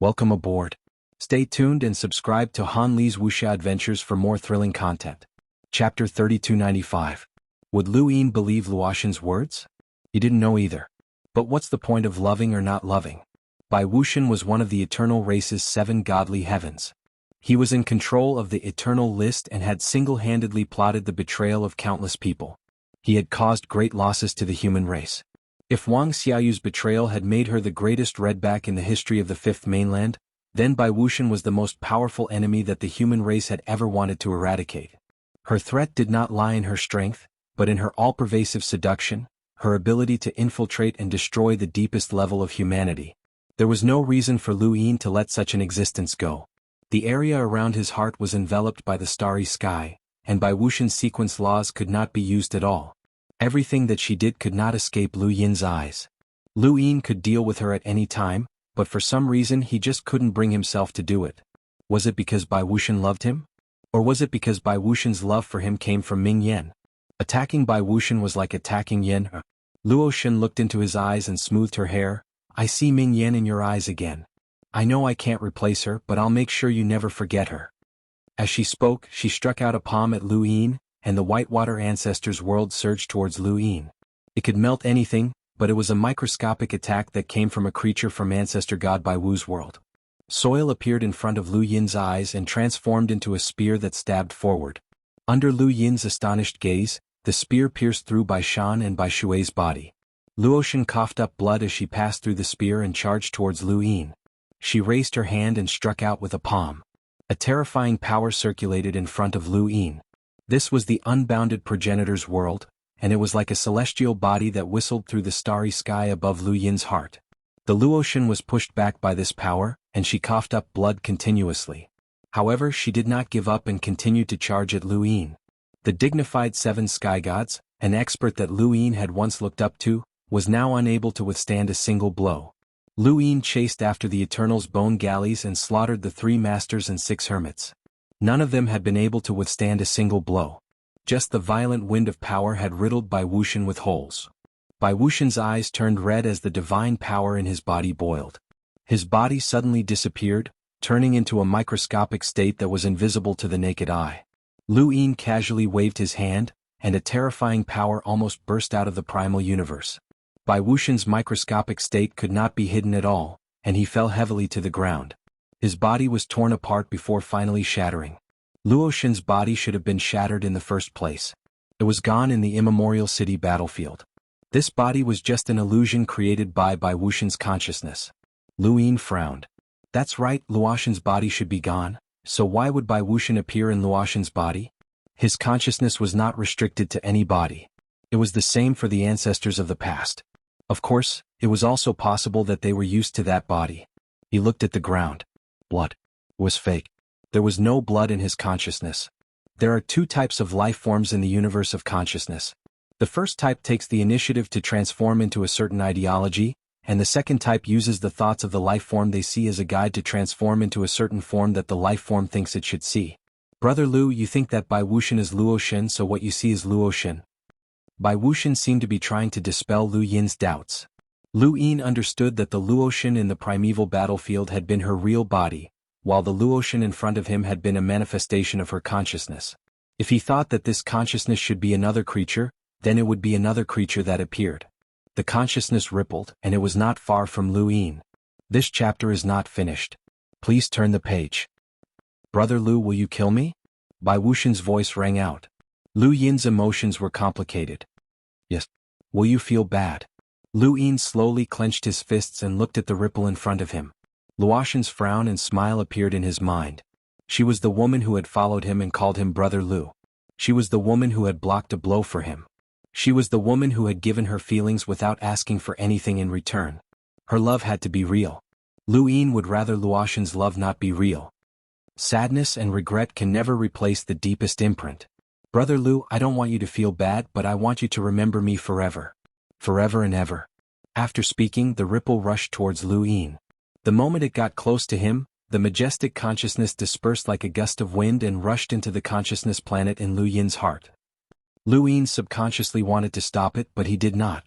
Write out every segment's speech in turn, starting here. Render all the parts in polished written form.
Welcome aboard. Stay tuned and subscribe to Han Li's wuxia adventures for more thrilling content. Chapter 3295. Would Lu Yin believe Luoxin's words? He didn't know either. But what's the point of loving or not loving? Bai Wuxian was one of the eternal race's 7 godly heavens. He was in control of the eternal list and had single-handedly plotted the betrayal of countless people. He had caused great losses to the human race. If Wang Xiaoyu's betrayal had made her the greatest redback in the history of the Fifth Mainland, then Bai Wuxian was the most powerful enemy that the human race had ever wanted to eradicate. Her threat did not lie in her strength, but in her all-pervasive seduction, her ability to infiltrate and destroy the deepest level of humanity. There was no reason for Lu Yin to let such an existence go. The area around his heart was enveloped by the starry sky, and Bai Wuxian's sequence laws could not be used at all. Everything that she did could not escape Lu Yin's eyes. Lu Yin could deal with her at any time, but for some reason he just couldn't bring himself to do it. Was it because Bai Wuxian loved him? Or was it because Bai Wuxian's love for him came from Ming Yan? Attacking Bai Wuxian was like attacking Yan. Luoxin looked into his eyes and smoothed her hair. I see Ming Yan in your eyes again. I know I can't replace her, but I'll make sure you never forget her. As she spoke, she struck out a palm at Lu Yin, and the Whitewater Ancestors' world surged towards Lu Yin. It could melt anything, but it was a microscopic attack that came from a creature from Ancestor God Bai Wu's world. Soil appeared in front of Lu Yin's eyes and transformed into a spear that stabbed forward. Under Lu Yin's astonished gaze, the spear pierced through Bai Shan and Bai Shui's body. Luoxin coughed up blood as she passed through the spear and charged towards Lu Yin. She raised her hand and struck out with a palm. A terrifying power circulated in front of Lu Yin. This was the unbounded progenitor's world, and it was like a celestial body that whistled through the starry sky above Lu Yin's heart. The Luoxin was pushed back by this power, and she coughed up blood continuously. However, she did not give up and continued to charge at Lu Yin. The dignified 7 sky gods, an expert that Lu Yin had once looked up to, was now unable to withstand a single blow. Lu Yin chased after the Eternal's bone galleys and slaughtered the 3 masters and 6 hermits. None of them had been able to withstand a single blow. Just the violent wind of power had riddled Bai Wuxian with holes. Bai Wuxian's eyes turned red as the divine power in his body boiled. His body suddenly disappeared, turning into a microscopic state that was invisible to the naked eye. Lu Yin casually waved his hand, and a terrifying power almost burst out of the primal universe. Bai Wuxian's microscopic state could not be hidden at all, and he fell heavily to the ground. His body was torn apart before finally shattering. Luoxin's body should have been shattered in the first place. It was gone in the immemorial city battlefield. This body was just an illusion created by Bai Wuxian's consciousness. Lu Yin frowned. That's right, Luoxin's body should be gone, so why would Bai Wuxian appear in Luoxin's body? His consciousness was not restricted to any body. It was the same for the ancestors of the past. Of course, it was also possible that they were used to that body. He looked at the ground. Blood was fake. There was no blood in his consciousness. There are 2 types of life forms in the universe of consciousness. The first type takes the initiative to transform into a certain ideology, and the second type uses the thoughts of the life form they see as a guide to transform into a certain form that the life form thinks it should see. Brother Lu, you think that Bai Wuxian is Luoxin, so what you see is Luoxin. Bai Wuxian seemed to be trying to dispel Lu Yin's doubts. Lu Yin understood that the Luoxin in the primeval battlefield had been her real body, while the Luoxin in front of him had been a manifestation of her consciousness. If he thought that this consciousness should be another creature, then it would be another creature that appeared. The consciousness rippled, and it was not far from Lu Yin. This chapter is not finished. Please turn the page. Brother Lu, will you kill me? Bai Wuxian's voice rang out. Lu Yin's emotions were complicated. Yes. Will you feel bad? Lu Yin slowly clenched his fists and looked at the ripple in front of him. Luoxin's frown and smile appeared in his mind. She was the woman who had followed him and called him Brother Lu. She was the woman who had blocked a blow for him. She was the woman who had given her feelings without asking for anything in return. Her love had to be real. Lu Yin would rather Luoxin's love not be real. Sadness and regret can never replace the deepest imprint. Brother Lu, I don't want you to feel bad, but I want you to remember me forever. Forever and ever. After speaking, the ripple rushed towards Lu Yin. The moment it got close to him, the majestic consciousness dispersed like a gust of wind and rushed into the consciousness planet in Lu Yin's heart. Lu Yin subconsciously wanted to stop it, but he did not.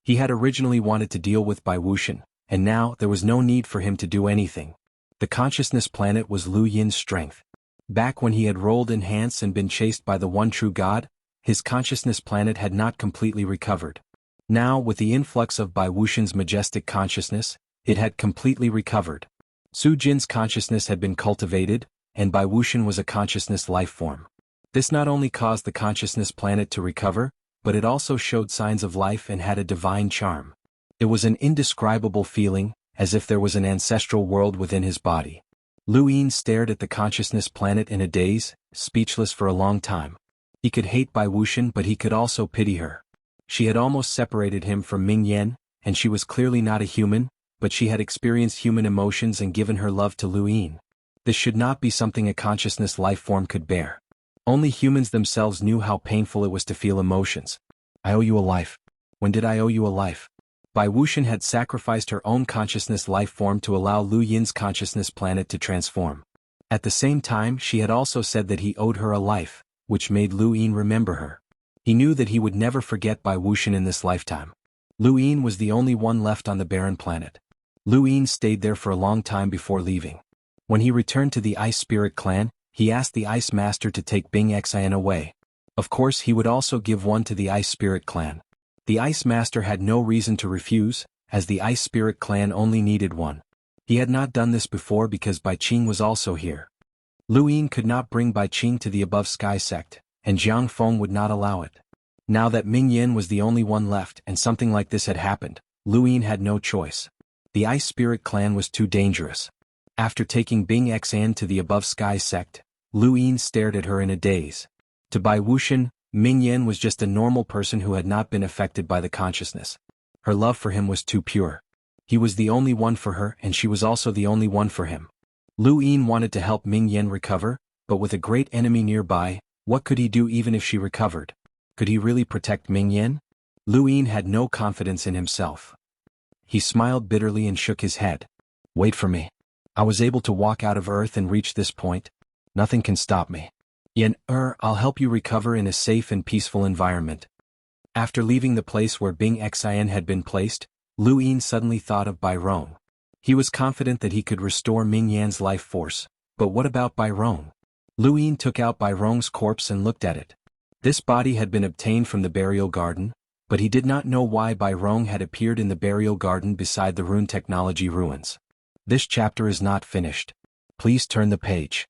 He had originally wanted to deal with Bai Wuxian, and now there was no need for him to do anything. The consciousness planet was Lu Yin's strength. Back when he had rolled in Hans and been chased by the one true god, his consciousness planet had not completely recovered. Now, with the influx of Bai Wuxian's majestic consciousness, it had completely recovered. Su Jin's consciousness had been cultivated, and Bai Wuxian was a consciousness life form. This not only caused the consciousness planet to recover, but it also showed signs of life and had a divine charm. It was an indescribable feeling, as if there was an ancestral world within his body. Lu Yin stared at the consciousness planet in a daze, speechless for a long time. He could hate Bai Wuxian, but he could also pity her. She had almost separated him from Ming Yan, and she was clearly not a human, but she had experienced human emotions and given her love to Lu Yin. This should not be something a consciousness life form could bear. Only humans themselves knew how painful it was to feel emotions. I owe you a life. When did I owe you a life? Bai Wuxian had sacrificed her own consciousness life form to allow Lu Yin's consciousness planet to transform. At the same time, she had also said that he owed her a life, which made Lu Yin remember her. He knew that he would never forget Bai Wuxian in this lifetime. Lu Yin was the only one left on the barren planet. Lu Yin stayed there for a long time before leaving. When he returned to the Ice Spirit clan, he asked the Ice Master to take Bing Xian away. Of course, he would also give one to the Ice Spirit clan. The Ice Master had no reason to refuse, as the Ice Spirit clan only needed one. He had not done this before because Bai Qing was also here. Lu Yin could not bring Bai Qing to the Above Sky sect, and Jianghu would not allow it. Now that Ming Yan was the only one left and something like this had happened, Lu Yin had no choice. The Ice Spirit clan was too dangerous. After taking Bing Xian to the Above Sky sect, Lu Yin stared at her in a daze. To Bai Wuxian, Ming Yan was just a normal person who had not been affected by the consciousness. Her love for him was too pure. He was the only one for her and she was also the only one for him. Lu Yin wanted to help Ming Yan recover, but with a great enemy nearby, what could he do even if she recovered? Could he really protect Ming Yan? Lu Yin had no confidence in himself. He smiled bitterly and shook his head. Wait for me. I was able to walk out of Earth and reach this point. Nothing can stop me. I'll help you recover in a safe and peaceful environment. After leaving the place where Bing Xian had been placed, Lu Yin suddenly thought of Bai Rong. He was confident that he could restore Ming Yan's life force, but what about Bai Rong? Lu Yin took out Bai Rong's corpse and looked at it. This body had been obtained from the burial garden, but he did not know why Bai Rong had appeared in the burial garden beside the rune technology ruins. This chapter is not finished. Please turn the page.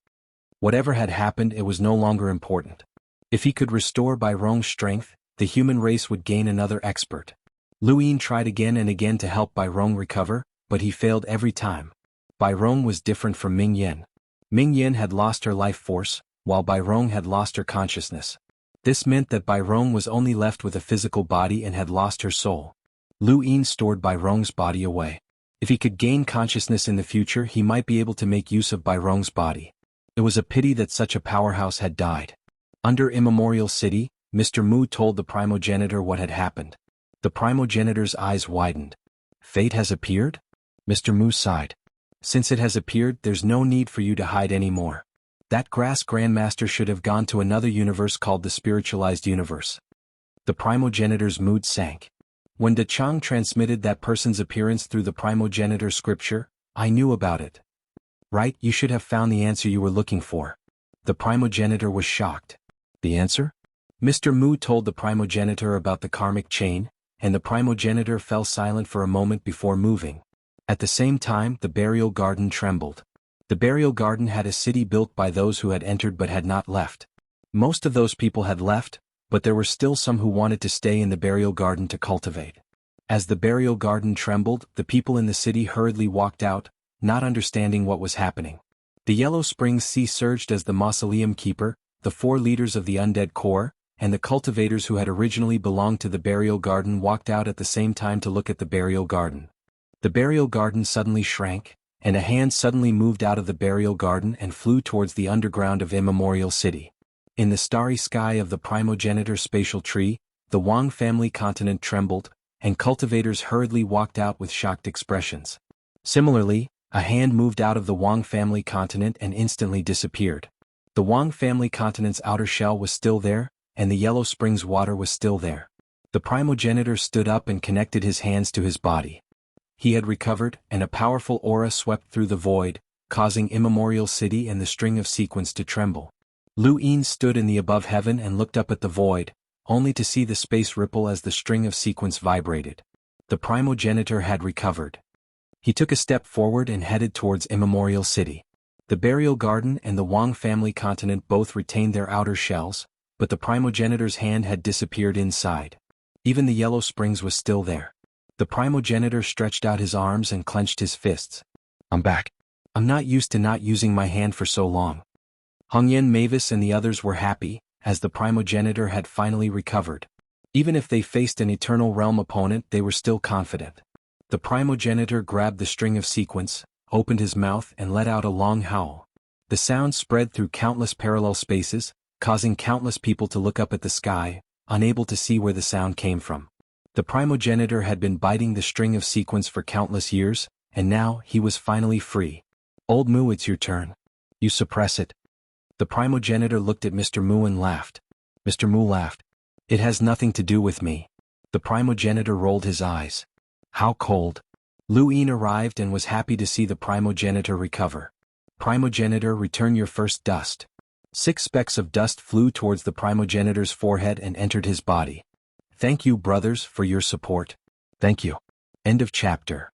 Whatever had happened, it was no longer important. If he could restore Bai Rong's strength, the human race would gain another expert. Lu Yin tried again and again to help Bai Rong recover, but he failed every time. Bai Rong was different from Ming Yan. Ming Yan had lost her life force, while Bai Rong had lost her consciousness. This meant that Bai Rong was only left with a physical body and had lost her soul. Lu Yin stored Bai Rong's body away. If he could gain consciousness in the future, he might be able to make use of Bai Rong's body. It was a pity that such a powerhouse had died. Under Immemorial City, Mr. Mu told the primogenitor what had happened. The primogenitor's eyes widened. Fate has appeared? Mr. Mu sighed. Since it has appeared, there's no need for you to hide anymore. That grass grandmaster should have gone to another universe called the spiritualized universe. The primogenitor's mood sank. When De Chang transmitted that person's appearance through the primogenitor scripture, I knew about it. Right, you should have found the answer you were looking for. The primogenitor was shocked. The answer? Mr. Mu told the primogenitor about the karmic chain, and the primogenitor fell silent for a moment before moving. At the same time, the burial garden trembled. The burial garden had a city built by those who had entered but had not left. Most of those people had left, but there were still some who wanted to stay in the burial garden to cultivate. As the burial garden trembled, the people in the city hurriedly walked out, not understanding what was happening. The Yellow Springs Sea surged as the mausoleum keeper, the 4 leaders of the undead core, and the cultivators who had originally belonged to the burial garden walked out at the same time to look at the burial garden. The burial garden suddenly shrank, and a hand suddenly moved out of the burial garden and flew towards the underground of Immemorial City. In the starry sky of the primogenitor spatial tree, the Wang family continent trembled, and cultivators hurriedly walked out with shocked expressions. Similarly, a hand moved out of the Wang family continent and instantly disappeared. The Wang family continent's outer shell was still there, and the Yellow Springs water was still there. The primogenitor stood up and connected his hands to his body. He had recovered, and a powerful aura swept through the void, causing immemorial city and the string of sequence to tremble. Lu Yin stood in the above heaven and looked up at the void, only to see the space ripple as the string of sequence vibrated. The primogenitor had recovered. He took a step forward and headed towards immemorial city. The burial garden and the Wang family continent both retained their outer shells, but the primogenitor's hand had disappeared inside. Even the yellow springs was still there. The primogenitor stretched out his arms and clenched his fists. I'm back. I'm not used to not using my hand for so long. Hongyan, Mavis and the others were happy, as the primogenitor had finally recovered. Even if they faced an Eternal Realm opponent, they were still confident. The primogenitor grabbed the string of sequence, opened his mouth and let out a long howl. The sound spread through countless parallel spaces, causing countless people to look up at the sky, unable to see where the sound came from. The primogenitor had been biting the string of sequence for countless years, and now he was finally free. Old Mu, it's your turn. You suppress it. The primogenitor looked at Mr. Mu and laughed. Mr. Mu laughed. It has nothing to do with me. The primogenitor rolled his eyes. How cold. Lu Yin arrived and was happy to see the primogenitor recover. Primogenitor, return your first dust. 6 specks of dust flew towards the primogenitor's forehead and entered his body. Thank you, brothers, for your support. Thank you. End of chapter.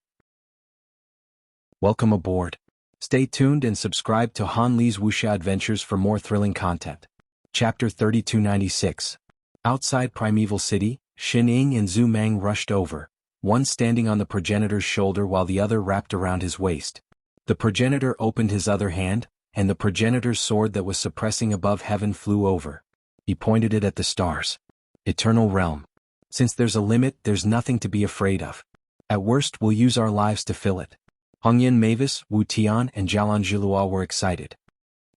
Welcome aboard. Stay tuned and subscribe to Han Li's Wuxia Adventures for more thrilling content. Chapter 3296. Outside Primeval City, Xin Ying and Zhu Mang rushed over, one standing on the progenitor's shoulder while the other wrapped around his waist. The progenitor opened his other hand, and the progenitor's sword that was suppressing above heaven flew over. He pointed it at the stars. Eternal Realm. Since there's a limit, there's nothing to be afraid of. At worst, we'll use our lives to fill it. Hongyan, Mavis, Wu Tian and Jialan Zhilua were excited.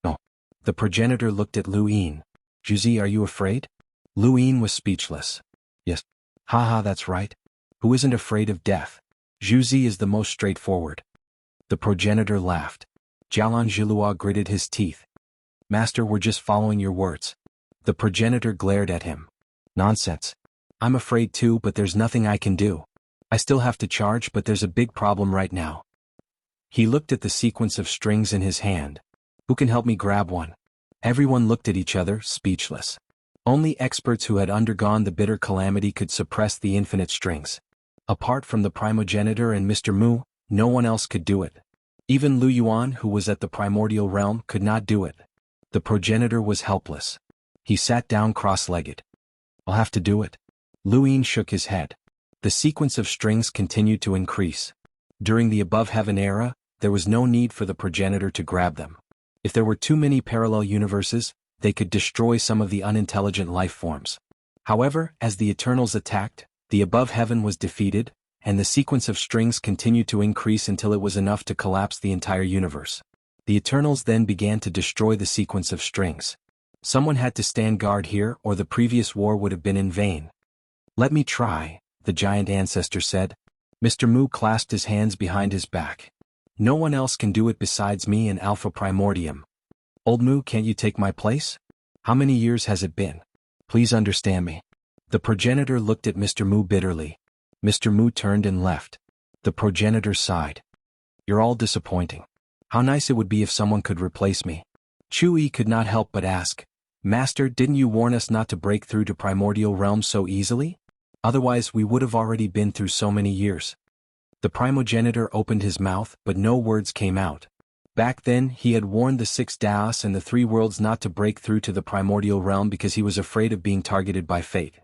No. The progenitor looked at Lu Yin. Juzi, are you afraid? Lu Yin was speechless. Yes. Haha, that's right. Who isn't afraid of death? Juzi is the most straightforward. The progenitor laughed. Jialan Zhilua gritted his teeth. Master, we're just following your words. The progenitor glared at him. Nonsense. I'm afraid too, but there's nothing I can do. I still have to charge, but there's a big problem right now. He looked at the sequence of strings in his hand. Who can help me grab one? Everyone looked at each other, speechless. Only experts who had undergone the bitter calamity could suppress the infinite strings. Apart from the primogenitor and Mr. Mu, no one else could do it. Even Lu Yuan, who was at the primordial realm, could not do it. The progenitor was helpless. He sat down cross-legged. I'll have to do it. Lu Yin shook his head. The sequence of strings continued to increase. During the above heaven era, there was no need for the progenitor to grab them. If there were too many parallel universes, they could destroy some of the unintelligent life forms. However, as the Eternals attacked, the above heaven was defeated, and the sequence of strings continued to increase until it was enough to collapse the entire universe. The Eternals then began to destroy the sequence of strings. Someone had to stand guard here, or the previous war would have been in vain. Let me try, the giant ancestor said. Mr. Mu clasped his hands behind his back. No one else can do it besides me and Alpha Primordium. Old Mu, can't you take my place? How many years has it been? Please understand me. The progenitor looked at Mr. Mu bitterly. Mr. Mu turned and left. The progenitor sighed. You're all disappointing. How nice it would be if someone could replace me. Chu-Yi could not help but ask, Master, didn't you warn us not to break through to primordial realms so easily? Otherwise we would have already been through so many years. The primogenitor opened his mouth, but no words came out. Back then, he had warned the 6 Daos and the 3 worlds not to break through to the primordial realm because he was afraid of being targeted by fate.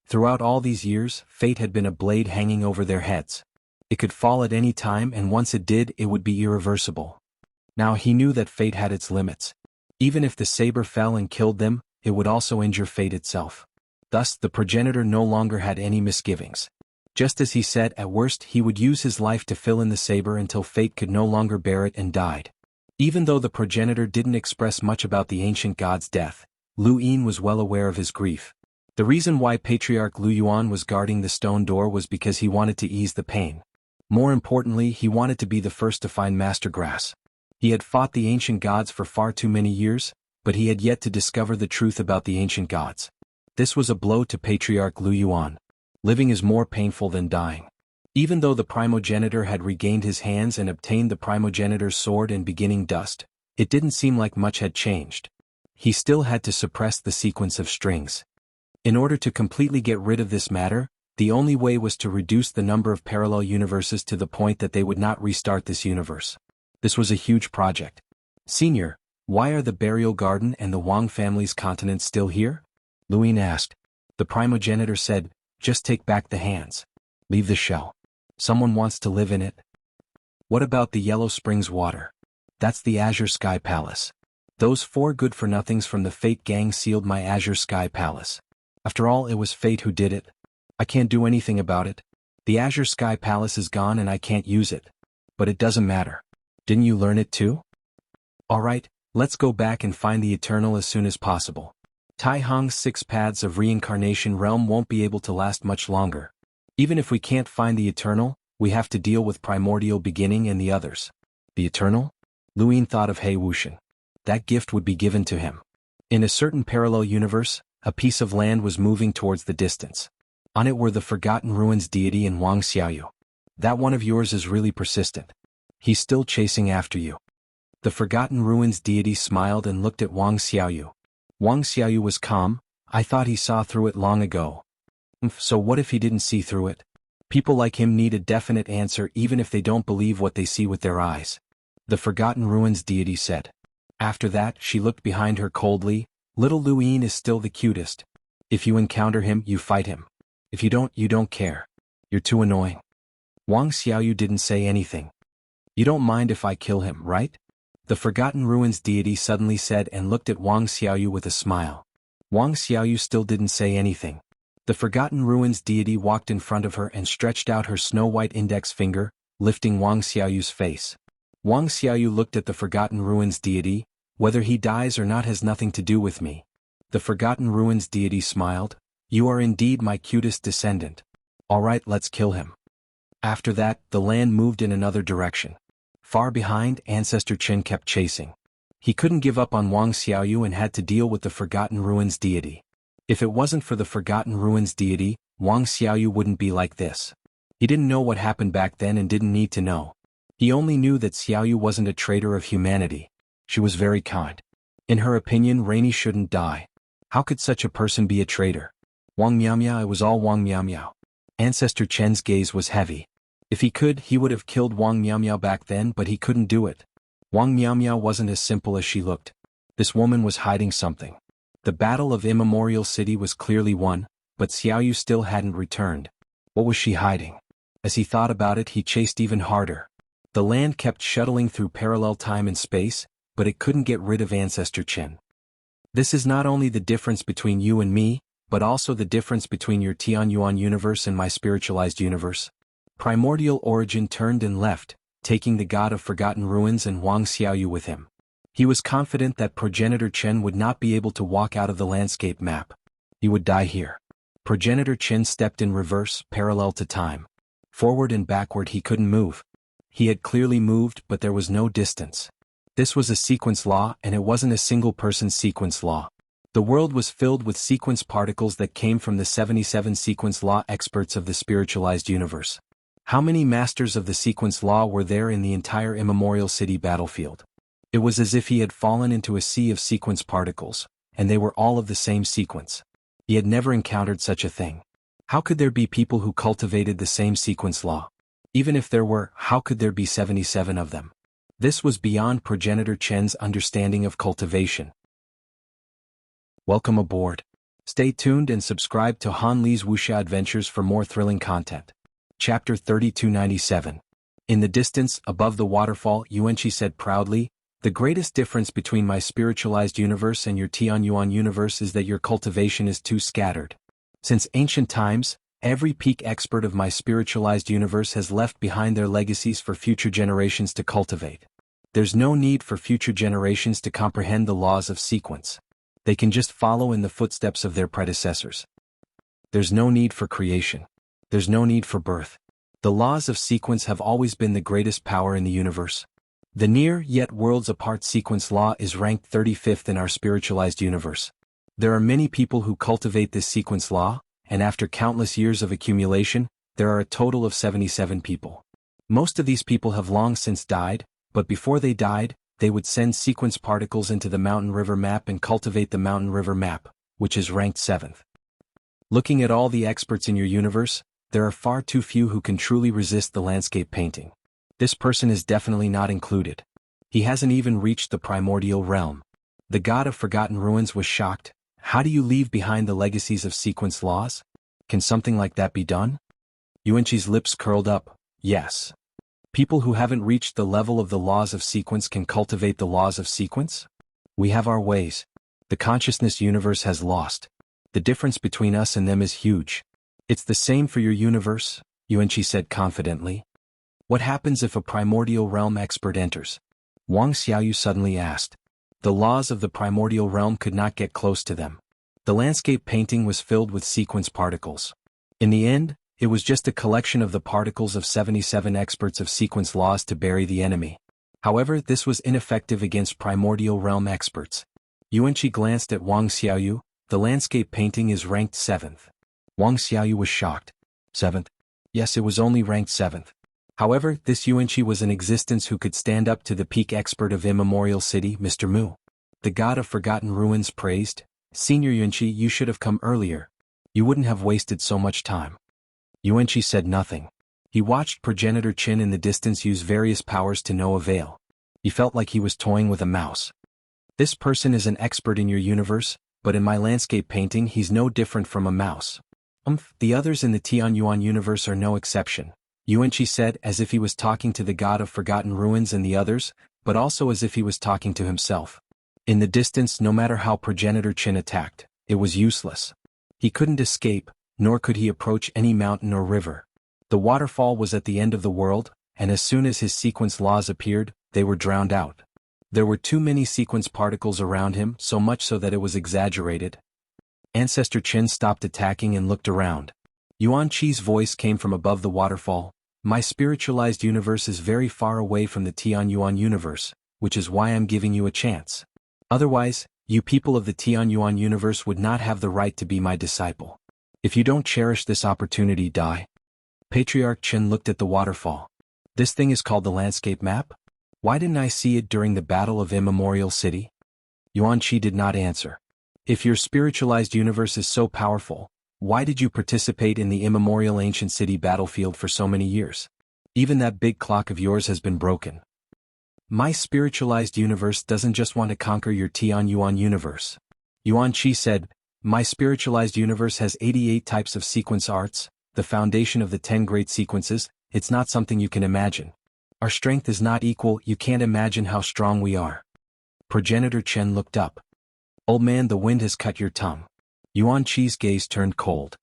Throughout all these years, fate had been a blade hanging over their heads. It could fall at any time, and once it did, it would be irreversible. Now he knew that fate had its limits. Even if the saber fell and killed them, it would also injure fate itself. Thus, the progenitor no longer had any misgivings. Just as he said, at worst he would use his life to fill in the saber until fate could no longer bear it and died. Even though the progenitor didn't express much about the ancient god's death, Lu Yin was well aware of his grief. The reason why Patriarch Lu Yuan was guarding the stone door was because he wanted to ease the pain. More importantly, he wanted to be the first to find Master Grass. He had fought the ancient gods for far too many years, but he had yet to discover the truth about the ancient gods. This was a blow to Patriarch Lu Yuan. Living is more painful than dying. Even though the primogenitor had regained his hands and obtained the primogenitor's sword and beginning dust, it didn't seem like much had changed. He still had to suppress the sequence of strings. In order to completely get rid of this matter, the only way was to reduce the number of parallel universes to the point that they would not restart this universe. This was a huge project. Senior, why are the burial garden and the Wang family's continent still here? Luin asked. The primogenitor said, just take back the hands. Leave the shell. Someone wants to live in it. What about the Yellow Springs water? That's the Azure Sky Palace. Those 4 good-for-nothings from the Fate gang sealed my Azure Sky Palace. After all, it was Fate who did it. I can't do anything about it. The Azure Sky Palace is gone and I can't use it. But it doesn't matter. Didn't you learn it too? Alright, let's go back and find the Eternal as soon as possible. Tai Hong's 6 paths of reincarnation realm won't be able to last much longer. Even if we can't find the Eternal, we have to deal with Primordial Beginning and the others. The Eternal? Luin thought of He Wuxian. That gift would be given to him. In a certain parallel universe, a piece of land was moving towards the distance. On it were the Forgotten Ruins deity and Wang Xiaoyu. That one of yours is really persistent. He's still chasing after you. The Forgotten Ruins deity smiled and looked at Wang Xiaoyu. Wang Xiaoyu was calm. I thought he saw through it long ago. So what if he didn't see through it? People like him need a definite answer even if they don't believe what they see with their eyes. The Forgotten Ruins deity said. After that, she looked behind her coldly. Little Luin is still the cutest. If you encounter him, you fight him. If you don't care. You're too annoying. Wang Xiaoyu didn't say anything. You don't mind if I kill him, right? The Forgotten Ruins deity suddenly said and looked at Wang Xiaoyu with a smile. Wang Xiaoyu still didn't say anything. The Forgotten Ruins deity walked in front of her and stretched out her snow-white index finger, lifting Wang Xiaoyu's face. Wang Xiaoyu looked at the Forgotten Ruins deity. Whether he dies or not has nothing to do with me. The Forgotten Ruins deity smiled. You are indeed my cutest descendant. Alright, let's kill him. After that, the land moved in another direction. Far behind, Ancestor Chen kept chasing. He couldn't give up on Wang Xiaoyu and had to deal with the Forgotten Ruins deity. If it wasn't for the Forgotten Ruins deity, Wang Xiaoyu wouldn't be like this. He didn't know what happened back then and didn't need to know. He only knew that Xiaoyu wasn't a traitor of humanity. She was very kind. In her opinion, Rainy shouldn't die. How could such a person be a traitor? Wang Miao, it was all Wang Miao. Ancestor Chen's gaze was heavy. If he could, he would have killed Wang Miao back then, but he couldn't do it. Wang Miao wasn't as simple as she looked. This woman was hiding something. The Battle of Immemorial City was clearly won, but Xiaoyu still hadn't returned. What was she hiding? As he thought about it, he chased even harder. The land kept shuttling through parallel time and space, but it couldn't get rid of Ancestor Chen. This is not only the difference between you and me, but also the difference between your Xuanhuan universe and my spiritualized universe. Primordial Origin turned and left, taking the god of Forgotten Ruins and Wang Xiaoyu with him. He was confident that Progenitor Chen would not be able to walk out of the landscape map. He would die here. Progenitor Chen stepped in reverse, parallel to time. Forward and backward he couldn't move. He had clearly moved, but there was no distance. This was a sequence law, and it wasn't a single-person sequence law. The world was filled with sequence particles that came from the 77 sequence law experts of the spiritualized universe. How many masters of the sequence law were there in the entire Immemorial City battlefield? It was as if he had fallen into a sea of sequence particles, and they were all of the same sequence. He had never encountered such a thing. How could there be people who cultivated the same sequence law? Even if there were, how could there be 77 of them? This was beyond Progenitor Chen's understanding of cultivation. Welcome aboard. Stay tuned and subscribe to Han Li's Wuxia Adventures for more thrilling content. Chapter 3297. In the distance, above the waterfall, Yuanqi said proudly, "The greatest difference between my spiritualized universe and your Tianyuan universe is that your cultivation is too scattered. Since ancient times, every peak expert of my spiritualized universe has left behind their legacies for future generations to cultivate. There's no need for future generations to comprehend the laws of sequence. They can just follow in the footsteps of their predecessors. There's no need for creation. There's no need for birth. The laws of sequence have always been the greatest power in the universe. The near yet worlds apart sequence law is ranked 35th in our spiritualized universe. There are many people who cultivate this sequence law, and after countless years of accumulation, there are a total of 77 people. Most of these people have long since died, but before they died, they would send sequence particles into the mountain river map and cultivate the mountain river map, which is ranked 7th. Looking at all the experts in your universe, there are far too few who can truly resist the landscape painting. This person is definitely not included. He hasn't even reached the primordial realm. The god of forgotten ruins was shocked. How do you leave behind the legacies of sequence laws? Can something like that be done? Yuanqi's lips curled up. Yes. People who haven't reached the level of the laws of sequence can cultivate the laws of sequence? We have our ways. The consciousness universe has lost. The difference between us and them is huge. It's the same for your universe, Yuanqi said confidently. What happens if a primordial realm expert enters? Wang Xiaoyu suddenly asked. The laws of the primordial realm could not get close to them. The landscape painting was filled with sequence particles. In the end, it was just a collection of the particles of 77 experts of sequence laws to bury the enemy. However, this was ineffective against primordial realm experts. Yuanqi glanced at Wang Xiaoyu. The landscape painting is ranked 7th. Wang Xiaoyu was shocked. 7th? Yes, it was only ranked 7th. However, this Yuanqi was in existence who could stand up to the peak expert of Immemorial City, Mr. Mu. The god of forgotten ruins praised. Senior Yuanqi, you should have come earlier. You wouldn't have wasted so much time. Yuanqi said nothing. He watched Progenitor Qin in the distance use various powers to no avail. He felt like he was toying with a mouse. This person is an expert in your universe, but in my landscape painting he's no different from a mouse. The others in the Xuanhuan universe are no exception, Yuanqi said as if he was talking to the god of forgotten ruins and the others, but also as if he was talking to himself. In the distance, no matter how Progenitor Qin attacked, it was useless. He couldn't escape, nor could he approach any mountain or river. The waterfall was at the end of the world, and as soon as his sequence laws appeared, they were drowned out. There were too many sequence particles around him, so much so that it was exaggerated. Ancestor Qin stopped attacking and looked around. Yuanqi's voice came from above the waterfall. My spiritualized universe is very far away from the Tianyuan universe, which is why I'm giving you a chance. Otherwise, you people of the Tianyuan universe would not have the right to be my disciple. If you don't cherish this opportunity, die. Patriarch Qin looked at the waterfall. This thing is called the landscape map? Why didn't I see it during the Battle of Immemorial City? Yuanqi did not answer. If your spiritualized universe is so powerful, why did you participate in the immemorial ancient city battlefield for so many years? Even that big clock of yours has been broken. My spiritualized universe doesn't just want to conquer your Tianyuan universe. Yuanqi said, my spiritualized universe has 88 types of sequence arts, the foundation of the 10 great sequences. It's not something you can imagine. Our strength is not equal, you can't imagine how strong we are. Progenitor Qin looked up. Old man, the wind has cut your tongue. Yuanqi's gaze turned cold.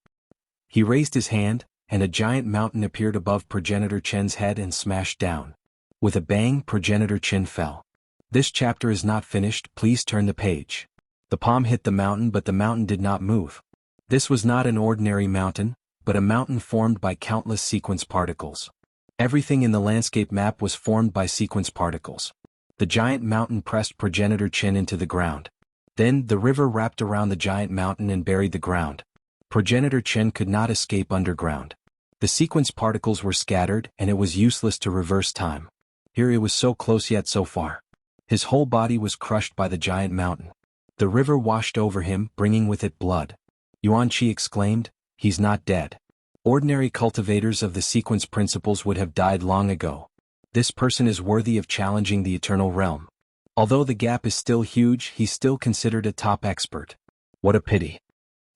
He raised his hand, and a giant mountain appeared above Progenitor Qin's head and smashed down. With a bang, Progenitor Qin fell. This chapter is not finished, please turn the page. The palm hit the mountain, but the mountain did not move. This was not an ordinary mountain, but a mountain formed by countless sequence particles. Everything in the landscape map was formed by sequence particles. The giant mountain pressed Progenitor Qin into the ground. Then, the river wrapped around the giant mountain and buried the ground. Progenitor Qin could not escape underground. The sequence particles were scattered, and it was useless to reverse time. Here it was so close yet so far. His whole body was crushed by the giant mountain. The river washed over him, bringing with it blood. Yuanqi exclaimed, he's not dead. Ordinary cultivators of the sequence principles would have died long ago. This person is worthy of challenging the eternal realm. Although the gap is still huge, he's still considered a top expert. What a pity.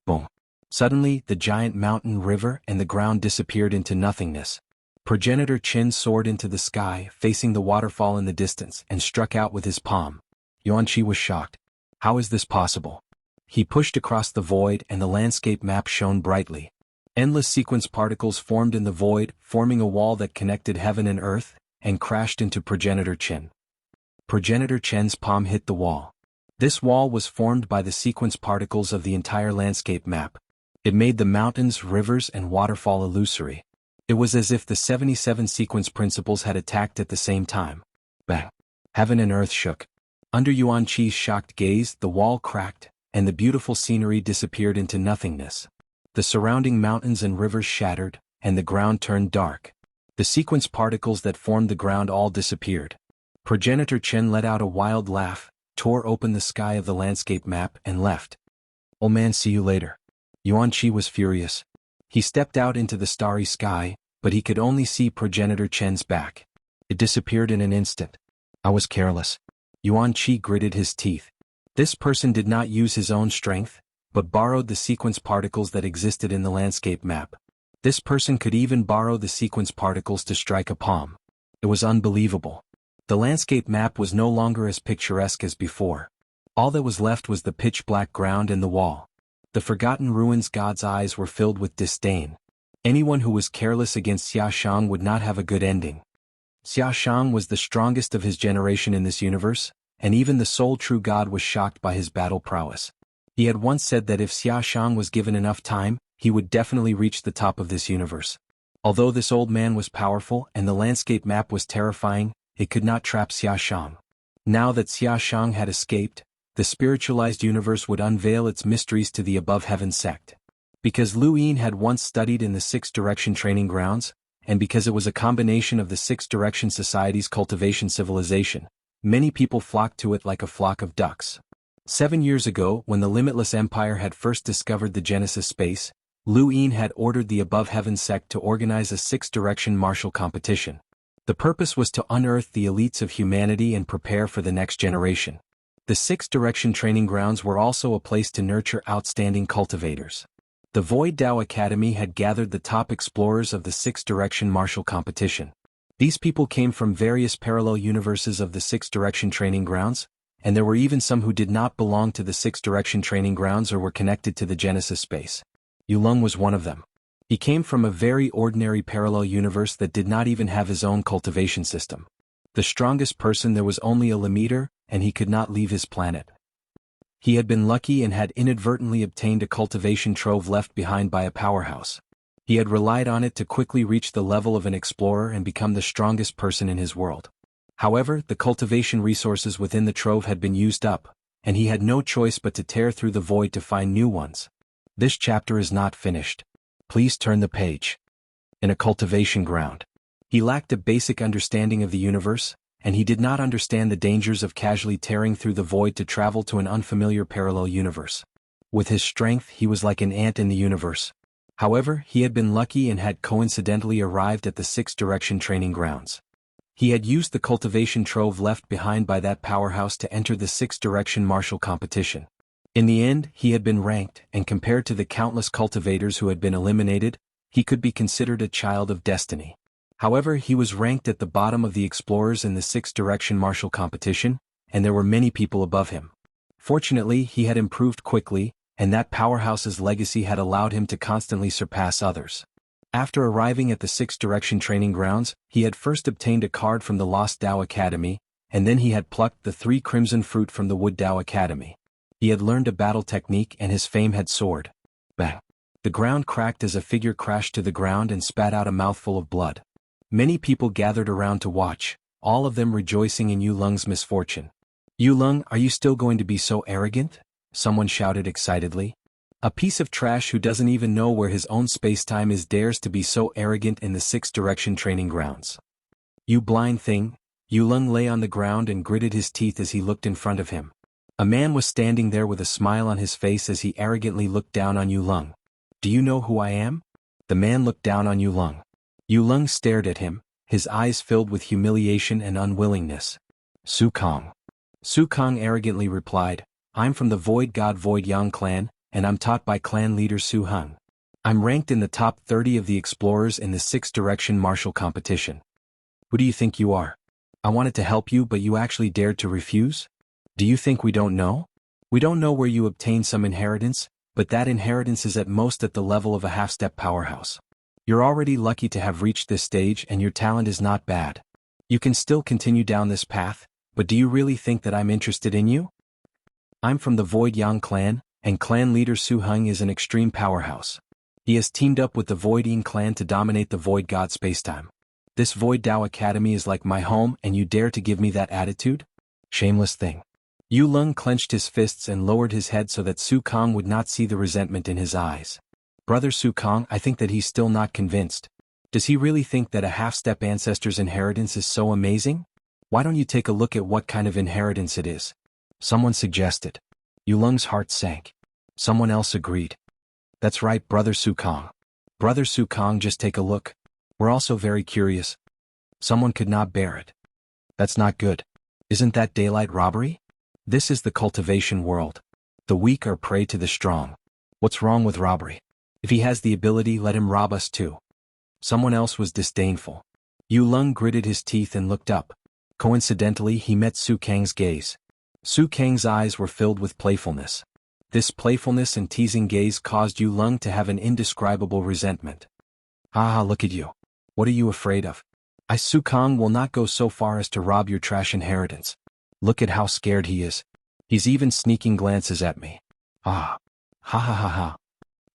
Boom. Suddenly, the giant mountain, river, and the ground disappeared into nothingness. Progenitor Qin soared into the sky, facing the waterfall in the distance, and struck out with his palm. Yuanqi was shocked. How is this possible? He pushed across the void, and the landscape map shone brightly. Endless sequence particles formed in the void, forming a wall that connected heaven and earth, and crashed into Progenitor Qin. Progenitor Qin's palm hit the wall. This wall was formed by the sequence particles of the entire landscape map. It made the mountains, rivers, and waterfall illusory. It was as if the 77 sequence principles had attacked at the same time. Bang! Heaven and earth shook. Under Yuanqi's shocked gaze, the wall cracked, and the beautiful scenery disappeared into nothingness. The surrounding mountains and rivers shattered, and the ground turned dark. The sequence particles that formed the ground all disappeared. Progenitor Chen let out a wild laugh, tore open the sky of the landscape map, and left. "Old man, see you later." Yuan Qi was furious. He stepped out into the starry sky, but he could only see Progenitor Chen's back. It disappeared in an instant. "I was careless." Yuan Qi gritted his teeth. This person did not use his own strength, but borrowed the sequence particles that existed in the landscape map. This person could even borrow the sequence particles to strike a palm. It was unbelievable. The landscape map was no longer as picturesque as before. All that was left was the pitch-black ground and the wall. The forgotten ruins God's eyes were filled with disdain. Anyone who was careless against Xiaoshang would not have a good ending. Xiaoshang was the strongest of his generation in this universe, and even the sole true God was shocked by his battle prowess. He had once said that if Xiaoshang was given enough time, he would definitely reach the top of this universe. Although this old man was powerful and the landscape map was terrifying, it could not trap Xiaoshang. Now that Xiaoshang had escaped, the spiritualized universe would unveil its mysteries to the above heaven sect. Because Lu Yin had once studied in the Six Direction training grounds, and because it was a combination of the Six Direction Society's cultivation civilization, many people flocked to it like a flock of ducks. 7 years ago, when the Limitless Empire had first discovered the Genesis space, Lu Yin had ordered the above heaven sect to organize a Six Direction martial competition. The purpose was to unearth the elites of humanity and prepare for the next generation. The Six Direction training grounds were also a place to nurture outstanding cultivators. The Void Dao Academy had gathered the top explorers of the Six Direction martial competition. These people came from various parallel universes of the Six Direction training grounds, and there were even some who did not belong to the Six Direction training grounds or were connected to the Genesis space. Yulong was one of them. He came from a very ordinary parallel universe that did not even have his own cultivation system. The strongest person there was only a Lemiter, and he could not leave his planet. He had been lucky and had inadvertently obtained a cultivation trove left behind by a powerhouse. He had relied on it to quickly reach the level of an explorer and become the strongest person in his world. However, the cultivation resources within the trove had been used up, and he had no choice but to tear through the void to find new ones. This chapter is not finished. Please turn the page. In a cultivation ground. He lacked a basic understanding of the universe, and he did not understand the dangers of casually tearing through the void to travel to an unfamiliar parallel universe. With his strength, he was like an ant in the universe. However, he had been lucky and had coincidentally arrived at the Six Direction training grounds. He had used the cultivation trove left behind by that powerhouse to enter the Six Direction martial competition. In the end, he had been ranked, and compared to the countless cultivators who had been eliminated, he could be considered a child of destiny. However, he was ranked at the bottom of the explorers in the Six Direction martial competition, and there were many people above him. Fortunately, he had improved quickly, and that powerhouse's legacy had allowed him to constantly surpass others. After arriving at the Six Direction training grounds, he had first obtained a card from the Lost Dao Academy, and then he had plucked the 3 crimson fruit from the Wood Dao Academy. He had learned a battle technique and his fame had soared. Bang! The ground cracked as a figure crashed to the ground and spat out a mouthful of blood. Many people gathered around to watch, all of them rejoicing in Yulong's misfortune. "Yulong, are you still going to be so arrogant?" someone shouted excitedly. "A piece of trash who doesn't even know where his own space-time is dares to be so arrogant in the Six Direction training grounds. You blind thing." Yulong lay on the ground and gritted his teeth as he looked in front of him. A man was standing there with a smile on his face as he arrogantly looked down on Yulong. "Do you know who I am?" The man looked down on Yulong. Yulong stared at him, his eyes filled with humiliation and unwillingness. "Su Kong." Su Kong arrogantly replied, "I'm from the Void God Void Yang clan, and I'm taught by clan leader Su Hung. I'm ranked in the top 30 of the explorers in the Six Direction martial competition." "Who do you think you are? I wanted to help you but you actually dared to refuse? Do you think we don't know? We don't know where you obtained some inheritance, but that inheritance is at most at the level of a half-step powerhouse. You're already lucky to have reached this stage and your talent is not bad. You can still continue down this path, but do you really think that I'm interested in you? I'm from the Void Yang clan, and clan leader Su Hung is an extreme powerhouse. He has teamed up with the Void Yin clan to dominate the Void God spacetime. This Void Dao Academy is like my home and you dare to give me that attitude? Shameless thing." Yulong clenched his fists and lowered his head so that Su Kong would not see the resentment in his eyes. "Brother Su Kong, I think that he's still not convinced. Does he really think that a half-step ancestor's inheritance is so amazing? Why don't you take a look at what kind of inheritance it is? Someone suggested. Yulung's heart sank. Someone else agreed. That's right, Brother Sukong. Brother Sukong, just take a look. We're also very curious. Someone could not bear it. That's not good. Isn't that daylight robbery? This is the cultivation world. The weak are prey to the strong. What's wrong with robbery? If he has the ability, let him rob us too. Someone else was disdainful. Yulung gritted his teeth and looked up. Coincidentally, he met Su Kang's gaze. Su Kang's eyes were filled with playfulness. This playfulness and teasing gaze caused Yulung to have an indescribable resentment. Ah, look at you. What are you afraid of? Su Kang will not go so far as to rob your trash inheritance. Look at how scared he is. He's even sneaking glances at me. Ah. Ha ha ha ha.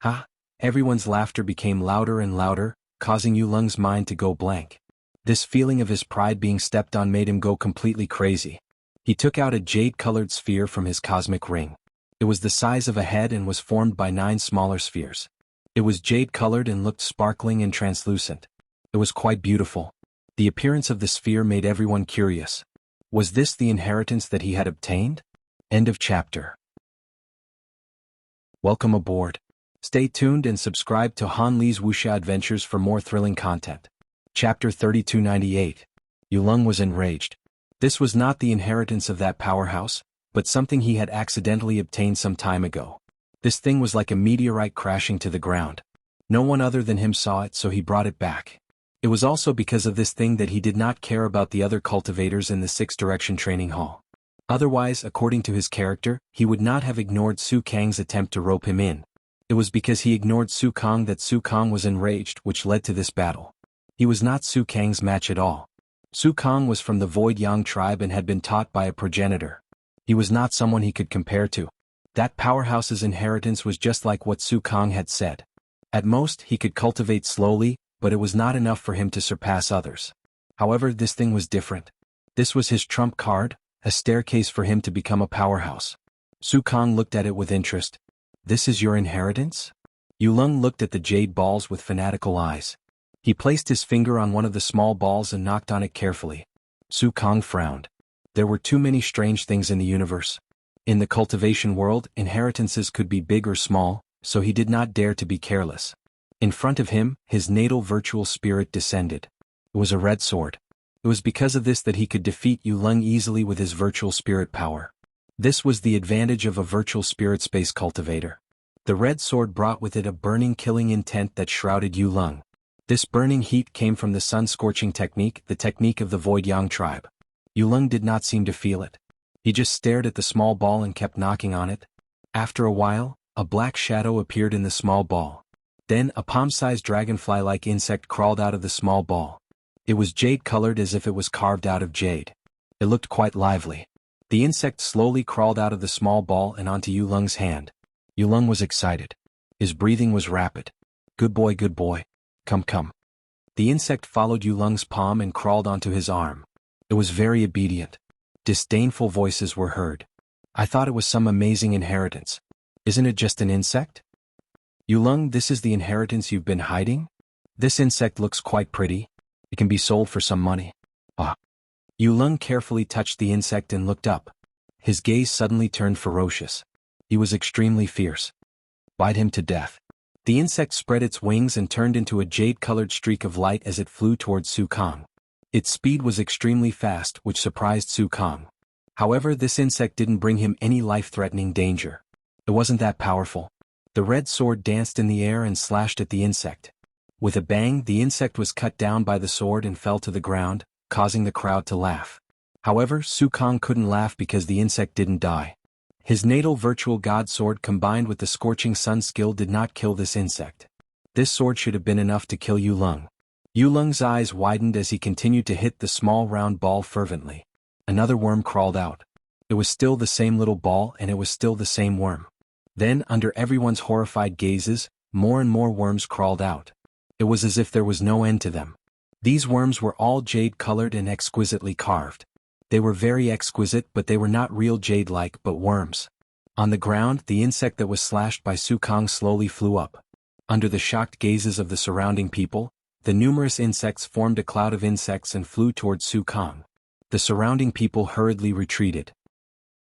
Ha. Everyone's laughter became louder and louder, causing Yulung's mind to go blank. This feeling of his pride being stepped on made him go completely crazy. He took out a jade-colored sphere from his cosmic ring. It was the size of a head and was formed by 9 smaller spheres. It was jade-colored and looked sparkling and translucent. It was quite beautiful. The appearance of the sphere made everyone curious. Was this the inheritance that he had obtained? End of chapter. Welcome aboard. Stay tuned and subscribe to Han Li's Wuxia Adventures for more thrilling content. Chapter 3298. Yulung was enraged. This was not the inheritance of that powerhouse, but something he had accidentally obtained some time ago. This thing was like a meteorite crashing to the ground. No one other than him saw it, so he brought it back. It was also because of this thing that he did not care about the other cultivators in the 6th Direction Training Hall. Otherwise, according to his character, he would not have ignored Su Kang's attempt to rope him in. It was because he ignored Su Kang that Su Kang was enraged, which led to this battle. He was not Su Kang's match at all. Su Kang was from the Void Yang tribe and had been taught by a progenitor. He was not someone he could compare to. That powerhouse's inheritance was just like what Su Kang had said. At most, he could cultivate slowly, but it was not enough for him to surpass others. However, this thing was different. This was his trump card, a staircase for him to become a powerhouse. Su Kang looked at it with interest. This is your inheritance? Yulung looked at the jade balls with fanatical eyes. He placed his finger on one of the small balls and knocked on it carefully. Su Kang frowned. There were too many strange things in the universe. In the cultivation world, inheritances could be big or small, so he did not dare to be careless. In front of him, his natal virtual spirit descended. It was a red sword. It was because of this that he could defeat Yulung easily with his virtual spirit power. This was the advantage of a virtual spirit space cultivator. The red sword brought with it a burning killing intent that shrouded Yulung. This burning heat came from the sun-scorching technique, the technique of the Void Yang tribe. Yulung did not seem to feel it. He just stared at the small ball and kept knocking on it. After a while, a black shadow appeared in the small ball. Then a palm-sized dragonfly-like insect crawled out of the small ball. It was jade-colored as if it was carved out of jade. It looked quite lively. The insect slowly crawled out of the small ball and onto Yulung's hand. Yulung was excited. His breathing was rapid. Good boy, good boy. Come, come. The insect followed Yulung's palm and crawled onto his arm. It was very obedient. Disdainful voices were heard. I thought it was some amazing inheritance. Isn't it just an insect? Yulung, this is the inheritance you've been hiding? This insect looks quite pretty. It can be sold for some money. Ah. Yulung carefully touched the insect and looked up. His gaze suddenly turned ferocious. He was extremely fierce. Bite him to death. The insect spread its wings and turned into a jade-colored streak of light as it flew towards Su Kang. Its speed was extremely fast, which surprised Su Kang. However, this insect didn't bring him any life-threatening danger. It wasn't that powerful. The red sword danced in the air and slashed at the insect. With a bang, the insect was cut down by the sword and fell to the ground, causing the crowd to laugh. However, Su Kang couldn't laugh because the insect didn't die. His natal virtual god sword combined with the scorching sun skill did not kill this insect. This sword should have been enough to kill Yulung. Yulung's eyes widened as he continued to hit the small round ball fervently. Another worm crawled out. It was still the same little ball and it was still the same worm. Then, under everyone's horrified gazes, more and more worms crawled out. It was as if there was no end to them. These worms were all jade-colored and exquisitely carved. They were very exquisite, but they were not real jade-like but worms. On the ground, the insect that was slashed by Su Kang slowly flew up. Under the shocked gazes of the surrounding people, The numerous insects formed a cloud of insects and flew towards Su Kang. The surrounding people hurriedly retreated.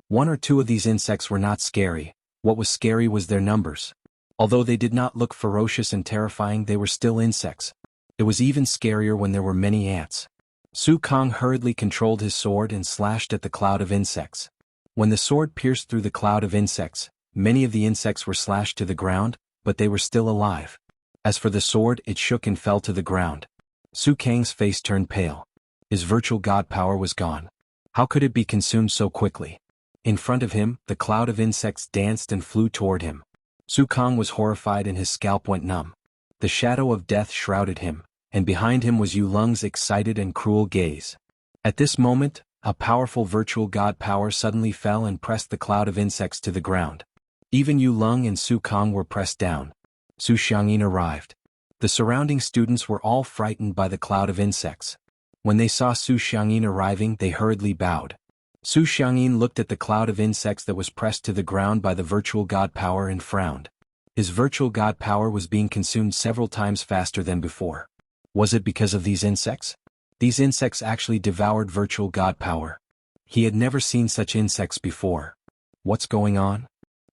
One or two of these insects were not scary. What was scary was their numbers. Although they did not look ferocious and terrifying, they were still insects. It was even scarier when there were many ants. Su Kang hurriedly controlled his sword and slashed at the cloud of insects. When the sword pierced through the cloud of insects, many of the insects were slashed to the ground, but they were still alive. As for the sword, it shook and fell to the ground. Su Kang's face turned pale. His virtual god power was gone. How could it be consumed so quickly? In front of him, the cloud of insects danced and flew toward him. Su Kang was horrified and his scalp went numb. The shadow of death shrouded him, and behind him was Yu Lung's excited and cruel gaze. At this moment, a powerful virtual god power suddenly fell and pressed the cloud of insects to the ground. Even Yu Lung and Su Kang were pressed down. Su Xianxia arrived. The surrounding students were all frightened by the cloud of insects. When they saw Su Xianxia arriving, they hurriedly bowed. Su Xianxia looked at the cloud of insects that was pressed to the ground by the virtual god power and frowned. His virtual god power was being consumed several times faster than before. Was it because of these insects? These insects actually devoured virtual god power. He had never seen such insects before. What's going on?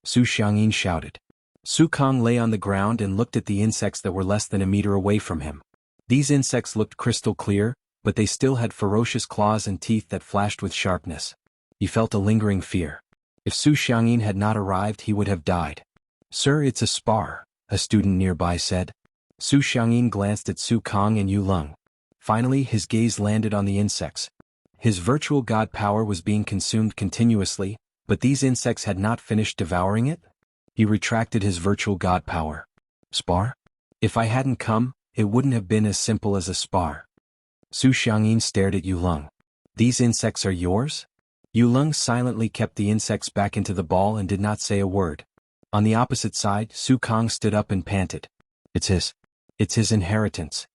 Su Xianxia shouted. Su Kang lay on the ground and looked at the insects that were less than a meter away from him. These insects looked crystal clear, but they still had ferocious claws and teeth that flashed with sharpness. He felt a lingering fear. If Su Xianxia had not arrived, he would have died. "Sir, it's a spar," a student nearby said. Su Xianxia glanced at Su Kang and Yu Lung. Finally, his gaze landed on the insects. His virtual god power was being consumed continuously, but these insects had not finished devouring it? He retracted his virtual god power. "Spar? If I hadn't come, it wouldn't have been as simple as a spar." Su Xianxia stared at Yu Lung. "These insects are yours?" Yu Lung silently kept the insects back into the ball and did not say a word. On the opposite side, Su Kang stood up and panted. It's his inheritance."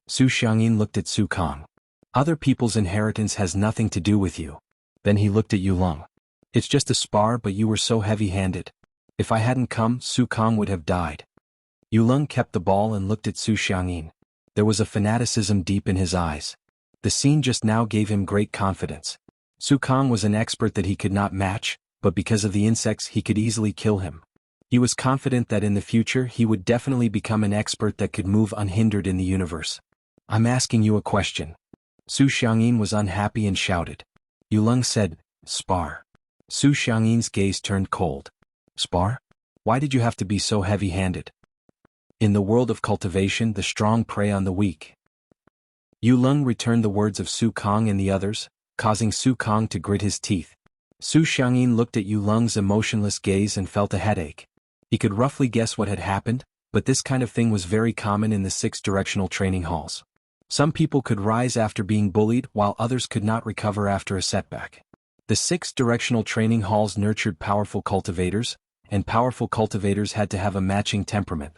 Su Xianxia looked at Su Kang. "Other people's inheritance has nothing to do with you." Then he looked at Yu Lung. "It's just a spar, but you were so heavy-handed. If I hadn't come, Su Kang would have died." Yu Lung kept the ball and looked at Su Xianxia. There was a fanaticism deep in his eyes. The scene just now gave him great confidence. Su Kang was an expert that he could not match, but because of the insects he could easily kill him. He was confident that in the future he would definitely become an expert that could move unhindered in the universe. "I'm asking you a question." Su Xianxia was unhappy and shouted. Yu Lung said, "Spar." Su Xianxia's gaze turned cold. "Spar? Why did you have to be so heavy-handed?" "In the world of cultivation, the strong prey on the weak." Yu Lung returned the words of Su Kang and the others, causing Su Kang to grit his teeth. Su Xianxia looked at Yu Lung's emotionless gaze and felt a headache. He could roughly guess what had happened, but this kind of thing was very common in the 6 directional training halls. Some people could rise after being bullied while others could not recover after a setback. The 6 directional training halls nurtured powerful cultivators, and powerful cultivators had to have a matching temperament.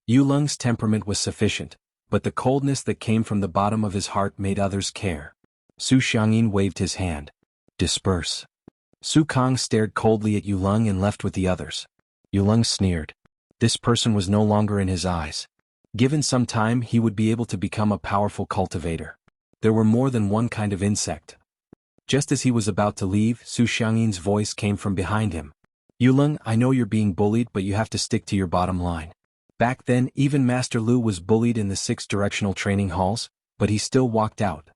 Yu Lung's temperament was sufficient, but the coldness that came from the bottom of his heart made others care. Su Xianxia waved his hand. "Disperse." Su Kang stared coldly at Yu Lung and left with the others. Yu Lung sneered. This person was no longer in his eyes. Given some time, he would be able to become a powerful cultivator. There were more than one kind of insect. Just as he was about to leave, Su Xianxia's voice came from behind him. "Yu Lung, I know you're being bullied, but you have to stick to your bottom line." Back then, even Master Lu was bullied in the 6 directional training halls, but he still walked out.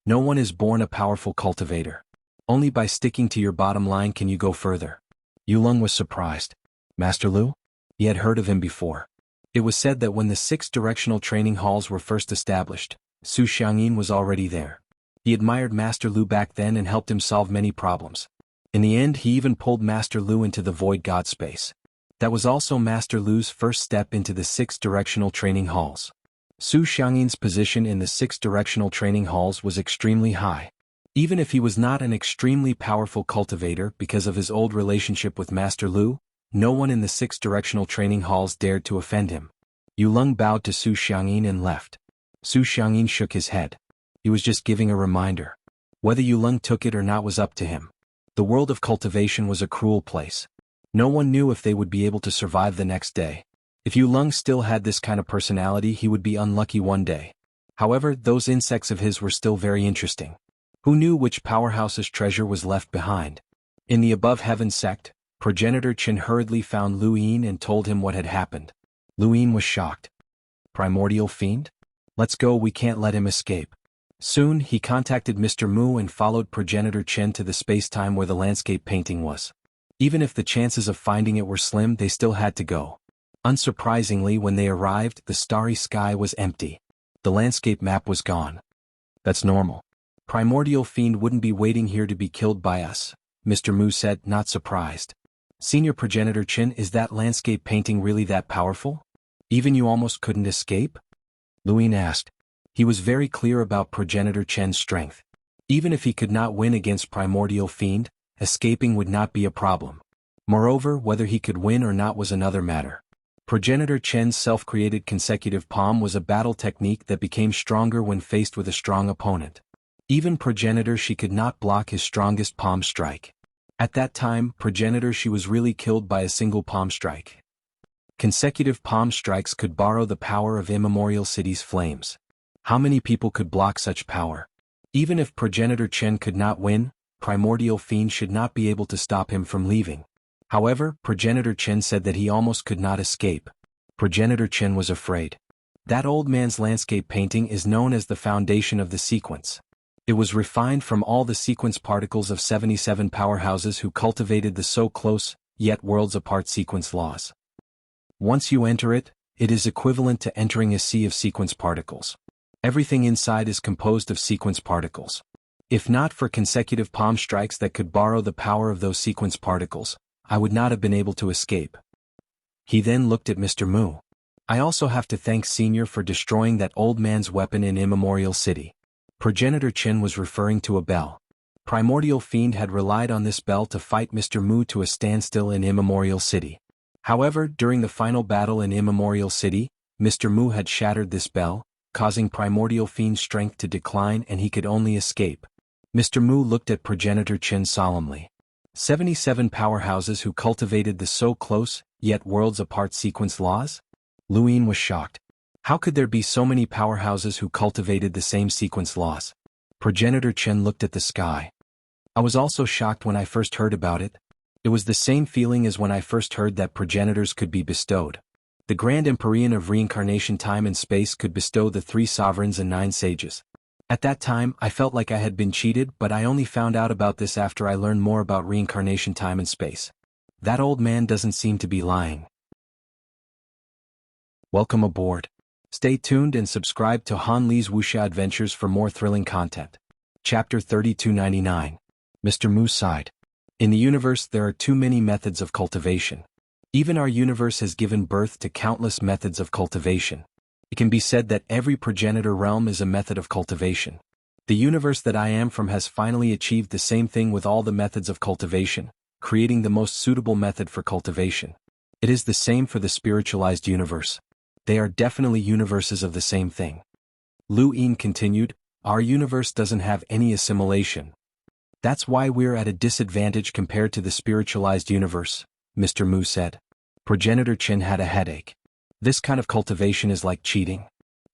No one is born a powerful cultivator. Only by sticking to your bottom line can you go further. Yu Lung was surprised. Master Lu? He had heard of him before. It was said that when the 6 directional training halls were first established, Su Xianxia was already there. He admired Master Lu back then and helped him solve many problems. In the end, he even pulled Master Lu into the Void God space. That was also Master Lu's first step into the 6 directional training halls. Su Xianxia's position in the 6 directional training halls was extremely high. Even if he was not an extremely powerful cultivator because of his old relationship with Master Lu, no one in the 6 directional training halls dared to offend him. Yu Lung bowed to Su Xianxia and left. Su Xianxia shook his head. He was just giving a reminder. Whether Yu Lung took it or not was up to him. The world of cultivation was a cruel place. No one knew if they would be able to survive the next day. If Yu Lung still had this kind of personality, he would be unlucky one day. However, those insects of his were still very interesting. Who knew which powerhouse's treasure was left behind? In the above heaven sect, Progenitor Qin hurriedly found Lu Yin and told him what had happened. Lu Yin was shocked. Primordial fiend? Let's go, we can't let him escape. Soon, he contacted Mr. Mu and followed Progenitor Qin to the space-time where the landscape painting was. Even if the chances of finding it were slim, they still had to go. Unsurprisingly, when they arrived, the starry sky was empty. The landscape map was gone. That's normal. Primordial fiend wouldn't be waiting here to be killed by us, Mr. Mu said, not surprised. Senior Progenitor Qin, is that landscape painting really that powerful? Even you almost couldn't escape? Lu Yin asked. He was very clear about Progenitor Qin's strength. Even if he could not win against Primordial fiend, escaping would not be a problem. Moreover, whether he could win or not was another matter. Progenitor Qin's self-created consecutive palm was a battle technique that became stronger when faced with a strong opponent. Even Progenitor She could not block his strongest palm strike. At that time, Progenitor She was really killed by a single palm strike. Consecutive palm strikes could borrow the power of Immemorial City's flames. How many people could block such power? Even if Progenitor Qin could not win, Primordial Fiend should not be able to stop him from leaving. However, Progenitor Qin said that he almost could not escape. Progenitor Qin was afraid. That old man's landscape painting is known as the foundation of the sequence. It was refined from all the sequence particles of 77 powerhouses who cultivated the so close, yet worlds apart sequence laws. Once you enter it, it is equivalent to entering a sea of sequence particles. Everything inside is composed of sequence particles. If not for consecutive palm strikes that could borrow the power of those sequence particles, I would not have been able to escape. He then looked at Mr. Mu. I also have to thank Senior for destroying that old man's weapon in Immemorial City. Progenitor Qin was referring to a bell. Primordial Fiend had relied on this bell to fight Mr. Mu to a standstill in Immemorial City. However, during the final battle in Immemorial City, Mr. Mu had shattered this bell, causing Primordial Fiend's strength to decline and he could only escape. Mr. Mu looked at Progenitor Qin solemnly. 77 powerhouses who cultivated the so close, yet worlds apart sequence laws? Lu Yin was shocked. How could there be so many powerhouses who cultivated the same sequence laws? Progenitor Qin looked at the sky. I was also shocked when I first heard about it. It was the same feeling as when I first heard that progenitors could be bestowed. The Grand Empyrean of Reincarnation Time and Space could bestow the 3 sovereigns and 9 sages. At that time, I felt like I had been cheated, but I only found out about this after I learned more about reincarnation time and space. That old man doesn't seem to be lying. Welcome aboard. Stay tuned and subscribe to Han Li's Wuxia Adventures for more thrilling content. Chapter 3299. Mr. Mu sighed. In the universe there are too many methods of cultivation. Even our universe has given birth to countless methods of cultivation. It can be said that every progenitor realm is a method of cultivation. The universe that I am from has finally achieved the same thing with all the methods of cultivation, creating the most suitable method for cultivation. It is the same for the spiritualized universe. They are definitely universes of the same thing. Lu Yin continued, our universe doesn't have any assimilation. That's why we're at a disadvantage compared to the spiritualized universe, Mr. Mu said. Progenitor Qin had a headache. This kind of cultivation is like cheating.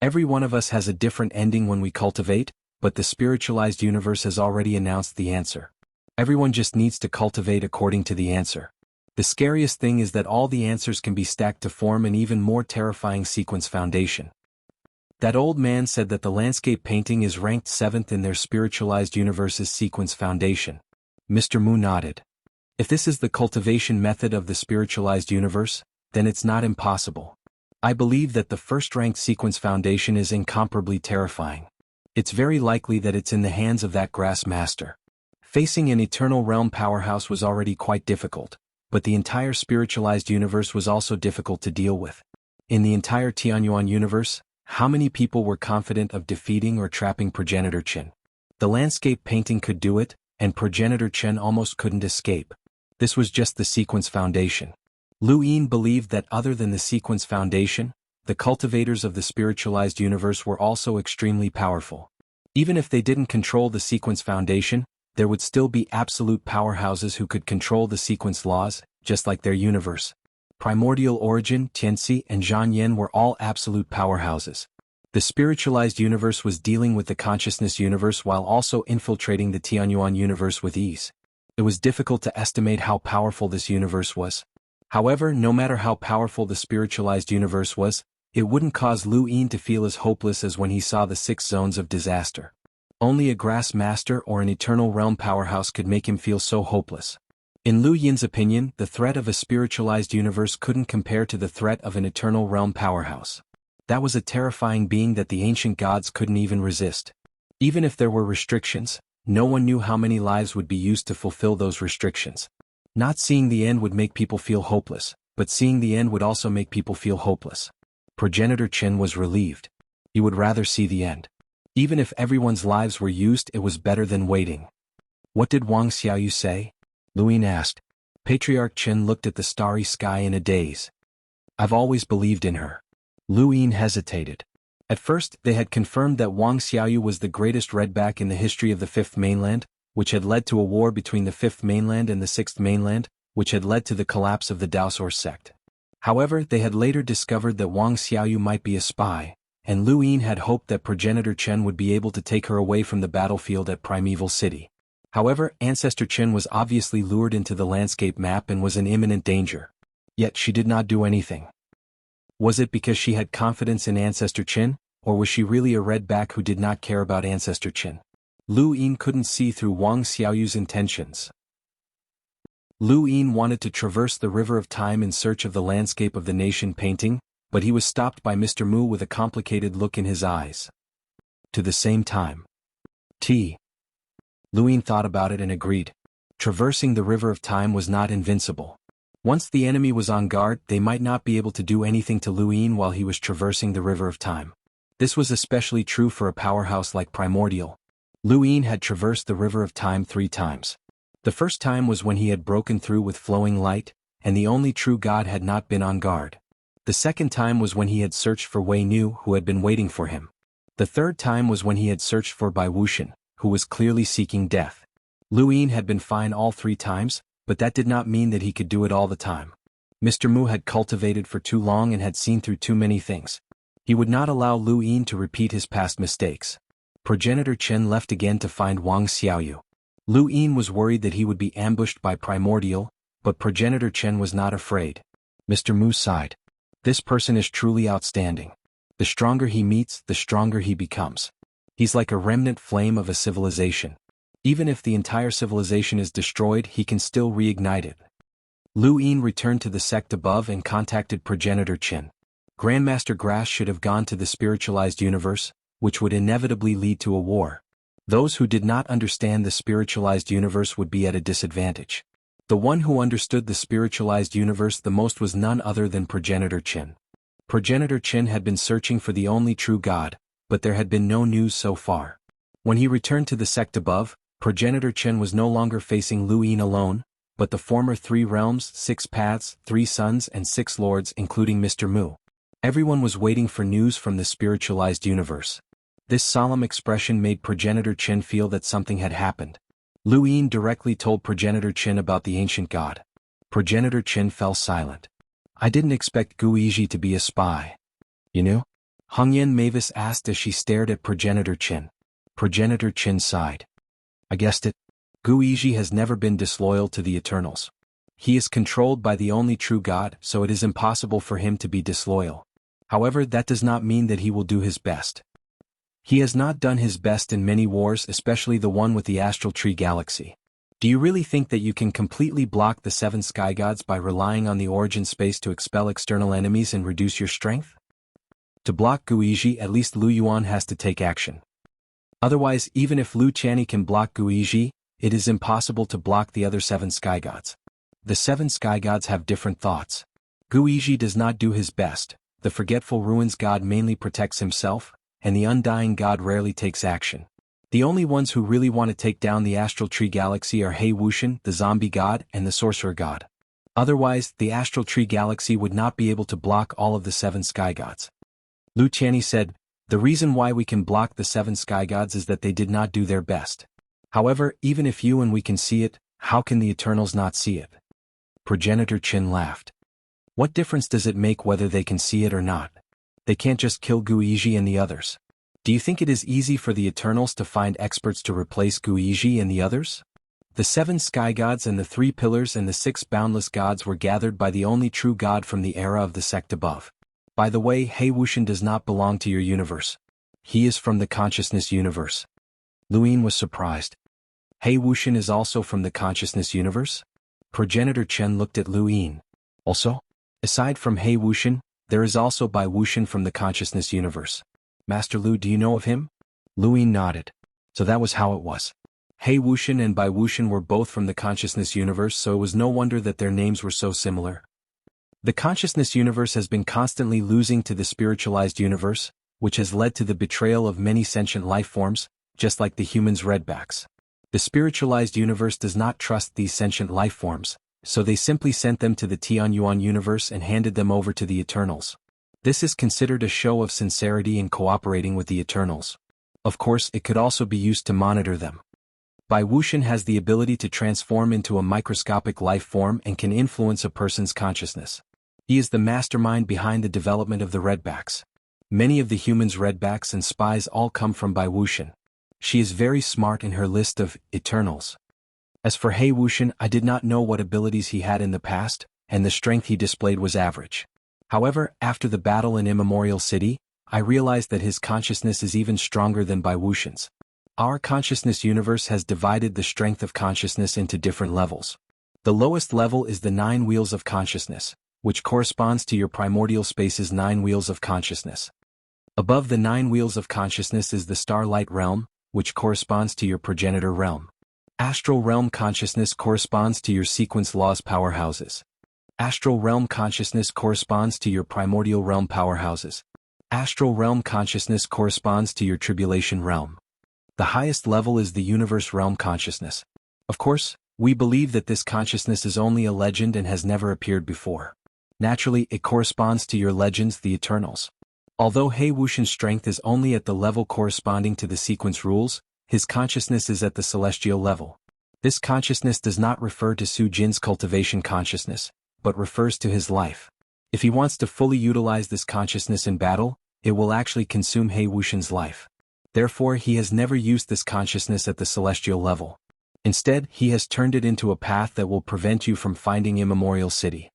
Every one of us has a different ending when we cultivate, but the spiritualized universe has already announced the answer. Everyone just needs to cultivate according to the answer. The scariest thing is that all the answers can be stacked to form an even more terrifying sequence foundation. That old man said that the landscape painting is ranked 7th in their spiritualized universe's sequence foundation. Mr. Mu nodded. If this is the cultivation method of the spiritualized universe, then it's not impossible. I believe that the first-ranked sequence foundation is incomparably terrifying. It's very likely that it's in the hands of that grass master. Facing an eternal realm powerhouse was already quite difficult, but the entire spiritualized universe was also difficult to deal with. In the entire Xuanhuan universe, how many people were confident of defeating or trapping Progenitor Qin? The landscape painting could do it, and Progenitor Qin almost couldn't escape. This was just the sequence foundation. Lu Yin believed that other than the sequence foundation, the cultivators of the spiritualized universe were also extremely powerful. Even if they didn't control the sequence foundation, there would still be absolute powerhouses who could control the sequence laws, just like their universe. Primordial Origin, Tianxi, and Xuanhuan were all absolute powerhouses. The spiritualized universe was dealing with the consciousness universe while also infiltrating the Tianyuan universe with ease. It was difficult to estimate how powerful this universe was. However, no matter how powerful the spiritualized universe was, it wouldn't cause Lu Yin to feel as hopeless as when he saw the 6 zones of disaster. Only a grass master or an eternal realm powerhouse could make him feel so hopeless. In Lu Yin's opinion, the threat of a spiritualized universe couldn't compare to the threat of an eternal realm powerhouse. That was a terrifying being that the ancient gods couldn't even resist. Even if there were restrictions, no one knew how many lives would be used to fulfill those restrictions. Not seeing the end would make people feel hopeless, but seeing the end would also make people feel hopeless. Progenitor Qin was relieved. He would rather see the end. Even if everyone's lives were used, it was better than waiting. What did Wang Xiaoyu say? Lu Yin asked. Patriarch Qin looked at the starry sky in a daze. I've always believed in her. Lu Yin hesitated. At first, they had confirmed that Wang Xiaoyu was the greatest redback in the history of the Fifth Mainland, which had led to a war between the Fifth Mainland and the Sixth Mainland, which had led to the collapse of the Daosor sect. However, they had later discovered that Wang Xiaoyu might be a spy, and Lu Yin had hoped that Progenitor Chen would be able to take her away from the battlefield at Primeval City. However, Ancestor Chen was obviously lured into the landscape map and was in imminent danger. Yet she did not do anything. Was it because she had confidence in Ancestor Chen, or was she really a redback who did not care about Ancestor Chen? Lu Yin couldn't see through Wang Xiaoyu's intentions. Lu Yin wanted to traverse the river of time in search of the landscape of the nation painting, but he was stopped by Mr. Mu with a complicated look in his eyes. To the same time. Lu Yin thought about it and agreed. Traversing the river of time was not invincible. Once the enemy was on guard, they might not be able to do anything to Lu Yin while he was traversing the river of time. This was especially true for a powerhouse like Primordial. Lu Yin had traversed the river of time 3 times. The first time was when he had broken through with flowing light, and the only true god had not been on guard. The second time was when he had searched for Wei Nu, who had been waiting for him. The third time was when he had searched for Bai Wuxian, who was clearly seeking death. Lu Yin had been fine all 3 times, but that did not mean that he could do it all the time. Mr. Mu had cultivated for too long and had seen through too many things. He would not allow Lu Yin to repeat his past mistakes. Progenitor Chen left again to find Wang Xiaoyu. Lu Yin was worried that he would be ambushed by Primordial, but Progenitor Chen was not afraid. Mr. Mu sighed. This person is truly outstanding. The stronger he meets, the stronger he becomes. He's like a remnant flame of a civilization. Even if the entire civilization is destroyed, he can still reignite it. Lu Yin returned to the sect above and contacted Progenitor Chen. Grandmaster Grass should have gone to the spiritualized universe, which would inevitably lead to a war. Those who did not understand the spiritualized universe would be at a disadvantage. The one who understood the spiritualized universe the most was none other than Progenitor Chen. Progenitor Chen had been searching for the only true god, but there had been no news so far. When he returned to the sect above, Progenitor Chen was no longer facing Lu Yin alone, but the former 3 realms, 6 paths, 3 suns and 6 lords including Mr. Mu. Everyone was waiting for news from the spiritualized universe. This solemn expression made Progenitor Chen feel that something had happened. Lu Yin directly told Progenitor Chen about the ancient god. Progenitor Chen fell silent. I didn't expect Guizhi to be a spy. You knew? Hongyan Mavis asked as she stared at Progenitor Chen. Progenitor Chen sighed. I guessed it. Guizhi has never been disloyal to the Eternals. He is controlled by the only true god, so it is impossible for him to be disloyal. However, that does not mean that he will do his best. He has not done his best in many wars, especially the one with the Astral Tree Galaxy. Do you really think that you can completely block the 7 sky gods by relying on the origin space to expel external enemies and reduce your strength? To block Guizhi, at least Lu Yuan has to take action. Otherwise, even if Lu Qianni can block Guizhi, it is impossible to block the other 7 sky gods. The 7 sky gods have different thoughts. Guizhi does not do his best, the forgetful ruins god mainly protects himself, and the undying god rarely takes action. The only ones who really want to take down the Astral Tree Galaxy are Hei Wuxian, the zombie god, and the sorcerer god. Otherwise, the Astral Tree Galaxy would not be able to block all of the 7 sky gods. Lu Qianni said, the reason why we can block the 7 sky gods is that they did not do their best. However, even if you and we can see it, how can the Eternals not see it? Progenitor Chen laughed. What difference does it make whether they can see it or not? They can't just kill Guiji and the others. Do you think it is easy for the Eternals to find experts to replace Guiji and the others? The 7 sky gods and the 3 pillars and the 6 boundless gods were gathered by the only true god from the era of the sect above. By the way, He Wuxian does not belong to your universe. He is from the consciousness universe. Luin was surprised. He Wuxian is also from the consciousness universe? Progenitor Chen looked at Luin. Also? Aside from He Wuxian, there is also Bai Wuxian from the consciousness universe. Master Lu, do you know of him? Luin nodded. So that was how it was. He Wuxian and Bai Wuxian were both from the consciousness universe, so it was no wonder that their names were so similar. The consciousness universe has been constantly losing to the spiritualized universe, which has led to the betrayal of many sentient life forms, just like the humans' redbacks. The spiritualized universe does not trust these sentient life forms, so they simply sent them to the Xuanhuan universe and handed them over to the Eternals. This is considered a show of sincerity in cooperating with the Eternals. Of course, it could also be used to monitor them. Bai Wuxian has the ability to transform into a microscopic life form and can influence a person's consciousness. He is the mastermind behind the development of the redbacks. Many of the humans' redbacks and spies all come from Bai Wuxian. She is very smart in her list of Eternals. As for He Wuxian, I did not know what abilities he had in the past, and the strength he displayed was average. However, after the battle in Immemorial City, I realized that his consciousness is even stronger than Bai Wuxian's. Our consciousness universe has divided the strength of consciousness into different levels. The lowest level is the 9 wheels of consciousness, which corresponds to your primordial space's 9 wheels of consciousness. Above the 9 wheels of consciousness is the starlight realm, which corresponds to your progenitor realm. Astral realm consciousness corresponds to your sequence laws powerhouses. Astral realm consciousness corresponds to your primordial realm powerhouses. Astral realm consciousness corresponds to your tribulation realm. The highest level is the universe realm consciousness. Of course, we believe that this consciousness is only a legend and has never appeared before. Naturally, it corresponds to your legends, the Eternals. Although He Wuxian's strength is only at the level corresponding to the sequence rules, his consciousness is at the celestial level. This consciousness does not refer to Su Jin's cultivation consciousness, but refers to his life. If he wants to fully utilize this consciousness in battle, it will actually consume He Wuxian's life. Therefore, he has never used this consciousness at the celestial level. Instead, he has turned it into a path that will prevent you from finding Immemorial City.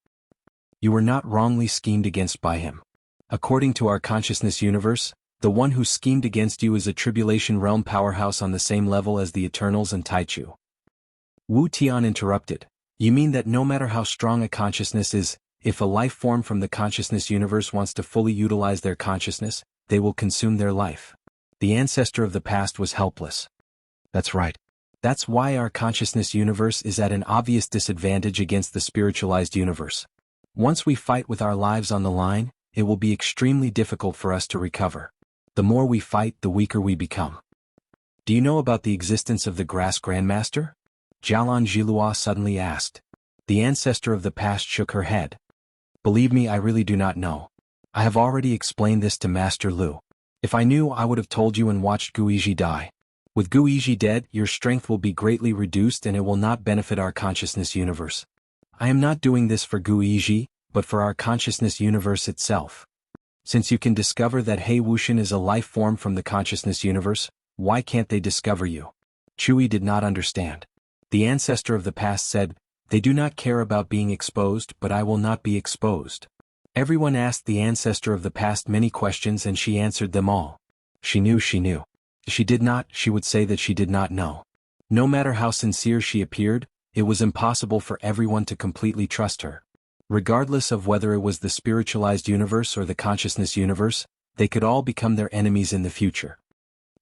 You were not wrongly schemed against by him. According to our consciousness universe, the one who schemed against you is a tribulation realm powerhouse on the same level as the Eternals and Taichu. Wu Tian interrupted. You mean that no matter how strong a consciousness is, if a life form from the consciousness universe wants to fully utilize their consciousness, they will consume their life. The ancestor of the past was helpless. That's right. That's why our consciousness universe is at an obvious disadvantage against the spiritualized universe. Once we fight with our lives on the line, it will be extremely difficult for us to recover. The more we fight, the weaker we become. Do you know about the existence of the Grass Grandmaster? Jialan Jilua suddenly asked. The ancestor of the past shook her head. Believe me, I really do not know. I have already explained this to Master Lu. If I knew, I would have told you and watched Guiji die. With Guiji dead, your strength will be greatly reduced and it will not benefit our consciousness universe. I am not doing this for Guiji, but for our consciousness universe itself. Since you can discover that He Wuxian is a life form from the consciousness universe, why can't they discover you? Chui did not understand. The ancestor of the past said, they do not care about being exposed, but I will not be exposed. Everyone asked the ancestor of the past many questions and she answered them all. She knew. She did not, she would say that she did not know. No matter how sincere she appeared, it was impossible for everyone to completely trust her. Regardless of whether it was the spiritualized universe or the consciousness universe, they could all become their enemies in the future.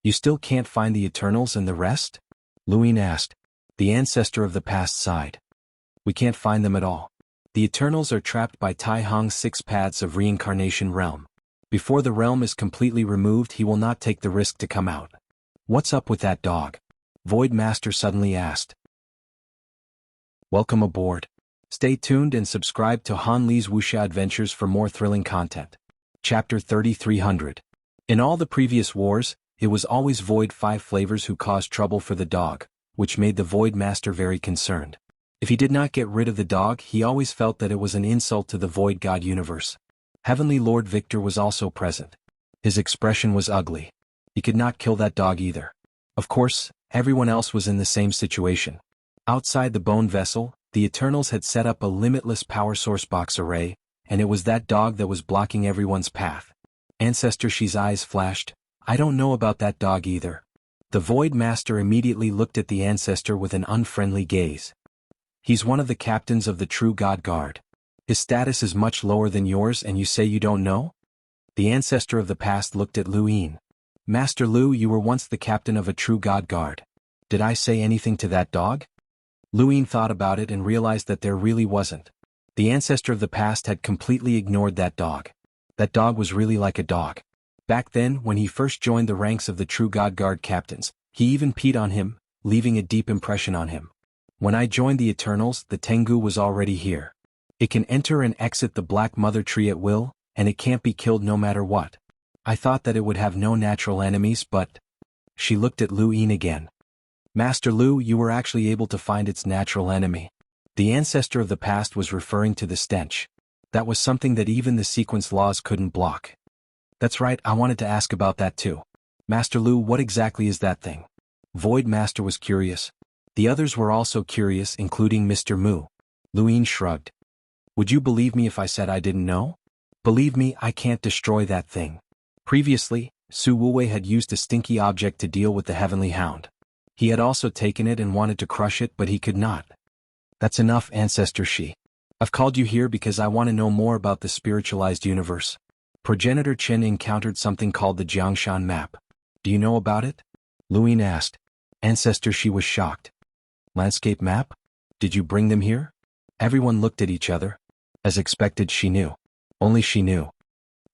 You still can't find the Eternals and the rest? Luin asked. The ancestor of the past sighed. We can't find them at all. The Eternals are trapped by Tai Hong's 6 paths of reincarnation realm. Before the realm is completely removed, he will not take the risk to come out. What's up with that dog? Void Master suddenly asked. Welcome aboard. Stay tuned and subscribe to Han Li's Wuxia Adventures for more thrilling content. Chapter 3300. In all the previous wars, it was always Void 5 flavors who caused trouble for the dog, which made the Void Master very concerned. If he did not get rid of the dog, he always felt that it was an insult to the void god universe. Heavenly Lord Victor was also present. His expression was ugly. He could not kill that dog either. Of course, everyone else was in the same situation. Outside the bone vessel, the Eternals had set up a limitless power source box array, and it was that dog that was blocking everyone's path. Ancestor Shi's eyes flashed. I don't know about that dog either. The Void Master immediately looked at the ancestor with an unfriendly gaze. He's one of the captains of the True God Guard. His status is much lower than yours and you say you don't know? The ancestor of the past looked at Lu Yin. Master Lu, you were once the captain of a True God Guard. Did I say anything to that dog? Lu Yin thought about it and realized that there really wasn't. The ancestor of the past had completely ignored that dog. That dog was really like a dog. Back then, when he first joined the ranks of the True God Guard captains, he even peed on him, leaving a deep impression on him. When I joined the Eternals, the Tengu was already here. It can enter and exit the Black Mother Tree at will, and it can't be killed no matter what. I thought that it would have no natural enemies, but... She looked at Lu Yin again. Master Lu, you were actually able to find its natural enemy. The ancestor of the past was referring to the stench. That was something that even the sequence laws couldn't block. That's right, I wanted to ask about that too. Master Lu, what exactly is that thing? Void Master was curious. The others were also curious, including Mr. Mu. Lu Yin shrugged. Would you believe me if I said I didn't know? Believe me, I can't destroy that thing. Previously, Su Wuwei had used a stinky object to deal with the Heavenly Hound. He had also taken it and wanted to crush it, but he could not. That's enough, Ancestor Shi. I've called you here because I want to know more about the spiritualized universe. Progenitor Chen encountered something called the Jiangshan map. Do you know about it? Lu Yin asked. Ancestor Shi was shocked. Landscape map? Did you bring them here? Everyone looked at each other. As expected, she knew. Only she knew.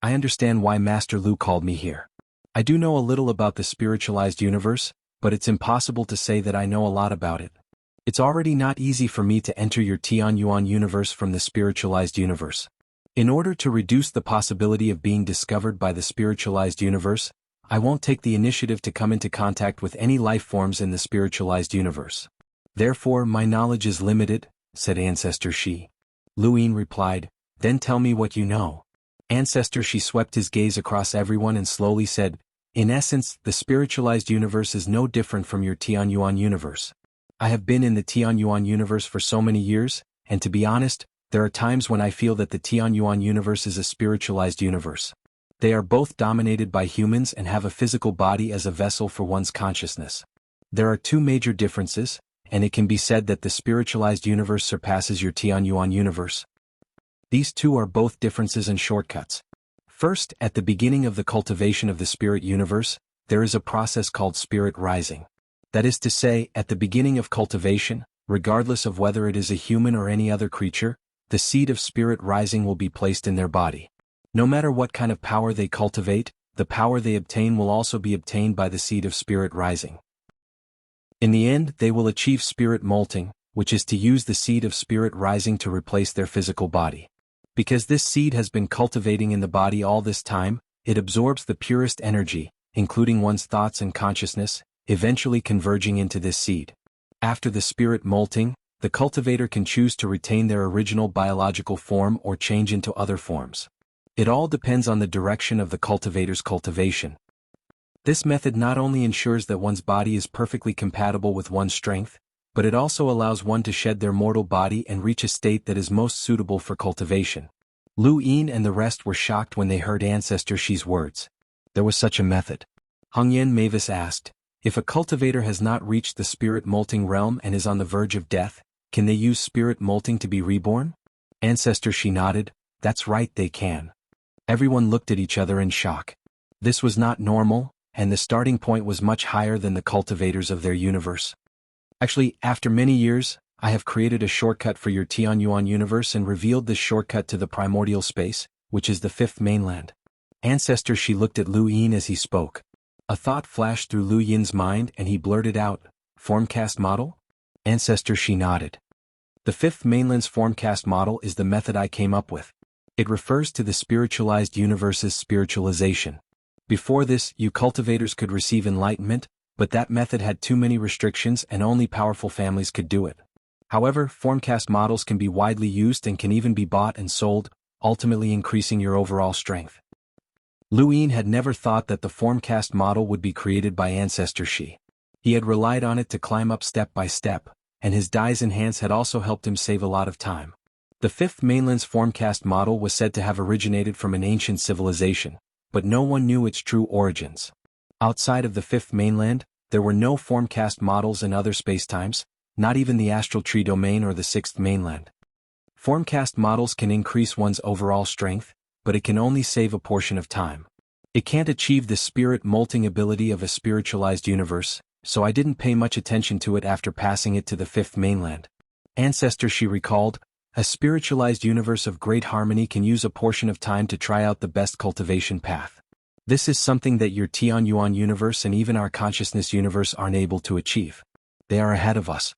I understand why Master Lu called me here. I do know a little about the spiritualized universe, but it's impossible to say that I know a lot about it. It's already not easy for me to enter your Tianyuan universe from the spiritualized universe. In order to reduce the possibility of being discovered by the spiritualized universe, I won't take the initiative to come into contact with any life forms in the spiritualized universe. Therefore, my knowledge is limited, said Ancestor Shi. Lu Yin replied, then tell me what you know. Ancestor Shi swept his gaze across everyone and slowly said, in essence, the spiritualized universe is no different from your Tianyuan universe. I have been in the Tianyuan universe for so many years, and to be honest, there are times when I feel that the Tianyuan universe is a spiritualized universe. They are both dominated by humans and have a physical body as a vessel for one's consciousness. There are two major differences, and it can be said that the spiritualized universe surpasses your Tianyuan universe. These two are both differences and shortcuts. First, at the beginning of the cultivation of the spirit universe, there is a process called spirit rising. That is to say, at the beginning of cultivation, regardless of whether it is a human or any other creature, the seed of spirit rising will be placed in their body. No matter what kind of power they cultivate, the power they obtain will also be obtained by the seed of spirit rising. In the end, they will achieve spirit molting, which is to use the seed of spirit rising to replace their physical body. Because this seed has been cultivating in the body all this time, it absorbs the purest energy, including one's thoughts and consciousness, eventually converging into this seed. After the spirit molting, the cultivator can choose to retain their original biological form or change into other forms. It all depends on the direction of the cultivator's cultivation. This method not only ensures that one's body is perfectly compatible with one's strength, but it also allows one to shed their mortal body and reach a state that is most suitable for cultivation. Lu Yin and the rest were shocked when they heard Ancestor Shi's words. There was such a method. Hongyan Mavis asked, if a cultivator has not reached the spirit molting realm and is on the verge of death, can they use spirit molting to be reborn? Ancestor Shi nodded, that's right, they can. Everyone looked at each other in shock. This was not normal, and the starting point was much higher than the cultivators of their universe. Actually, after many years, I have created a shortcut for your Tianyuan universe and revealed this shortcut to the primordial space, which is the fifth mainland. Ancestor Shi looked at Lu Yin as he spoke. A thought flashed through Lu Yin's mind and he blurted out, Formcast model? Ancestor Shi nodded. The fifth mainland's Formcast model is the method I came up with. It refers to the spiritualized universe's spiritualization. Before this, you cultivators could receive enlightenment, but that method had too many restrictions and only powerful families could do it. However, formcast models can be widely used and can even be bought and sold, ultimately increasing your overall strength. Lu Yin had never thought that the formcast model would be created by ancestor Shi. He had relied on it to climb up step by step, and his Dai's enhance had also helped him save a lot of time. The fifth mainland's formcast model was said to have originated from an ancient civilization, but no one knew its true origins. Outside of the fifth mainland, there were no formcast models in other spacetimes, not even the astral tree domain or the sixth mainland. Formcast models can increase one's overall strength, but it can only save a portion of time. It can't achieve the spirit molting ability of a spiritualized universe, so I didn't pay much attention to it after passing it to the fifth mainland. Ancestor Shi recalled, a spiritualized universe of great harmony can use a portion of time to try out the best cultivation path. This is something that your Xuanhuan universe and even our consciousness universe aren't able to achieve. They are ahead of us.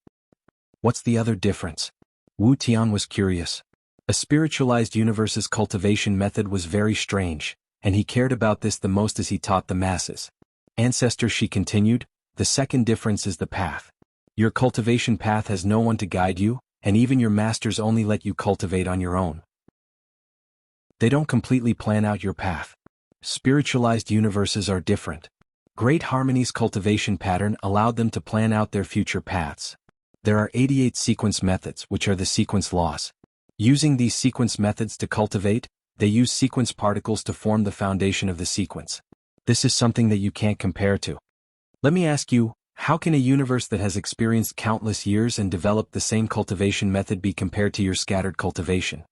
What's the other difference? Wu Tian was curious. A spiritualized universe's cultivation method was very strange, and he cared about this the most as he taught the masses. Ancestor Shi continued, the second difference is the path. Your cultivation path has no one to guide you, and even your masters only let you cultivate on your own. They don't completely plan out your path. Spiritualized universes are different. Great Harmony's cultivation pattern allowed them to plan out their future paths. There are 88 sequence methods, which are the sequence laws. Using these sequence methods to cultivate, they use sequence particles to form the foundation of the sequence. This is something that you can't compare to. Let me ask you, how can a universe that has experienced countless years and developed the same cultivation method be compared to your scattered cultivation?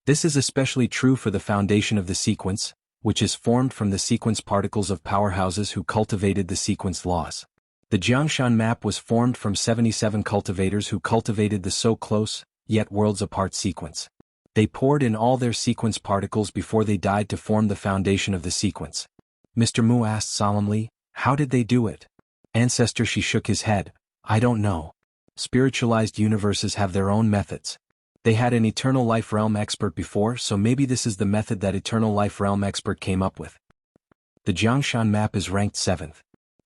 This is especially true for the foundation of the sequence, which is formed from the sequence particles of powerhouses who cultivated the sequence laws. The Jianghu map was formed from 77 cultivators who cultivated the so close, yet worlds apart sequence. They poured in all their sequence particles before they died to form the foundation of the sequence. Mr. Mu asked solemnly, how did they do it? Ancestor Shi shook his head, I don't know. Spiritualized universes have their own methods. They had an eternal life realm expert before, so maybe this is the method that eternal life realm expert came up with. The Jianghu map is ranked 7th.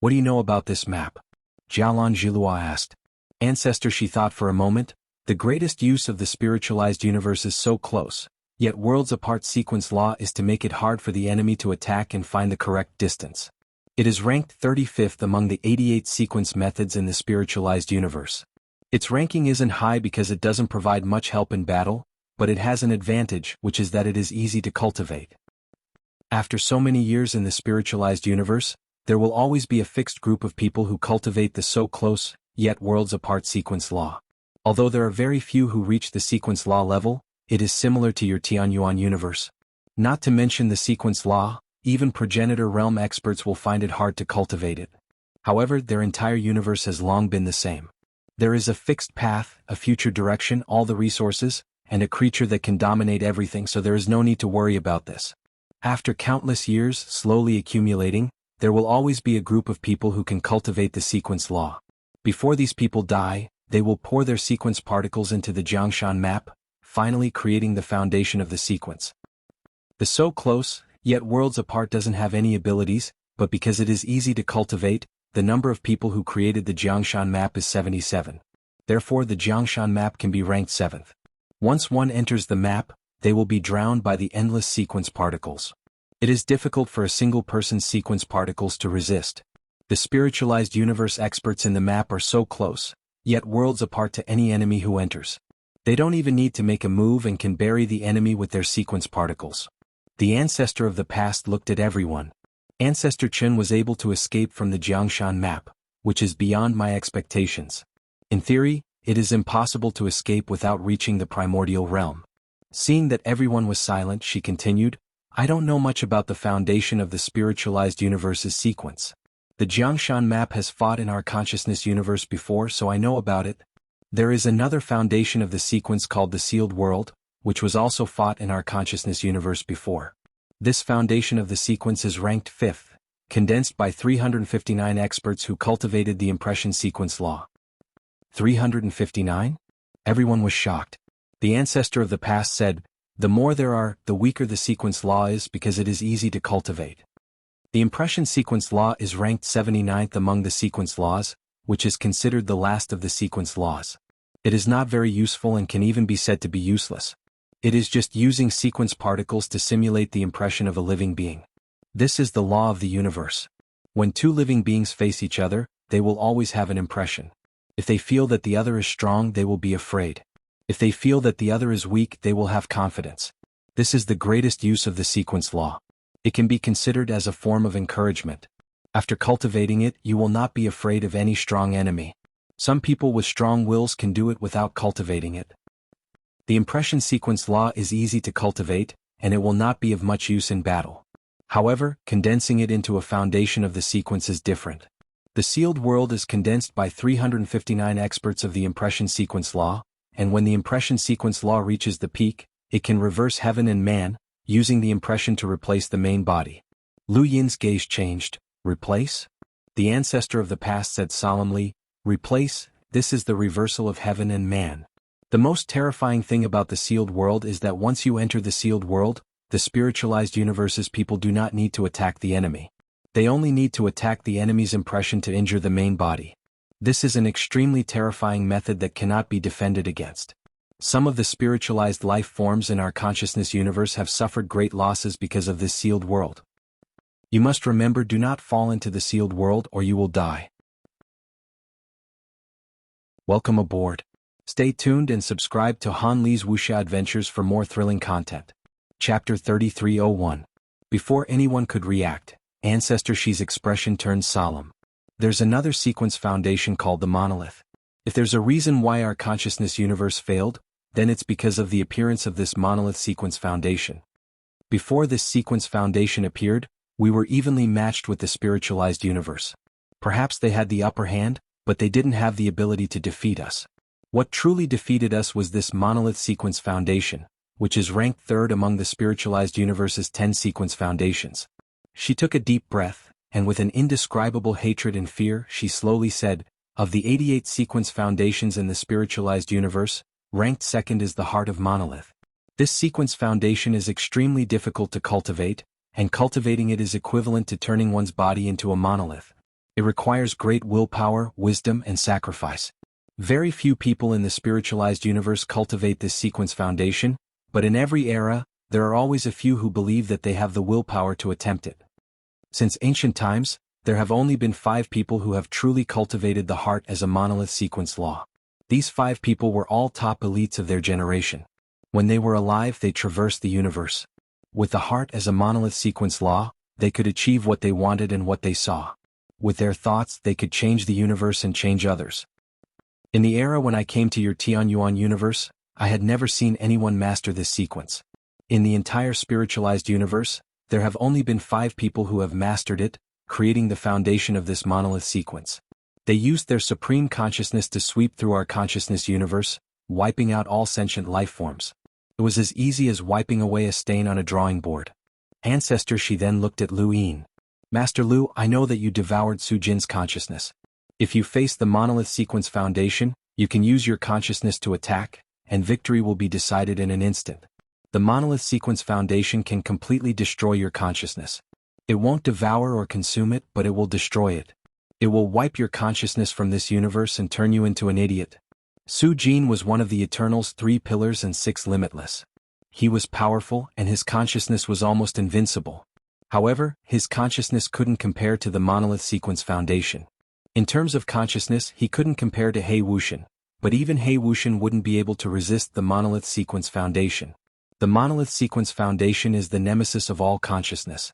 What do you know about this map? Jialan Zhilua asked. Ancestor Shi thought for a moment, the greatest use of the spiritualized universe is so close, yet worlds apart sequence law is to make it hard for the enemy to attack and find the correct distance. It is ranked 35th among the 88 sequence methods in the spiritualized universe. Its ranking isn't high because it doesn't provide much help in battle, but it has an advantage, which is that it is easy to cultivate. After so many years in the spiritualized universe, there will always be a fixed group of people who cultivate the so close, yet worlds apart sequence law. Although there are very few who reach the sequence law level, it is similar to your Tianyuan universe. Not to mention the sequence law, even progenitor realm experts will find it hard to cultivate it. However, their entire universe has long been the same. There is a fixed path, a future direction, all the resources, and a creature that can dominate everything, so there is no need to worry about this. After countless years slowly accumulating, there will always be a group of people who can cultivate the sequence law. Before these people die, they will pour their sequence particles into the Jianghu map, finally creating the foundation of the sequence. The so close, yet worlds apart doesn't have any abilities, but because it is easy to cultivate, the number of people who created the Jianghu map is 77. Therefore the Jianghu map can be ranked 7th. Once one enters the map, they will be drowned by the endless sequence particles. It is difficult for a single person's sequence particles to resist. The spiritualized universe experts in the map are so close, yet worlds apart to any enemy who enters. They don't even need to make a move and can bury the enemy with their sequence particles. The ancestor of the past looked at everyone. Ancestor Chen was able to escape from the Jianghu map, which is beyond my expectations. In theory, it is impossible to escape without reaching the primordial realm. Seeing that everyone was silent, she continued, I don't know much about the foundation of the spiritualized universe's sequence. The Jianghu map has fought in our consciousness universe before, so I know about it. There is another foundation of the sequence called the sealed world, which was also fought in our consciousness universe before. This foundation of the sequence is ranked 5th, condensed by 359 experts who cultivated the impression sequence law. 359? Everyone was shocked. The ancestor of the past said, the more there are, the weaker the sequence law is because it is easy to cultivate. The impression sequence law is ranked 79th among the sequence laws, which is considered the last of the sequence laws. It is not very useful and can even be said to be useless. It is just using sequence particles to simulate the impression of a living being. This is the law of the universe. When two living beings face each other, they will always have an impression. If they feel that the other is strong, they will be afraid. If they feel that the other is weak, they will have confidence. This is the greatest use of the sequence law. It can be considered as a form of encouragement. After cultivating it, you will not be afraid of any strong enemy. Some people with strong wills can do it without cultivating it. The impression sequence law is easy to cultivate, and it will not be of much use in battle. However, condensing it into a foundation of the sequence is different. The sealed world is condensed by 359 experts of the impression sequence law, and when the impression sequence law reaches the peak, it can reverse heaven and man, using the impression to replace the main body. Lu Yin's gaze changed. Replace? The ancestor of the past said solemnly, replace, this is the reversal of heaven and man. The most terrifying thing about the sealed world is that once you enter the sealed world, the spiritualized universe's people do not need to attack the enemy. They only need to attack the enemy's impression to injure the main body. This is an extremely terrifying method that cannot be defended against. Some of the spiritualized life forms in our consciousness universe have suffered great losses because of this sealed world. You must remember, do not fall into the sealed world or you will die. Welcome aboard. Stay tuned and subscribe to Han Li's Wuxia Adventures for more thrilling content. Chapter 3301. Before anyone could react, Ancestor Shi's expression turned solemn. There's another sequence foundation called the monolith. If there's a reason why our consciousness universe failed, then it's because of the appearance of this monolith sequence foundation. Before this sequence foundation appeared, we were evenly matched with the spiritualized universe. Perhaps they had the upper hand, but they didn't have the ability to defeat us. What truly defeated us was this monolith sequence foundation, which is ranked third among the spiritualized universe's 10 sequence foundations. She took a deep breath, and with an indescribable hatred and fear, she slowly said, of the 88 sequence foundations in the spiritualized universe, ranked second is the heart of monolith. This sequence foundation is extremely difficult to cultivate, and cultivating it is equivalent to turning one's body into a monolith. It requires great willpower, wisdom, and sacrifice. Very few people in the spiritualized universe cultivate this sequence foundation, but in every era, there are always a few who believe that they have the willpower to attempt it. Since ancient times, there have only been 5 people who have truly cultivated the heart as a monolith sequence law. These 5 people were all top elites of their generation. When they were alive, they traversed the universe. With the heart as a monolith sequence law, they could achieve what they wanted and what they saw. With their thoughts, they could change the universe and change others. In the era when I came to your Xuanhuan universe, I had never seen anyone master this sequence. In the entire spiritualized universe, there have only been 5 people who have mastered it, creating the foundation of this monolith sequence. They used their supreme consciousness to sweep through our consciousness universe, wiping out all sentient life forms. It was as easy as wiping away a stain on a drawing board. Ancestor Shi then looked at Lu Yin. Master Lu, I know that you devoured Su Jin's consciousness. If you face the monolith sequence foundation, you can use your consciousness to attack, and victory will be decided in an instant. The monolith sequence foundation can completely destroy your consciousness. It won't devour or consume it, but it will destroy it. It will wipe your consciousness from this universe and turn you into an idiot. Su Jin was one of the Eternal's 3 pillars and 6 limitless. He was powerful and his consciousness was almost invincible. However, his consciousness couldn't compare to the monolith sequence foundation. In terms of consciousness, he couldn't compare to He Wuxian, but even He Wuxian wouldn't be able to resist the monolith sequence foundation. The monolith sequence foundation is the nemesis of all consciousness.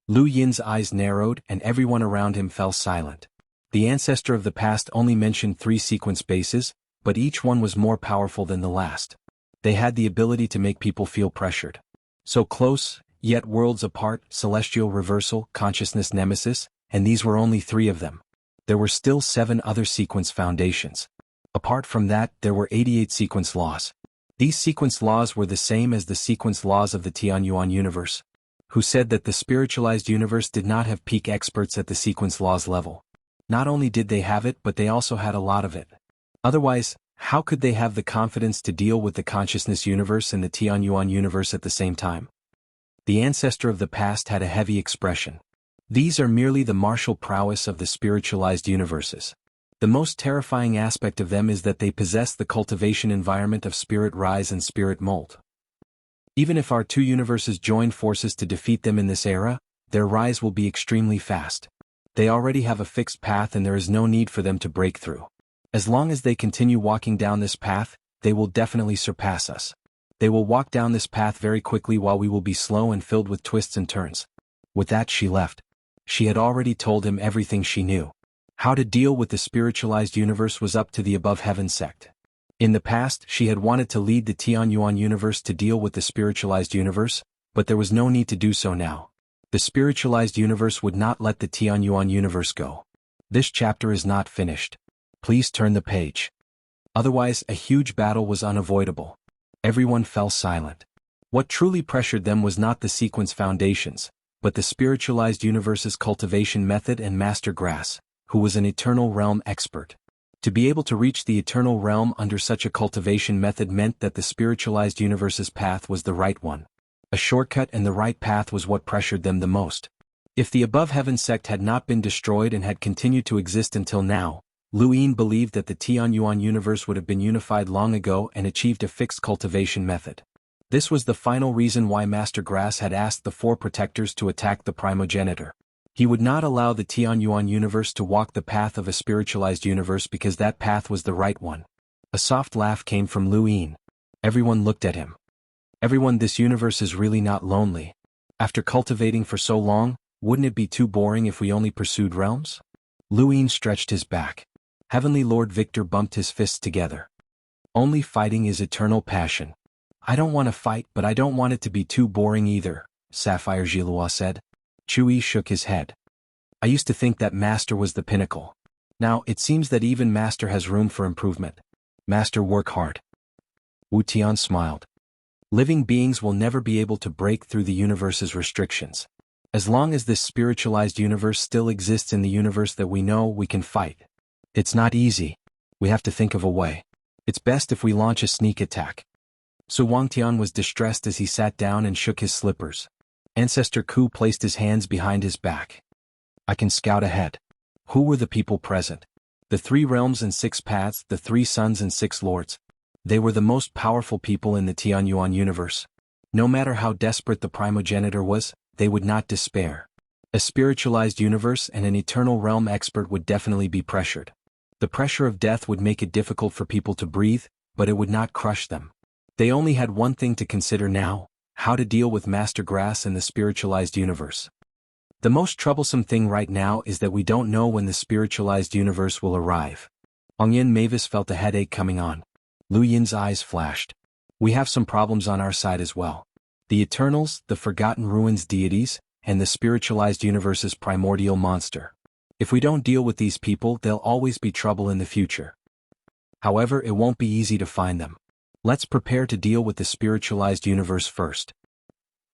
Lu Yin's eyes narrowed and everyone around him fell silent. The ancestor of the past only mentioned 3 sequence bases, but each one was more powerful than the last. They had the ability to make people feel pressured. So close, yet worlds apart, celestial reversal, consciousness nemesis, and these were only 3 of them. There were still 7 other sequence foundations. Apart from that, there were 88 sequence laws. These sequence laws were the same as the sequence laws of the Tianyuan universe, who said that the spiritualized universe did not have peak experts at the sequence laws level. Not only did they have it, but they also had a lot of it. Otherwise, how could they have the confidence to deal with the consciousness universe and the Tianyuan universe at the same time? The ancestor of the past had a heavy expression. These are merely the martial prowess of the spiritualized universes. The most terrifying aspect of them is that they possess the cultivation environment of spirit rise and spirit molt. Even if our two universes join forces to defeat them in this era, their rise will be extremely fast. They already have a fixed path and there is no need for them to break through. As long as they continue walking down this path, they will definitely surpass us. They will walk down this path very quickly while we will be slow and filled with twists and turns. With that she left. She had already told him everything she knew. How to deal with the spiritualized universe was up to the above heaven sect. In the past, she had wanted to lead the Xuanhuan universe to deal with the spiritualized universe, but there was no need to do so now. The spiritualized universe would not let the Xuanhuan universe go. This chapter is not finished. Please turn the page. Otherwise, a huge battle was unavoidable. Everyone fell silent. What truly pressured them was not the sequence foundations, but the spiritualized universe's cultivation method and Master Grass, who was an eternal realm expert. To be able to reach the eternal realm under such a cultivation method meant that the spiritualized universe's path was the right one. A shortcut and the right path was what pressured them the most. If the above heaven sect had not been destroyed and had continued to exist until now, Lu Yin believed that the Xuanhuan universe would have been unified long ago and achieved a fixed cultivation method. This was the final reason why Master Grass had asked the four protectors to attack the primogenitor. He would not allow the Xuanhuan universe to walk the path of a spiritualized universe because that path was the right one. A soft laugh came from Lu Yin. Everyone looked at him. Everyone, this universe is really not lonely. After cultivating for so long, wouldn't it be too boring if we only pursued realms? Lu Yin stretched his back. Heavenly Lord Victor bumped his fists together. Only fighting is eternal passion. I don't want to fight, but I don't want it to be too boring either, Sapphire Gilua said. Chui shook his head. I used to think that Master was the pinnacle. Now, it seems that even Master has room for improvement. Master, work hard. Wu Tian smiled. Living beings will never be able to break through the universe's restrictions. As long as this spiritualized universe still exists in the universe that we know, we can fight. It's not easy. We have to think of a way. It's best if we launch a sneak attack. So Wang Tian was distressed as he sat down and shook his slippers. Ancestor Ku placed his hands behind his back. I can scout ahead. Who were the people present? The 3 realms and 6 paths, the 3 suns and 6 lords. They were the most powerful people in the Xuanhuan universe. No matter how desperate the primogenitor was, they would not despair. A spiritualized universe and an eternal realm expert would definitely be pressured. The pressure of death would make it difficult for people to breathe, but it would not crush them. They only had one thing to consider now: how to deal with Master Grass and the spiritualized universe. The most troublesome thing right now is that we don't know when the spiritualized universe will arrive. Ongyan Mavis felt a headache coming on. Lu Yin's eyes flashed. We have some problems on our side as well. The Eternals, the Forgotten Ruins deities, and the spiritualized universe's primordial monster. If we don't deal with these people, there'll always be trouble in the future. However, it won't be easy to find them. Let's prepare to deal with the spiritualized universe first.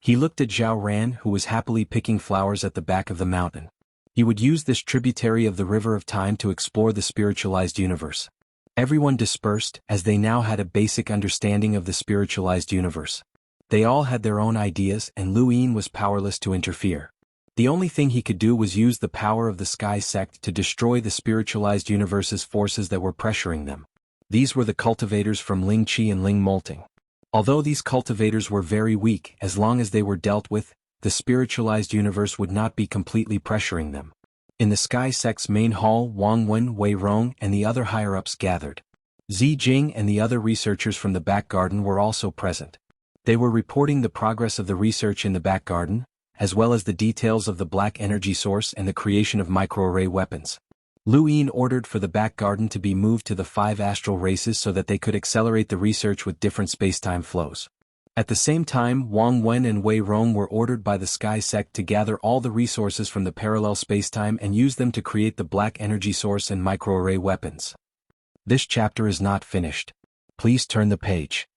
He looked at Zhao Ran, who was happily picking flowers at the back of the mountain. He would use this tributary of the River of Time to explore the spiritualized universe. Everyone dispersed, as they now had a basic understanding of the spiritualized universe. They all had their own ideas, and Lu Yin was powerless to interfere. The only thing he could do was use the power of the Sky Sect to destroy the spiritualized universe's forces that were pressuring them. These were the cultivators from Ling Qi and Ling Molting. Although these cultivators were very weak, as long as they were dealt with, the spiritualized universe would not be completely pressuring them. In the Sky Sect's main hall, Wang Wen, Wei Rong, and the other higher-ups gathered. Zi Jing and the other researchers from the back garden were also present. They were reporting the progress of the research in the back garden, as well as the details of the black energy source and the creation of microarray weapons. Lu Yin ordered for the back garden to be moved to the 5 astral races so that they could accelerate the research with different spacetime flows. At the same time, Wang Wen and Wei Rong were ordered by the Sky Sect to gather all the resources from the parallel spacetime and use them to create the black energy source and microarray weapons. This chapter is not finished. Please turn the page.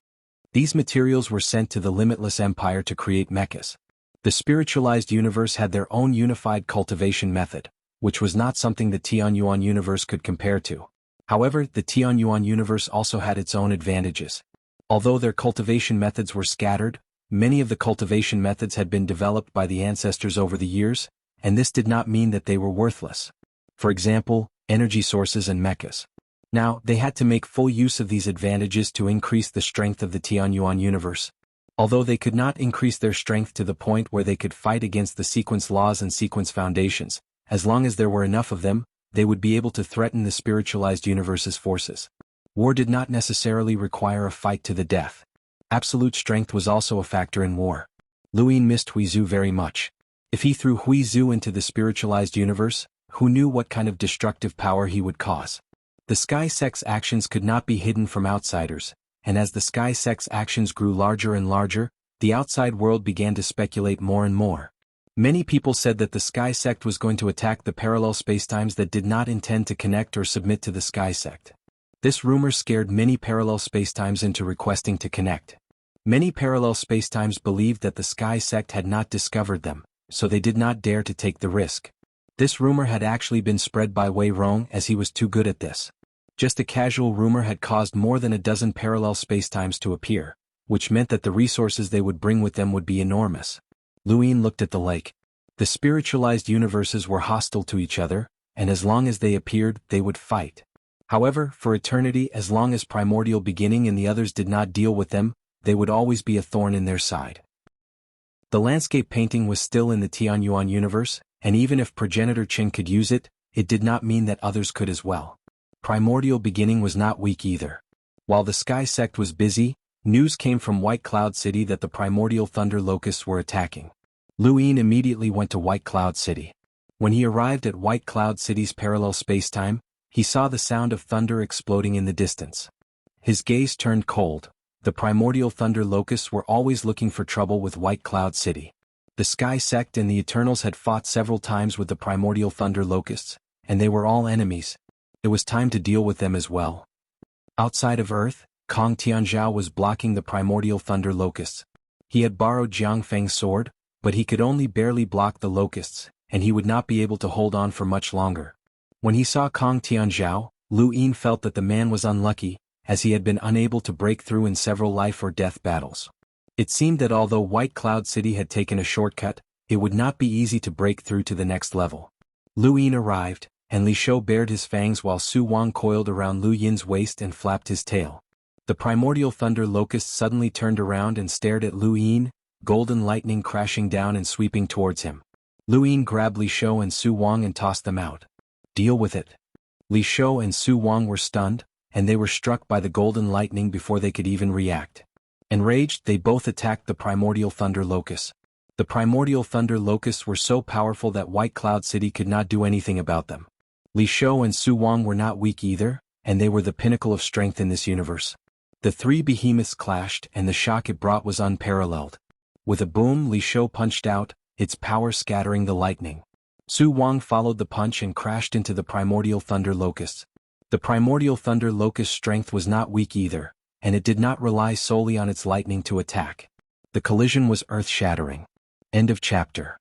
These materials were sent to the Limitless Empire to create mechas. The spiritualized universe had their own unified cultivation method, which was not something the Xuanhuan universe could compare to. However, the Xuanhuan universe also had its own advantages. Although their cultivation methods were scattered, many of the cultivation methods had been developed by the ancestors over the years, and this did not mean that they were worthless. For example, energy sources and mechas. Now, they had to make full use of these advantages to increase the strength of the Tianyuan universe. Although they could not increase their strength to the point where they could fight against the sequence laws and sequence foundations, as long as there were enough of them, they would be able to threaten the spiritualized universe's forces. War did not necessarily require a fight to the death. Absolute strength was also a factor in war. Lu Ying missed Huizu very much. If he threw Huizu into the spiritualized universe, who knew what kind of destructive power he would cause? The Sky Sect's actions could not be hidden from outsiders, and as the Sky Sect's actions grew larger and larger, the outside world began to speculate more and more. Many people said that the Sky Sect was going to attack the parallel spacetimes that did not intend to connect or submit to the Sky Sect. This rumor scared many parallel spacetimes into requesting to connect. Many parallel spacetimes believed that the Sky Sect had not discovered them, so they did not dare to take the risk. This rumor had actually been spread by Wei Rong as he was too good at this. Just a casual rumor had caused more than a dozen parallel spacetimes to appear, which meant that the resources they would bring with them would be enormous. Lu Ying looked at the lake. The spiritualized universes were hostile to each other, and as long as they appeared, they would fight. However, for eternity, as long as Primordial Beginning and the others did not deal with them, they would always be a thorn in their side. The landscape painting was still in the Tianyuan universe, and even if Progenitor Qing could use it, it did not mean that others could as well. Primordial Beginning was not weak either. While the Sky Sect was busy, news came from White Cloud City that the primordial thunder locusts were attacking. Lu Ying immediately went to White Cloud City. When he arrived at White Cloud City's parallel spacetime, he saw the sound of thunder exploding in the distance. His gaze turned cold. The primordial thunder locusts were always looking for trouble with White Cloud City. The Sky Sect and the Eternals had fought several times with the primordial thunder locusts, and they were all enemies. It was time to deal with them as well. Outside of Earth, Kong Tianzhao was blocking the primordial thunder locusts. He had borrowed Jiang Feng's sword, but he could only barely block the locusts, and he would not be able to hold on for much longer. When he saw Kong Tianzhao, Lu Ying felt that the man was unlucky, as he had been unable to break through in several life-or-death battles. It seemed that although White Cloud City had taken a shortcut, it would not be easy to break through to the next level. Lu Ying arrived, and Li Shou bared his fangs while Su Wang coiled around Lu Yin's waist and flapped his tail. The primordial thunder locust suddenly turned around and stared at Lu Ying, golden lightning crashing down and sweeping towards him. Lu Ying grabbed Li Shou and Su Wang and tossed them out. Deal with it. Li Shou and Su Wang were stunned, and they were struck by the golden lightning before they could even react. Enraged, they both attacked the primordial thunder locusts. The primordial thunder locusts were so powerful that White Cloud City could not do anything about them. Li Shou and Su Wang were not weak either, and they were the pinnacle of strength in this universe. The three behemoths clashed, and the shock it brought was unparalleled. With a boom, Li Shou punched out, its power scattering the lightning. Su Wang followed the punch and crashed into the primordial thunder locusts. The primordial thunder locust's strength was not weak either, and it did not rely solely on its lightning to attack. The collision was earth-shattering. End of chapter.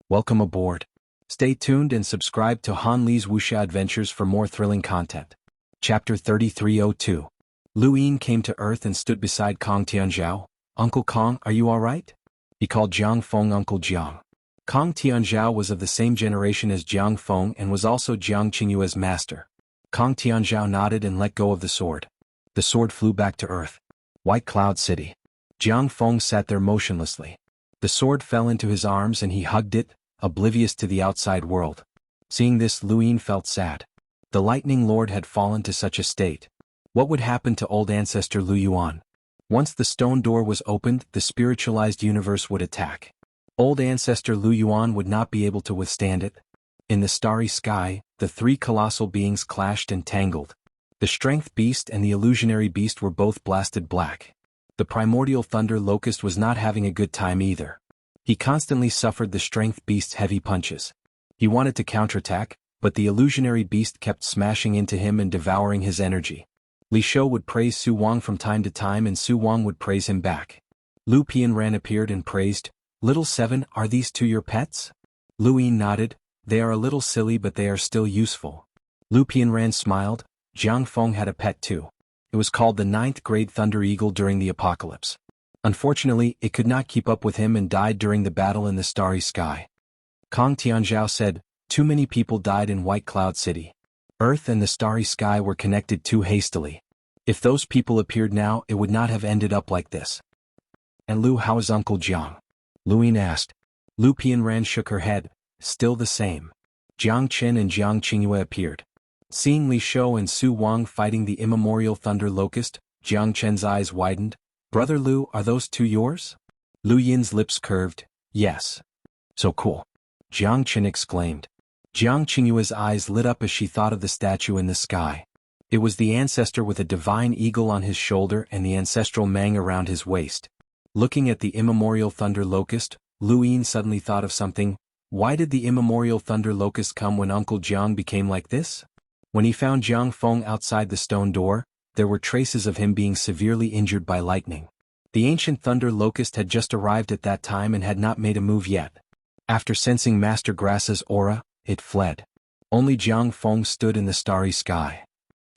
Welcome aboard. Stay tuned and subscribe to Han Li's Wuxia Adventures for more thrilling content. Chapter 3302. Lu Ying came to Earth and stood beside Kong Tianzhao. Uncle Kong, are you alright? He called Jiang Feng Uncle Jiang. Kong Tianzhao was of the same generation as Jiang Feng and was also Jiang Qingyue's master. Kong Tianzhao nodded and let go of the sword. The sword flew back to Earth. White Cloud City. Jiang Feng sat there motionlessly. The sword fell into his arms and he hugged it, oblivious to the outside world. Seeing this, Lu Ying felt sad. The Lightning Lord had fallen to such a state. What would happen to old ancestor Lu Yuan? Once the stone door was opened, the spiritualized universe would attack. Old ancestor Lu Yuan would not be able to withstand it. In the starry sky, the three colossal beings clashed and tangled. The strength beast and the illusionary beast were both blasted black. The primordial thunder locust was not having a good time either. He constantly suffered the strength beast's heavy punches. He wanted to counterattack, but the illusionary beast kept smashing into him and devouring his energy. Li Shou would praise Su Wang from time to time and Su Wang would praise him back. Lu Pianran appeared and praised, "Little Seven, are these two your pets?" Lu Ying nodded, "They are a little silly but they are still useful." Lu Pianran smiled, Jiang Feng had a pet too. It was called the 9th grade Thunder Eagle during the apocalypse. Unfortunately, it could not keep up with him and died during the battle in the starry sky. Kong Tianzhao said, Too many people died in White Cloud City. Earth and the starry sky were connected too hastily. If those people appeared now, it would not have ended up like this. And Lu, how is Uncle Jiang? Luyin asked. Lu Pianran shook her head. Still the same. Jiang Chen and Jiang Qingyue appeared. Seeing Li Shou and Su Wang fighting the immemorial thunder locust, Jiang Chen's eyes widened. Brother Lu, are those two yours? Lu Yin's lips curved. Yes. So cool. Jiang Chen exclaimed. Jiang Qingyue's eyes lit up as she thought of the statue in the sky. It was the ancestor with a divine eagle on his shoulder and the ancestral mang around his waist. Looking at the immemorial thunder locust, Lu Yin suddenly thought of something. Why did the immemorial thunder locust come when Uncle Jiang became like this? When he found Jiang Feng outside the stone door, there were traces of him being severely injured by lightning. The ancient thunder locust had just arrived at that time and had not made a move yet. After sensing Master Grass's aura, it fled. Only Jiang Feng stood in the starry sky.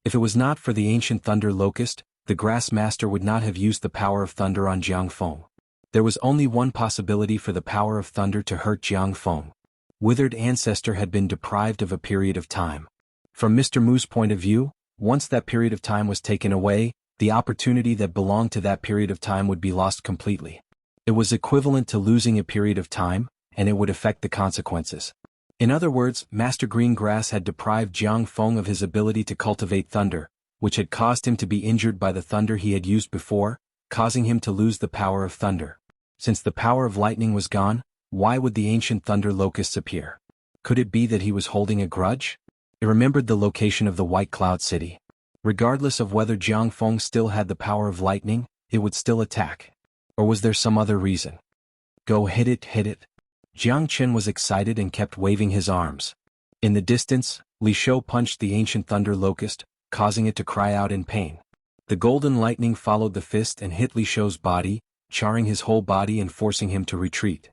If it was not for the ancient thunder locust, the Grass Master would not have used the power of thunder on Jiang Feng. There was only one possibility for the power of thunder to hurt Jiang Feng. Withered ancestor had been deprived of a period of time. From Mr. Mu's point of view, once that period of time was taken away, the opportunity that belonged to that period of time would be lost completely. It was equivalent to losing a period of time, and it would affect the consequences. In other words, Master Greengrass had deprived Jiang Feng of his ability to cultivate thunder, which had caused him to be injured by the thunder he had used before, causing him to lose the power of thunder. Since the power of lightning was gone, why would the ancient thunder locusts appear? Could it be that he was holding a grudge? It remembered the location of the White Cloud City. Regardless of whether Jiang Feng still had the power of lightning, it would still attack. Or was there some other reason? Go hit it, hit it. Jiang Chen was excited and kept waving his arms. In the distance, Li Shou punched the ancient thunder locust, causing it to cry out in pain. The golden lightning followed the fist and hit Li Shou's body, charring his whole body and forcing him to retreat.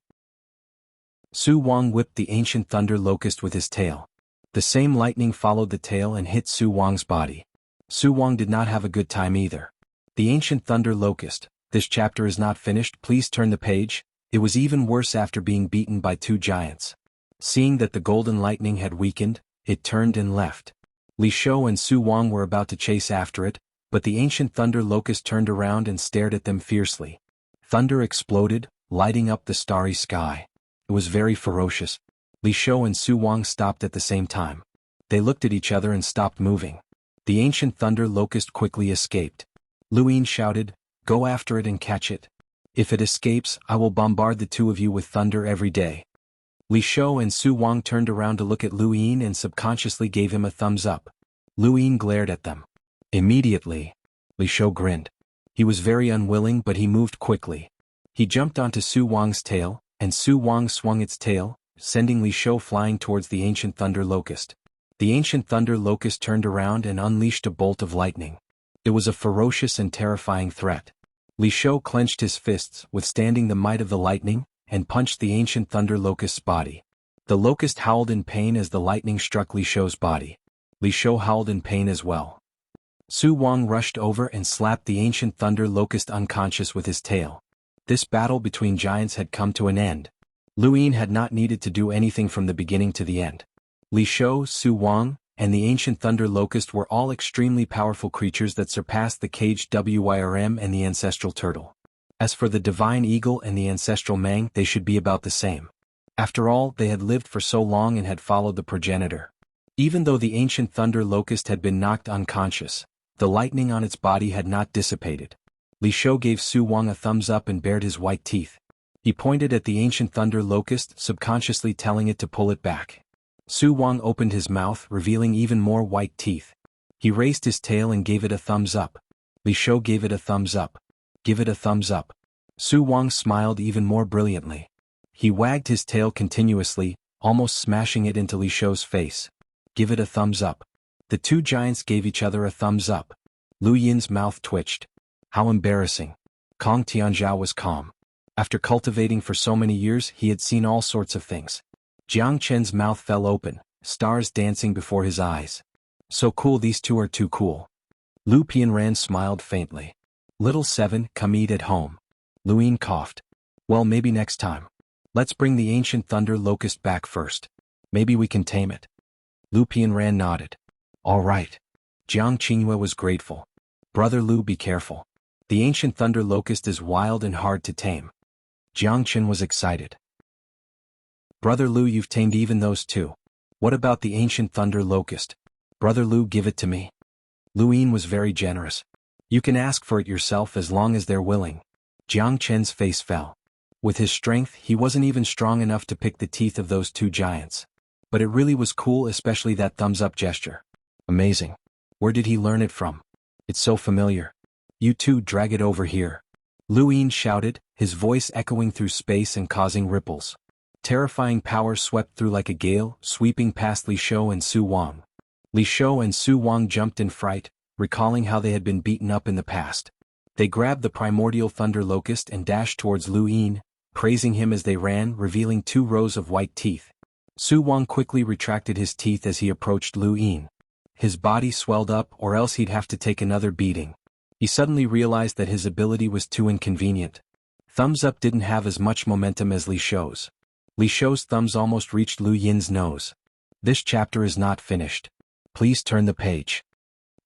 Su Wang whipped the ancient thunder locust with his tail. The same lightning followed the tail and hit Su Wang's body. Su Wang did not have a good time either. The ancient thunder locust. This chapter is not finished, please turn the page. It was even worse after being beaten by two giants. Seeing that the golden lightning had weakened, it turned and left. Li Shou and Su Wang were about to chase after it, but the ancient thunder locust turned around and stared at them fiercely. Thunder exploded, lighting up the starry sky. It was very ferocious. Li Shou and Su Wang stopped at the same time. They looked at each other and stopped moving. The ancient thunder locust quickly escaped. Lu Yin shouted, "Go after it and catch it. If it escapes, I will bombard the two of you with thunder every day." Li Shou and Su Wang turned around to look at Lu Yin and subconsciously gave him a thumbs up. Lu Yin glared at them. Immediately, Li Shou grinned. He was very unwilling, but he moved quickly. He jumped onto Su Wang's tail, and Su Wang swung its tail, sending Li Shou flying towards the ancient thunder locust. The ancient thunder locust turned around and unleashed a bolt of lightning. It was a ferocious and terrifying threat. Li Shou clenched his fists, withstanding the might of the lightning, and punched the ancient thunder locust's body. The locust howled in pain as the lightning struck Li Shou's body. Li Shou howled in pain as well. Su Wang rushed over and slapped the ancient thunder locust unconscious with his tail. This battle between giants had come to an end. Lu Yin had not needed to do anything from the beginning to the end. Li Shou, Su Wang, and the ancient thunder locust were all extremely powerful creatures that surpassed the caged Wyrm and the ancestral turtle. As for the divine eagle and the ancestral mang, they should be about the same. After all, they had lived for so long and had followed the progenitor. Even though the ancient thunder locust had been knocked unconscious, the lightning on its body had not dissipated. Li Shou gave Su Wang a thumbs up and bared his white teeth. He pointed at the ancient thunder locust, subconsciously telling it to pull it back. Su Wang opened his mouth, revealing even more white teeth. He raised his tail and gave it a thumbs up. Li Shou gave it a thumbs up. Give it a thumbs up. Su Wang smiled even more brilliantly. He wagged his tail continuously, almost smashing it into Li Shou's face. Give it a thumbs up. The two giants gave each other a thumbs up. Lu Yin's mouth twitched. How embarrassing. Kong Tianzhao was calm. After cultivating for so many years, he had seen all sorts of things. Jiang Chen's mouth fell open, stars dancing before his eyes. So cool, these two are too cool. Lu Pianran smiled faintly. Little Seven, come eat at home. Lu Yin coughed. Well, maybe next time. Let's bring the ancient thunder locust back first. Maybe we can tame it. Lu Pianran nodded. All right. Jiang Qingyue was grateful. Brother Lu, be careful. The ancient thunder locust is wild and hard to tame. Jiang Qin was excited. Brother Lu, you've tamed even those two. What about the ancient thunder locust? Brother Lu, give it to me. Lu Yin was very generous. You can ask for it yourself as long as they're willing. Jiang Chen's face fell. With his strength, he wasn't even strong enough to pick the teeth of those two giants. But it really was cool, especially that thumbs-up gesture. Amazing. Where did he learn it from? It's so familiar. You two drag it over here. Lu Yin shouted, his voice echoing through space and causing ripples. Terrifying power swept through like a gale, sweeping past Li Shou and Su Wang. Li Shou and Su Wang jumped in fright, recalling how they had been beaten up in the past. They grabbed the primordial thunder locust and dashed towards Lu Yin, praising him as they ran, revealing 2 rows of white teeth. Su Wang quickly retracted his teeth as he approached Lu Yin. His body swelled up, or else he'd have to take another beating. He suddenly realized that his ability was too inconvenient. Thumbs up didn't have as much momentum as Li Shou's. Li Shou's thumbs almost reached Lu Yin's nose. This chapter is not finished. Please turn the page.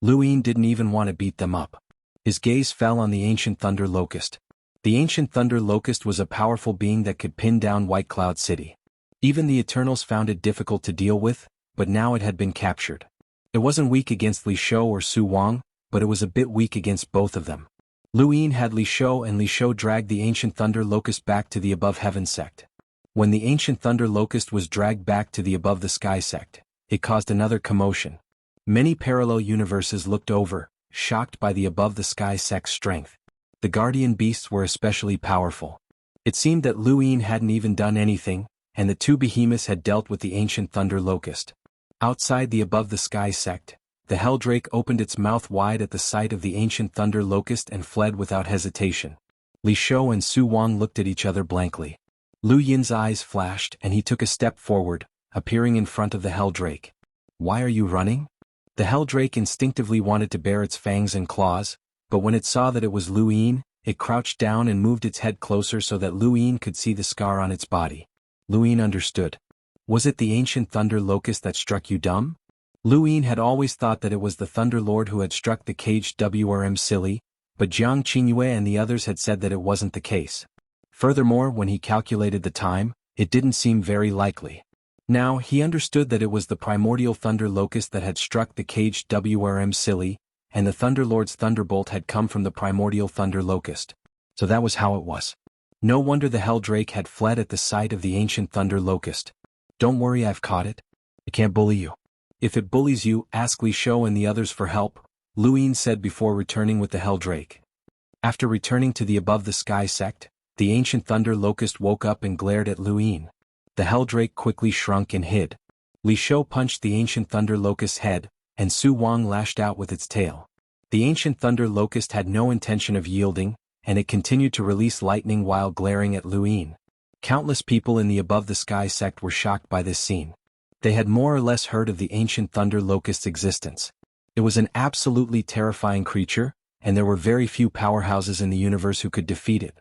Lu Yin didn't even want to beat them up. His gaze fell on the ancient thunder locust. The ancient thunder locust was a powerful being that could pin down White Cloud City. Even the Eternals found it difficult to deal with, but now it had been captured. It wasn't weak against Li Shou or Su Wang, but it was a bit weak against both of them. Lu Yin had Li Shou, and Li Shou dragged the ancient thunder locust back to the above heaven sect. When the ancient thunder locust was dragged back to the above the sky sect, it caused another commotion. Many parallel universes looked over, shocked by the above the sky sect's strength. The guardian beasts were especially powerful. It seemed that Lu Yin hadn't even done anything, and the 2 behemoths had dealt with the ancient thunder locust. Outside the above the sky sect, the Helldrake opened its mouth wide at the sight of the ancient thunder locust and fled without hesitation. Li Shou and Su Wang looked at each other blankly. Lu Yin's eyes flashed and he took a step forward, appearing in front of the Helldrake. Why are you running? The Helldrake instinctively wanted to bare its fangs and claws, but when it saw that it was Lu Yin, it crouched down and moved its head closer so that Lu Yin could see the scar on its body. Lu Yin understood. Was it the ancient thunder locust that struck you dumb? Lu Yin had always thought that it was the Thunder Lord who had struck the caged WRM silly, but Jiang Qingyue and the others had said that it wasn't the case. Furthermore, when he calculated the time, it didn't seem very likely. Now, he understood that it was the primordial thunder locust that had struck the caged WRM silly, and the Thunder Lord's thunderbolt had come from the primordial thunder locust. So that was how it was. No wonder the Helldrake had fled at the sight of the ancient thunder locust. Don't worry, I've caught it. It can't bully you. If it bullies you, ask Li Shou and the others for help, Lu Yin said before returning with the Helldrake. After returning to the above the sky sect, the ancient thunder locust woke up and glared at Lu Yin. The Helldrake quickly shrunk and hid. Li Shou punched the ancient thunder locust's head, and Su Wang lashed out with its tail. The ancient thunder locust had no intention of yielding, and it continued to release lightning while glaring at Lu Yin. Countless people in the above the sky sect were shocked by this scene. They had more or less heard of the ancient thunder locust's existence. It was an absolutely terrifying creature, and there were very few powerhouses in the universe who could defeat it.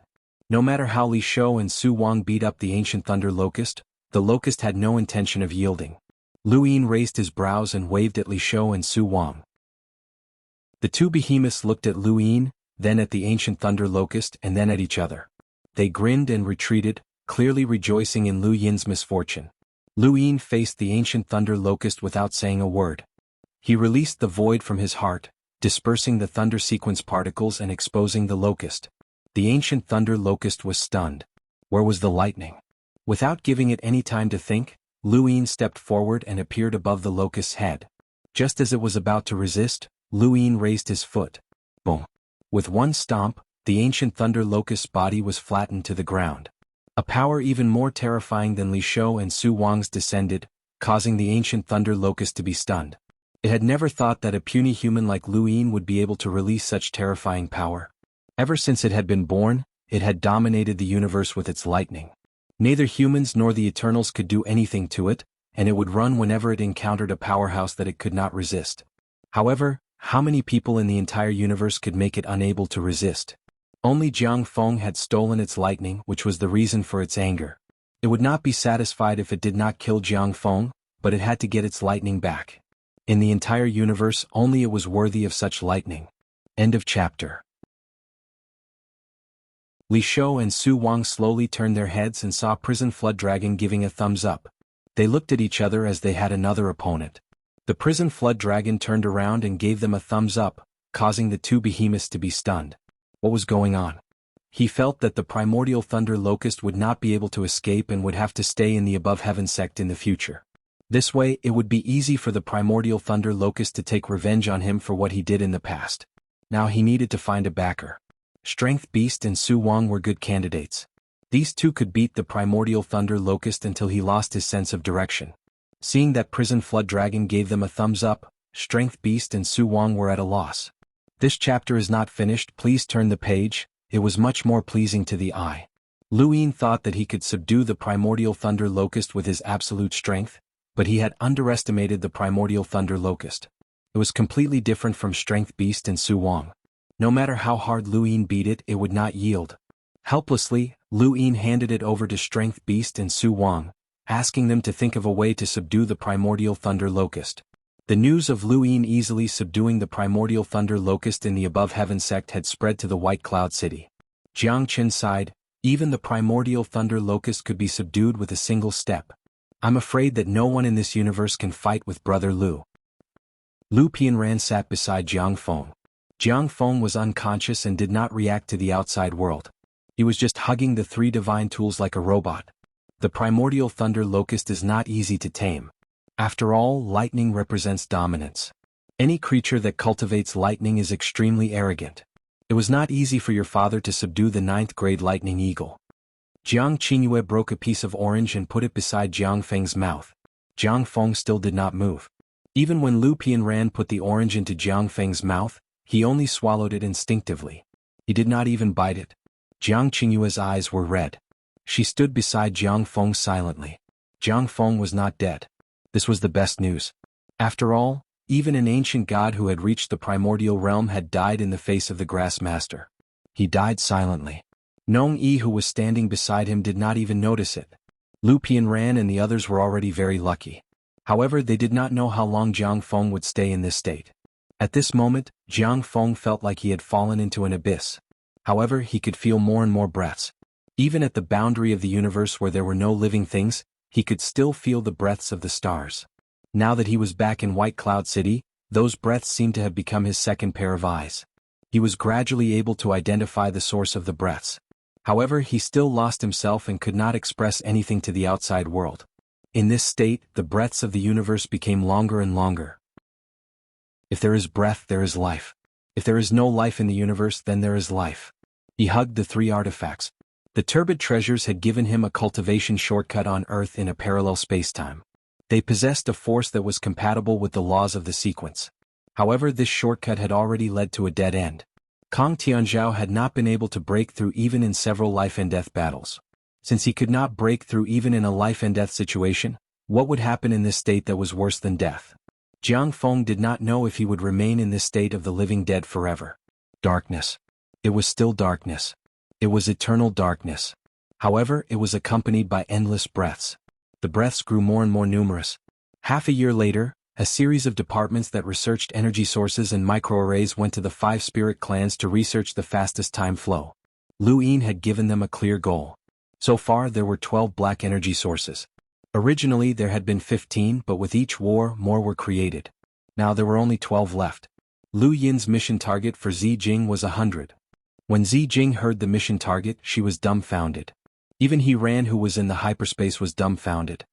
No matter how Li Shou and Su Wang beat up the ancient thunder locust, the locust had no intention of yielding. Lu Yin raised his brows and waved at Li Shou and Su Wang. The 2 behemoths looked at Lu Yin, then at the ancient thunder locust, and then at each other. They grinned and retreated, clearly rejoicing in Lu Yin's misfortune. Lu Yin faced the ancient thunder locust without saying a word. He released the void from his heart, dispersing the thunder sequence particles and exposing the locust. The ancient thunder locust was stunned. Where was the lightning? Without giving it any time to think, Lu Yin stepped forward and appeared above the locust's head. Just as it was about to resist, Lu Yin raised his foot. Boom. With one stomp, the ancient thunder locust's body was flattened to the ground. A power even more terrifying than Li Shou and Su Wang's descended, causing the ancient thunder locust to be stunned. It had never thought that a puny human like Lu Yin would be able to release such terrifying power. Ever since it had been born, it had dominated the universe with its lightning. Neither humans nor the Eternals could do anything to it, and it would run whenever it encountered a powerhouse that it could not resist. However, how many people in the entire universe could make it unable to resist? Only Jiang Feng had stolen its lightning, which was the reason for its anger. It would not be satisfied if it did not kill Jiangfeng, but it had to get its lightning back. In the entire universe, only it was worthy of such lightning. End of chapter. Li Shou and Su Wang slowly turned their heads and saw Prison Flood Dragon giving a thumbs up. They looked at each other as they had another opponent. The Prison Flood Dragon turned around and gave them a thumbs up, causing the two behemoths to be stunned. What was going on? He felt that the primordial thunder locust would not be able to escape and would have to stay in the above heaven sect in the future. This way, it would be easy for the primordial thunder locust to take revenge on him for what he did in the past. Now he needed to find a backer. Strength Beast and Su Wang were good candidates. These two could beat the primordial thunder locust until he lost his sense of direction. Seeing that Prison Flood Dragon gave them a thumbs up, Strength Beast and Su Wang were at a loss. This chapter is not finished, please turn the page. It was much more pleasing to the eye. Lu Yin thought that he could subdue the primordial thunder locust with his absolute strength, but he had underestimated the primordial thunder locust. It was completely different from Strength Beast and Su Wang. No matter how hard Lu Yin beat it, it would not yield. Helplessly, Lu Yin handed it over to Strength Beast and Su Wang, asking them to think of a way to subdue the primordial thunder locust. The news of Lu Yin easily subduing the primordial thunder locust in the above heaven sect had spread to the White Cloud City. Jiang Chen sighed, even the primordial thunder locust could be subdued with a single step. I'm afraid that no one in this universe can fight with Brother Lu. Lu Pianran sat beside Jiang Feng. Jiang Feng was unconscious and did not react to the outside world. He was just hugging the three divine tools like a robot. The primordial thunder locust is not easy to tame. After all, lightning represents dominance. Any creature that cultivates lightning is extremely arrogant. It was not easy for your father to subdue the 9th grade lightning eagle. Jiang Qingyue broke a piece of orange and put it beside Jiang Feng's mouth. Jiang Feng still did not move. Even when Lu Pianran put the orange into Jiang Feng's mouth, he only swallowed it instinctively. He did not even bite it. Jiang Qingyue's eyes were red. She stood beside Jiang Feng silently. Jiang Feng was not dead. This was the best news. After all, even an ancient god who had reached the primordial realm had died in the face of the grass master. He died silently. Nong Yi, who was standing beside him, did not even notice it. Lu Pianran and the others were already very lucky. However, they did not know how long Jiang Feng would stay in this state. At this moment, Jiang Feng felt like he had fallen into an abyss. However, he could feel more and more breaths. Even at the boundary of the universe where there were no living things, he could still feel the breaths of the stars. Now that he was back in White Cloud City, those breaths seemed to have become his second pair of eyes. He was gradually able to identify the source of the breaths. However, he still lost himself and could not express anything to the outside world. In this state, the breaths of the universe became longer and longer. If there is breath, there is life. If there is no life in the universe, then there is life. He hugged the three artifacts. The turbid treasures had given him a cultivation shortcut on Earth in a parallel spacetime. They possessed a force that was compatible with the laws of the sequence. However, this shortcut had already led to a dead end. Kong Tianzhao had not been able to break through even in several life-and-death battles. Since he could not break through even in a life-and-death situation, what would happen in this state that was worse than death? Jiang Feng did not know if he would remain in this state of the living dead forever. Darkness. It was still darkness. It was eternal darkness. However, it was accompanied by endless breaths. The breaths grew more and more numerous. Half a year later, a series of departments that researched energy sources and microarrays went to the 5 spirit clans to research the fastest time flow. Lu Yin had given them a clear goal. So far, there were 12 black energy sources. Originally, there had been 15, but with each war, more were created. Now there were only 12 left. Lu Yin's mission target for Zi Jing was 100. When Zi Jing heard the mission target, she was dumbfounded. Even He Ran, who was in the hyperspace, was dumbfounded.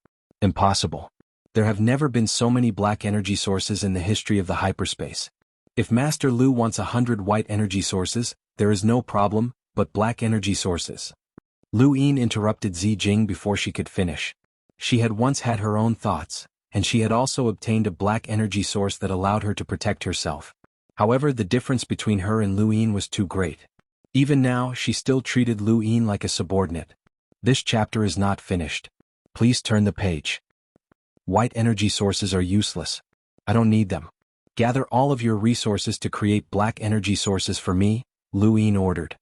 Impossible. There have never been so many black energy sources in the history of the hyperspace. If Master Lu wants 100 white energy sources, there is no problem, but black energy sources. Lu Yin interrupted Zi Jing before she could finish. She had once had her own thoughts, and she had also obtained a black energy source that allowed her to protect herself. However, the difference between her and Lu Yin was too great. Even now, she still treated Lu Yin like a subordinate. This chapter is not finished. Please turn the page. White energy sources are useless. I don't need them. Gather all of your resources to create black energy sources for me, Lu Yin ordered.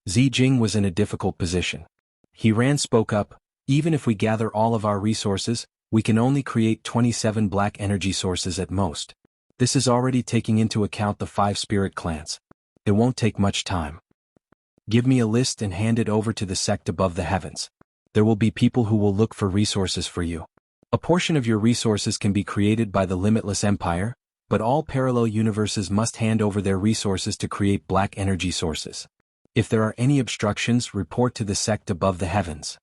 Zi Jing was in a difficult position. He Ran spoke up, Even if we gather all of our resources, we can only create 27 black energy sources at most. This is already taking into account the 5 spirit clans. It won't take much time. Give me a list and hand it over to the sect above the heavens. There will be people who will look for resources for you. A portion of your resources can be created by the Limitless Empire, but all parallel universes must hand over their resources to create black energy sources. If there are any obstructions, report to the sect above the heavens.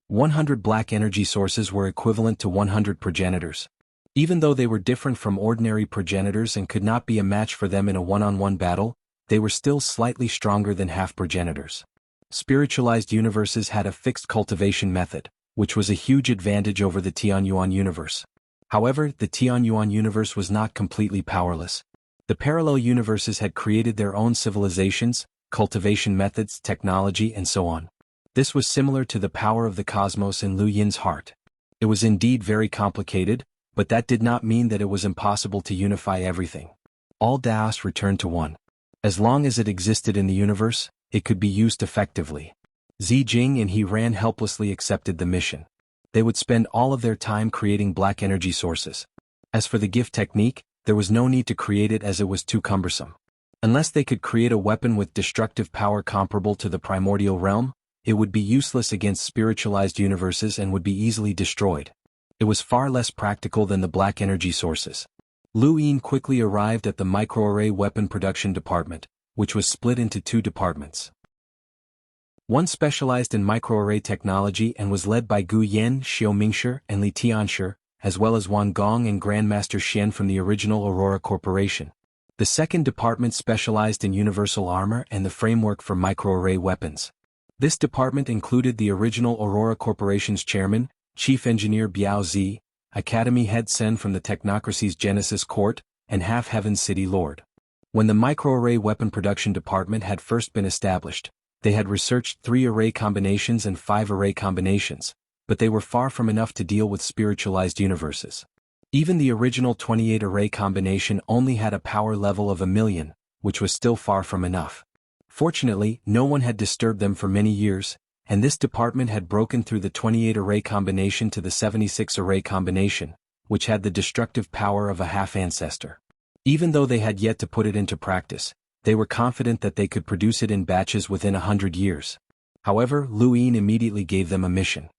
100 black energy sources were equivalent to 100 progenitors. Even though they were different from ordinary progenitors and could not be a match for them in a one-on-one battle, they were still slightly stronger than half progenitors. Spiritualized universes had a fixed cultivation method, which was a huge advantage over the Xuanhuan universe. However, the Xuanhuan universe was not completely powerless. The parallel universes had created their own civilizations, cultivation methods, technology, and so on. This was similar to the power of the cosmos in Lu Yin's heart. It was indeed very complicated, but that did not mean that it was impossible to unify everything. All Daos returned to one. As long as it existed in the universe, it could be used effectively. Zijing and he ran helplessly accepted the mission. They would spend all of their time creating black energy sources. As for the gift technique, there was no need to create it as it was too cumbersome. Unless they could create a weapon with destructive power comparable to the primordial realm, it would be useless against spiritualized universes and would be easily destroyed. It was far less practical than the black energy sources. Lu Yin quickly arrived at the microarray weapon production department, which was split into 2 departments. One specialized in microarray technology and was led by Gu Yan, Xiao Mingshi, and Li Tianshi, as well as Wan Gong and Grandmaster Xian from the original Aurora Corporation. The second department specialized in universal armor and the framework for microarray weapons. This department included the original Aurora Corporation's chairman, Chief Engineer Biao Zi, Academy Head Sen from the Technocracy's Genesis Court, and Half-Heaven's City Lord. When the microarray weapon production department had first been established, they had researched 3 array combinations and 5 array combinations, but they were far from enough to deal with spiritualized universes. Even the original 28 array combination only had a power level of 1,000,000, which was still far from enough. Fortunately, no one had disturbed them for many years, and this department had broken through the 28 array combination to the 76 array combination, which had the destructive power of a half-ancestor. Even though they had yet to put it into practice, they were confident that they could produce it in batches within 100 years. However, Lu Yin immediately gave them a mission.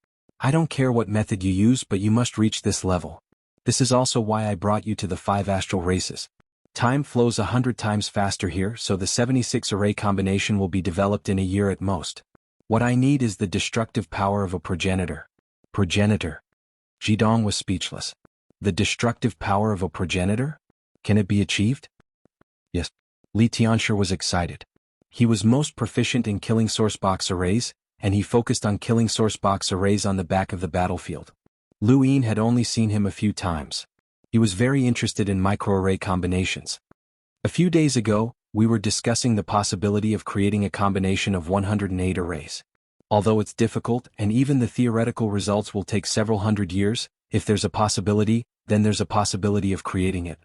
I don't care what method you use, but you must reach this level. This is also why I brought you to the 5 astral races. Time flows 100 times faster here, so the 76 array combination will be developed in a year at most. What I need is the destructive power of a progenitor. Progenitor. Jidong was speechless. The destructive power of a progenitor? Can it be achieved? Yes. Li Tianshi was excited. He was most proficient in killing sourcebox arrays, and he focused on killing sourcebox arrays on the back of the battlefield. Lu Yin had only seen him a few times. He was very interested in microarray combinations. A few days ago, we were discussing the possibility of creating a combination of 108 arrays. Although it's difficult and even the theoretical results will take several hundred years, if there's a possibility, then there's a possibility of creating it.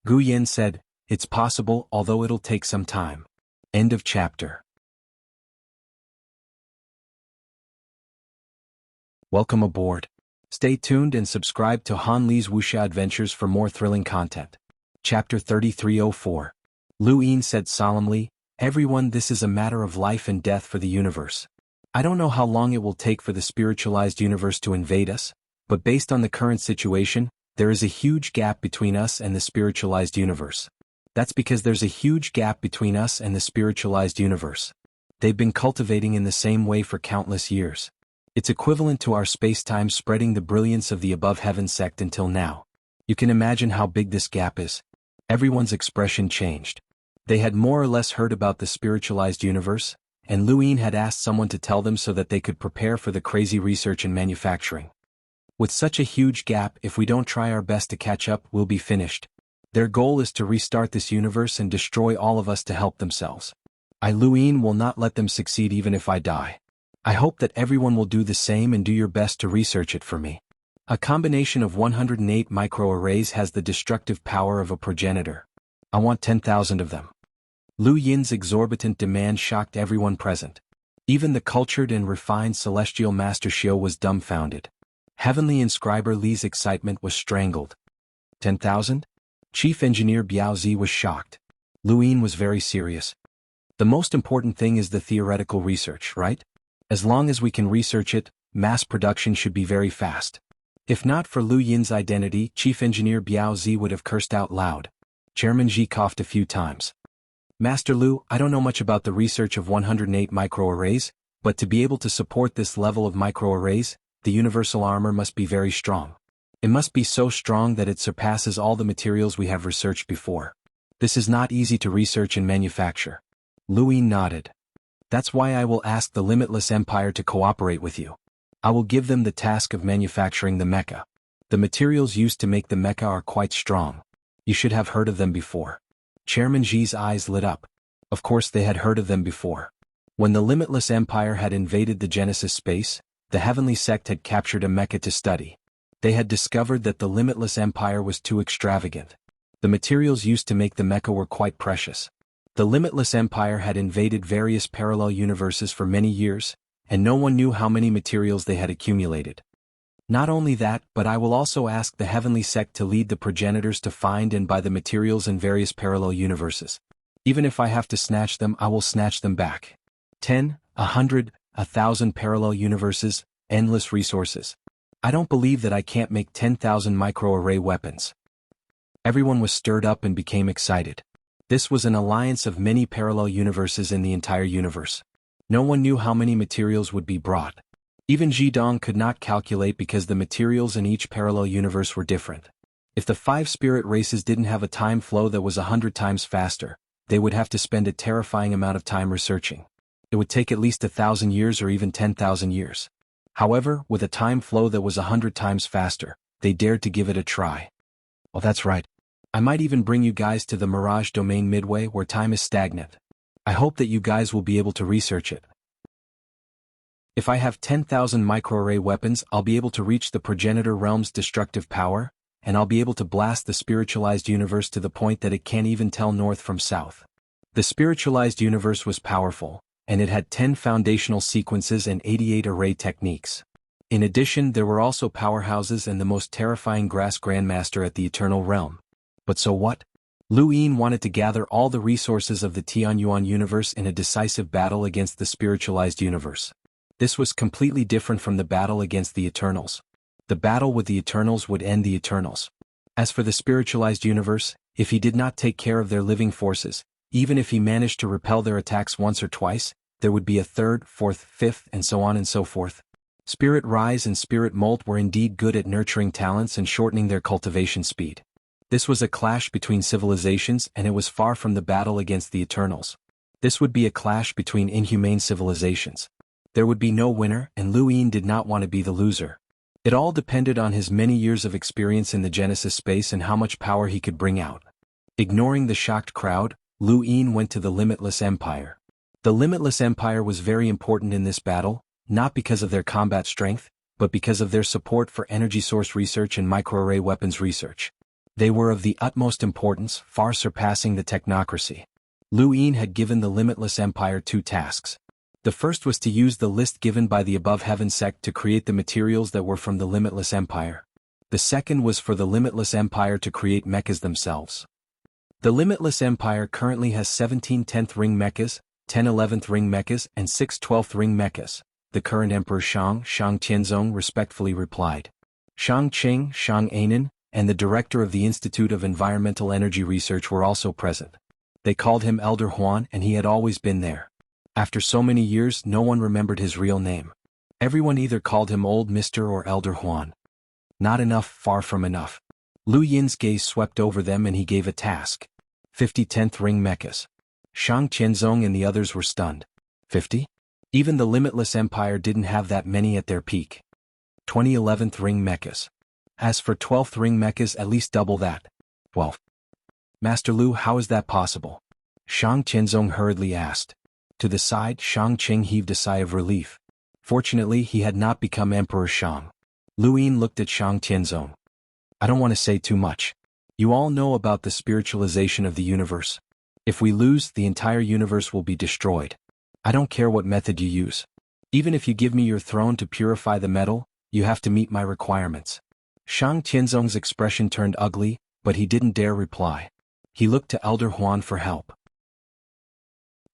Gu Yan said, it's possible, although it'll take some time. End of chapter. Welcome aboard. Stay tuned and subscribe to Han Li's Wuxia Adventures for more thrilling content. Chapter 3304. Lu Yin said solemnly, everyone, this is a matter of life and death for the universe. I don't know how long it will take for the spiritualized universe to invade us, but based on the current situation, there is a huge gap between us and the spiritualized universe. That's because there's a huge gap between us and the spiritualized universe. They've been cultivating in the same way for countless years. It's equivalent to our space-time spreading the brilliance of the above heaven sect until now. You can imagine how big this gap is. Everyone's expression changed. They had more or less heard about the spiritualized universe, and Lu Yin had asked someone to tell them so that they could prepare for the crazy research and manufacturing. With such a huge gap, if we don't try our best to catch up, we'll be finished. Their goal is to restart this universe and destroy all of us to help themselves. I, Lu Yin, will not let them succeed even if I die. I hope that everyone will do the same and do your best to research it for me. A combination of 108 microarrays has the destructive power of a progenitor. I want 10,000 of them. Lu Yin's exorbitant demand shocked everyone present. Even the cultured and refined celestial master Xiao was dumbfounded. Heavenly inscriber Li's excitement was strangled. 10,000? Chief engineer Biaozi was shocked. Luin was very serious. The most important thing is the theoretical research, right? As long as we can research it, mass production should be very fast. If not for Lu Yin's identity, Chief Engineer Biaozi would have cursed out loud. Chairman Ji coughed a few times. Master Lu, I don't know much about the research of 108 microarrays, but to be able to support this level of microarrays, the universal armor must be very strong. It must be so strong that it surpasses all the materials we have researched before. This is not easy to research and manufacture. Luin nodded. That's why I will ask the Limitless Empire to cooperate with you. I will give them the task of manufacturing the mecha. The materials used to make the mecha are quite strong. You should have heard of them before. Chairman Ji's eyes lit up. Of course they had heard of them before. When the Limitless Empire had invaded the Genesis space, the Heavenly Sect had captured a mecha to study. They had discovered that the Limitless Empire was too extravagant. The materials used to make the mecha were quite precious. The Limitless Empire had invaded various parallel universes for many years, and no one knew how many materials they had accumulated. Not only that, but I will also ask the Heavenly Sect to lead the progenitors to find and buy the materials in various parallel universes. Even if I have to snatch them, I will snatch them back. 10, 100, 1,000 parallel universes, endless resources. I don't believe that I can't make 10,000 microarray weapons. Everyone was stirred up and became excited. This was an alliance of many parallel universes in the entire universe. No one knew how many materials would be brought. Even Zhidong could not calculate because the materials in each parallel universe were different. If the 5 spirit races didn't have a time flow that was 100 times faster, they would have to spend a terrifying amount of time researching. It would take at least 1,000 years or even 10,000 years. However, with a time flow that was 100 times faster, they dared to give it a try. Well, that's right. I might even bring you guys to the Mirage Domain midway where time is stagnant. I hope that you guys will be able to research it. If I have 10,000 microarray weapons, I'll be able to reach the progenitor realm's destructive power, and I'll be able to blast the spiritualized universe to the point that it can't even tell north from south. The spiritualized universe was powerful, and it had 10 foundational sequences and 88 array techniques. In addition, there were also powerhouses and the most terrifying grass grandmaster at the Eternal Realm. But so what? Lu Yin wanted to gather all the resources of the Xuanhuan universe in a decisive battle against the spiritualized universe. This was completely different from the battle against the Eternals. The battle with the Eternals would end the Eternals. As for the spiritualized universe, if he did not take care of their living forces, even if he managed to repel their attacks once or twice, there would be a third, fourth, fifth, and so on and so forth. Spirit Rise and Spirit Molt were indeed good at nurturing talents and shortening their cultivation speed. This was a clash between civilizations, and it was far from the battle against the Eternals. This would be a clash between inhumane civilizations. There would be no winner, and Lu Yin did not want to be the loser. It all depended on his many years of experience in the Genesis space and how much power he could bring out. Ignoring the shocked crowd, Lu Yin went to the Limitless Empire. The Limitless Empire was very important in this battle, not because of their combat strength, but because of their support for energy source research and microarray weapons research. They were of the utmost importance, far surpassing the technocracy. Lu Yin had given the Limitless Empire 2 tasks. The first was to use the list given by the Above Heaven sect to create the materials that were from the Limitless Empire. The second was for the Limitless Empire to create mechas themselves. The Limitless Empire currently has 17 10th ring mechas, 10 11th ring mechas, and 6 12th ring mechas. The current Emperor Shang Tianzong respectfully replied. Shang Qing, Shang Anan, and the director of the Institute of Environmental Energy Research were also present. They called him Elder Huan, and he had always been there. After so many years, no one remembered his real name. Everyone either called him Old Mr. or Elder Huan. Not enough, far from enough. Lu Yin's gaze swept over them and he gave a task. 50 10th ring mechas. Shang Tianzong and the others were stunned. 50? Even the Limitless Empire didn't have that many at their peak. 20 11th ring mechas. As for 12th ring mechas, at least double that. 12. Master Lu, how is that possible? Shang Tianzong hurriedly asked. To the side, Shang Qing heaved a sigh of relief. Fortunately, he had not become Emperor Shang. Lu Yin looked at Shang Tianzong. I don't want to say too much. You all know about the spiritualization of the universe. If we lose, the entire universe will be destroyed. I don't care what method you use. Even if you give me your throne to purify the metal, you have to meet my requirements. Shang Tianzong's expression turned ugly, but he didn't dare reply. He looked to Elder Huan for help.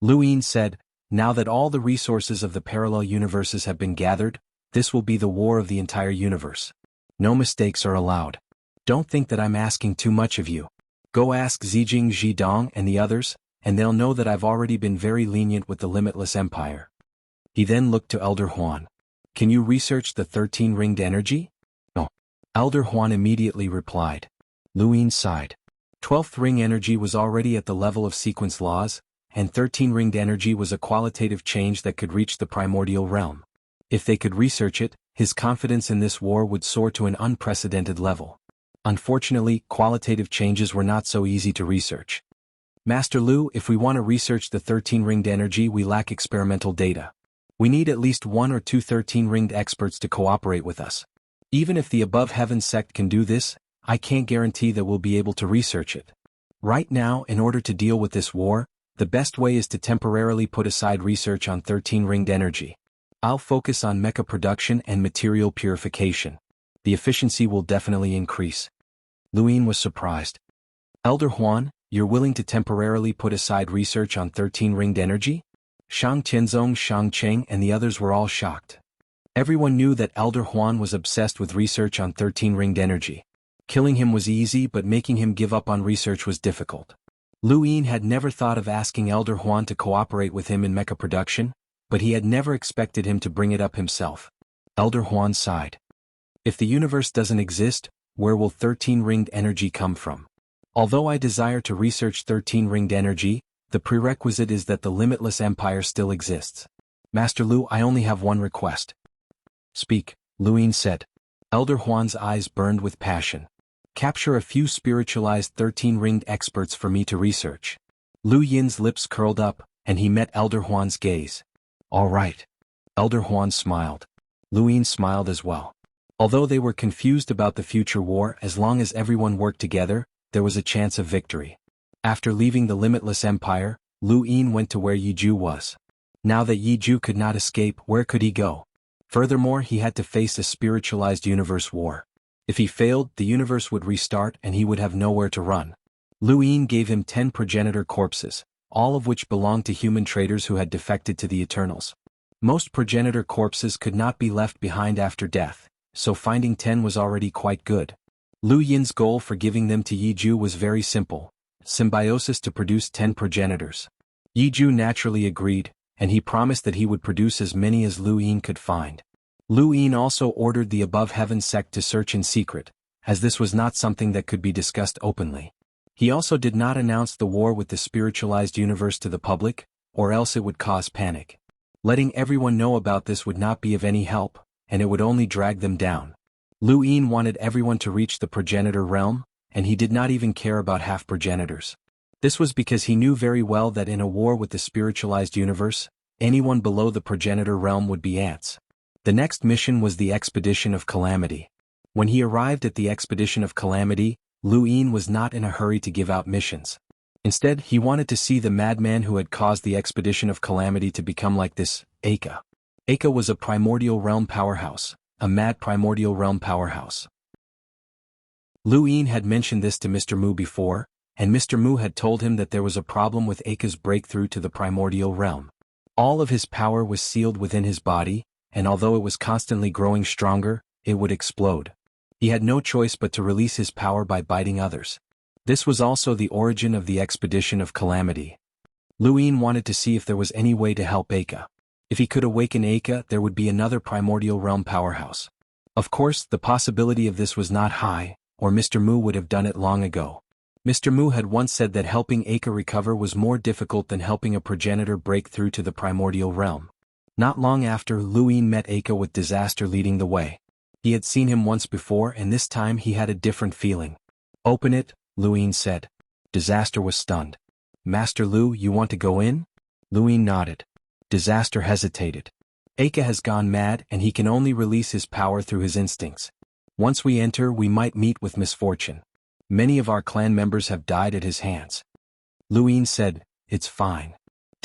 Lu Yin said, now that all the resources of the parallel universes have been gathered, this will be the war of the entire universe. No mistakes are allowed. Don't think that I'm asking too much of you. Go ask Zijing Zhidong and the others, and they'll know that I've already been very lenient with the limitless empire. He then looked to Elder Huan. Can you research the 13-ringed energy? No. Elder Huan immediately replied. Lu Yin sighed. 12th ring energy was already at the level of sequence laws, and 13-ringed energy was a qualitative change that could reach the primordial realm. If they could research it, his confidence in this war would soar to an unprecedented level. Unfortunately, qualitative changes were not so easy to research. Master Lu, if we want to research the 13-ringed energy, we lack experimental data. We need at least 1 or 2 13-ringed experts to cooperate with us. Even if the Above Heaven sect can do this, I can't guarantee that we'll be able to research it. Right now, in order to deal with this war, the best way is to temporarily put aside research on 13-ringed energy. I'll focus on mecha production and material purification. The efficiency will definitely increase. Lu Yin was surprised. Elder Huan, you're willing to temporarily put aside research on 13-ringed energy? Shang Tianzong, Shang Cheng and the others were all shocked. Everyone knew that Elder Huan was obsessed with research on 13-ringed energy. Killing him was easy, but making him give up on research was difficult. Lu Yin had never thought of asking Elder Huan to cooperate with him in mecha production, but he had never expected him to bring it up himself. Elder Huan sighed. If the universe doesn't exist, where will 13-ringed energy come from? Although I desire to research 13-ringed energy, the prerequisite is that the limitless empire still exists. Master Lu, I only have one request. Speak, Lu Yin said. Elder Huan's eyes burned with passion. Capture a few spiritualized 13-ringed experts for me to research. Lu Yin's lips curled up, and he met Elder Huan's gaze. All right. Elder Huan smiled. Lu Yin smiled as well. Although they were confused about the future war, as long as everyone worked together, there was a chance of victory. After leaving the limitless empire, Lu Yin went to where Yiju was. Now that Yiju could not escape, where could he go? Furthermore, he had to face a spiritualized universe war. If he failed, the universe would restart and he would have nowhere to run. Lu Yin gave him 10 progenitor corpses, all of which belonged to human traders who had defected to the Eternals. Most progenitor corpses could not be left behind after death, so finding 10 was already quite good. Lu Yin's goal for giving them to Yiju was very simple: symbiosis to produce 10 progenitors. Yiju naturally agreed, and he promised that he would produce as many as Lu Yin could find. Lu Yin also ordered the Above Heaven sect to search in secret, as this was not something that could be discussed openly. He also did not announce the war with the spiritualized universe to the public, or else it would cause panic. Letting everyone know about this would not be of any help, and it would only drag them down. Lu Yin wanted everyone to reach the progenitor realm, and he did not even care about half-progenitors. This was because he knew very well that in a war with the spiritualized universe, anyone below the progenitor realm would be ants. The next mission was the Expedition of Calamity. When he arrived at the Expedition of Calamity, Lu Yin was not in a hurry to give out missions. Instead, he wanted to see the madman who had caused the Expedition of Calamity to become like this, Eka. Eka was a primordial realm powerhouse, a mad primordial realm powerhouse. Lu Yin had mentioned this to Mr. Mu before, and Mr. Mu had told him that there was a problem with Eka's breakthrough to the primordial realm. All of his power was sealed within his body, and although it was constantly growing stronger, it would explode. He had no choice but to release his power by biting others. This was also the origin of the Expedition of Calamity. Lu Yin wanted to see if there was any way to help Eka. If he could awaken Eka, there would be another primordial realm powerhouse. Of course, the possibility of this was not high, or Mr. Mu would have done it long ago. Mr. Mu had once said that helping Eka recover was more difficult than helping a progenitor break through to the primordial realm. Not long after, Lu Yin met Eka with Disaster leading the way. He had seen him once before, and this time he had a different feeling. Open it, Lu Yin said. Disaster was stunned. Master Lu, you want to go in? Lu Yin nodded. Disaster hesitated. Eka has gone mad and he can only release his power through his instincts. Once we enter, we might meet with misfortune. Many of our clan members have died at his hands. Lu Yin said, It's fine.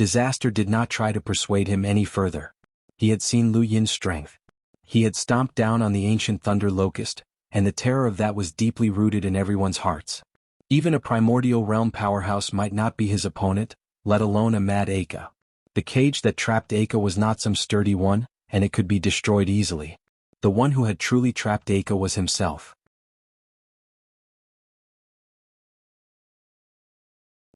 Disaster did not try to persuade him any further. He had seen Lu Yin's strength. He had stomped down on the ancient thunder locust, and the terror of that was deeply rooted in everyone's hearts. Even a primordial realm powerhouse might not be his opponent, let alone a mad Eka. The cage that trapped Eka was not some sturdy one, and it could be destroyed easily. The one who had truly trapped Eka was himself.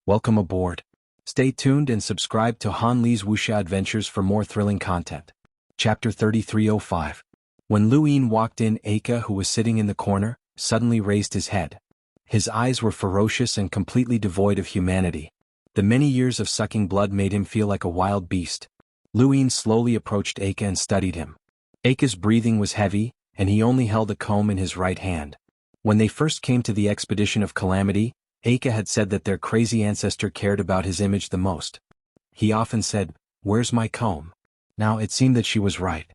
Welcome aboard. Stay tuned and subscribe to Han Li's Wuxia Adventures for more thrilling content. Chapter 3305. When Lu Yin walked in, Eka, who was sitting in the corner, suddenly raised his head. His eyes were ferocious and completely devoid of humanity. The many years of sucking blood made him feel like a wild beast. Lu Yin slowly approached Eka and studied him. Aka's breathing was heavy, and he only held a comb in his right hand. When they first came to the expedition of calamity, Eka had said that their crazy ancestor cared about his image the most. He often said, "Where's my comb?" Now it seemed that she was right.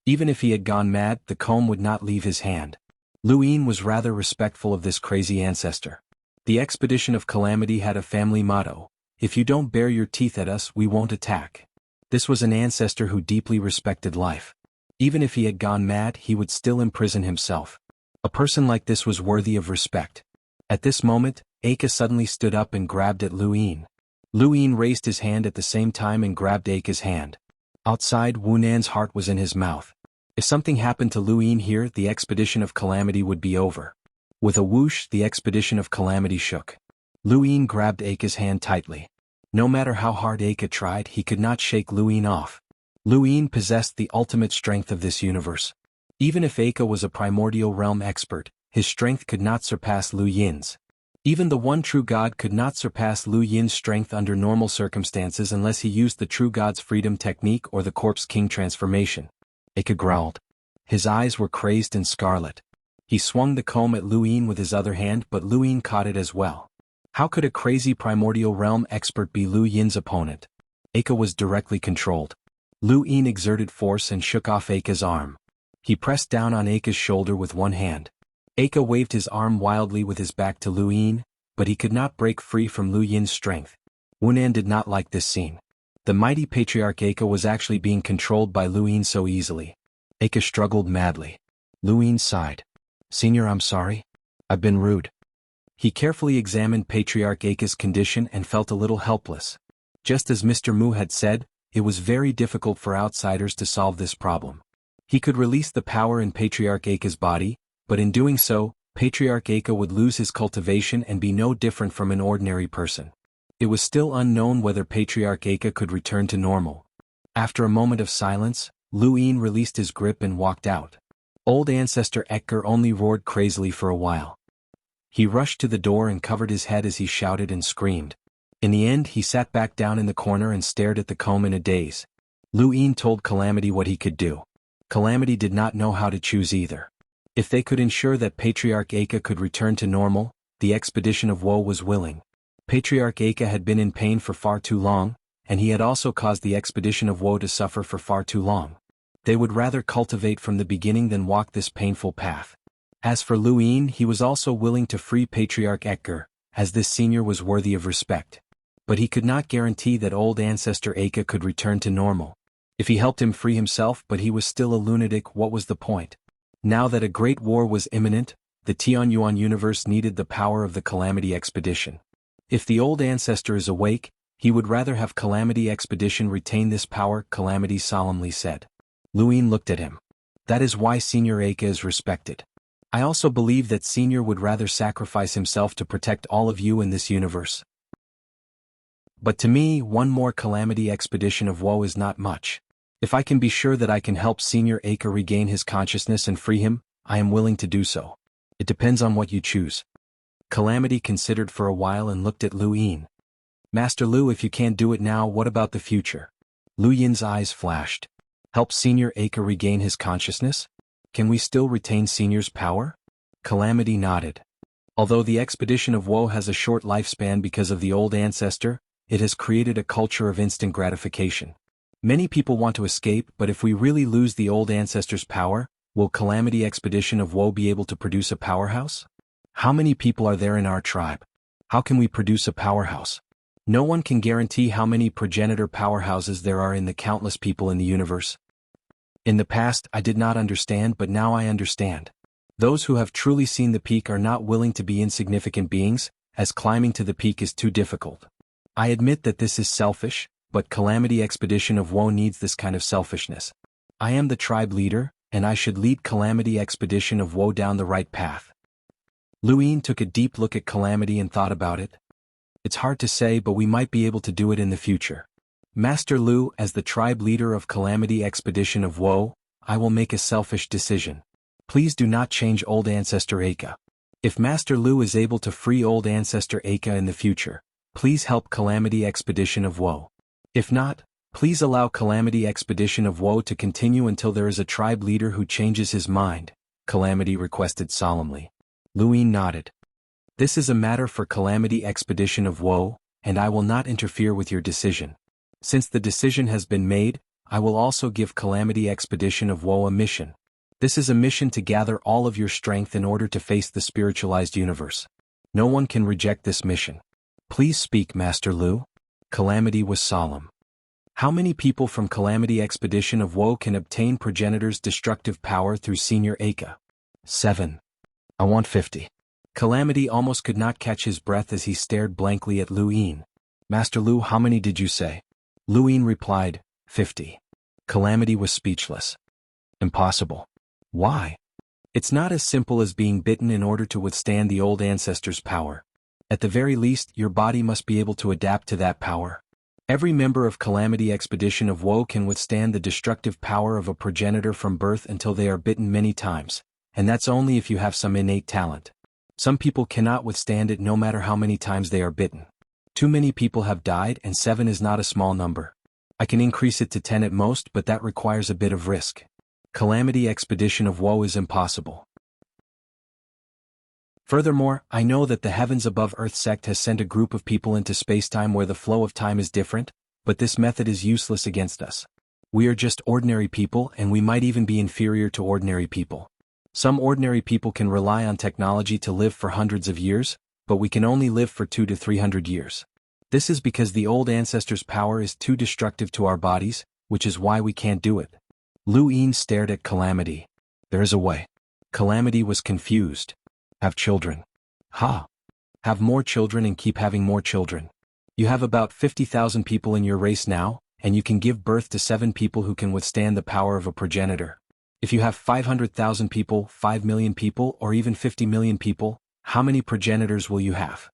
Even if he had gone mad, the comb would not leave his hand. Lu Yin was rather respectful of this crazy ancestor. The expedition of calamity had a family motto: "If you don't bare your teeth at us, we won't attack." This was an ancestor who deeply respected life. Even if he had gone mad, he would still imprison himself. A person like this was worthy of respect. At this moment, Eka suddenly stood up and grabbed at Lu Yin. Lu Yin raised his hand at the same time and grabbed Aka's hand. Outside, Wu Nan's heart was in his mouth. If something happened to Lu Yin here, the expedition of calamity would be over. With a whoosh, the expedition of calamity shook. Lu Yin grabbed Aka's hand tightly. No matter how hard Eka tried, he could not shake Lu Yin off. Lu Yin possessed the ultimate strength of this universe. Even if Eka was a primordial realm expert, his strength could not surpass Lu Yin's. Even the one true god could not surpass Lu Yin's strength under normal circumstances unless he used the true god's freedom technique or the corpse king transformation. Eka growled. His eyes were crazed and scarlet. He swung the comb at Lu Yin with his other hand, but Lu Yin caught it as well. How could a crazy primordial realm expert be Lu Yin's opponent? Eka was directly controlled. Lu Yin exerted force and shook off Aka's arm. He pressed down on Aka's shoulder with one hand. Eka waved his arm wildly with his back to Lu Yin, but he could not break free from Lu Yin's strength. Wu Nan did not like this scene. The mighty patriarch Eka was actually being controlled by Lu Yin so easily. Eka struggled madly. Lu Yin sighed. "Senior, I'm sorry. I've been rude." He carefully examined Patriarch Aka's condition and felt a little helpless. Just as Mr. Mu had said, it was very difficult for outsiders to solve this problem. He could release the power in Patriarch Aka's body, but in doing so, Patriarch Aka would lose his cultivation and be no different from an ordinary person. It was still unknown whether Patriarch Aka could return to normal. After a moment of silence, Lu Yin released his grip and walked out. Old Ancestor Ekger only roared crazily for a while. He rushed to the door and covered his head as he shouted and screamed. In the end, he sat back down in the corner and stared at the comb in a daze. Lu Yin told Calamity what he could do. Calamity did not know how to choose either. If they could ensure that Patriarch Aka could return to normal, the expedition of woe was willing. Patriarch Aka had been in pain for far too long, and he had also caused the expedition of woe to suffer for far too long. They would rather cultivate from the beginning than walk this painful path. As for Lu Yin, he was also willing to free Patriarch Ekger, as this senior was worthy of respect. But he could not guarantee that old Ancestor Aka could return to normal. If he helped him free himself but he was still a lunatic, what was the point? Now that a great war was imminent, the Xuanhuan universe needed the power of the Calamity Expedition. If the old ancestor is awake, he would rather have Calamity Expedition retain this power, Calamity solemnly said. Lu Yin looked at him. That is why Senior Aka is respected. I also believe that Senior would rather sacrifice himself to protect all of you in this universe. But to me, one more Calamity Expedition of woe is not much. If I can be sure that I can help Senior Aka regain his consciousness and free him, I am willing to do so. It depends on what you choose. Calamity considered for a while and looked at Lu Yin. Master Lu, if you can't do it now, what about the future? Lu Yin's eyes flashed. Help Senior Aka regain his consciousness? Can we still retain Senior's power? Calamity nodded. Although the expedition of woe has a short lifespan because of the old ancestor, it has created a culture of instant gratification. Many people want to escape, but if we really lose the old ancestor's power, will Calamity Expedition of Woe be able to produce a powerhouse? How many people are there in our tribe? How can we produce a powerhouse? No one can guarantee how many progenitor powerhouses there are in the countless people in the universe. In the past, I did not understand, but now I understand. Those who have truly seen the peak are not willing to be insignificant beings, as climbing to the peak is too difficult. I admit that this is selfish, but Calamity Expedition of Woe needs this kind of selfishness. I am the tribe leader, and I should lead Calamity Expedition of Woe down the right path. Luin took a deep look at Calamity and thought about it. It's hard to say, but we might be able to do it in the future. Master Lu, as the tribe leader of Calamity Expedition of Woe, I will make a selfish decision. Please do not change old Ancestor Aka. If Master Lu is able to free old Ancestor Aka in the future, please help Calamity Expedition of Woe. If not, please allow Calamity Expedition of Woe to continue until there is a tribe leader who changes his mind, Calamity requested solemnly. Luin nodded. This is a matter for Calamity Expedition of Woe, and I will not interfere with your decision. Since the decision has been made, I will also give Calamity Expedition of Woe a mission. This is a mission to gather all of your strength in order to face the spiritualized universe. No one can reject this mission. Please speak, Master Lu. Calamity was solemn. How many people from Calamity Expedition of Woe can obtain Progenitor's destructive power through Senior Aka? 7. I want 50. Calamity almost could not catch his breath as he stared blankly at Luin. Master Lu, how many did you say? Luin replied, 50. Calamity was speechless. Impossible. Why? It's not as simple as being bitten in order to withstand the old ancestor's power. At the very least, your body must be able to adapt to that power. Every member of Calamity Expedition of Woe can withstand the destructive power of a progenitor from birth until they are bitten many times, and that's only if you have some innate talent. Some people cannot withstand it no matter how many times they are bitten. Too many people have died, and 7 is not a small number. I can increase it to 10 at most, but that requires a bit of risk. Calamity Expedition of Woe is impossible. Furthermore, I know that the Heavens Above Earth sect has sent a group of people into spacetime where the flow of time is different, but this method is useless against us. We are just ordinary people, and we might even be inferior to ordinary people. Some ordinary people can rely on technology to live for hundreds of years, but we can only live for 200 to 300 years. This is because the old ancestors' power is too destructive to our bodies, which is why we can't do it. Luin stared at Calamity. There is a way. Calamity was confused. Have children. Ha! Have more children and keep having more children. You have about 50,000 people in your race now, and you can give birth to 7 people who can withstand the power of a progenitor. If you have 500,000 people, 5 million people, or even 50 million people, how many progenitors will you have?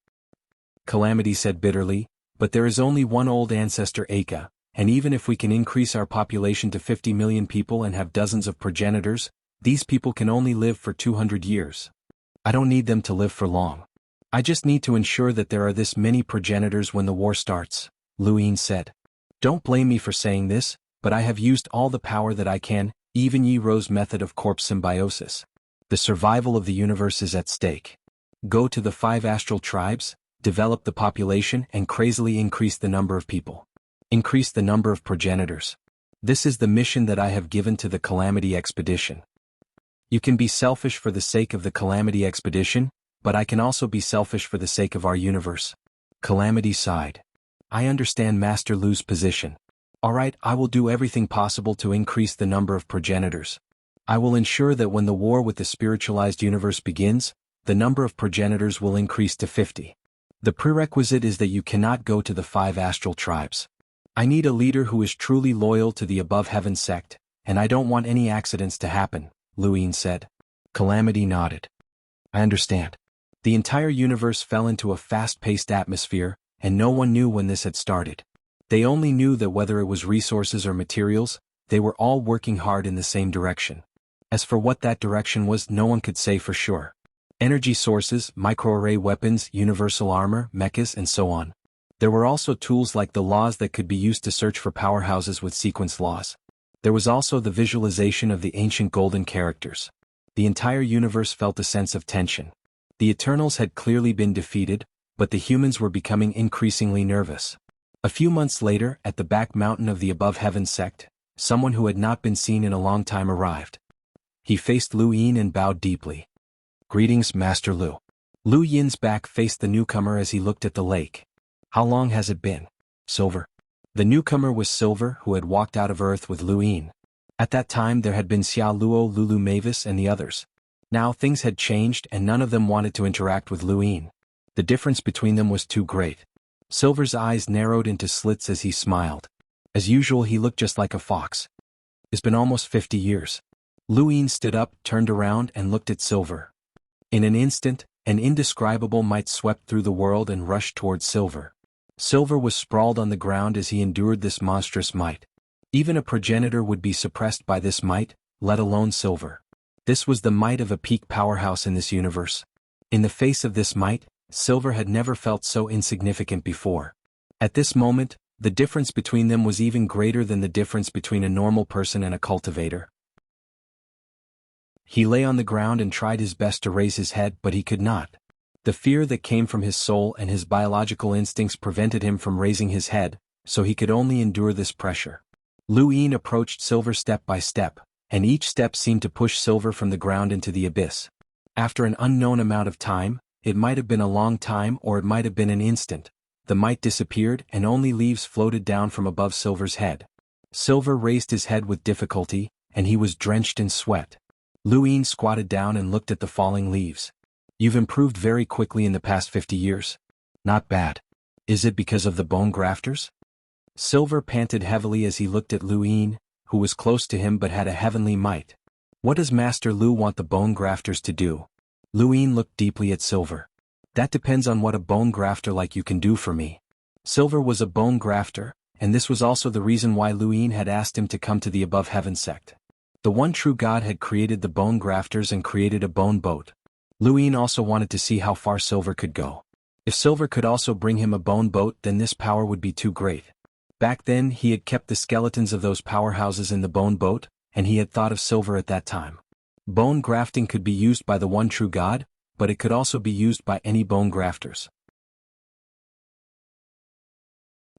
Calamity said bitterly, but there is only one old ancestor Aka, and even if we can increase our population to 50 million people and have dozens of progenitors, these people can only live for 200 years. I don't need them to live for long. I just need to ensure that there are this many progenitors when the war starts, Luin said. Don't blame me for saying this, but I have used all the power that I can, even Yi Ro's method of corpse symbiosis. The survival of the universe is at stake. Go to the 5 astral tribes, develop the population, and crazily increase the number of people. Increase the number of progenitors. This is the mission that I have given to the Calamity Expedition. You can be selfish for the sake of the Calamity Expedition, but I can also be selfish for the sake of our universe. Calamity sighed. I understand Master Lu's position. Alright, I will do everything possible to increase the number of progenitors. I will ensure that when the war with the spiritualized universe begins, the number of progenitors will increase to 50. The prerequisite is that you cannot go to the 5 astral tribes. I need a leader who is truly loyal to the Above Heaven sect, and I don't want any accidents to happen, Luin said. Calamity nodded. I understand. The entire universe fell into a fast-paced atmosphere, and no one knew when this had started. They only knew that whether it was resources or materials, they were all working hard in the same direction. As for what that direction was, no one could say for sure. Energy sources, microarray weapons, universal armor, mechas, and so on. There were also tools like the laws that could be used to search for powerhouses with sequence laws. There was also the visualization of the ancient golden characters. The entire universe felt a sense of tension. The Eternals had clearly been defeated, but the humans were becoming increasingly nervous. A few months later, at the back mountain of the Above Heaven sect, someone who had not been seen in a long time arrived. He faced Luin and bowed deeply. Greetings, Master Lu. Lu Yin's back faced the newcomer as he looked at the lake. How long has it been? Silver. The newcomer was Silver, who had walked out of Earth with Lu Yin. At that time there had been Xiao Luo, Lulu Mavis and the others. Now things had changed and none of them wanted to interact with Lu Yin. The difference between them was too great. Silver's eyes narrowed into slits as he smiled. As usual he looked just like a fox. It's been almost 50 years. Lu Yin stood up, turned around and looked at Silver. In an instant, an indescribable might swept through the world and rushed towards Silver. Silver was sprawled on the ground as he endured this monstrous might. Even a progenitor would be suppressed by this might, let alone Silver. This was the might of a peak powerhouse in this universe. In the face of this might, Silver had never felt so insignificant before. At this moment, the difference between them was even greater than the difference between a normal person and a cultivator. He lay on the ground and tried his best to raise his head, but he could not. The fear that came from his soul and his biological instincts prevented him from raising his head, so he could only endure this pressure. Lu Yin approached Silver step by step, and each step seemed to push Silver from the ground into the abyss. After an unknown amount of time, it might have been a long time or it might have been an instant, the might disappeared and only leaves floated down from above Silver's head. Silver raised his head with difficulty, and he was drenched in sweat. Lu Yin squatted down and looked at the falling leaves. You've improved very quickly in the past 50 years. Not bad. Is it because of the bone grafters? Silver panted heavily as he looked at Lu Yin, who was close to him but had a heavenly might. What does Master Lu want the bone grafters to do? Lu Yin looked deeply at Silver. That depends on what a bone grafter like you can do for me. Silver was a bone grafter, and this was also the reason why Lu Yin had asked him to come to the Above Heaven sect. The one true God had created the bone grafters and created a bone boat. Lu Yin also wanted to see how far Silver could go. If Silver could also bring him a bone boat, then this power would be too great. Back then he had kept the skeletons of those powerhouses in the bone boat, and he had thought of Silver at that time. Bone grafting could be used by the one true God, but it could also be used by any bone grafters.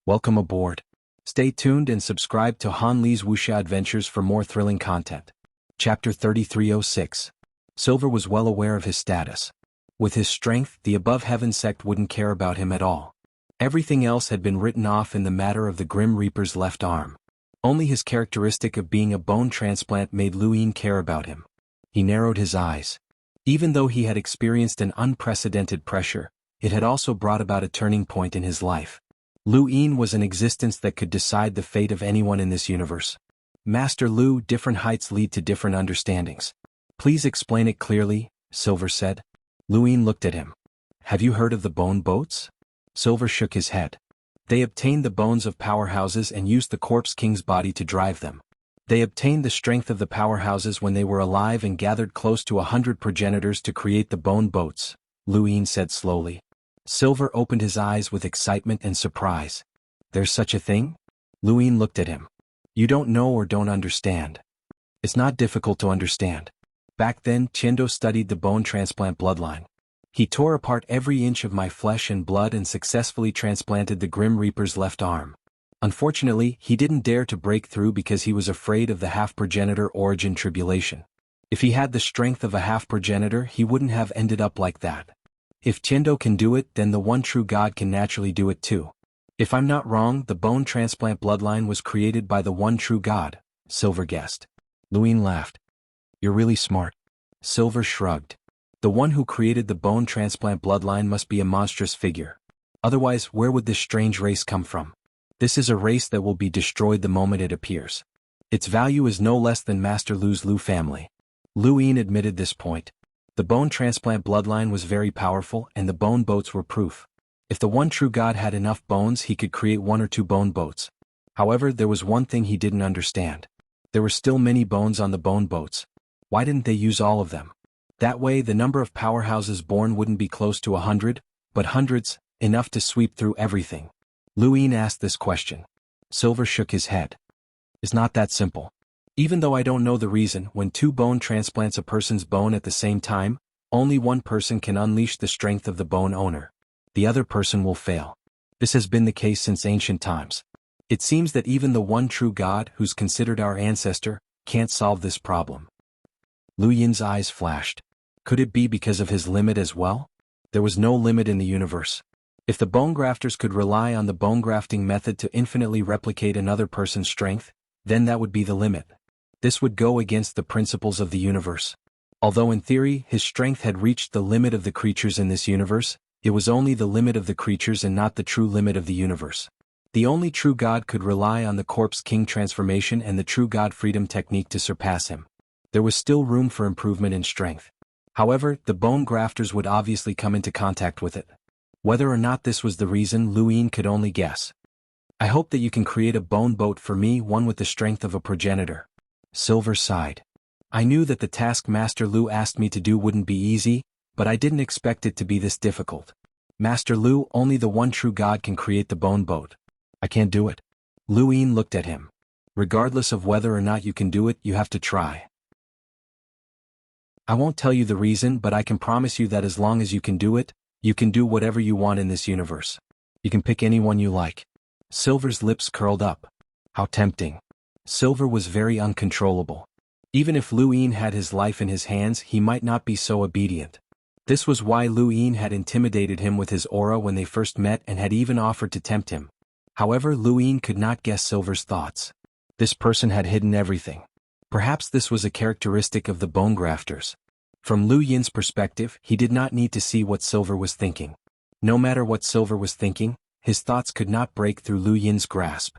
Welcome aboard. Stay tuned and subscribe to Han Li's Wuxia Adventures for more thrilling content. Chapter 3306. Silver was well aware of his status. With his strength, the Above Heaven sect wouldn't care about him at all. Everything else had been written off in the matter of the Grim Reaper's left arm. Only his characteristic of being a bone transplant made Lu Yin care about him. He narrowed his eyes. Even though he had experienced an unprecedented pressure, it had also brought about a turning point in his life. Lu Yin was an existence that could decide the fate of anyone in this universe. Master Lu, different heights lead to different understandings. Please explain it clearly, Silver said. Lu Yin looked at him. Have you heard of the bone boats? Silver shook his head. They obtained the bones of powerhouses and used the corpse king's body to drive them. They obtained the strength of the powerhouses when they were alive and gathered close to 100 progenitors to create the bone boats, Lu Yin said slowly. Silver opened his eyes with excitement and surprise. There's such a thing? Lu Yin looked at him. You don't know or don't understand. It's not difficult to understand. Back then, Chendo studied the bone transplant bloodline. He tore apart every inch of my flesh and blood and successfully transplanted the Grim Reaper's left arm. Unfortunately, he didn't dare to break through because he was afraid of the half-progenitor origin tribulation. If he had the strength of a half-progenitor, he wouldn't have ended up like that. If Chendo can do it, then the one true God can naturally do it too. If I'm not wrong, the bone transplant bloodline was created by the one true God, Silver guessed. Lu Yin laughed. You're really smart. Silver shrugged. The one who created the bone transplant bloodline must be a monstrous figure. Otherwise, where would this strange race come from? This is a race that will be destroyed the moment it appears. Its value is no less than Master Lu's Lu family. Lu Yin admitted this point. The bone transplant bloodline was very powerful and the bone boats were proof. If the one true God had enough bones, he could create 1 or 2 bone boats. However, there was one thing he didn't understand. There were still many bones on the bone boats. Why didn't they use all of them? That way, the number of powerhouses born wouldn't be close to 100, but hundreds, enough to sweep through everything. Lu Yin asked this question. Silver shook his head. It's not that simple. Even though I don't know the reason, when 2 bone transplants a person's bone at the same time, only one person can unleash the strength of the bone owner. The other person will fail. This has been the case since ancient times. It seems that even the one true God, who's considered our ancestor, can't solve this problem. Lu Yin's eyes flashed. Could it be because of his limit as well? There was no limit in the universe. If the bone grafters could rely on the bone grafting method to infinitely replicate another person's strength, then that would be the limit. This would go against the principles of the universe. Although in theory his strength had reached the limit of the creatures in this universe, it was only the limit of the creatures and not the true limit of the universe. The only true God could rely on the Corpse King transformation and the true God freedom technique to surpass him. There was still room for improvement in strength. However, the bone grafters would obviously come into contact with it. Whether or not this was the reason, Luin could only guess. I hope that you can create a bone boat for me, one with the strength of a progenitor. Silver sighed. I knew that the task Master Lu asked me to do wouldn't be easy, but I didn't expect it to be this difficult. Master Lu, only the one true God can create the bone boat. I can't do it. Luin looked at him. Regardless of whether or not you can do it, you have to try. I won't tell you the reason, but I can promise you that as long as you can do it, you can do whatever you want in this universe. You can pick anyone you like. Silver's lips curled up. How tempting. Silver was very uncontrollable. Even if Luin had his life in his hands, he might not be so obedient. This was why Luin had intimidated him with his aura when they first met and had even offered to tempt him. However, Luin could not guess Silver's thoughts. This person had hidden everything. Perhaps this was a characteristic of the bone grafters. From Lu Yin's perspective, he did not need to see what Silver was thinking. No matter what Silver was thinking, his thoughts could not break through Lu Yin's grasp.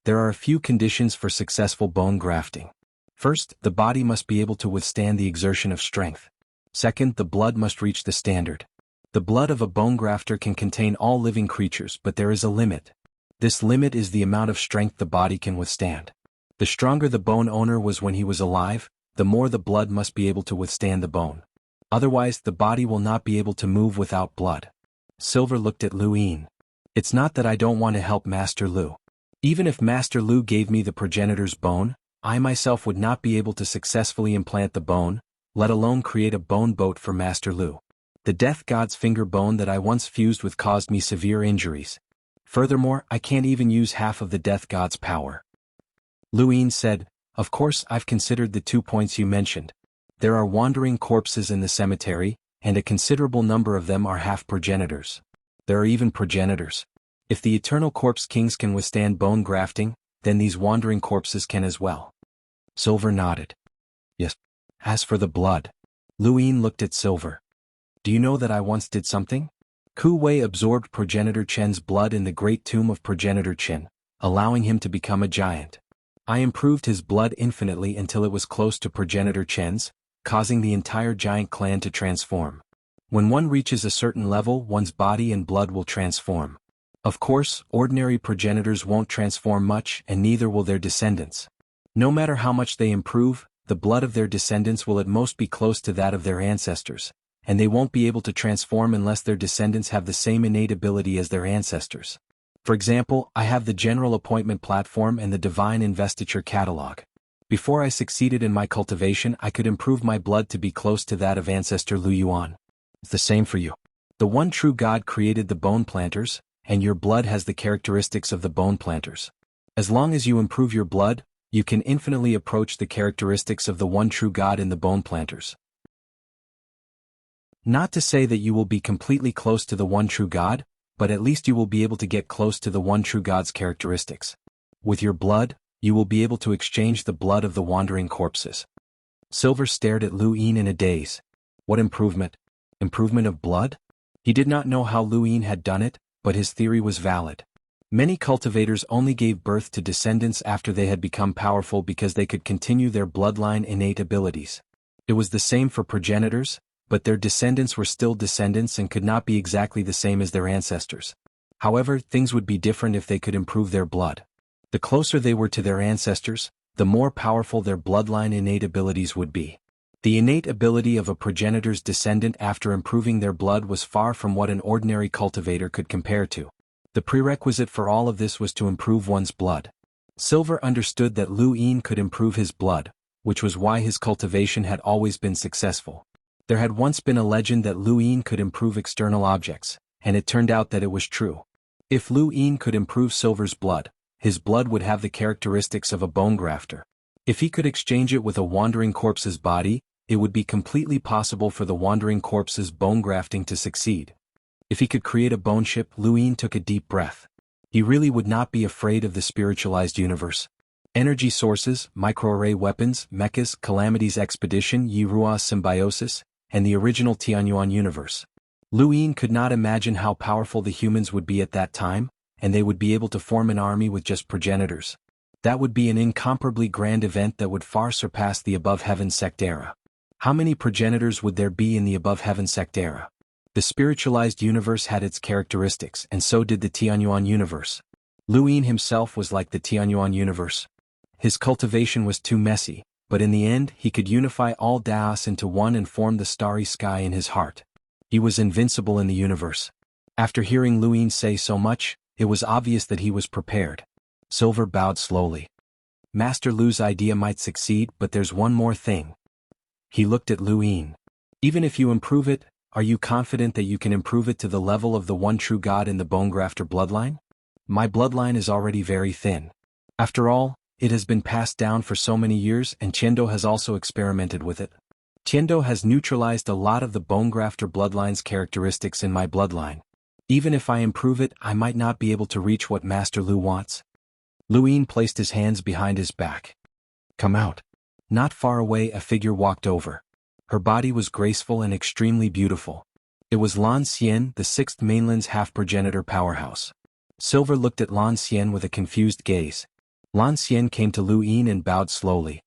There are a few conditions for successful bone grafting. First, the body must be able to withstand the exertion of strength. Second, the blood must reach the standard. The blood of a bone grafter can contain all living creatures, but there is a limit. This limit is the amount of strength the body can withstand. The stronger the bone owner was when he was alive, the more the blood must be able to withstand the bone. Otherwise, the body will not be able to move without blood. Silver looked at Luin. It's not that I don't want to help Master Lu. Even if Master Lu gave me the progenitor's bone, I myself would not be able to successfully implant the bone, let alone create a bone boat for Master Lu. The Death God's finger bone that I once fused with caused me severe injuries. Furthermore, I can't even use half of the Death God's power. Luin said, Of course I've considered the 2 points you mentioned. There are wandering corpses in the cemetery, and a considerable number of them are half progenitors. There are even progenitors. If the eternal corpse kings can withstand bone grafting, then these wandering corpses can as well. Silver nodded. Yes. As for the blood, Luin looked at Silver. Do you know that I once did something? Ku Wei absorbed progenitor Chen's blood in the great tomb of progenitor Chen, allowing him to become a giant. I improved his blood infinitely until it was close to progenitor Chen's, causing the entire giant clan to transform. When one reaches a certain level, one's body and blood will transform. Of course, ordinary progenitors won't transform much, and neither will their descendants. No matter how much they improve, the blood of their descendants will at most be close to that of their ancestors, and they won't be able to transform unless their descendants have the same innate ability as their ancestors. For example, I have the General Appointment Platform and the Divine Investiture Catalog. Before I succeeded in my cultivation, I could improve my blood to be close to that of Ancestor Lu Yuan. It's the same for you. The one true God created the bone planters, and your blood has the characteristics of the bone planters. As long as you improve your blood, you can infinitely approach the characteristics of the one true God in the bone planters. Not to say that you will be completely close to the one true God, but at least you will be able to get close to the one true God's characteristics. With your blood, you will be able to exchange the blood of the wandering corpses. Silver stared at Luin in a daze. What improvement? Improvement of blood? He did not know how Luin had done it, but his theory was valid. Many cultivators only gave birth to descendants after they had become powerful because they could continue their bloodline innate abilities. It was the same for progenitors, but their descendants were still descendants and could not be exactly the same as their ancestors. However, things would be different if they could improve their blood. The closer they were to their ancestors, the more powerful their bloodline innate abilities would be. The innate ability of a progenitor's descendant after improving their blood was far from what an ordinary cultivator could compare to. The prerequisite for all of this was to improve one's blood. Silver understood that Luin could improve his blood, which was why his cultivation had always been successful. There had once been a legend that Luin could improve external objects, and it turned out that it was true. If Luin could improve Silver's blood, his blood would have the characteristics of a bone grafter. If he could exchange it with a wandering corpse's body, it would be completely possible for the wandering corpse's bone grafting to succeed. If he could create a bone ship, Lu Ying took a deep breath. He really would not be afraid of the spiritualized universe. Energy sources, microarray weapons, mechas, calamities expedition, Yirua symbiosis, and the original Tianyuan universe. Lu Ying could not imagine how powerful the humans would be at that time, and they would be able to form an army with just progenitors. That would be an incomparably grand event that would far surpass the above heaven sect era. How many progenitors would there be in the above heaven sect era? The spiritualized universe had its characteristics, and so did the Tianyuan universe. Lu Ying himself was like the Tianyuan universe. His cultivation was too messy, but in the end he could unify all Daos into one and form the starry sky in his heart. He was invincible in the universe. After hearing Lu Ying say so much, it was obvious that he was prepared. Silver bowed slowly. Master Lu's idea might succeed, but there's one more thing. He looked at Lu Ying. Even if you improve it, are you confident that you can improve it to the level of the one true God in the Bonegrafter bloodline? My bloodline is already very thin. After all, it has been passed down for so many years, and Tiendo has also experimented with it. Tiendo has neutralized a lot of the Bonegrafter bloodline's characteristics in my bloodline. Even if I improve it, I might not be able to reach what Master Lu wants. Lu Ying placed his hands behind his back. Come out. Not far away, a figure walked over. Her body was graceful and extremely beautiful. It was Lan Xian, the Sixth Mainland's half-progenitor powerhouse. Silver looked at Lan Xian with a confused gaze. Lan Xian came to Lu Ying and bowed slowly.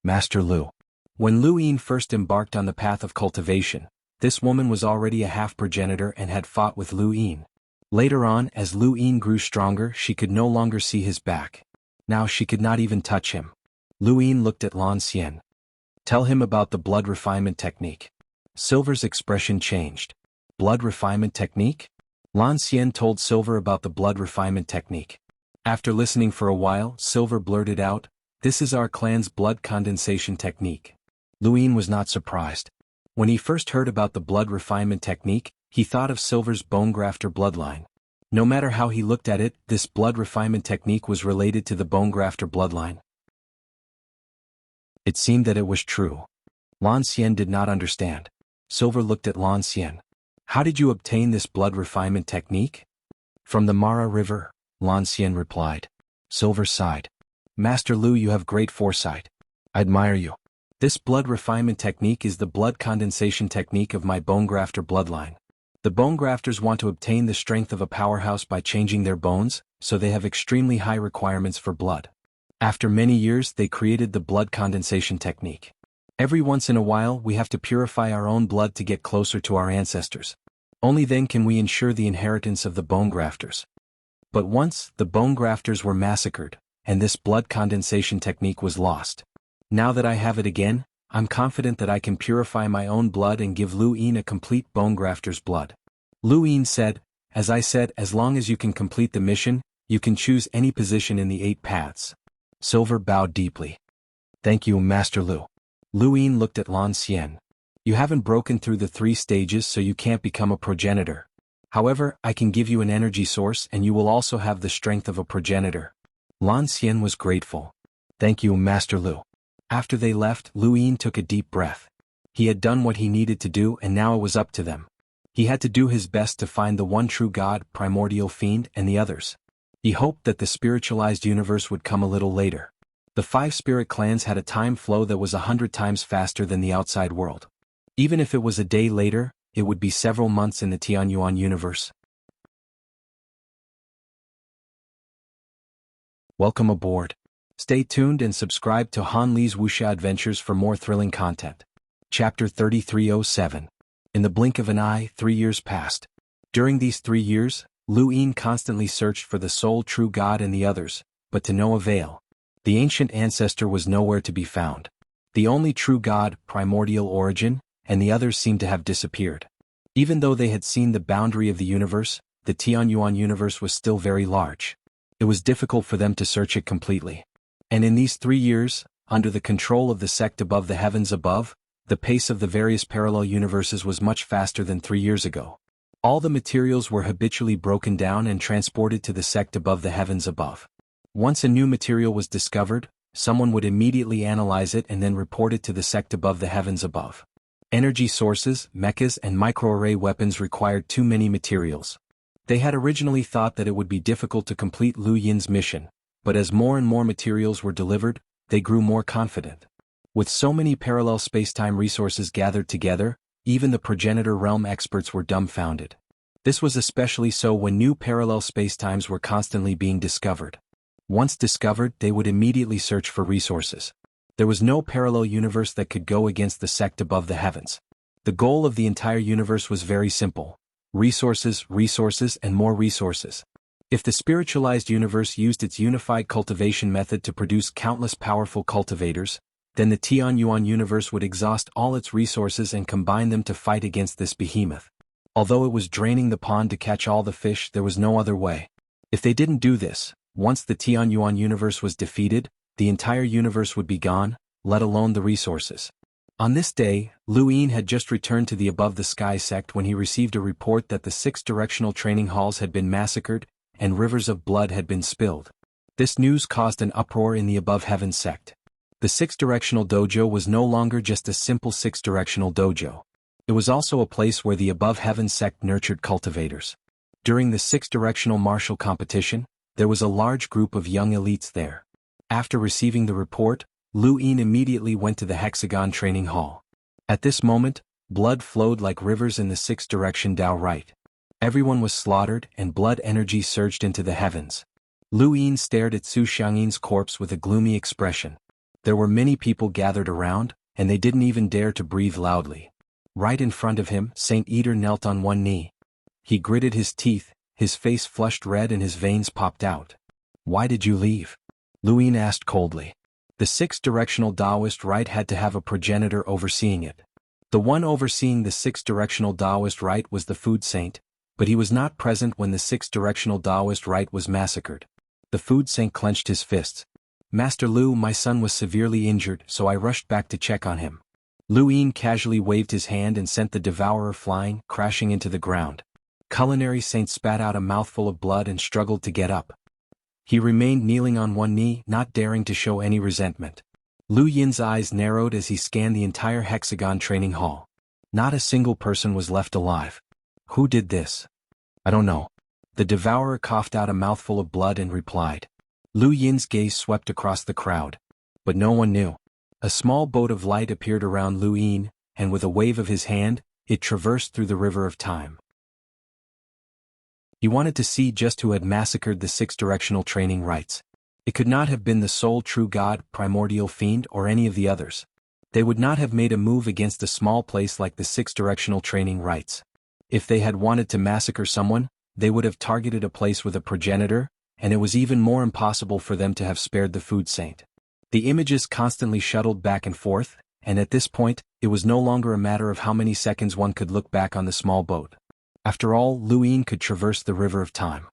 Master Lu. When Lu Ying first embarked on the path of cultivation, this woman was already a half-progenitor and had fought with Lu Ying. Later on, as Lu Ying grew stronger, she could no longer see his back. Now she could not even touch him. Lu Ying looked at Lan Xian. Tell him about the blood refinement technique. Silver's expression changed. Blood refinement technique? Lan Xian told Silver about the blood refinement technique. After listening for a while, Silver blurted out, "This is our clan's blood condensation technique." Lu Ying was not surprised. When he first heard about the blood refinement technique, he thought of Silver's Bonegrafter bloodline. No matter how he looked at it, this blood refinement technique was related to the Bonegrafter bloodline. It seemed that it was true. Lan Xian did not understand. Silver looked at Lan Xian. How did you obtain this blood refinement technique? From the Mara River, Lan Xian replied. Silver sighed. Master Lu, you have great foresight. I admire you. This blood refinement technique is the blood condensation technique of my Bonegrafter bloodline. The Bonegrafters want to obtain the strength of a powerhouse by changing their bones, so they have extremely high requirements for blood. After many years, they created the blood condensation technique. Every once in a while, we have to purify our own blood to get closer to our ancestors. Only then can we ensure the inheritance of the Bonegrafters. But once, the Bonegrafters were massacred, and this blood condensation technique was lost. Now that I have it again, I'm confident that I can purify my own blood and give Lu Ying a complete Bonegrafter's blood. Lu Ying said, as I said, as long as you can complete the mission, you can choose any position in the 8 paths. Silver bowed deeply. Thank you, Master Lu. Lu Ying looked at Lan Xian. You haven't broken through the 3 stages, so you can't become a progenitor. However, I can give you an energy source and you will also have the strength of a progenitor. Lan Xian was grateful. Thank you, Master Lu. After they left, Lu Ying took a deep breath. He had done what he needed to do, and now it was up to them. He had to do his best to find the one true God, Primordial Fiend, and the others. He hoped that the spiritualized universe would come a little later. The 5 spirit clans had a time flow that was 100 times faster than the outside world. Even if it was a day later, it would be several months in the Tianyuan universe. Welcome aboard. Stay tuned and subscribe to Han Li's Wuxia Adventures for more thrilling content. Chapter 3307. In the blink of an eye, 3 years passed. During these 3 years, Lu Ying constantly searched for the sole true God and the others, but to no avail. The ancient ancestor was nowhere to be found. The only true God, Primordial Origin, and the others seemed to have disappeared. Even though they had seen the boundary of the universe, the Tianyuan universe was still very large. It was difficult for them to search it completely. And in these 3 years, under the control of the sect above the heavens above, the pace of the various parallel universes was much faster than 3 years ago. All the materials were habitually broken down and transported to the sect above the heavens above. Once a new material was discovered, someone would immediately analyze it and then report it to the sect above the heavens above. Energy sources, mechas and microarray weapons required too many materials. They had originally thought that it would be difficult to complete Lu Yin's mission, but as more and more materials were delivered, they grew more confident. With so many parallel spacetime resources gathered together, even the progenitor realm experts were dumbfounded. This was especially so when new parallel spacetimes were constantly being discovered. Once discovered, they would immediately search for resources. There was no parallel universe that could go against the sect above the heavens. The goal of the entire universe was very simple. Resources, resources, and more resources. If the spiritualized universe used its unified cultivation method to produce countless powerful cultivators, then the Xuanhuan universe would exhaust all its resources and combine them to fight against this behemoth. Although it was draining the pond to catch all the fish, there was no other way. If they didn't do this, once the Xuanhuan universe was defeated, the entire universe would be gone, let alone the resources. On this day, Lu Yin had just returned to the Above the Sky sect when he received a report that the 6 directional training halls had been massacred, and rivers of blood had been spilled. This news caused an uproar in the Above Heaven sect. The 6 directional dojo was no longer just a simple 6 directional dojo. It was also a place where the Above Heaven sect nurtured cultivators. During the 6 directional martial competition, there was a large group of young elites there. After receiving the report, Lu Yin immediately went to the Hexagon Training Hall. At this moment, blood flowed like rivers in the 6 direction Dao Right. Everyone was slaughtered and blood energy surged into the heavens. Lu Yin stared at Su Xiangyin's corpse with a gloomy expression. There were many people gathered around, and they didn't even dare to breathe loudly. Right in front of him, Saint Eater knelt on one knee. He gritted his teeth, his face flushed red and his veins popped out. "Why did you leave?" Lu Yin asked coldly. The 6 directional Taoist rite had to have a progenitor overseeing it. The one overseeing the 6 directional Taoist rite was the food saint, but he was not present when the 6 directional Taoist rite was massacred. The food saint clenched his fists. "Master Lu, my son was severely injured, so I rushed back to check on him." Lu Yin casually waved his hand and sent the devourer flying, crashing into the ground. Culinary Saint spat out a mouthful of blood and struggled to get up. He remained kneeling on one knee, not daring to show any resentment. Lu Yin's eyes narrowed as he scanned the entire Hexagon Training Hall. Not a single person was left alive. Who did this? "I don't know." The devourer coughed out a mouthful of blood and replied. Lu Yin's gaze swept across the crowd. But no one knew. A small boat of light appeared around Lu Yin, and with a wave of his hand, it traversed through the river of time. He wanted to see just who had massacred the 6 directional training rites. It could not have been the sole true god, primordial fiend, or any of the others. They would not have made a move against a small place like the 6 directional training rites. If they had wanted to massacre someone, they would have targeted a place with a progenitor, and it was even more impossible for them to have spared the food saint. The images constantly shuttled back and forth, and at this point, it was no longer a matter of how many seconds one could look back on the small boat. After all, Lu Yin could traverse the river of time.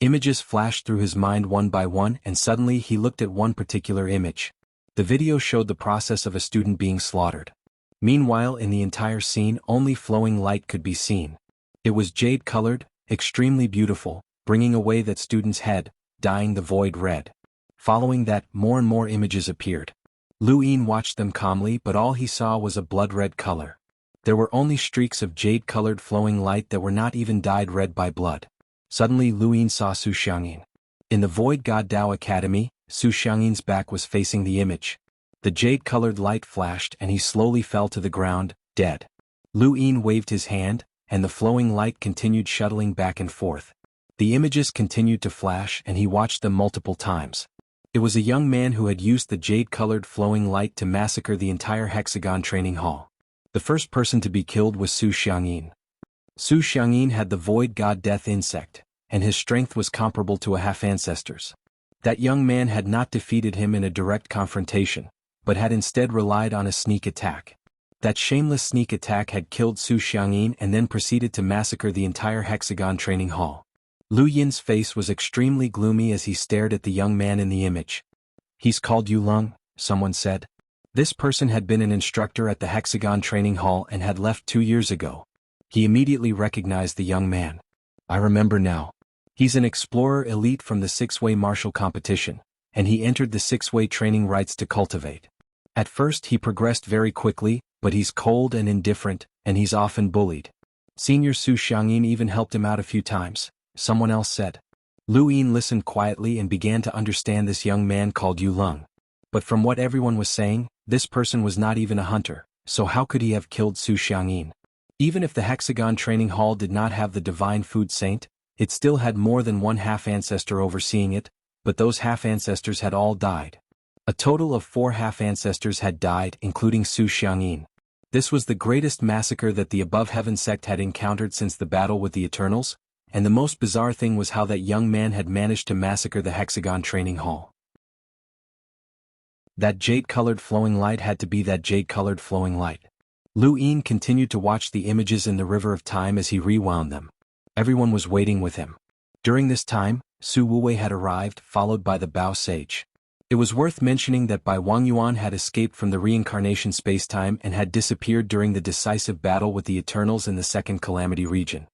Images flashed through his mind one by one, and suddenly he looked at one particular image. The video showed the process of a student being slaughtered. Meanwhile, in the entire scene, only flowing light could be seen. It was jade-colored, extremely beautiful, bringing away that student's head, dyeing the void red. Following that, more and more images appeared. Lu Yin watched them calmly, but all he saw was a blood-red color. There were only streaks of jade-colored flowing light that were not even dyed red by blood. Suddenly Lu Yin saw Su Xiangyin. In the Void God Dao Academy, Su Xiangyin's back was facing the image. The jade-colored light flashed and he slowly fell to the ground, dead. Lu Yin waved his hand, and the flowing light continued shuttling back and forth. The images continued to flash and he watched them multiple times. It was a young man who had used the jade-colored flowing light to massacre the entire Hexagon Training Hall. The first person to be killed was Su Xiangyin. Su Xiangyin had the Void God Death Insect, and his strength was comparable to a half-ancestor's. That young man had not defeated him in a direct confrontation, but had instead relied on a sneak attack. That shameless sneak attack had killed Su Xiangyin and then proceeded to massacre the entire Hexagon Training Hall. Lu Yin's face was extremely gloomy as he stared at the young man in the image. "He's called Yu Lung," someone said. This person had been an instructor at the Hexagon Training Hall and had left 2 years ago. He immediately recognized the young man. "I remember now. He's an explorer elite from the 6-way martial competition, and he entered the 6-way training rites to cultivate. At first he progressed very quickly, but he's cold and indifferent, and he's often bullied. Senior Su Xiangyin even helped him out a few times, someone else said. Lu Yin listened quietly and began to understand this young man called Yu Lung. But from what everyone was saying, this person was not even a hunter, so how could he have killed Su Xiangyin? Even if the Hexagon Training Hall did not have the Divine Food Saint, it still had more than one half-ancestor overseeing it, but those half-ancestors had all died. A total of 4 half-ancestors had died, including Su Xiangyin. This was the greatest massacre that the Above Heaven sect had encountered since the battle with the Eternals, and the most bizarre thing was how that young man had managed to massacre the Hexagon Training Hall. That jade-colored flowing light had to be that jade-colored flowing light. Lu Yin continued to watch the images in the river of time as he rewound them. Everyone was waiting with him. During this time, Su Wuwei had arrived, followed by the Bao Sage. It was worth mentioning that Bai Wangyuan had escaped from the reincarnation spacetime and had disappeared during the decisive battle with the Eternals in the Second Calamity region.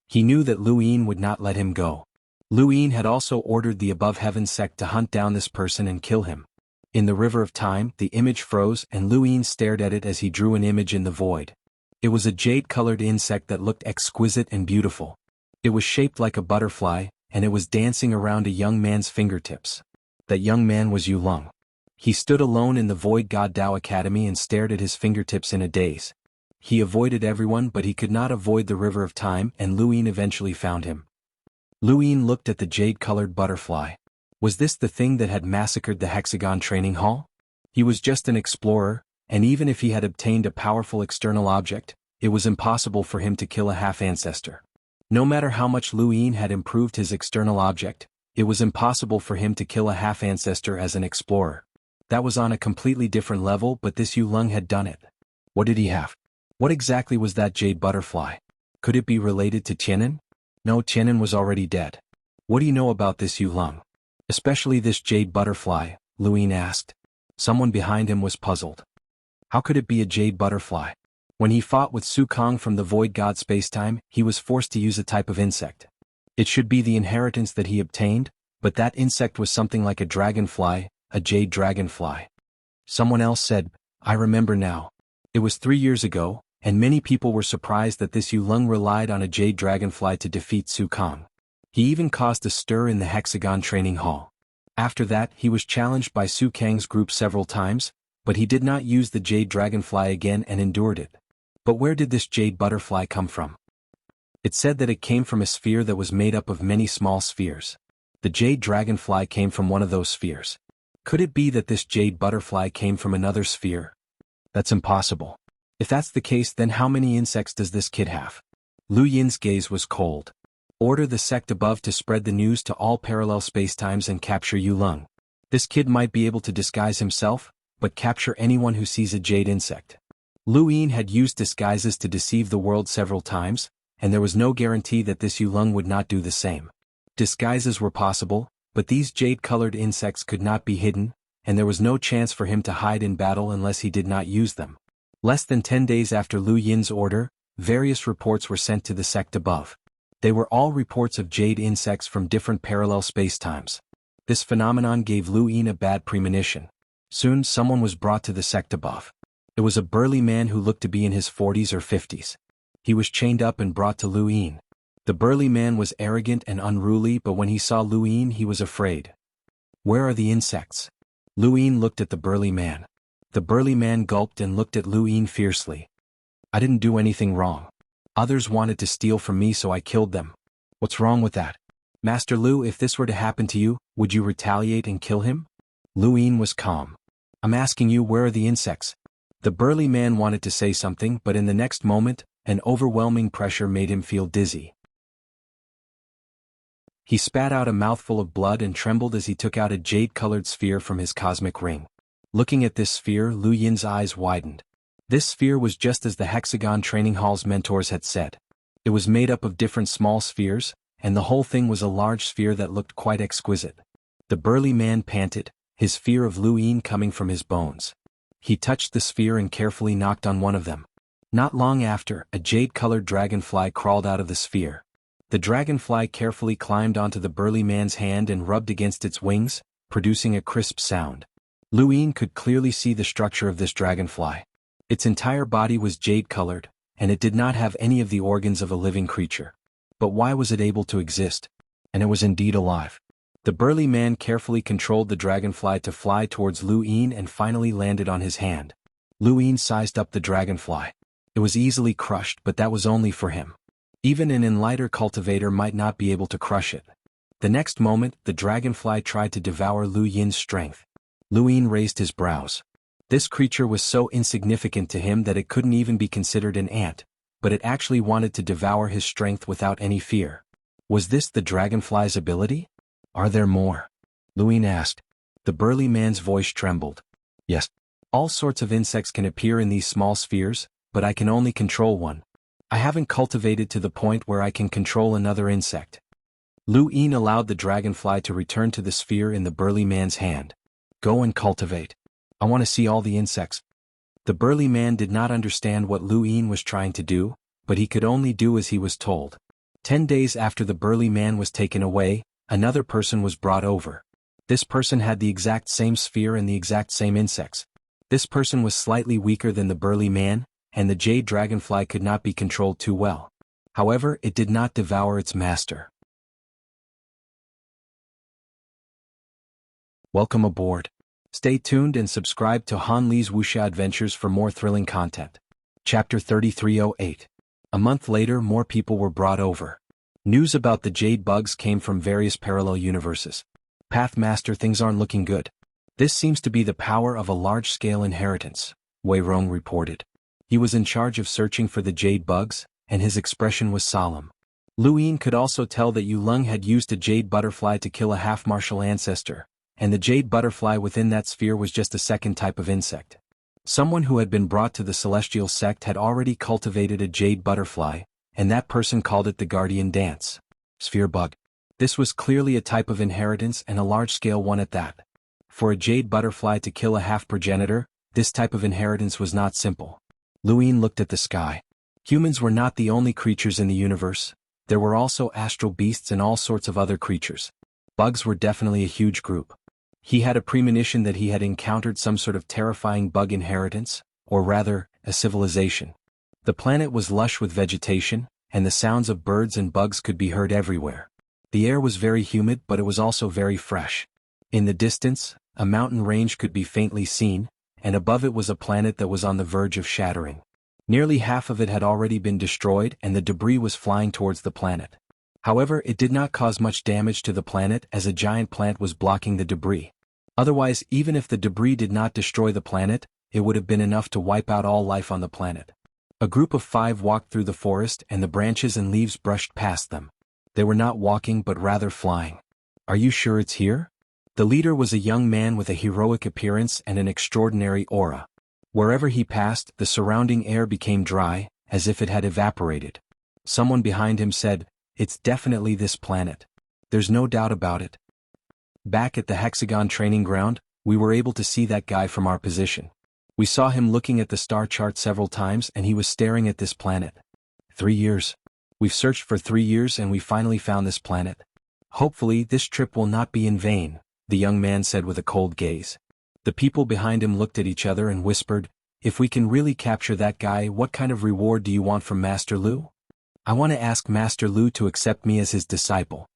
He knew that Lu Yin would not let him go. Lu Yin had also ordered the Above Heaven sect to hunt down this person and kill him. In the river of time, the image froze and Lu Yin stared at it as he drew an image in the void. It was a jade-colored insect that looked exquisite and beautiful. It was shaped like a butterfly, and it was dancing around a young man's fingertips. That young man was Yu Lung. He stood alone in the Void God Dao Academy and stared at his fingertips in a daze. He avoided everyone, but he could not avoid the river of time, and Lu Yin eventually found him. Lu Yin looked at the jade-colored butterfly. Was this the thing that had massacred the Hexagon Training Hall? He was just an explorer, and even if he had obtained a powerful external object, it was impossible for him to kill a half-ancestor. No matter how much Lu Yin had improved his external object, it was impossible for him to kill a half-ancestor as an explorer. That was on a completely different level, but this Yu Lung had done it. What did he have? What exactly was that jade butterfly? Could it be related to Tianan? No, Tianan was already dead. What do you know about this Yu Lung? Especially this jade butterfly, Lu Yin asked. Someone behind him was puzzled. How could it be a jade butterfly? When he fought with Su Kong from the Void God spacetime, he was forced to use a type of insect. It should be the inheritance that he obtained, but that insect was something like a dragonfly, a jade dragonfly. Someone else said, I remember now. It was 3 years ago, and many people were surprised that this Yu Lung relied on a jade dragonfly to defeat Su Kong. He even caused a stir in the Hexagon Training Hall. After that, he was challenged by Su Kang's group several times, but he did not use the jade dragonfly again and endured it. But where did this jade butterfly come from? It said that it came from a sphere that was made up of many small spheres. The jade dragonfly came from one of those spheres. Could it be that this jade butterfly came from another sphere? That's impossible. If that's the case, then how many insects does this kid have? Lu Yin's gaze was cold. Order the sect above to spread the news to all parallel spacetimes and capture Yu Lung. This kid might be able to disguise himself, but capture anyone who sees a jade insect. Lu Yin had used disguises to deceive the world several times, and there was no guarantee that this Yu Lung would not do the same. Disguises were possible, but these jade-colored insects could not be hidden, and there was no chance for him to hide in battle unless he did not use them. Less than 10 days after Lu Yin's order, various reports were sent to the sect above. They were all reports of jade insects from different parallel spacetimes. This phenomenon gave Lu Yin a bad premonition. Soon someone was brought to the sect above. It was a burly man who looked to be in his 40s or 50s. He was chained up and brought to Lu Yin. The burly man was arrogant and unruly, but when he saw Lu Yin he was afraid. Where are the insects? Lu Yin looked at the burly man. The burly man gulped and looked at Lu Yin fiercely. I didn't do anything wrong. Others wanted to steal from me, so I killed them. What's wrong with that? Master Lu, if this were to happen to you, would you retaliate and kill him? Lu Yin was calm. I'm asking you, where are the insects? The burly man wanted to say something, but in the next moment, an overwhelming pressure made him feel dizzy. He spat out a mouthful of blood and trembled as he took out a jade-colored sphere from his cosmic ring. Looking at this sphere, Lu Yin's eyes widened. This sphere was just as the Hexagon Training Hall's mentors had said. It was made up of different small spheres, and the whole thing was a large sphere that looked quite exquisite. The burly man panted, his fear of Lu Yin coming from his bones. He touched the sphere and carefully knocked on one of them. Not long after, a jade-colored dragonfly crawled out of the sphere. The dragonfly carefully climbed onto the burly man's hand and rubbed against its wings, producing a crisp sound. Lu Yin could clearly see the structure of this dragonfly. Its entire body was jade-colored, and it did not have any of the organs of a living creature. But why was it able to exist? And it was indeed alive. The burly man carefully controlled the dragonfly to fly towards Lu Yin and finally landed on his hand. Lu Yin sized up the dragonfly. It was easily crushed, but that was only for him. Even an enlightened cultivator might not be able to crush it. The next moment, the dragonfly tried to devour Lu Yin's strength. Lu Yin raised his brows. This creature was so insignificant to him that it couldn't even be considered an ant, but it actually wanted to devour his strength without any fear. Was this the dragonfly's ability? Are there more? Lu Yin asked. The burly man's voice trembled. Yes. All sorts of insects can appear in these small spheres, but I can only control one. I haven't cultivated to the point where I can control another insect. Lu Yin allowed the dragonfly to return to the sphere in the burly man's hand. Go and cultivate. I want to see all the insects. The burly man did not understand what Lu Yin was trying to do, but he could only do as he was told. 10 days after the burly man was taken away, another person was brought over. This person had the exact same sphere and the exact same insects. This person was slightly weaker than the burly man, and the jade dragonfly could not be controlled too well. However, it did not devour its master. Welcome aboard. Stay tuned and subscribe to Han Li's Wuxia Adventures for more thrilling content. Chapter 3308. A month later, more people were brought over. News about the jade bugs came from various parallel universes. Pathmaster, things aren't looking good. This seems to be the power of a large-scale inheritance, Wei Rong reported. He was in charge of searching for the jade bugs, and his expression was solemn. Lu Yin could also tell that Yu Lung had used a jade butterfly to kill a half-martial ancestor, and the jade butterfly within that sphere was just a second type of insect. Someone who had been brought to the celestial sect had already cultivated a jade butterfly, and that person called it the guardian dance. Sphere bug. This was clearly a type of inheritance and a large-scale one at that. For a jade butterfly to kill a half-progenitor, this type of inheritance was not simple. Lu Yin looked at the sky. Humans were not the only creatures in the universe. There were also astral beasts and all sorts of other creatures. Bugs were definitely a huge group. He had a premonition that he had encountered some sort of terrifying bug inheritance, or rather, a civilization. The planet was lush with vegetation, and the sounds of birds and bugs could be heard everywhere. The air was very humid, but it was also very fresh. In the distance, a mountain range could be faintly seen, and above it was a planet that was on the verge of shattering. Nearly half of it had already been destroyed and the debris was flying towards the planet. However, it did not cause much damage to the planet as a giant plant was blocking the debris. Otherwise, even if the debris did not destroy the planet, it would have been enough to wipe out all life on the planet. A group of 5 walked through the forest and the branches and leaves brushed past them. They were not walking but rather flying. Are you sure it's here? The leader was a young man with a heroic appearance and an extraordinary aura. Wherever he passed, the surrounding air became dry, as if it had evaporated. Someone behind him said, "It's definitely this planet. There's no doubt about it." Back at the Hexagon training ground, we were able to see that guy from our position. We saw him looking at the star chart several times and he was staring at this planet. 3 years. We've searched for 3 years and we finally found this planet. Hopefully this trip will not be in vain, the young man said with a cold gaze. The people behind him looked at each other and whispered, "If we can really capture that guy, what kind of reward do you want from Master Lu?" "I want to ask Master Lu to accept me as his disciple."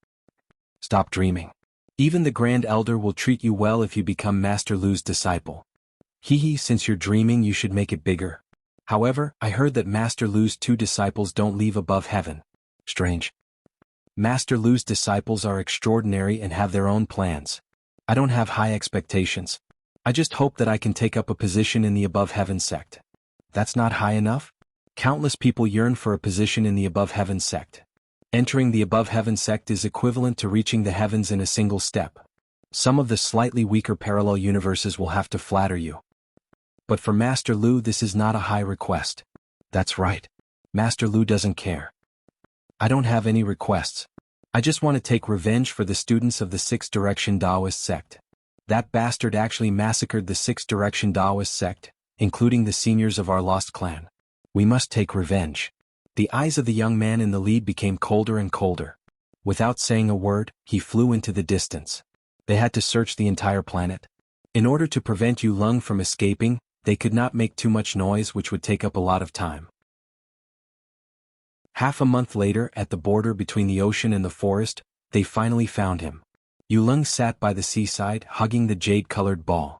"Stop dreaming. Even the Grand Elder will treat you well if you become Master Lu's disciple." "Hee, since you're dreaming you should make it bigger. However, I heard that Master Lu's 2 disciples don't leave above heaven." "Strange. Master Lu's disciples are extraordinary and have their own plans. I don't have high expectations. I just hope that I can take up a position in the above heaven sect." "That's not high enough?" "Countless people yearn for a position in the above heaven sect. Entering the above heaven sect is equivalent to reaching the heavens in a single step. Some of the slightly weaker parallel universes will have to flatter you. But for Master Lu this is not a high request." "That's right. Master Lu doesn't care." "I don't have any requests. I just want to take revenge for the students of the Sixth Direction Taoist sect. That bastard actually massacred the Sixth Direction Taoist sect, including the seniors of our lost clan. We must take revenge." The eyes of the young man in the lead became colder and colder. Without saying a word, he flew into the distance. They had to search the entire planet. In order to prevent Yu Lung from escaping, they could not make too much noise, which would take up a lot of time. Half a month later, at the border between the ocean and the forest, they finally found him. Yulong sat by the seaside, hugging the jade-colored ball.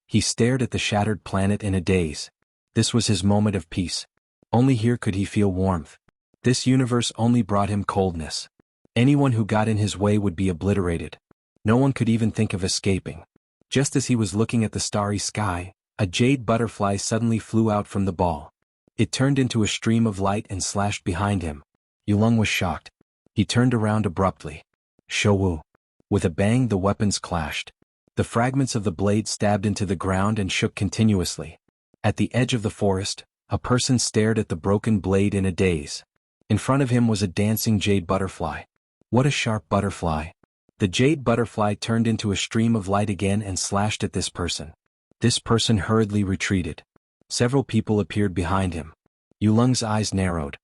He stared at the shattered planet in a daze. This was his moment of peace. Only here could he feel warmth. This universe only brought him coldness. Anyone who got in his way would be obliterated. No one could even think of escaping. Just as he was looking at the starry sky, a jade butterfly suddenly flew out from the ball. It turned into a stream of light and slashed behind him. Yulong was shocked. He turned around abruptly. Shouwu. With a bang, the weapons clashed. The fragments of the blade stabbed into the ground and shook continuously. At the edge of the forest, a person stared at the broken blade in a daze. In front of him was a dancing jade butterfly. What a sharp butterfly! The jade butterfly turned into a stream of light again and slashed at this person. This person hurriedly retreated. Several people appeared behind him. Yulong's eyes narrowed.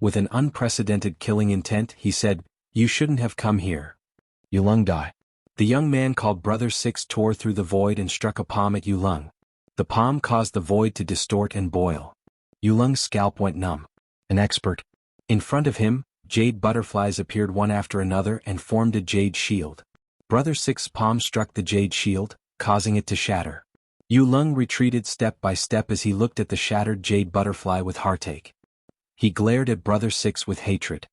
With an unprecedented killing intent, he said, "You shouldn't have come here." Yulong died. The young man called Brother Six tore through the void and struck a palm at Yulong. The palm caused the void to distort and boil. Yulong's scalp went numb. An expert. In front of him, jade butterflies appeared one after another and formed a jade shield. Brother Six's palm struck the jade shield, causing it to shatter. Yulong retreated step by step as he looked at the shattered jade butterfly with heartache. He glared at Brother Six with hatred.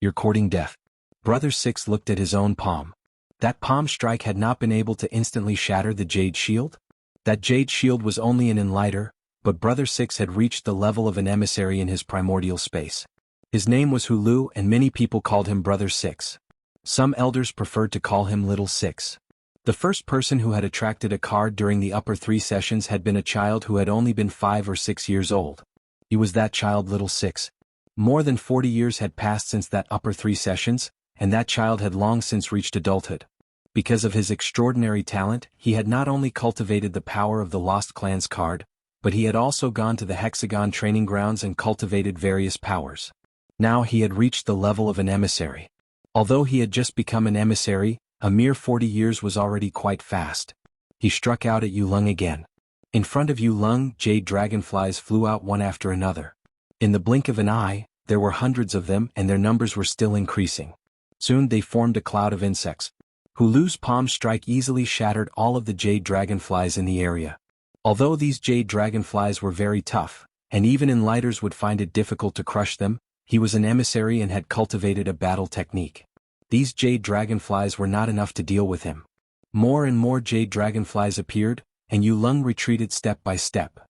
"You're courting death." Brother Six looked at his own palm. That palm strike had not been able to instantly shatter the jade shield? That jade shield was only an enlighter, but Brother Six had reached the level of an emissary in his primordial space. His name was Hulu, and many people called him Brother Six. Some elders preferred to call him Little Six. The first person who had attracted a card during the upper 3 sessions had been a child who had only been 5 or 6 years old. He was that child, Little Six. More than 40 years had passed since that upper 3 sessions, and that child had long since reached adulthood. Because of his extraordinary talent, he had not only cultivated the power of the Lost Clans card, but he had also gone to the Hexagon training grounds and cultivated various powers. Now he had reached the level of an emissary. Although he had just become an emissary, a mere 40 years was already quite fast. He struck out at Yulong again. In front of Yulong, jade dragonflies flew out one after another. In the blink of an eye, there were hundreds of them, and their numbers were still increasing. Soon they formed a cloud of insects. Hulu's palm strike easily shattered all of the jade dragonflies in the area. Although these jade dragonflies were very tough, and even enlighters would find it difficult to crush them, he was an emissary and had cultivated a battle technique. These jade dragonflies were not enough to deal with him. More and more jade dragonflies appeared, and Yulong retreated step by step.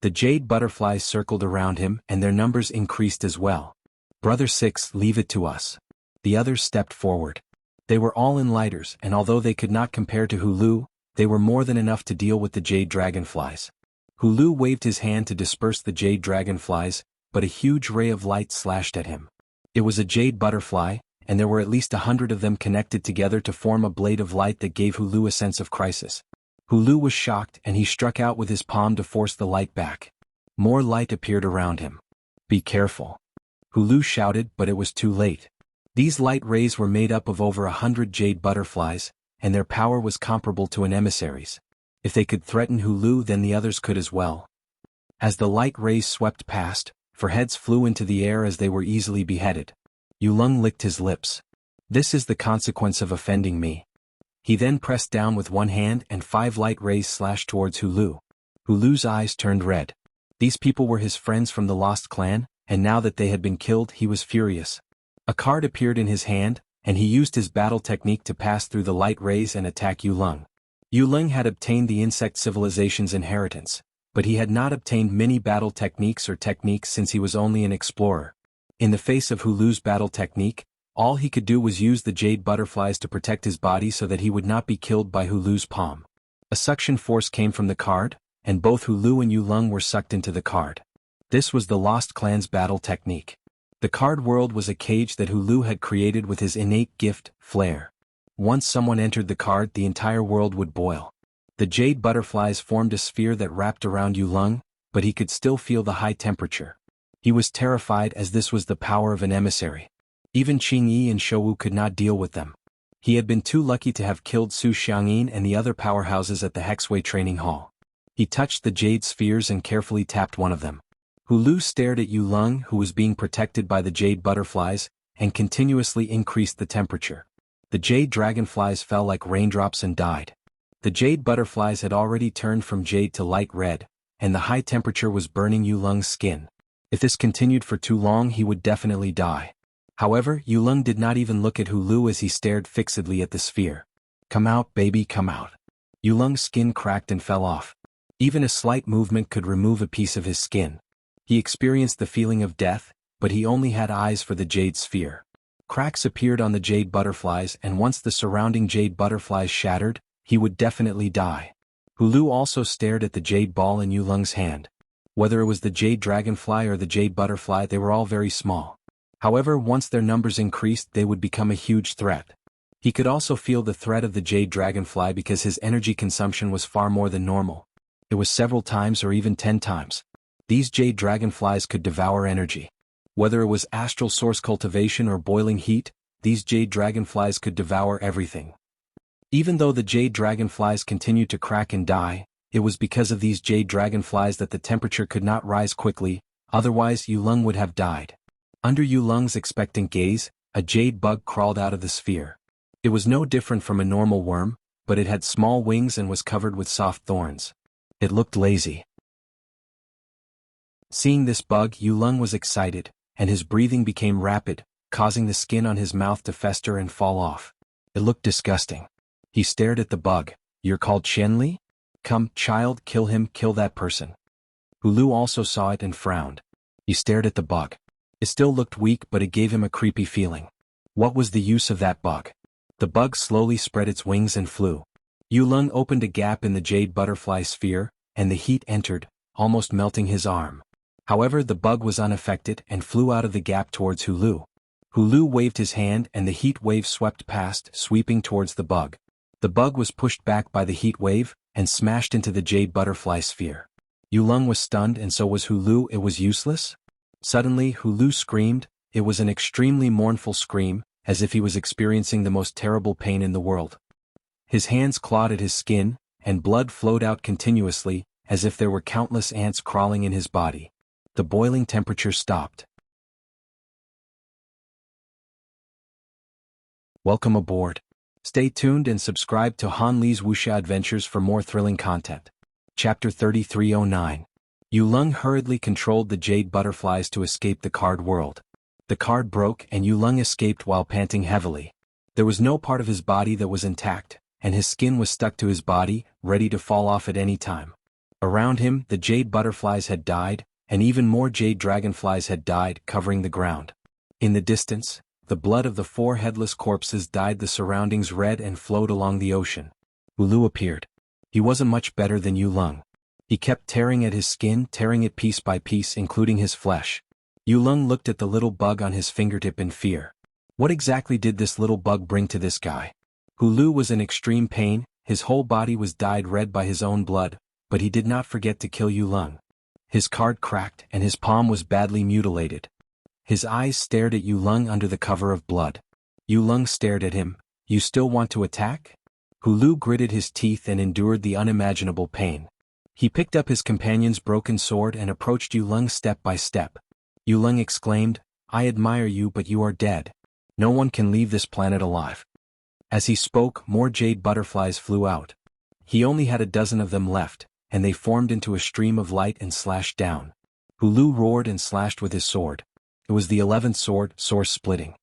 The jade butterflies circled around him, and their numbers increased as well. "Brother Six, leave it to us." The others stepped forward. They were all enlighters, and although they could not compare to Hulu, they were more than enough to deal with the jade dragonflies. Hulu waved his hand to disperse the jade dragonflies, but a huge ray of light slashed at him. It was a jade butterfly, and there were at least 100 of them connected together to form a blade of light that gave Hulu a sense of crisis. Hulu was shocked, and he struck out with his palm to force the light back. More light appeared around him. "Be careful." Hulu shouted, but it was too late. These light rays were made up of over 100 jade butterflies, and their power was comparable to an emissary's. If they could threaten Hulu, then the others could as well. As the light rays swept past, 4 heads flew into the air as they were easily beheaded. Yulong licked his lips. "This is the consequence of offending me." He then pressed down with one hand and 5 light rays slashed towards Hulu. Hulu's eyes turned red. These people were his friends from the Lost Clan, and now that they had been killed, he was furious. A card appeared in his hand, and he used his battle technique to pass through the light rays and attack Yulong. Yulong had obtained the insect civilization's inheritance, but he had not obtained many battle techniques or techniques since he was only an explorer. In the face of Hulu's battle technique, all he could do was use the jade butterflies to protect his body so that he would not be killed by Hulu's palm. A suction force came from the card, and both Hulu and Yulong were sucked into the card. This was the Lost Clan's battle technique. The card world was a cage that Hulu had created with his innate gift, flair. Once someone entered the card, the entire world would boil. The jade butterflies formed a sphere that wrapped around Yulong, but he could still feel the high temperature. He was terrified as this was the power of an emissary. Even Qingyi and Shouwu could not deal with them. He had been too lucky to have killed Su Xiangyin and the other powerhouses at the Hexway training hall. He touched the jade spheres and carefully tapped one of them. Hulu stared at Yulong, who was being protected by the jade butterflies, and continuously increased the temperature. The jade dragonflies fell like raindrops and died. The jade butterflies had already turned from jade to light red, and the high temperature was burning Yulong's skin. If this continued for too long, he would definitely die. However, Yulong did not even look at Hulu as he stared fixedly at the sphere. "Come out, baby, come out." Yulong's skin cracked and fell off. Even a slight movement could remove a piece of his skin. He experienced the feeling of death, but he only had eyes for the jade sphere. Cracks appeared on the jade butterflies, and once the surrounding jade butterflies shattered, he would definitely die. Hulu also stared at the jade ball in Yulong's hand. Whether it was the jade dragonfly or the jade butterfly, they were all very small. However, once their numbers increased, they would become a huge threat. He could also feel the threat of the jade dragonfly because his energy consumption was far more than normal. It was several times or even 10 times. These jade dragonflies could devour energy. Whether it was astral source cultivation or boiling heat, these jade dragonflies could devour everything. Even though the jade dragonflies continued to crack and die, it was because of these jade dragonflies that the temperature could not rise quickly, otherwise Yulong would have died. Under Yulong's expectant gaze, a jade bug crawled out of the sphere. It was no different from a normal worm, but it had small wings and was covered with soft thorns. It looked lazy. Seeing this bug, Yulong was excited, and his breathing became rapid, causing the skin on his mouth to fester and fall off. It looked disgusting. He stared at the bug. "You're called Qianli? Come, child, kill him, kill that person." Hulu also saw it and frowned. He stared at the bug. It still looked weak, but it gave him a creepy feeling. What was the use of that bug? The bug slowly spread its wings and flew. Yulong opened a gap in the jade butterfly sphere, and the heat entered, almost melting his arm. However, the bug was unaffected and flew out of the gap towards Hulu. Hulu waved his hand and the heat wave swept past, sweeping towards the bug. The bug was pushed back by the heat wave, and smashed into the jade butterfly sphere. Yulong was stunned, and so was Hulu. It was useless? Suddenly, Hulu screamed. It was an extremely mournful scream, as if he was experiencing the most terrible pain in the world. His hands clawed at his skin, and blood flowed out continuously, as if there were countless ants crawling in his body. The boiling temperature stopped. Welcome aboard. Stay tuned and subscribe to Han Li's Wuxia Adventures for more thrilling content. Chapter 3309. Yulong hurriedly controlled the jade butterflies to escape the card world. The card broke and Yulong escaped while panting heavily. There was no part of his body that was intact, and his skin was stuck to his body, ready to fall off at any time. Around him, the jade butterflies had died, and even more jade dragonflies had died, covering the ground. In the distance, the blood of the 4 headless corpses dyed the surroundings red and flowed along the ocean. Hulu appeared. He wasn't much better than Yulong. He kept tearing at his skin, tearing it piece by piece, including his flesh. Yulong looked at the little bug on his fingertip in fear. What exactly did this little bug bring to this guy? Hulu was in extreme pain, his whole body was dyed red by his own blood, but he did not forget to kill Yulong. His card cracked and his palm was badly mutilated. His eyes stared at Yulong under the cover of blood. Yulong stared at him. "You still want to attack?" Hulu gritted his teeth and endured the unimaginable pain. He picked up his companion's broken sword and approached Yulong step by step. Yulong exclaimed, "I admire you, but you are dead. No one can leave this planet alive." As he spoke, more jade butterflies flew out. He only had a dozen of them left, and they formed into a stream of light and slashed down. Hulu roared and slashed with his sword. It was the 11th sword, source splitting.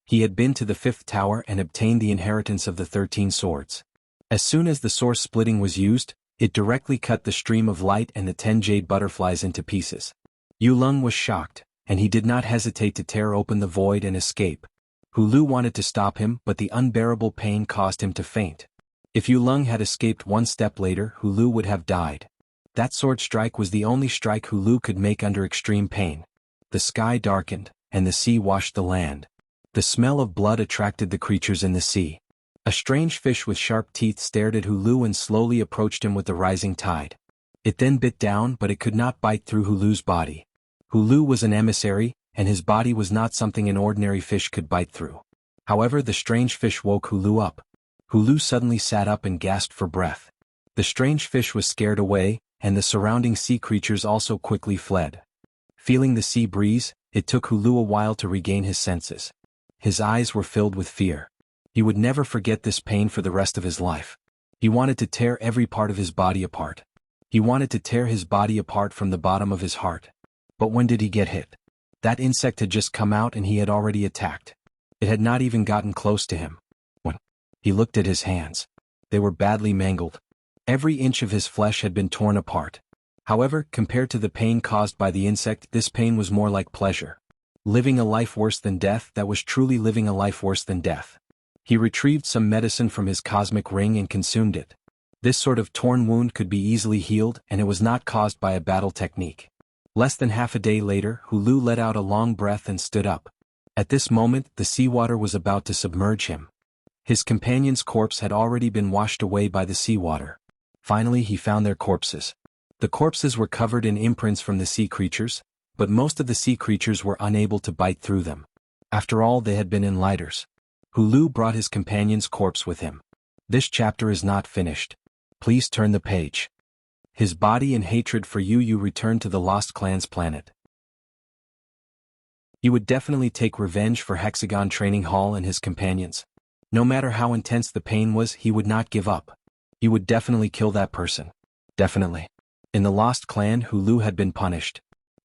He had been to the 5th tower and obtained the inheritance of the 13 swords. As soon as the source splitting was used, it directly cut the stream of light and the 10 jade butterflies into pieces. Yulong was shocked, and he did not hesitate to tear open the void and escape. Hulu wanted to stop him, but the unbearable pain caused him to faint. If Yulong had escaped one step later, Hulu would have died. That sword strike was the only strike Hulu could make under extreme pain. The sky darkened, and the sea washed the land. The smell of blood attracted the creatures in the sea. A strange fish with sharp teeth stared at Hulu and slowly approached him with the rising tide. It then bit down, but it could not bite through Hulu's body. Hulu was an emissary, and his body was not something an ordinary fish could bite through. However, the strange fish woke Hulu up. Hulu suddenly sat up and gasped for breath. The strange fish was scared away, and the surrounding sea creatures also quickly fled. Feeling the sea breeze, it took Hulu a while to regain his senses. His eyes were filled with fear. He would never forget this pain for the rest of his life. He wanted to tear every part of his body apart. He wanted to tear his body apart from the bottom of his heart. But when did he get hit? That insect had just come out and he had already attacked. It had not even gotten close to him. When he looked at his hands, they were badly mangled. Every inch of his flesh had been torn apart. However, compared to the pain caused by the insect, this pain was more like pleasure. Living a life worse than death, that was truly living a life worse than death. He retrieved some medicine from his cosmic ring and consumed it. This sort of torn wound could be easily healed, and it was not caused by a battle technique. Less than half a day later, Hulu let out a long breath and stood up. At this moment, the seawater was about to submerge him. His companion's corpse had already been washed away by the seawater. Finally, he found their corpses. The corpses were covered in imprints from the sea creatures, but most of the sea creatures were unable to bite through them. After all, they had been in lighters. Hulu brought his companion's corpse with him. This chapter is not finished. Please turn the page. His body in hatred for you returned to the Lost Clan's planet. He would definitely take revenge for Hexagon Training Hall and his companions. No matter how intense the pain was, he would not give up. He would definitely kill that person. Definitely. In the Lost Clan, Hulu had been punished.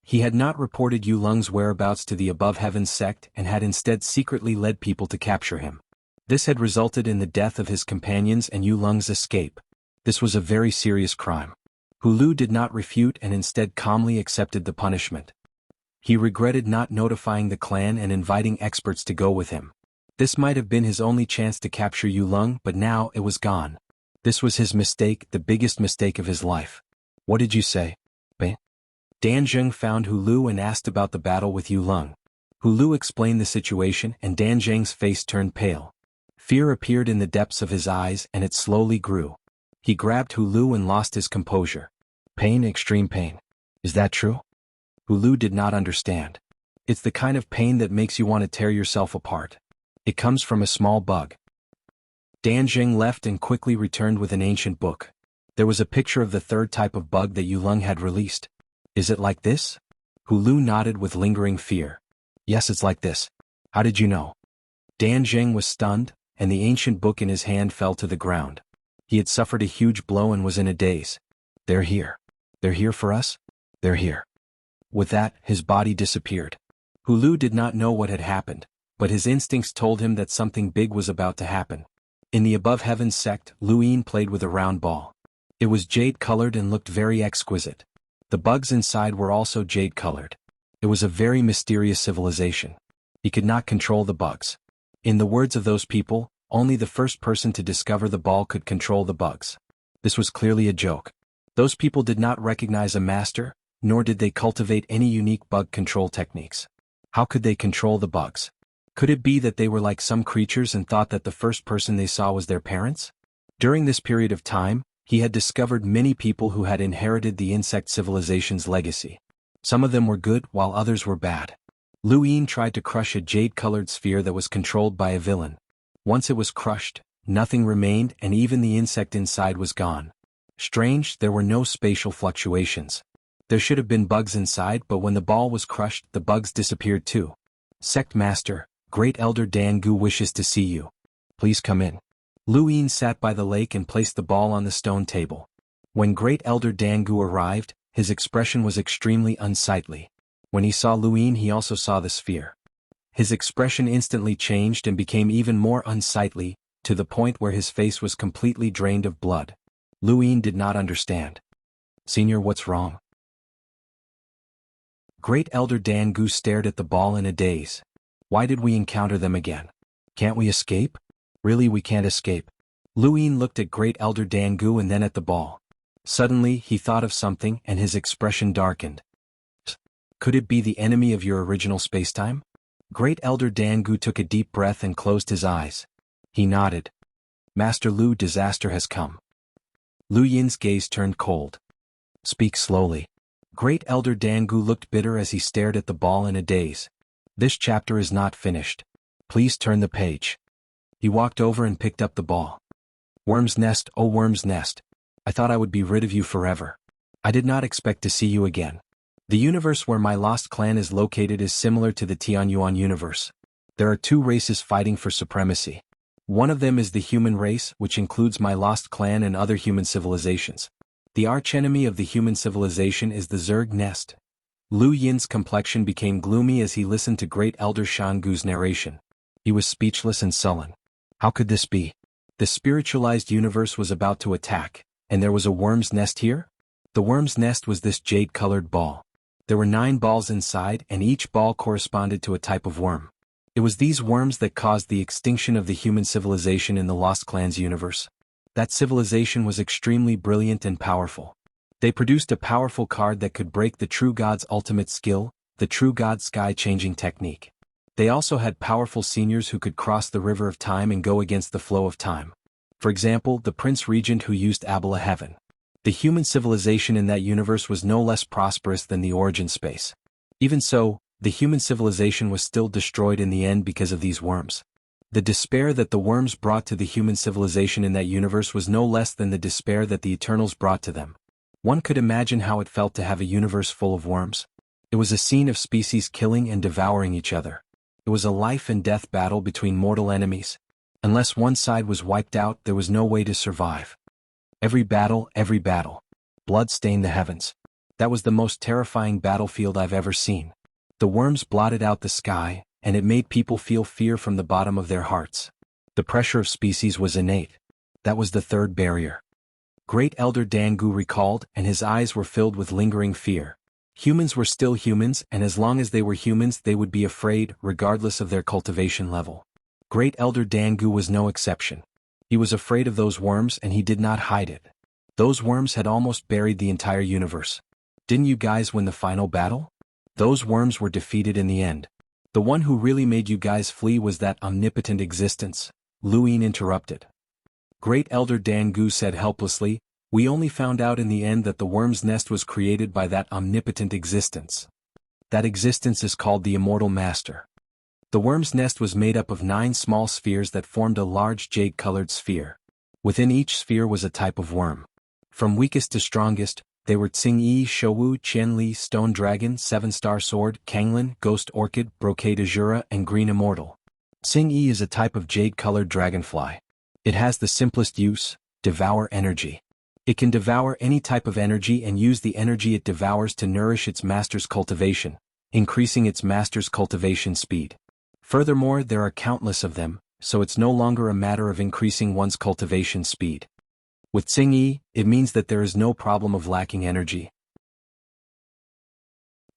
He had not reported Yulung's whereabouts to the Above Heavens sect and had instead secretly led people to capture him. This had resulted in the death of his companions and Yulung's escape. This was a very serious crime. Hulu did not refute and instead calmly accepted the punishment. He regretted not notifying the clan and inviting experts to go with him. This might have been his only chance to capture Yulung, but now it was gone. This was his mistake, the biggest mistake of his life. What did you say? Danjeng found Hulu and asked about the battle with Yulung. Hulu explained the situation and Danjeng's face turned pale. Fear appeared in the depths of his eyes and it slowly grew. He grabbed Hulu and lost his composure. Pain, extreme pain. Is that true? Hulu did not understand. It's the kind of pain that makes you want to tear yourself apart. It comes from a small bug. Danjeng left and quickly returned with an ancient book. There was a picture of the third type of bug that Yulung had released. Is it like this? Hulu nodded with lingering fear. Yes, it's like this. How did you know? Danjeng was stunned, and the ancient book in his hand fell to the ground. He had suffered a huge blow and was in a daze. They're here. They're here for us? They're here. With that, his body disappeared. Hulu did not know what had happened, but his instincts told him that something big was about to happen. In the Above Heavens sect, Luin played with a round ball. It was jade-colored and looked very exquisite. The bugs inside were also jade-colored. It was a very mysterious civilization. He could not control the bugs. In the words of those people, only the first person to discover the ball could control the bugs. This was clearly a joke. Those people did not recognize a master, nor did they cultivate any unique bug control techniques. How could they control the bugs? Could it be that they were like some creatures and thought that the first person they saw was their parents? During this period of time, he had discovered many people who had inherited the insect civilization's legacy. Some of them were good while others were bad. Luin tried to crush a jade-colored sphere that was controlled by a villain. Once it was crushed, nothing remained and even the insect inside was gone. Strange, there were no spatial fluctuations. There should have been bugs inside, but when the ball was crushed, the bugs disappeared too. Sect Master, Great Elder Dangu wishes to see you. Please come in. Luin sat by the lake and placed the ball on the stone table. When Great Elder Dangu arrived, his expression was extremely unsightly. When he saw Luin, he also saw the sphere. His expression instantly changed and became even more unsightly, to the point where his face was completely drained of blood. Luin did not understand. Senior, what's wrong? Great Elder Dangu stared at the ball in a daze. Why did we encounter them again? Can't we escape? Really, we can't escape. Luin looked at Great Elder Dangu and then at the ball. Suddenly, he thought of something and his expression darkened. Could it be the enemy of your original spacetime? Great Elder Dangu took a deep breath and closed his eyes. He nodded. Master Lu, disaster has come. Lu Yin's gaze turned cold. Speak slowly. Great Elder Dangu looked bitter as he stared at the ball in a daze. This chapter is not finished. Please turn the page. He walked over and picked up the ball. Worm's nest, oh worm's nest. I thought I would be rid of you forever. I did not expect to see you again. The universe where my lost clan is located is similar to the Tianyuan universe. There are two races fighting for supremacy. One of them is the human race, which includes my lost clan and other human civilizations. The archenemy of the human civilization is the Zerg nest. Lu Yin's complexion became gloomy as he listened to Great Elder Shangu's narration. He was speechless and sullen. How could this be? The spiritualized universe was about to attack, and there was a worm's nest here? The worm's nest was this jade-colored ball. There were 9 balls inside, and each ball corresponded to a type of worm. It was these worms that caused the extinction of the human civilization in the Lost Clans universe. That civilization was extremely brilliant and powerful. They produced a powerful card that could break the True God's ultimate skill, the True God sky-changing technique. They also had powerful seniors who could cross the river of time and go against the flow of time. For example, the Prince Regent who used Abala Heaven. The human civilization in that universe was no less prosperous than the origin space. Even so, the human civilization was still destroyed in the end because of these worms. The despair that the worms brought to the human civilization in that universe was no less than the despair that the Eternals brought to them. One could imagine how it felt to have a universe full of worms. It was a scene of species killing and devouring each other. It was a life and death battle between mortal enemies. Unless one side was wiped out, there was no way to survive. Every battle, blood stained the heavens. That was the most terrifying battlefield I've ever seen. The worms blotted out the sky, and it made people feel fear from the bottom of their hearts. The pressure of species was innate. That was the third barrier. Great Elder Dangu recalled, and his eyes were filled with lingering fear. Humans were still humans, and as long as they were humans they would be afraid, regardless of their cultivation level. Great Elder Dangu was no exception. He was afraid of those worms and he did not hide it. Those worms had almost buried the entire universe. Didn't you guys win the final battle? Those worms were defeated in the end. The one who really made you guys flee was that omnipotent existence, Lu Yin interrupted. Great Elder Dangu said helplessly, we only found out in the end that the worm's nest was created by that omnipotent existence. That existence is called the Immortal Master. The worm's nest was made up of 9 small spheres that formed a large jade-colored sphere. Within each sphere was a type of worm. From weakest to strongest, they were Tsing-Yi, Shouwu, Qianli, Stone Dragon, 7-Star Sword, Kanglin, Ghost Orchid, Brocade Azura, and Green Immortal. Tsing-Yi is a type of jade-colored dragonfly. It has the simplest use, devour energy. It can devour any type of energy and use the energy it devours to nourish its master's cultivation, increasing its master's cultivation speed. Furthermore, there are countless of them, so it's no longer a matter of increasing one's cultivation speed. With Tsing-Yi, it means that there is no problem of lacking energy.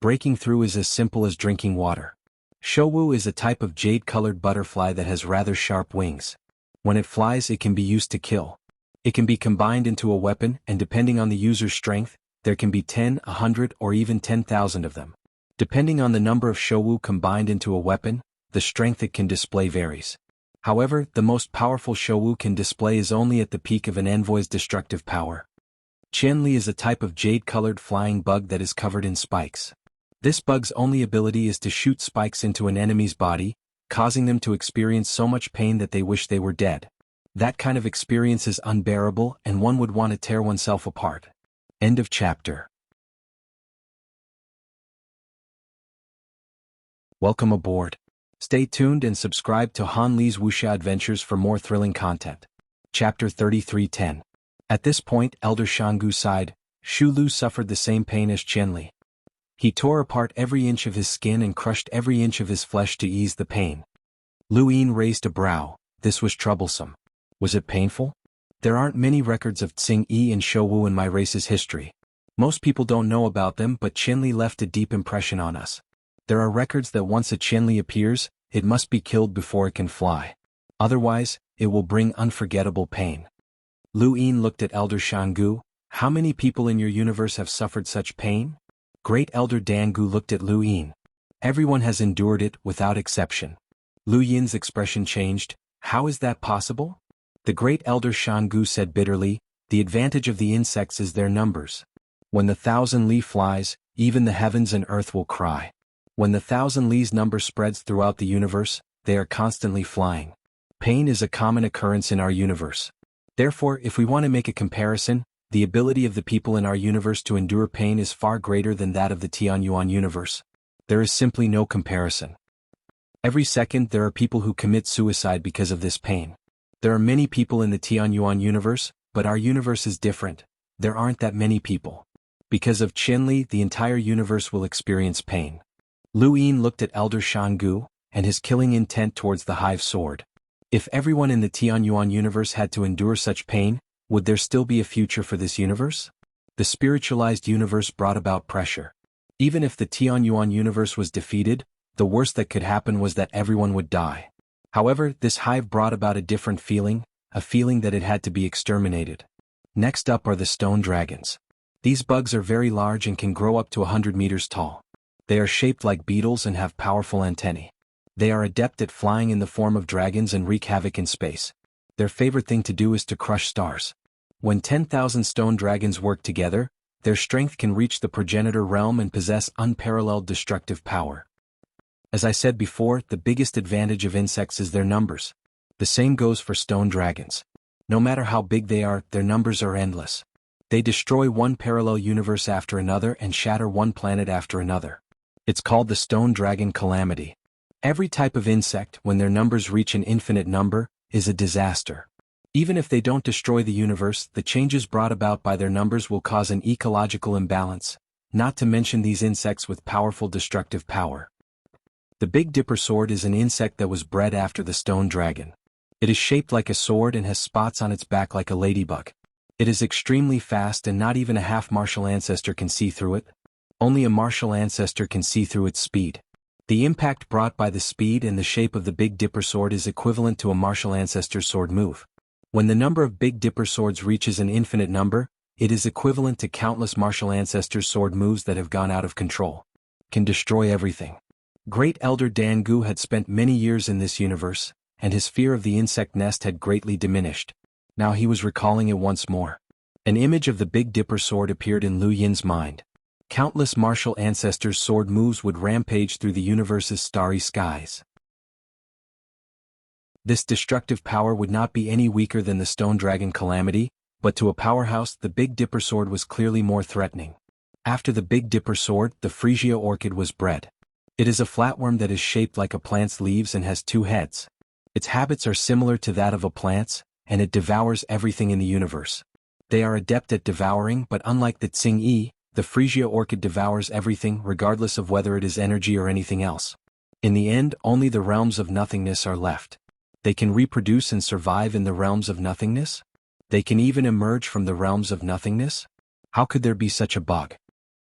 Breaking through is as simple as drinking water. Shouwu is a type of jade-colored butterfly that has rather sharp wings. When it flies, it can be used to kill. It can be combined into a weapon, and depending on the user's strength, there can be 10, 100, or even 10,000 of them. Depending on the number of Shouwu combined into a weapon, the strength it can display varies. However, the most powerful Shouwu can display is only at the peak of an envoy's destructive power. Qianli is a type of jade-colored flying bug that is covered in spikes. This bug's only ability is to shoot spikes into an enemy's body, causing them to experience so much pain that they wish they were dead. That kind of experience is unbearable and one would want to tear oneself apart. End of chapter. Welcome aboard. Stay tuned and subscribe to Han Li's Wuxia Adventures for more thrilling content. Chapter 3310. At this point, Elder Shangu sighed. Shu Lu suffered the same pain as Qianli. He tore apart every inch of his skin and crushed every inch of his flesh to ease the pain. Lu Yin raised a brow. This was troublesome. Was it painful? There aren't many records of Tsing-Yi and Shouwu in my race's history. Most people don't know about them, but Qianli left a deep impression on us. There are records that once a Qianli appears, it must be killed before it can fly. Otherwise, it will bring unforgettable pain. Lu Yin looked at Elder Shangu. How many people in your universe have suffered such pain? Great Elder Dangu looked at Lu Yin. Everyone has endured it, without exception. Lu Yin's expression changed. How is that possible? The Great Elder Shangu said bitterly, the advantage of the insects is their numbers. When the 1,000 Li flies, even the heavens and earth will cry. When the 1,000 Li's number spreads throughout the universe, they are constantly flying. Pain is a common occurrence in our universe. Therefore, if we want to make a comparison, The ability of the people in our universe to endure pain is far greater than that of the Xianhuan universe. There is simply no comparison. Every second there are people who commit suicide because of this pain. There are many people in the Xianhuan universe, but our universe is different. There aren't that many people. Because of Qianli, the entire universe will experience pain. Lu Yin looked at Elder Xianghu, and his killing intent towards the hive sword. If everyone in the Xianhuan universe had to endure such pain, would there still be a future for this universe? The spiritualized universe brought about pressure. Even if the Xianhuan universe was defeated, the worst that could happen was that everyone would die. However, this hive brought about a different feeling, a feeling that it had to be exterminated. Next up are the stone dragons. These bugs are very large and can grow up to 100 meters tall. They are shaped like beetles and have powerful antennae. They are adept at flying in the form of dragons and wreak havoc in space. Their favorite thing to do is to crush stars. When 10,000 stone dragons work together, their strength can reach the progenitor realm and possess unparalleled destructive power. As I said before, the biggest advantage of insects is their numbers. The same goes for stone dragons. No matter how big they are, their numbers are endless. They destroy one parallel universe after another and shatter one planet after another. It's called the stone dragon calamity. Every type of insect, when their numbers reach an infinite number, is a disaster. Even if they don't destroy the universe, the changes brought about by their numbers will cause an ecological imbalance, not to mention these insects with powerful destructive power. The Big Dipper sword is an insect that was bred after the stone dragon. It is shaped like a sword and has spots on its back like a ladybug. It is extremely fast and not even a half martial ancestor can see through it. Only a martial ancestor can see through its speed. The impact brought by the speed and the shape of the Big Dipper sword is equivalent to a martial ancestor's sword move. When the number of Big Dipper swords reaches an infinite number, it is equivalent to countless martial ancestors' sword moves that have gone out of control. Can destroy everything. Great Elder Dangu had spent many years in this universe, and his fear of the insect nest had greatly diminished. Now he was recalling it once more. An image of the Big Dipper sword appeared in Lu Yin's mind. Countless martial ancestors' sword moves would rampage through the universe's starry skies. This destructive power would not be any weaker than the stone dragon calamity, but to a powerhouse the Big Dipper sword was clearly more threatening. After the Big Dipper sword, the Phrygia orchid was bred. It is a flatworm that is shaped like a plant's leaves and has two heads. Its habits are similar to that of a plant's, and it devours everything in the universe. They are adept at devouring, but unlike the Tsing-yi, the Phrygia orchid devours everything regardless of whether it is energy or anything else. In the end, only the realms of nothingness are left. They can reproduce and survive in the realms of nothingness? They can even emerge from the realms of nothingness? How could there be such a bug?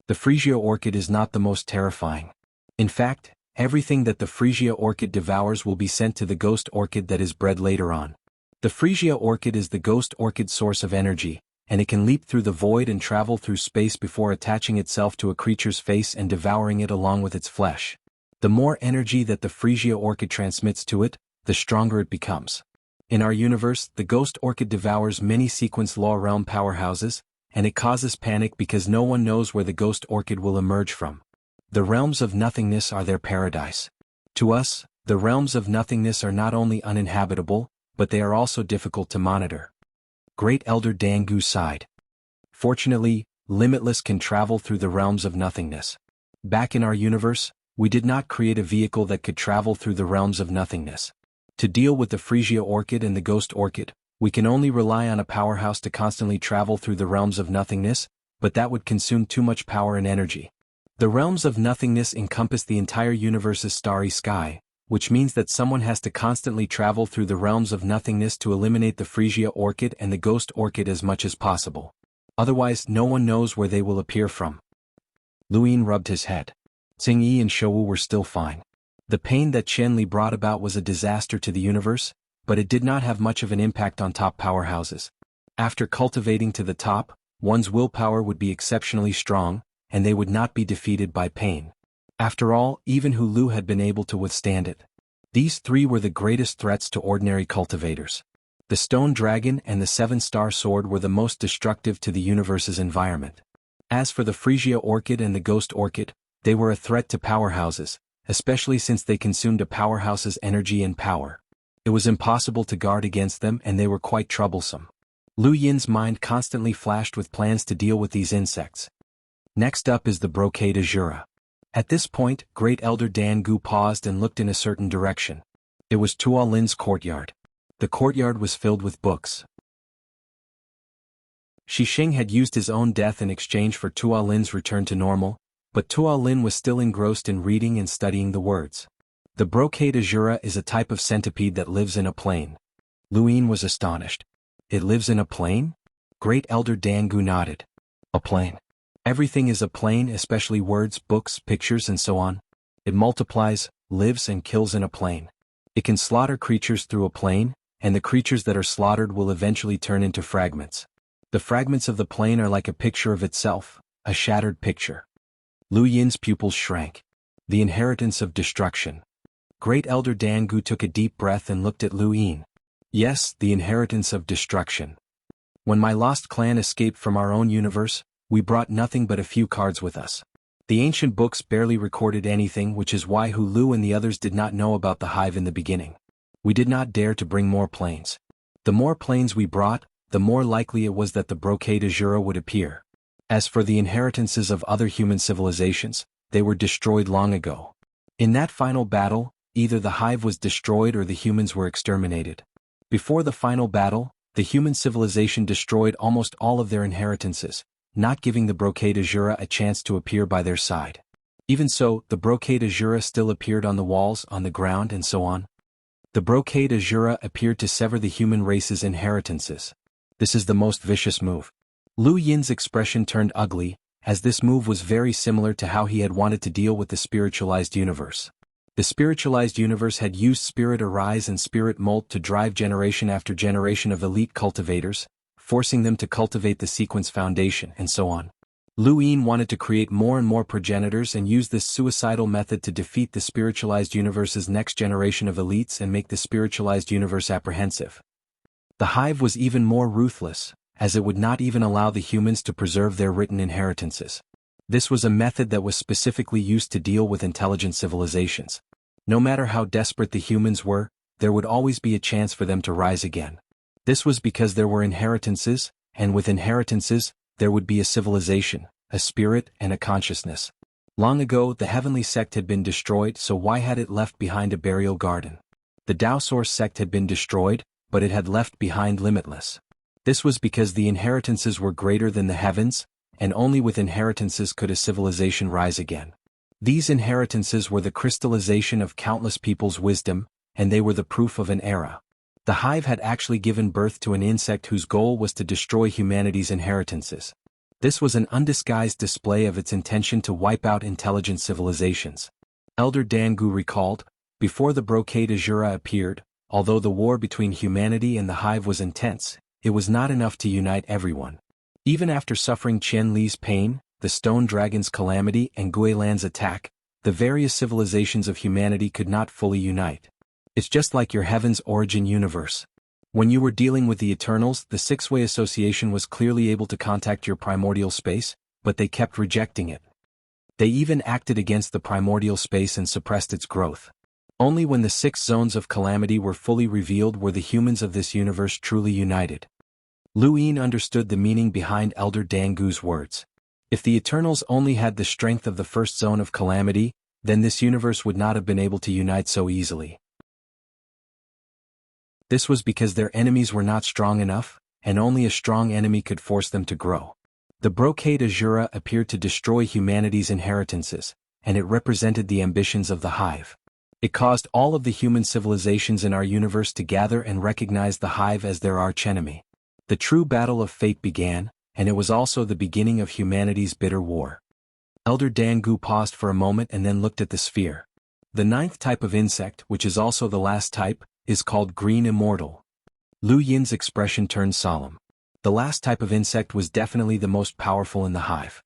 The Phrygia orchid is not the most terrifying. In fact, everything that the Phrygia orchid devours will be sent to the ghost orchid that is bred later on. The Phrygia orchid is the ghost orchid's source of energy, and it can leap through the void and travel through space before attaching itself to a creature's face and devouring it along with its flesh. The more energy that the Phrygia orchid transmits to it, the stronger it becomes. In our universe, the ghost orchid devours many sequence law realm powerhouses, and it causes panic because no one knows where the ghost orchid will emerge from. The realms of nothingness are their paradise. To us, the realms of nothingness are not only uninhabitable, but they are also difficult to monitor. Great Elder Dangu sighed. Fortunately, Limitless can travel through the realms of nothingness. Back in our universe, we did not create a vehicle that could travel through the realms of nothingness. To deal with the Phrygia orchid and the ghost orchid, we can only rely on a powerhouse to constantly travel through the realms of nothingness, but that would consume too much power and energy. The realms of nothingness encompass the entire universe's starry sky, which means that someone has to constantly travel through the realms of nothingness to eliminate the Phrygia orchid and the ghost orchid as much as possible. Otherwise, no one knows where they will appear from. Lu Yin rubbed his head. Tsing-yi and Shouwu were still fine. The pain that Qianli brought about was a disaster to the universe, but it did not have much of an impact on top powerhouses. After cultivating to the top, one's willpower would be exceptionally strong, and they would not be defeated by pain. After all, even Hulu had been able to withstand it. These three were the greatest threats to ordinary cultivators. The stone dragon and the seven-star sword were the most destructive to the universe's environment. As for the Phrygia orchid and the ghost orchid, they were a threat to powerhouses, especially since they consumed a powerhouse's energy and power. It was impossible to guard against them and they were quite troublesome. Lu Yin's mind constantly flashed with plans to deal with these insects. Next up is the brocade azura. At this point, Great Elder Dangu paused and looked in a certain direction. It was Tuo Lin's courtyard. The courtyard was filled with books. Xixing had used his own death in exchange for Tuo Lin's return to normal, but Tuo Lin was still engrossed in reading and studying the words. The brocade azura is a type of centipede that lives in a plane. Lu Yin was astonished. It lives in a plane? Great Elder Dangu nodded. A plane. Everything is a plane, especially words, books, pictures, and so on. It multiplies, lives, and kills in a plane. It can slaughter creatures through a plane, and the creatures that are slaughtered will eventually turn into fragments. The fragments of the plane are like a picture of itself, a shattered picture. Lu Yin's pupils shrank. The inheritance of destruction. Great Elder Dangu took a deep breath and looked at Lu Yin. Yes, the inheritance of destruction. When my lost clan escaped from our own universe, we brought nothing but a few cards with us. The ancient books barely recorded anything, which is why Hu Lu and the others did not know about the hive in the beginning. We did not dare to bring more planes. The more planes we brought, the more likely it was that the brocade azura would appear. As for the inheritances of other human civilizations, they were destroyed long ago. In that final battle, either the hive was destroyed or the humans were exterminated. Before the final battle, the human civilization destroyed almost all of their inheritances, not giving the brocade azura a chance to appear by their side. Even so, the brocade azura still appeared on the walls, on the ground, and so on. The brocade azura appeared to sever the human race's inheritances. This is the most vicious move. Lu Yin's expression turned ugly, as this move was very similar to how he had wanted to deal with the spiritualized universe. The spiritualized universe had used Spirit Arise and Spirit Molt to drive generation after generation of elite cultivators, forcing them to cultivate the sequence foundation and so on. Lu Yin wanted to create more and more progenitors and use this suicidal method to defeat the spiritualized universe's next generation of elites and make the spiritualized universe apprehensive. The hive was even more ruthless, as it would not even allow the humans to preserve their written inheritances. This was a method that was specifically used to deal with intelligent civilizations. No matter how desperate the humans were, there would always be a chance for them to rise again. This was because there were inheritances, and with inheritances, there would be a civilization, a spirit, and a consciousness. Long ago, the heavenly sect had been destroyed, so why had it left behind a burial garden? The Tao Source sect had been destroyed, but it had left behind limitless. This was because the inheritances were greater than the heavens, and only with inheritances could a civilization rise again. These inheritances were the crystallization of countless people's wisdom, and they were the proof of an era. The hive had actually given birth to an insect whose goal was to destroy humanity's inheritances. This was an undisguised display of its intention to wipe out intelligent civilizations. Elder Dangu recalled, before the brocade azura appeared, although the war between humanity and the hive was intense, it was not enough to unite everyone. Even after suffering Qian Li's pain, the Stone Dragon's calamity and Guilan's attack, the various civilizations of humanity could not fully unite. It's just like your Heaven's Origin universe. When you were dealing with the Eternals, the Six-Way Association was clearly able to contact your primordial space, but they kept rejecting it. They even acted against the primordial space and suppressed its growth. Only when the 6 zones of calamity were fully revealed were the humans of this universe truly united. Lu Yin understood the meaning behind Elder Dangu's words. If the Eternals only had the strength of the first zone of calamity, then this universe would not have been able to unite so easily. This was because their enemies were not strong enough, and only a strong enemy could force them to grow. The brocade azura appeared to destroy humanity's inheritances, and it represented the ambitions of the hive. It caused all of the human civilizations in our universe to gather and recognize the hive as their archenemy. The true battle of fate began, and it was also the beginning of humanity's bitter war. Elder Dangu paused for a moment and then looked at the sphere. The 9th type of insect, which is also the last type, is called green immortal. Lu Yin's expression turned solemn. The last type of insect was definitely the most powerful in the hive.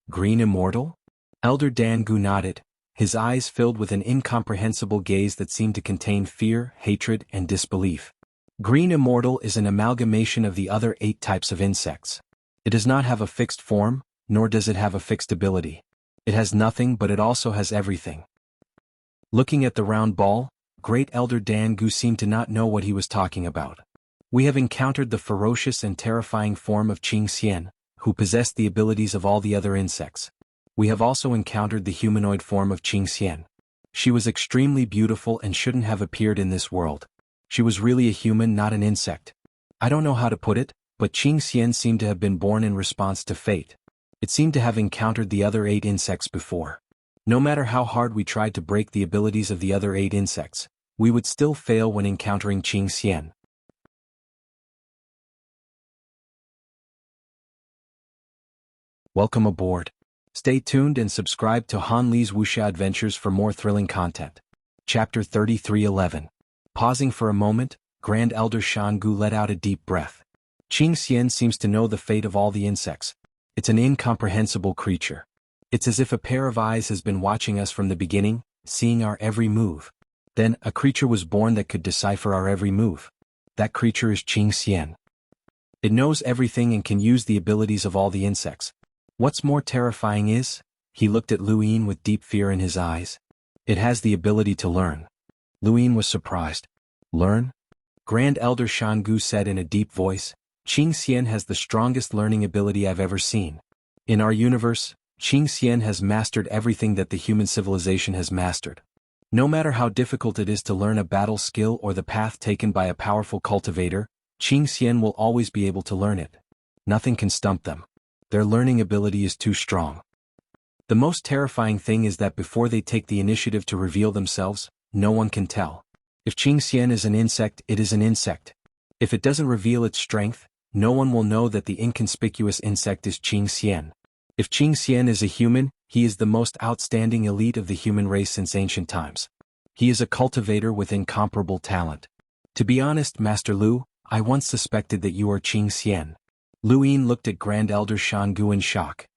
Green immortal? Elder Dangu nodded, his eyes filled with an incomprehensible gaze that seemed to contain fear, hatred, and disbelief. Green immortal is an amalgamation of the other 8 types of insects. It does not have a fixed form, nor does it have a fixed ability. It has nothing, but it also has everything. Looking at the round ball, Great Elder Dangu seemed to not know what he was talking about. We have encountered the ferocious and terrifying form of xianxia, who possessed the abilities of all the other insects. We have also encountered the humanoid form of xianxia. She was extremely beautiful and shouldn't have appeared in this world. She was really a human, not an insect. I don't know how to put it, but xianxia seemed to have been born in response to fate. It seemed to have encountered the other 8 insects before. No matter how hard we tried to break the abilities of the other 8 insects, we would still fail when encountering xianxia. Welcome aboard. Stay tuned and subscribe to Han Li's Wuxia Adventures for more thrilling content. Chapter 3311. Pausing for a moment, Grand Elder Xiangu let out a deep breath. Xianxia seems to know the fate of all the insects. It's an incomprehensible creature. It's as if a pair of eyes has been watching us from the beginning, seeing our every move. Then, a creature was born that could decipher our every move. That creature is Xianxia. It knows everything and can use the abilities of all the insects. What's more terrifying is, he looked at Lu Yin with deep fear in his eyes. It has the ability to learn. Lu Yin was surprised. Learn? Grand Elder Xiangu said in a deep voice, Xianxia has the strongest learning ability I've ever seen. In our universe, Xianxia has mastered everything that the human civilization has mastered. No matter how difficult it is to learn a battle skill or the path taken by a powerful cultivator, Xianxia will always be able to learn it. Nothing can stump them. Their learning ability is too strong. The most terrifying thing is that before they take the initiative to reveal themselves, no one can tell. If Xianxia is an insect, it is an insect. If it doesn't reveal its strength, no one will know that the inconspicuous insect is Xianxia. If Xianxia is a human, he is the most outstanding elite of the human race since ancient times. He is a cultivator with incomparable talent. To be honest, Master Lu, I once suspected that you are Xianxia. Lu Yin looked at Grand Elder Xiangu in shock.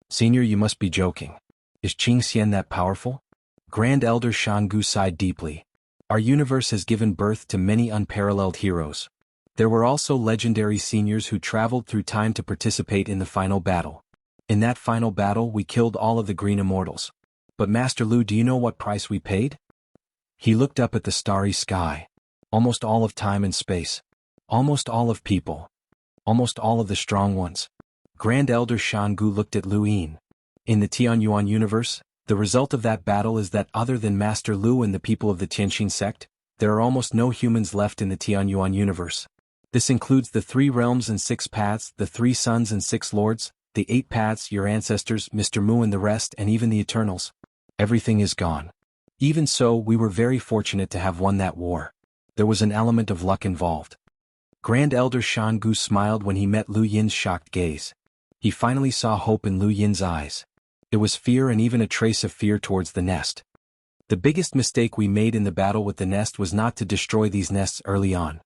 Senior, you must be joking. Is Xianxia that powerful? Grand Elder Xiangu sighed deeply. Our universe has given birth to many unparalleled heroes. There were also legendary seniors who traveled through time to participate in the final battle. In that final battle we killed all of the green immortals. But Master Lu, do you know what price we paid? He looked up at the starry sky. Almost all of time and space. Almost all of people. Almost all of the strong ones. Grand Elder Xiangu looked at Lu Yin. In the Tianyuan universe, the result of that battle is that other than Master Lu and the people of the Tianxin sect, there are almost no humans left in the Tianyuan universe. This includes the 3 realms and 6 paths, the 3 suns and 6 lords, the 8 paths, your ancestors, Mr. Mu and the rest, and even the Eternals. Everything is gone. Even so, we were very fortunate to have won that war. There was an element of luck involved. Grand Elder Xiangu smiled when he met Lu Yin's shocked gaze. He finally saw hope in Lu Yin's eyes. It was fear and even a trace of fear towards the nest. The biggest mistake we made in the battle with the nest was not to destroy these nests early on.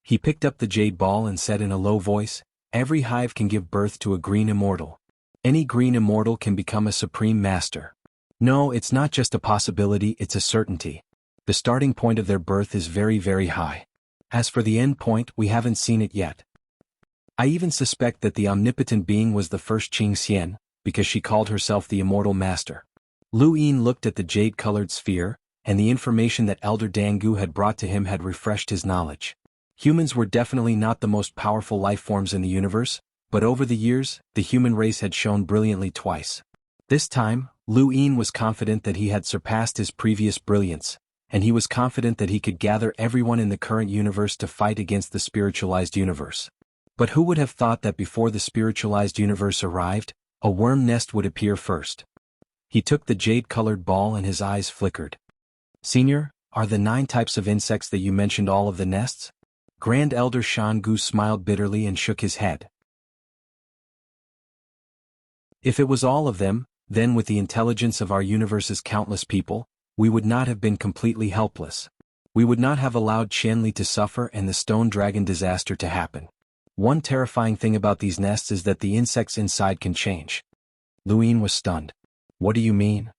He picked up the jade ball and said in a low voice, every hive can give birth to a green immortal. Any green immortal can become a supreme master. No, it's not just a possibility, it's a certainty. The starting point of their birth is very, very high. As for the end point, we haven't seen it yet. I even suspect that the omnipotent being was the first Xianxia, because she called herself the immortal master. Lu Yin looked at the jade-colored sphere, and the information that Elder Dangu had brought to him had refreshed his knowledge. Humans were definitely not the most powerful life forms in the universe, but over the years, the human race had shone brilliantly twice. This time, Lu Yin was confident that he had surpassed his previous brilliance, and he was confident that he could gather everyone in the current universe to fight against the spiritualized universe. But who would have thought that before the spiritualized universe arrived, a worm nest would appear first? He took the jade-colored ball and his eyes flickered. Senior, are the 9 types of insects that you mentioned all of the nests? Grand Elder Xiangu smiled bitterly and shook his head. If it was all of them, then with the intelligence of our universe's countless people, we would not have been completely helpless. We would not have allowed Qianli to suffer and the stone dragon disaster to happen. One terrifying thing about these nests is that the insects inside can change. Lu Yin was stunned. What do you mean?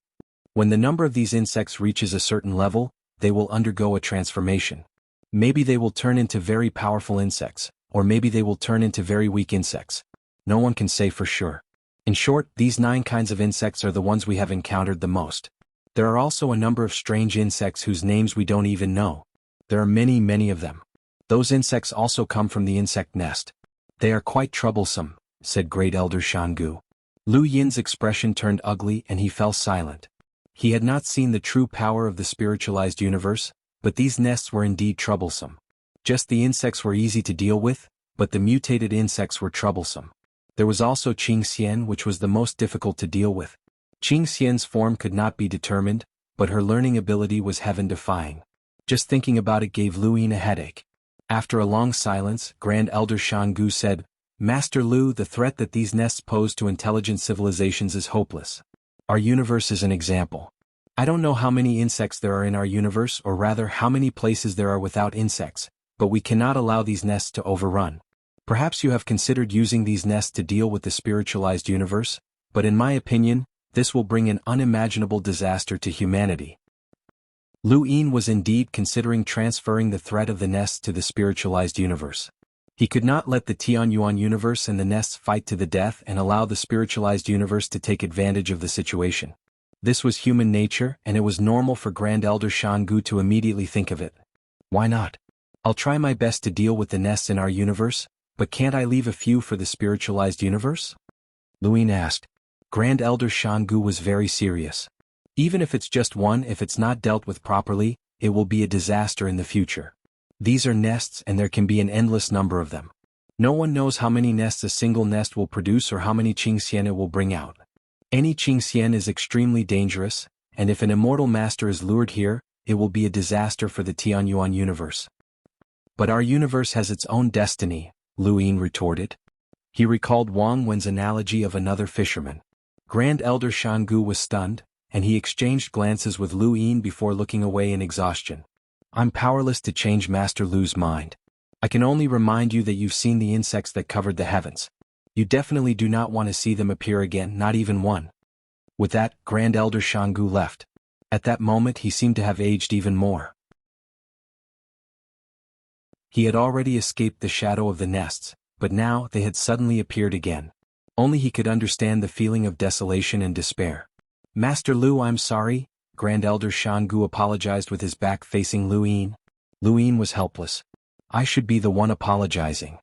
When the number of these insects reaches a certain level, they will undergo a transformation. Maybe they will turn into very powerful insects, or maybe they will turn into very weak insects. No one can say for sure. In short, these 9 kinds of insects are the ones we have encountered the most. There are also a number of strange insects whose names we don't even know. There are many, many of them. Those insects also come from the insect nest. They are quite troublesome, said Great Elder Xiangu. Lu Yin's expression turned ugly and he fell silent. He had not seen the true power of the spiritualized universe, but these nests were indeed troublesome. Just the insects were easy to deal with, but the mutated insects were troublesome. There was also xianxia, which was the most difficult to deal with. Xianxia's form could not be determined, but her learning ability was heaven-defying. Just thinking about it gave Lu Yin a headache. After a long silence, Grand Elder Xiangu said, Master Lu, the threat that these nests pose to intelligent civilizations is hopeless. Our universe is an example. I don't know how many insects there are in our universe, or rather how many places there are without insects, but we cannot allow these nests to overrun. Perhaps you have considered using these nests to deal with the spiritualized universe, but in my opinion, this will bring an unimaginable disaster to humanity. Lu Yin was indeed considering transferring the threat of the nests to the spiritualized universe. He could not let the Xuanhuan universe and the nests fight to the death and allow the spiritualized universe to take advantage of the situation. This was human nature, and it was normal for Grand Elder Xiangu to immediately think of it. Why not? I'll try my best to deal with the nests in our universe, but can't I leave a few for the spiritualized universe? Lu Yin asked. Grand Elder Xiangu was very serious. Even if it's just one, if it's not dealt with properly, it will be a disaster in the future. These are nests and there can be an endless number of them. No one knows how many nests a single nest will produce or how many xianxia it will bring out. Any xianxia is extremely dangerous, and if an immortal master is lured here, it will be a disaster for the Xuanhuan universe. But our universe has its own destiny, Lu Yin retorted. He recalled Wang Wen's analogy of another fisherman. Grand Elder Xiangu was stunned, and he exchanged glances with Lu Yin before looking away in exhaustion. I'm powerless to change Master Lu's mind. I can only remind you that you've seen the insects that covered the heavens. You definitely do not want to see them appear again, not even one. With that, Grand Elder Xiangu left. At that moment he seemed to have aged even more. He had already escaped the shadow of the nests, but now they had suddenly appeared again. Only he could understand the feeling of desolation and despair. Master Lu, I'm sorry, Grand Elder Xiangu apologized with his back facing Lu Yin. Lu Yin was helpless. I should be the one apologizing.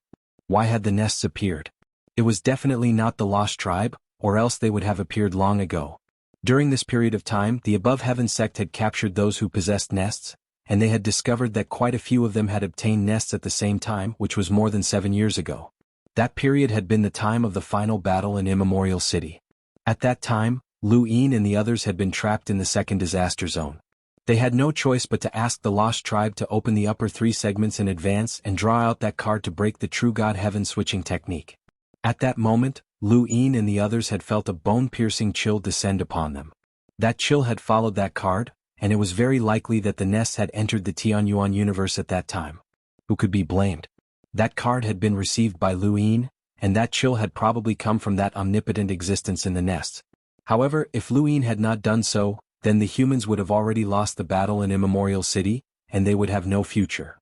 Why had the nests appeared? It was definitely not the lost tribe, or else they would have appeared long ago. During this period of time, the Above Heaven sect had captured those who possessed nests, and they had discovered that quite a few of them had obtained nests at the same time, which was more than 7 years ago. That period had been the time of the final battle in Immemorial City. At that time, Lu Yin and the others had been trapped in the second disaster zone. They had no choice but to ask the lost tribe to open the upper 3 segments in advance and draw out that card to break the true God-Heaven switching technique. At that moment, Lu Yin and the others had felt a bone-piercing chill descend upon them. That chill had followed that card, and it was very likely that the nests had entered the Xuanhuan universe at that time. Who could be blamed? That card had been received by Lu Yin, and that chill had probably come from that omnipotent existence in the nests. However, if Lu Yin had not done so, then the humans would have already lost the battle in Immemorial City, and they would have no future.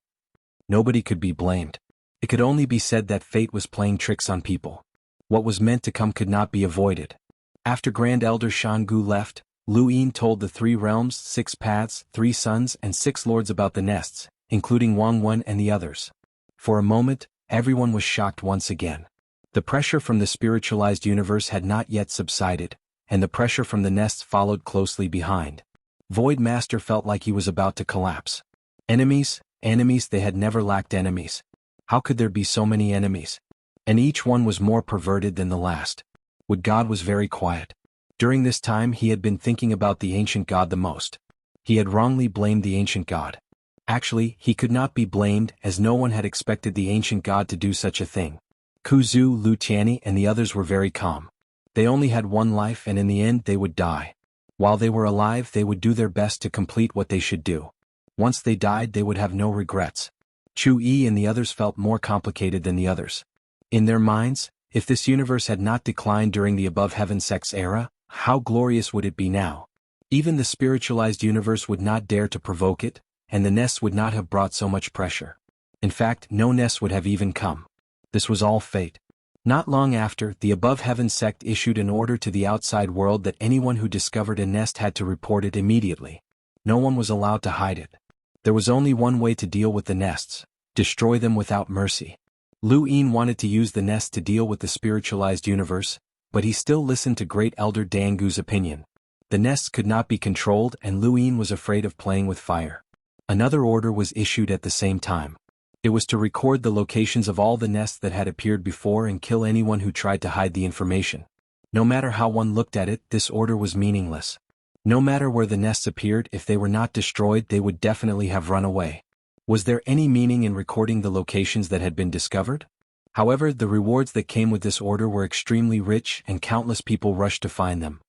Nobody could be blamed. It could only be said that fate was playing tricks on people. What was meant to come could not be avoided. After Grand Elder Xiangu left, Lu Yin told the 3 realms, 6 paths, 3 suns and 6 lords about the nests, including Wang Wen and the others. For a moment, everyone was shocked once again. The pressure from the spiritualized universe had not yet subsided, and the pressure from the nests followed closely behind. Void Master felt like he was about to collapse. Enemies, they had never lacked enemies. How could there be so many enemies? And each one was more perverted than the last. Would God was very quiet. During this time he had been thinking about the ancient god the most. He had wrongly blamed the ancient god. Actually, he could not be blamed, as no one had expected the ancient god to do such a thing. Kuzu, Lu Tianyi and the others were very calm. They only had one life and in the end they would die. While they were alive they would do their best to complete what they should do. Once they died they would have no regrets. Chu Yi and the others felt more complicated than the others. In their minds, if this universe had not declined during the Above Heaven sect's era, how glorious would it be now? Even the spiritualized universe would not dare to provoke it, and the nests would not have brought so much pressure. In fact, no nests would have even come. This was all fate. Not long after, the Above Heaven sect issued an order to the outside world that anyone who discovered a nest had to report it immediately. No one was allowed to hide it. There was only one way to deal with the nests. Destroy them without mercy. Lu Yin wanted to use the nest to deal with the spiritualized universe, but he still listened to Great Elder Dangu's opinion. The nests could not be controlled and Lu Yin was afraid of playing with fire. Another order was issued at the same time. It was to record the locations of all the nests that had appeared before and kill anyone who tried to hide the information. No matter how one looked at it, this order was meaningless. No matter where the nests appeared, if they were not destroyed, they would definitely have run away. Was there any meaning in recording the locations that had been discovered? However, the rewards that came with this order were extremely rich and countless people rushed to find them.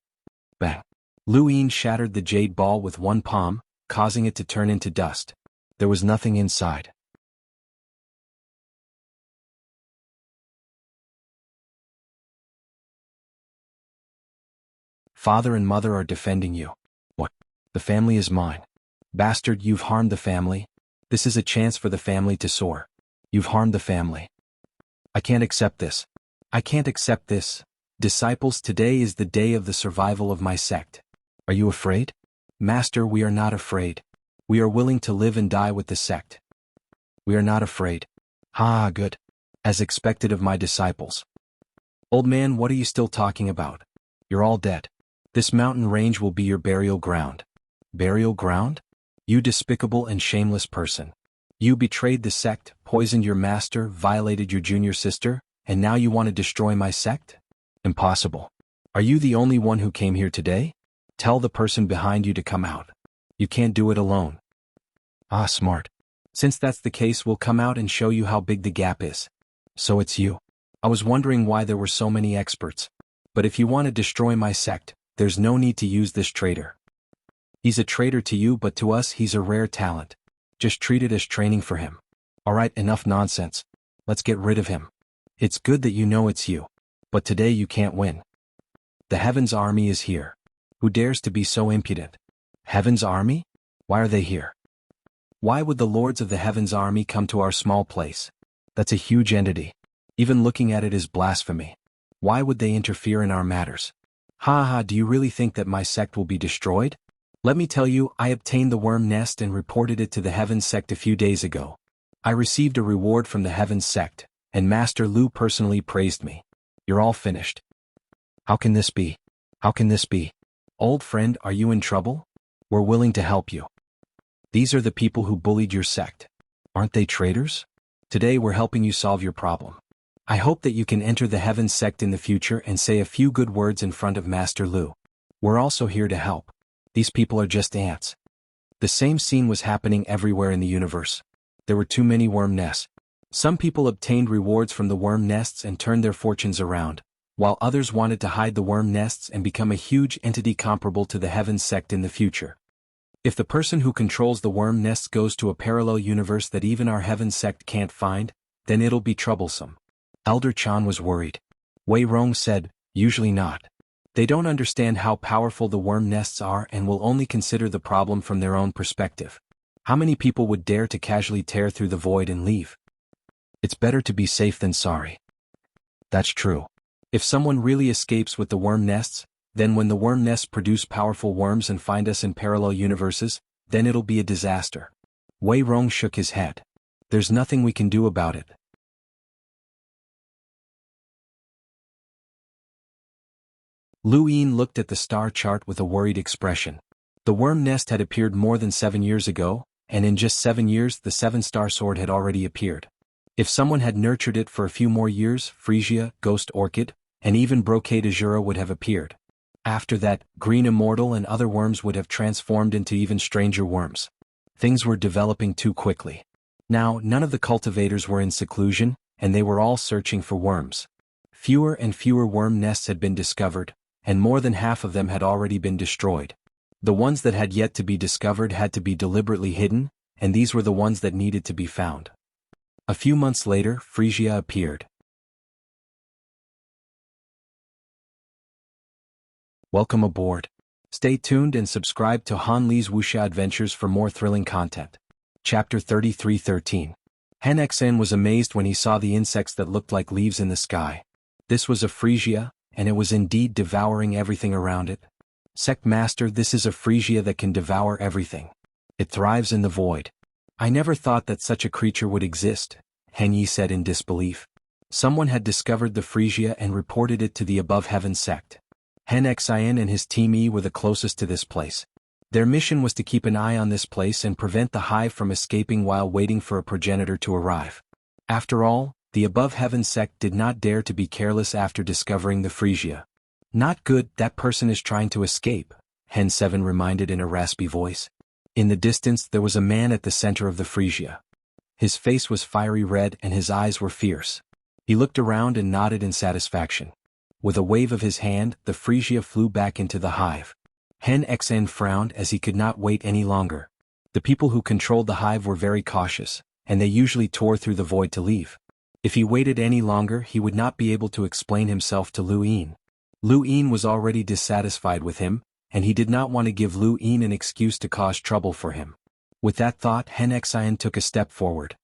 Bang! Lu Yin shattered the jade ball with one palm, causing it to turn into dust. There was nothing inside. Father and mother are defending you. What? The family is mine. Bastard, you've harmed the family. This is a chance for the family to soar. You've harmed the family. I can't accept this. I can't accept this. Disciples, today is the day of the survival of my sect. Are you afraid? Master, we are not afraid. We are willing to live and die with the sect. We are not afraid. Ha, good. As expected of my disciples. Old man, what are you still talking about? You're all dead. This mountain range will be your burial ground. Burial ground? You despicable and shameless person. You betrayed the sect, poisoned your master, violated your junior sister, and now you want to destroy my sect? Impossible. Are you the only one who came here today? Tell the person behind you to come out. You can't do it alone. Ah, smart. Since that's the case, we'll come out and show you how big the gap is. So it's you. I was wondering why there were so many experts. But if you want to destroy my sect, there's no need to use this traitor. He's a traitor to you, but to us he's a rare talent. Just treat it as training for him. Alright, enough nonsense. Let's get rid of him. It's good that you know it's you. But today you can't win. The Heaven's Army is here. Who dares to be so impudent? Heaven's Army? Why are they here? Why would the lords of the Heaven's Army come to our small place? That's a huge entity. Even looking at it is blasphemy. Why would they interfere in our matters? Ha ha, do you really think that my sect will be destroyed? Let me tell you, I obtained the worm nest and reported it to the Heaven's sect a few days ago. I received a reward from the Heaven's sect, and Master Lu personally praised me. You're all finished. How can this be? How can this be? Old friend, are you in trouble? We're willing to help you. These are the people who bullied your sect. Aren't they traitors? Today we're helping you solve your problem. I hope that you can enter the Heaven sect in the future and say a few good words in front of Master Lu. We're also here to help. These people are just ants. The same scene was happening everywhere in the universe. There were too many worm nests. Some people obtained rewards from the worm nests and turned their fortunes around, while others wanted to hide the worm nests and become a huge entity comparable to the Heaven sect in the future. If the person who controls the worm nests goes to a parallel universe that even our Heaven sect can't find, then it'll be troublesome. Elder Chan was worried. Wei Rong said, usually not. They don't understand how powerful the worm nests are and will only consider the problem from their own perspective. How many people would dare to casually tear through the void and leave? It's better to be safe than sorry. That's true. If someone really escapes with the worm nests, then when the worm nests produce powerful worms and find us in parallel universes, then it'll be a disaster. Wei Rong shook his head. There's nothing we can do about it. Lu Yin looked at the star chart with a worried expression. The worm nest had appeared more than 7 years ago, and in just 7 years the 7-star sword had already appeared. If someone had nurtured it for a few more years, Frisia, Ghost Orchid, and even Brocade Azura would have appeared. After that, Green Immortal and other worms would have transformed into even stranger worms. Things were developing too quickly. Now, none of the cultivators were in seclusion, and they were all searching for worms. Fewer and fewer worm nests had been discovered, and more than half of them had already been destroyed. The ones that had yet to be discovered had to be deliberately hidden, and these were the ones that needed to be found. A few months later, Frisia appeared. Welcome aboard. Stay tuned and subscribe to Han Li's Wuxia Adventures for more thrilling content. Chapter 33:13. Han Xen was amazed when he saw the insects that looked like leaves in the sky. This was a Frisia, and it was indeed devouring everything around it. Sect Master, this is a Frisia that can devour everything. It thrives in the void. I never thought that such a creature would exist, Henyi said in disbelief. Someone had discovered the Frisia and reported it to the Above Heaven sect. Xian and his team E were the closest to this place. Their mission was to keep an eye on this place and prevent the hive from escaping while waiting for a progenitor to arrive. After all, the Above Heaven sect did not dare to be careless after discovering the Frisia. Not good, that person is trying to escape, Hen 7 reminded in a raspy voice. In the distance there was a man at the center of the Frisia. His face was fiery red and his eyes were fierce. He looked around and nodded in satisfaction. With a wave of his hand, the Frisia flew back into the hive. Hen Xn frowned as he could not wait any longer. The people who controlled the hive were very cautious, and they usually tore through the void to leave. If he waited any longer he would not be able to explain himself to Lu Yin. Lu Yin was already dissatisfied with him, and he did not want to give Lu Yin an excuse to cause trouble for him. With that thought, Hen Xian took a step forward.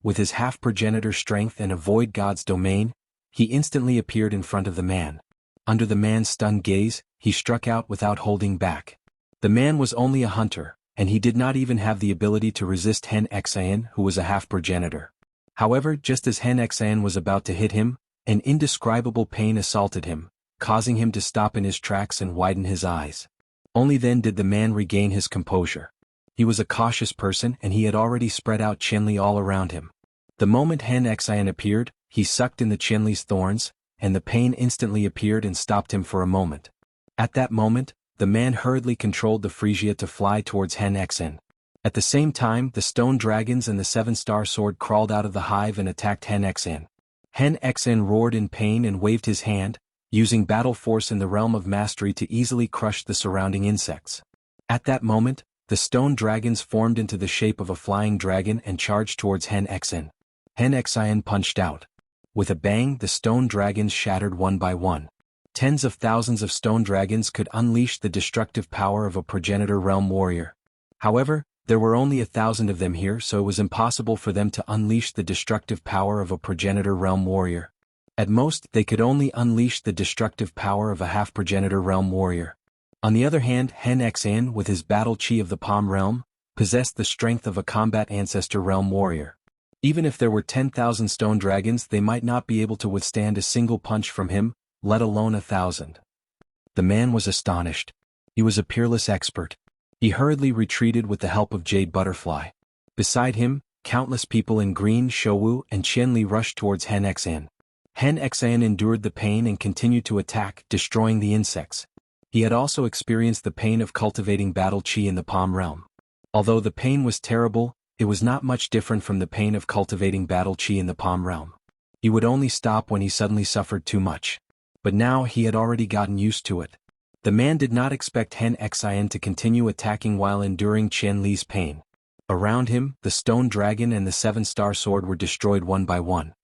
With his half-progenitor strength and a void god's domain, he instantly appeared in front of the man. Under the man's stunned gaze, he struck out without holding back. The man was only a hunter, and he did not even have the ability to resist Hen Xian, who was a half-progenitor. However, just as Hen Xian was about to hit him, an indescribable pain assaulted him, causing him to stop in his tracks and widen his eyes. Only then did the man regain his composure. He was a cautious person and he had already spread out Qianli all around him. The moment Hen Xian appeared, he sucked in the Qianli's thorns, and the pain instantly appeared and stopped him for a moment. At that moment, the man hurriedly controlled the Frisia to fly towards Hen Xian. At the same time, the stone dragons and the seven-star sword crawled out of the hive and attacked Hen Xian. Hen Xian roared in pain and waved his hand, using battle force in the realm of mastery to easily crush the surrounding insects. At that moment, the stone dragons formed into the shape of a flying dragon and charged towards Hen Xian. Hen Xian punched out. With a bang, the stone dragons shattered one by one. Tens of thousands of stone dragons could unleash the destructive power of a progenitor realm warrior. However, there were only 1,000 of them here, so it was impossible for them to unleash the destructive power of a progenitor realm warrior. At most, they could only unleash the destructive power of a half-progenitor realm warrior. On the other hand, Hen Xian, with his battle chi of the Palm realm, possessed the strength of a combat ancestor realm warrior. Even if there were 10,000 stone dragons, they might not be able to withstand a single punch from him, let alone 1,000. The man was astonished. He was a peerless expert. He hurriedly retreated with the help of Jade Butterfly. Beside him, countless people in green, Shouwu, and Qianli rushed towards Hen Xian. Hen Xian endured the pain and continued to attack, destroying the insects. He had also experienced the pain of cultivating battle chi in the Palm realm. Although the pain was terrible, it was not much different from the pain of cultivating battle chi in the Palm realm. He would only stop when he suddenly suffered too much. But now he had already gotten used to it. The man did not expect Hen Xian to continue attacking while enduring Qianli's pain. Around him, the stone dragon and the seven-star sword were destroyed one by one.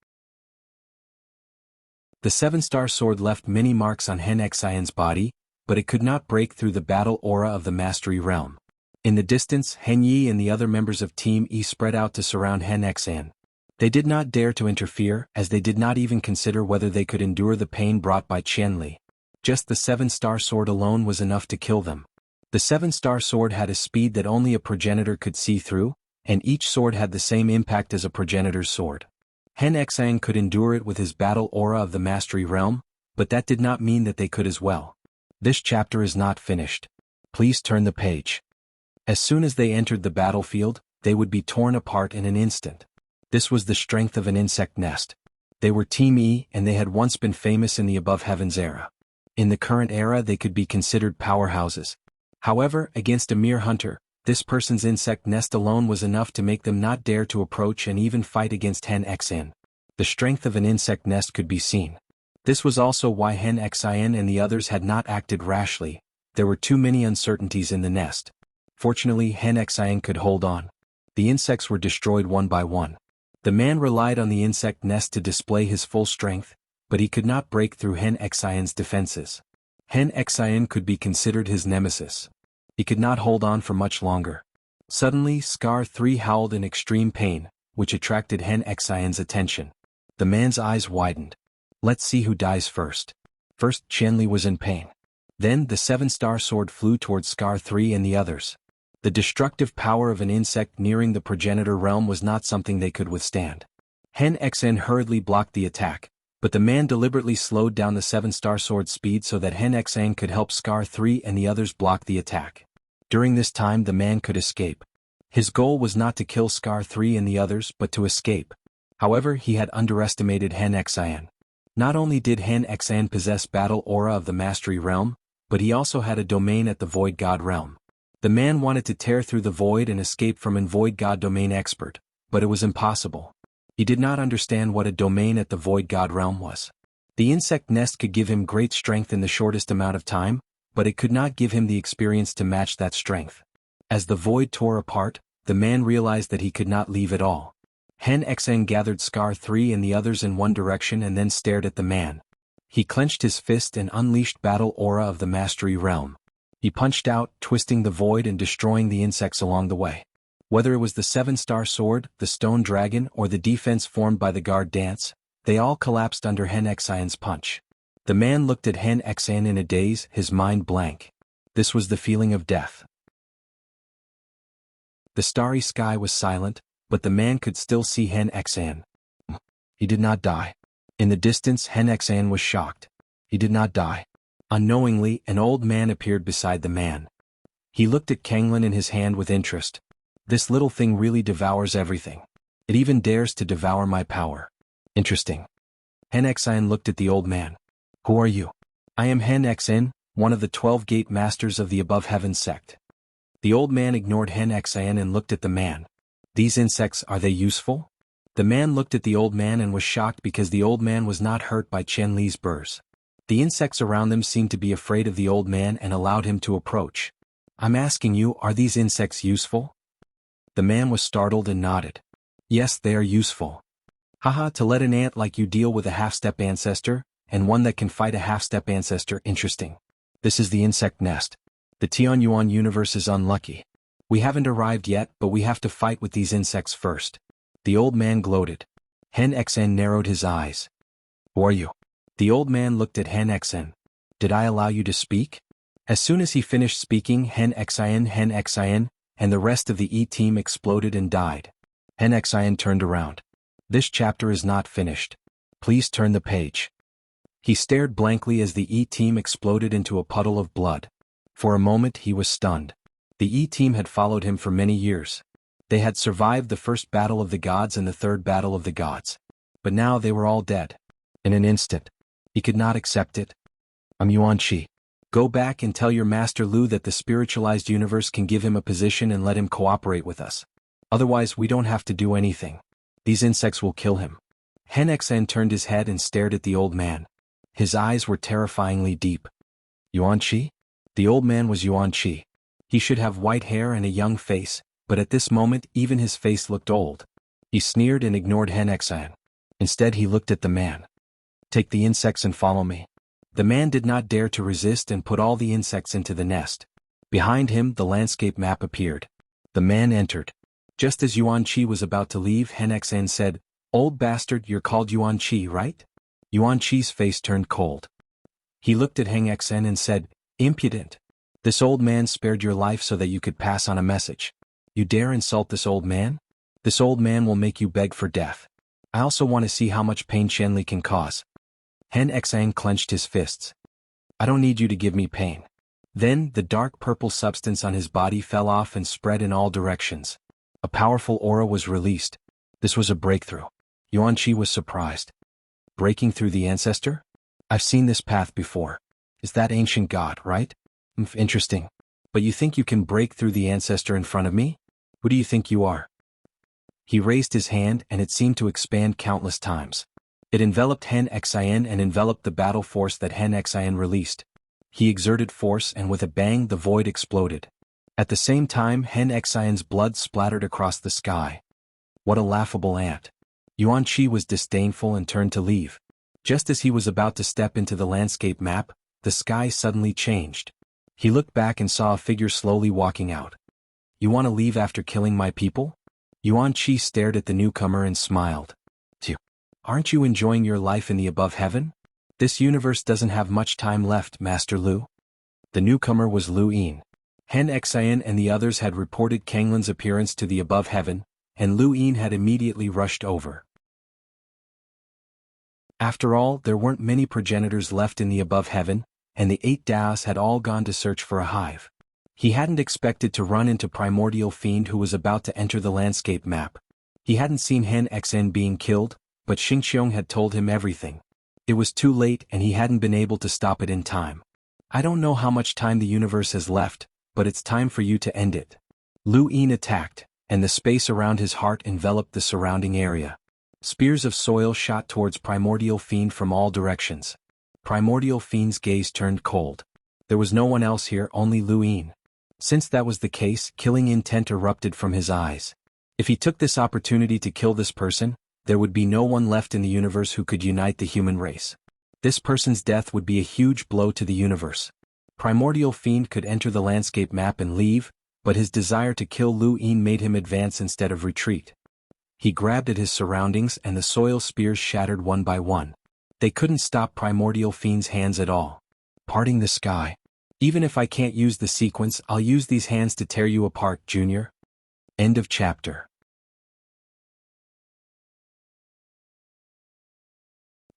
The seven-star sword left many marks on Hen Xian's body, but it could not break through the battle aura of the mastery realm. In the distance, Hen Yi and the other members of Team E spread out to surround Hen Xian. They did not dare to interfere, as they did not even consider whether they could endure the pain brought by Qianli. Just the seven-star sword alone was enough to kill them. The seven-star sword had a speed that only a progenitor could see through, and each sword had the same impact as a progenitor's sword. Hen Xian could endure it with his battle aura of the mastery realm, but that did not mean that they could as well. This chapter is not finished. Please turn the page. As soon as they entered the battlefield, they would be torn apart in an instant. This was the strength of an insect nest. They were Team E and they had once been famous in the Above Heavens era. In the current era they could be considered powerhouses. However, against a mere hunter, this person's insect nest alone was enough to make them not dare to approach and even fight against Hen Xian. The strength of an insect nest could be seen. This was also why Hen Xian and the others had not acted rashly. There were too many uncertainties in the nest. Fortunately, Hen Xian could hold on. The insects were destroyed one by one. The man relied on the insect nest to display his full strength, but he could not break through Hen Xian's defenses. Hen Xian could be considered his nemesis. He could not hold on for much longer. Suddenly, Scar 3 howled in extreme pain, which attracted Hen Xian's attention. The man's eyes widened. Let's see who dies first. First, Qianli was in pain. Then, the seven-star sword flew towards Scar 3 and the others. The destructive power of an insect nearing the progenitor realm was not something they could withstand. Xianxia hurriedly blocked the attack, but the man deliberately slowed down the 7-star sword speed so that Xianxia could help Scar 3 and the others block the attack. During this time the man could escape. His goal was not to kill Scar 3 and the others but to escape. However, he had underestimated Xianxia. Not only did Xianxia possess battle aura of the mastery realm, but he also had a domain at the void god realm. The man wanted to tear through the void and escape from an void god domain expert, but it was impossible. He did not understand what a domain at the void god realm was. The insect nest could give him great strength in the shortest amount of time, but it could not give him the experience to match that strength. As the void tore apart, the man realized that he could not leave at all. Xianxia gathered Scar 3 and the others in one direction and then stared at the man. He clenched his fist and unleashed battle aura of the mastery realm. He punched out, twisting the void and destroying the insects along the way. Whether it was the 7-star sword, the stone dragon, or the defense formed by the guard dance, they all collapsed under Xianxia's punch. The man looked at Xianxia in a daze, his mind blank. This was the feeling of death. The starry sky was silent, but the man could still see Xianxia. He did not die. In the distance, Xianxia was shocked. He did not die. Unknowingly, an old man appeared beside the man. He looked at Kanglin in his hand with interest. This little thing really devours everything. It even dares to devour my power. Interesting. Xianxia looked at the old man. Who are you? I am Xianxia, one of the 12 gate masters of the above heaven sect. The old man ignored Xianxia and looked at the man. These insects, are they useful? The man looked at the old man and was shocked because the old man was not hurt by Chen Li's burrs. The insects around them seemed to be afraid of the old man and allowed him to approach. I'm asking you, are these insects useful? The man was startled and nodded. Yes, they are useful. Haha, to let an ant like you deal with a half-step ancestor, and one that can fight a half-step ancestor, interesting. This is the insect nest. The Xuanhuan universe is unlucky. We haven't arrived yet, but we have to fight with these insects first. The old man gloated. Xianxia narrowed his eyes. Who are you? The old man looked at Xianxia. Did I allow you to speak? As soon as he finished speaking, Xianxia, and the rest of the E-team exploded and died. Xianxia turned around. This chapter is not finished. Please turn the page. He stared blankly as the E-team exploded into a puddle of blood. For a moment he was stunned. The E-team had followed him for many years. They had survived the first battle of the gods and the third battle of the gods. But now they were all dead. In an instant. He could not accept it. I'm Yuanqi. Go back and tell your master Lu that the spiritualized universe can give him a position and let him cooperate with us. Otherwise we don't have to do anything. These insects will kill him. Xianxia turned his head and stared at the old man. His eyes were terrifyingly deep. Yuanqi? The old man was Yuanqi. He should have white hair and a young face, but at this moment even his face looked old. He sneered and ignored Xianxia. Instead he looked at the man. Take the insects and follow me. The man did not dare to resist and put all the insects into the nest. Behind him the landscape map appeared. The man entered. Just as Yuanqi was about to leave, Xianxia said, Old bastard, you're called Yuanqi, right? Yuanqi's face turned cold. He looked at Xianxia and said, Impudent. This old man spared your life so that you could pass on a message. You dare insult this old man? This old man will make you beg for death. I also want to see how much pain Chen Li can cause. Xianxia clenched his fists. I don't need you to give me pain. Then, the dark purple substance on his body fell off and spread in all directions. A powerful aura was released. This was a breakthrough. Yuanqi was surprised. Breaking through the ancestor? I've seen this path before. Is that ancient god, right? Interesting. But you think you can break through the ancestor in front of me? Who do you think you are? He raised his hand and it seemed to expand countless times. It enveloped Xianxia and enveloped the battle force that Xianxia released. He exerted force and with a bang the void exploded. At the same time Xianxia's blood splattered across the sky. What a laughable ant. Yuanqi was disdainful and turned to leave. Just as he was about to step into the landscape map, the sky suddenly changed. He looked back and saw a figure slowly walking out. You want to leave after killing my people? Yuanqi stared at the newcomer and smiled. Aren't you enjoying your life in the above heaven? This universe doesn't have much time left, Master Lu. The newcomer was Lu Yin. xianxia and the others had reported Kanglin's appearance to the above heaven, and Lu Yin had immediately rushed over. After all, there weren't many progenitors left in the above heaven, and the 8 Daos had all gone to search for a hive. He hadn't expected to run into Primordial Fiend who was about to enter the landscape map. He hadn't seen xianxia being killed, but Xingqiong had told him everything. It was too late and he hadn't been able to stop it in time. I don't know how much time the universe has left, but it's time for you to end it. Lu Yin attacked, and the space around his heart enveloped the surrounding area. Spears of soil shot towards Primordial Fiend from all directions. Primordial Fiend's gaze turned cold. There was no one else here, only Lu Yin. Since that was the case, killing intent erupted from his eyes. If he took this opportunity to kill this person, there would be no one left in the universe who could unite the human race. This person's death would be a huge blow to the universe. Primordial Fiend could enter the landscape map and leave, but his desire to kill Lu Yin made him advance instead of retreat. He grabbed at his surroundings and the soil spears shattered one by one. They couldn't stop Primordial Fiend's hands at all. Parting the sky. Even if I can't use the sequence, I'll use these hands to tear you apart, Junior. End of chapter.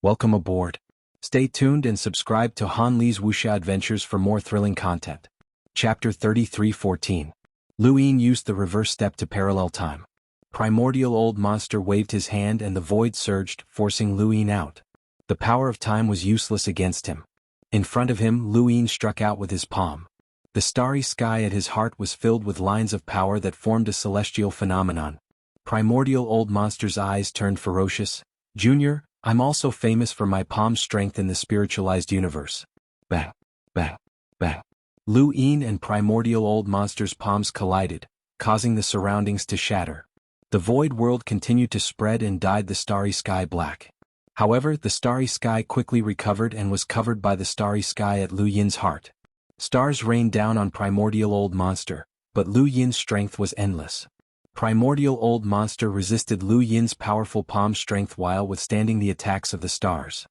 Welcome aboard. Stay tuned and subscribe to Han Li's Wuxia Adventures for more thrilling content. Chapter 33:14. Lu Yin used the reverse step to parallel time. Primordial Old Monster waved his hand and the void surged, forcing Lu Yin out. The power of time was useless against him. In front of him, Lu Yin struck out with his palm. The starry sky at his heart was filled with lines of power that formed a celestial phenomenon. Primordial Old Monster's eyes turned ferocious. Junior, I'm also famous for my palm strength in the spiritualized universe. Bang, bang, bang. Lu Yin and Primordial Old Monster's palms collided, causing the surroundings to shatter. The void world continued to spread and dyed the starry sky black. However, the starry sky quickly recovered and was covered by the starry sky at Lu Yin's heart. Stars rained down on Primordial Old Monster, but Lu Yin's strength was endless. Primordial Old Monster resisted Lu Yin's powerful palm strength while withstanding the attacks of the stars.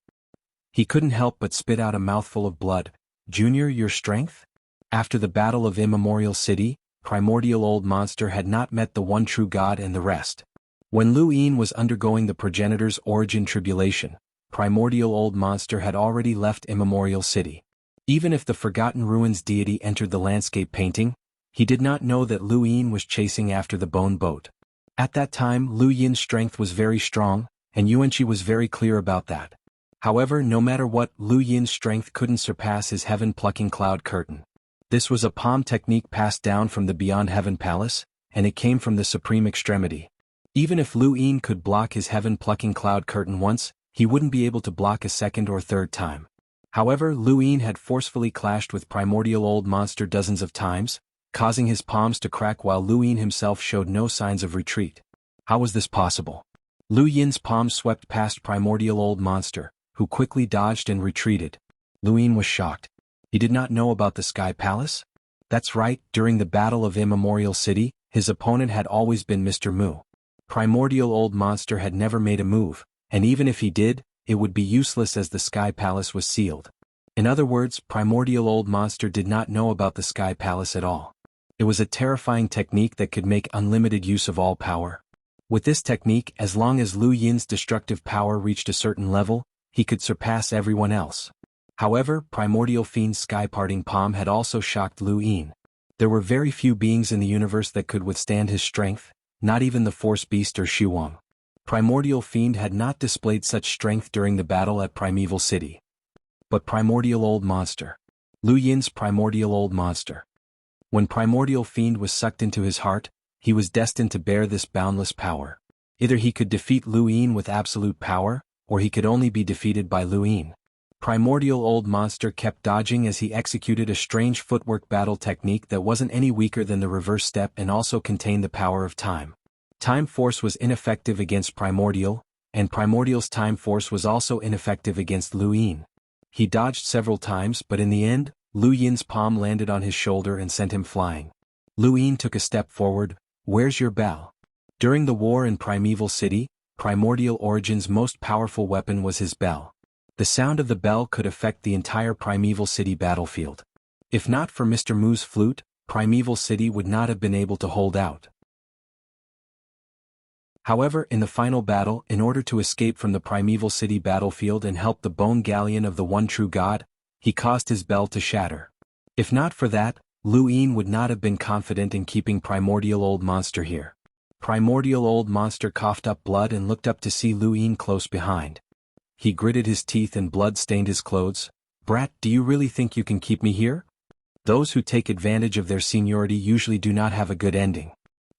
He couldn't help but spit out a mouthful of blood. Junior, your strength? After the Battle of Immemorial City, Primordial Old Monster had not met the one true God and the rest. When Lu Yin was undergoing the progenitor's origin tribulation, Primordial Old Monster had already left Immemorial City. Even if the Forgotten Ruins deity entered the landscape painting, he did not know that Lu Yin was chasing after the bone boat. At that time, Lu Yin's strength was very strong, and Yuanqi was very clear about that. However, no matter what, Lu Yin's strength couldn't surpass his heaven-plucking cloud curtain. This was a palm technique passed down from the Beyond Heaven Palace, and it came from the Supreme Extremity. Even if Lu Yin could block his heaven-plucking cloud curtain once, he wouldn't be able to block a second or third time. However, Lu Yin had forcefully clashed with Primordial Old Monster dozens of times, causing his palms to crack while Lu Yin himself showed no signs of retreat. How was this possible? Lu Yin's palms swept past Primordial Old Monster, who quickly dodged and retreated. Lu Yin was shocked. He did not know about the Sky Palace? That's right, during the Battle of Immemorial City, his opponent had always been Mr. Mu. Primordial Old Monster had never made a move, and even if he did, it would be useless as the Sky Palace was sealed. In other words, Primordial Old Monster did not know about the Sky Palace at all. It was a terrifying technique that could make unlimited use of all power. With this technique, as long as Lu Yin's destructive power reached a certain level, he could surpass everyone else. However, Primordial Fiend's sky-parting palm had also shocked Lu Yin. There were very few beings in the universe that could withstand his strength, not even the Force Beast or xuanhuan. Primordial Fiend had not displayed such strength during the battle at Primeval City. But Primordial Old Monster. Lu Yin's Primordial Old Monster. When Primordial Fiend was sucked into his heart, he was destined to bear this boundless power. Either he could defeat Lu Yin with absolute power, or he could only be defeated by Lu Yin. Primordial Old Monster kept dodging as he executed a strange footwork battle technique that wasn't any weaker than the reverse step and also contained the power of time. Time Force was ineffective against Primordial, and Primordial's Time Force was also ineffective against Lu Yin. He dodged several times, but in the end, Lu Yin's palm landed on his shoulder and sent him flying. Lu Yin took a step forward. Where's your bell? During the war in Primeval City, Primordial Origin's most powerful weapon was his bell. The sound of the bell could affect the entire Primeval City battlefield. If not for Mr. Mu's flute, primeval city would not have been able to hold out. However, in the final battle, in order to escape from the primeval city battlefield and help the bone galleon of the one true god, he caused his bell to shatter. If not for that, Lu Yin would not have been confident in keeping Primordial Old Monster here. Primordial Old Monster coughed up blood and looked up to see Lu Yin close behind. He gritted his teeth and blood stained his clothes. "Brat, do you really think you can keep me here?" Those who take advantage of their seniority usually do not have a good ending.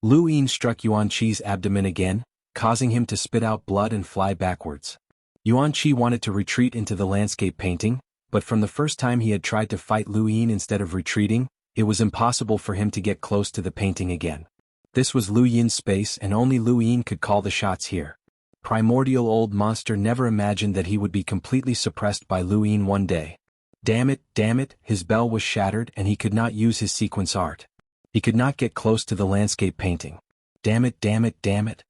Lu Yin struck Yuan Qi's abdomen again, causing him to spit out blood and fly backwards. Yuan Qi wanted to retreat into the landscape painting, but from the first time he had tried to fight Lu Yin instead of retreating, it was impossible for him to get close to the painting again. This was Lu Yin's space and only Lu Yin could call the shots here. Primordial Old Monster never imagined that he would be completely suppressed by Lu Yin one day. Damn it, his bell was shattered and he could not use his sequence art. He could not get close to the landscape painting. Damn it.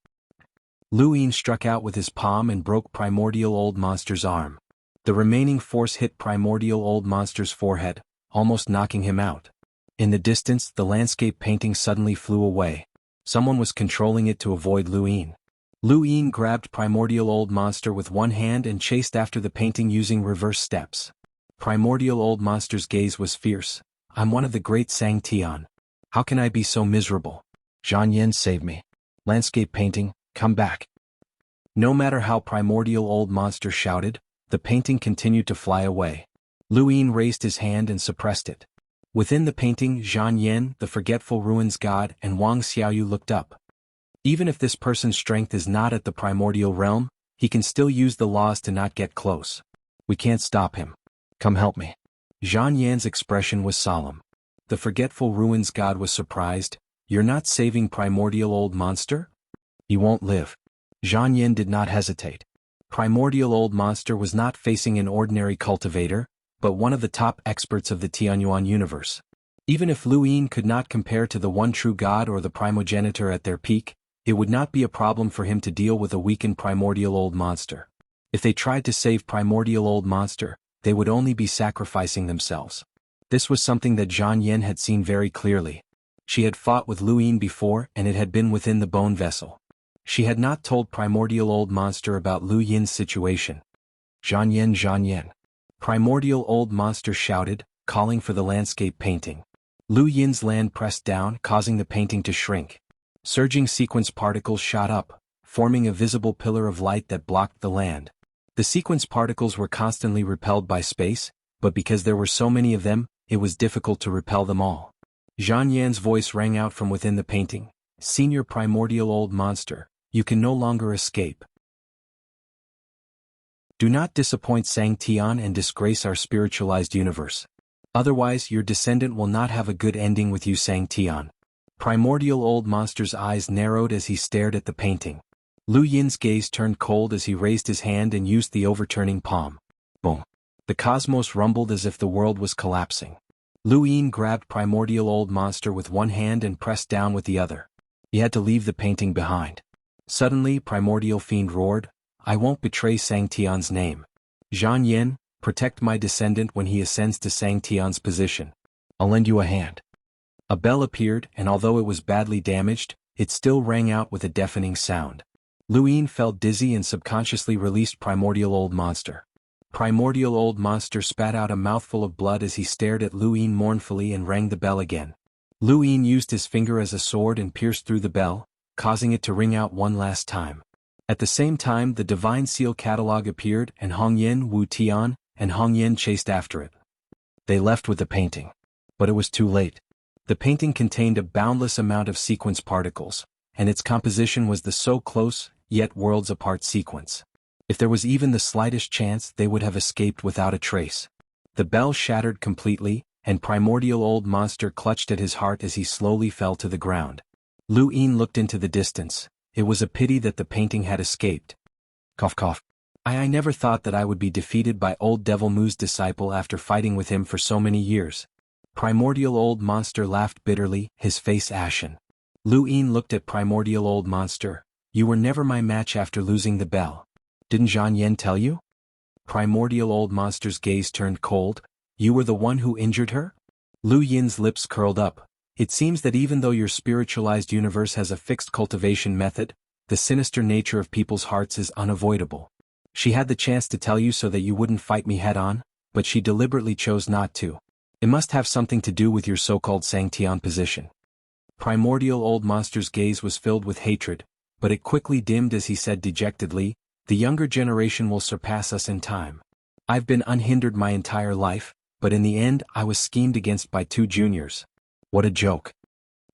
Lu Yin struck out with his palm and broke Primordial Old Monster's arm. The remaining force hit Primordial Old Monster's forehead, almost knocking him out. In the distance, the landscape painting suddenly flew away. Someone was controlling it to avoid Lu Yin. Lu Yin grabbed Primordial Old Monster with one hand and chased after the painting using reverse steps. Primordial Old Monster's gaze was fierce. "I'm one of the great Xianxia. How can I be so miserable? Xuanhuan, save me. Landscape painting, come back." No matter how Primordial Old Monster shouted, the painting continued to fly away. Lu Yin raised his hand and suppressed it. Within the painting, Xuanhuan, the forgetful ruins god, and Wang Xiaoyu looked up. Even if this person's strength is not at the primordial realm, he can still use the laws to not get close. "We can't stop him. Come help me." Xuanhuan's expression was solemn. The forgetful ruins god was surprised. "You're not saving Primordial Old Monster? He won't live." Xuanhuan did not hesitate. Primordial Old Monster was not facing an ordinary cultivator, but one of the top experts of the Tianyuan universe. Even if Lu Yin could not compare to the one true god or the primogenitor at their peak, it would not be a problem for him to deal with a weakened Primordial Old Monster. If they tried to save Primordial Old Monster, they would only be sacrificing themselves. This was something that Xuanhuan had seen very clearly. She had fought with Lu Yin before and it had been within the bone vessel. She had not told Primordial Old Monster about Lu Yin's situation. Xuanhuan. Primordial Old Monster shouted, calling for the landscape painting. Lu Yin's land pressed down, causing the painting to shrink. Surging sequence particles shot up, forming a visible pillar of light that blocked the land. The sequence particles were constantly repelled by space, but because there were so many of them, it was difficult to repel them all. Xuanhuan's voice rang out from within the painting. "Senior Primordial Old Monster, you can no longer escape. Do not disappoint Xianxia and disgrace our spiritualized universe. Otherwise your descendant will not have a good ending with you, Xianxia." Primordial Old Monster's eyes narrowed as he stared at the painting. Lu Yin's gaze turned cold as he raised his hand and used the overturning palm. Boom. The cosmos rumbled as if the world was collapsing. Lu Yin grabbed Primordial Old Monster with one hand and pressed down with the other. He had to leave the painting behind. Suddenly Primordial Fiend roared, "I won't betray Xianxia's name. Xuanhuan, protect my descendant when he ascends to Xianxia's position. I'll lend you a hand." A bell appeared and although it was badly damaged, it still rang out with a deafening sound. Lu Yin felt dizzy and subconsciously released Primordial Old Monster. Primordial Old Monster spat out a mouthful of blood as he stared at Lu Yin mournfully and rang the bell again. Lu Yin used his finger as a sword and pierced through the bell, causing it to ring out one last time. At the same time the Divine Seal Catalog appeared and Hongyan, Wu Tian, and Hongyan chased after it. They left with the painting. But it was too late. The painting contained a boundless amount of sequence particles, and its composition was the so close, yet worlds apart sequence. If there was even the slightest chance they would have escaped without a trace. The bell shattered completely, and Primordial Old Monster clutched at his heart as he slowly fell to the ground. Lu Yin looked into the distance. It was a pity that the painting had escaped. Cough cough. I never thought that I would be defeated by old Devil Mu's disciple after fighting with him for so many years. Primordial Old Monster laughed bitterly, his face ashen. Lu Yin looked at Primordial Old Monster. "You were never my match after losing the bell. Didn't Xuanhuan tell you?" Primordial Old Monster's gaze turned cold. "You were the one who injured her?" Lu Yin's lips curled up. It seems that even though your spiritualized universe has a fixed cultivation method, the sinister nature of people's hearts is unavoidable. She had the chance to tell you so that you wouldn't fight me head-on, but she deliberately chose not to. It must have something to do with your so-called Xianxia position. Primordial old monster's gaze was filled with hatred, but it quickly dimmed as he said dejectedly, "The younger generation will surpass us in time. I've been unhindered my entire life, but in the end I was schemed against by 2 juniors. What a joke."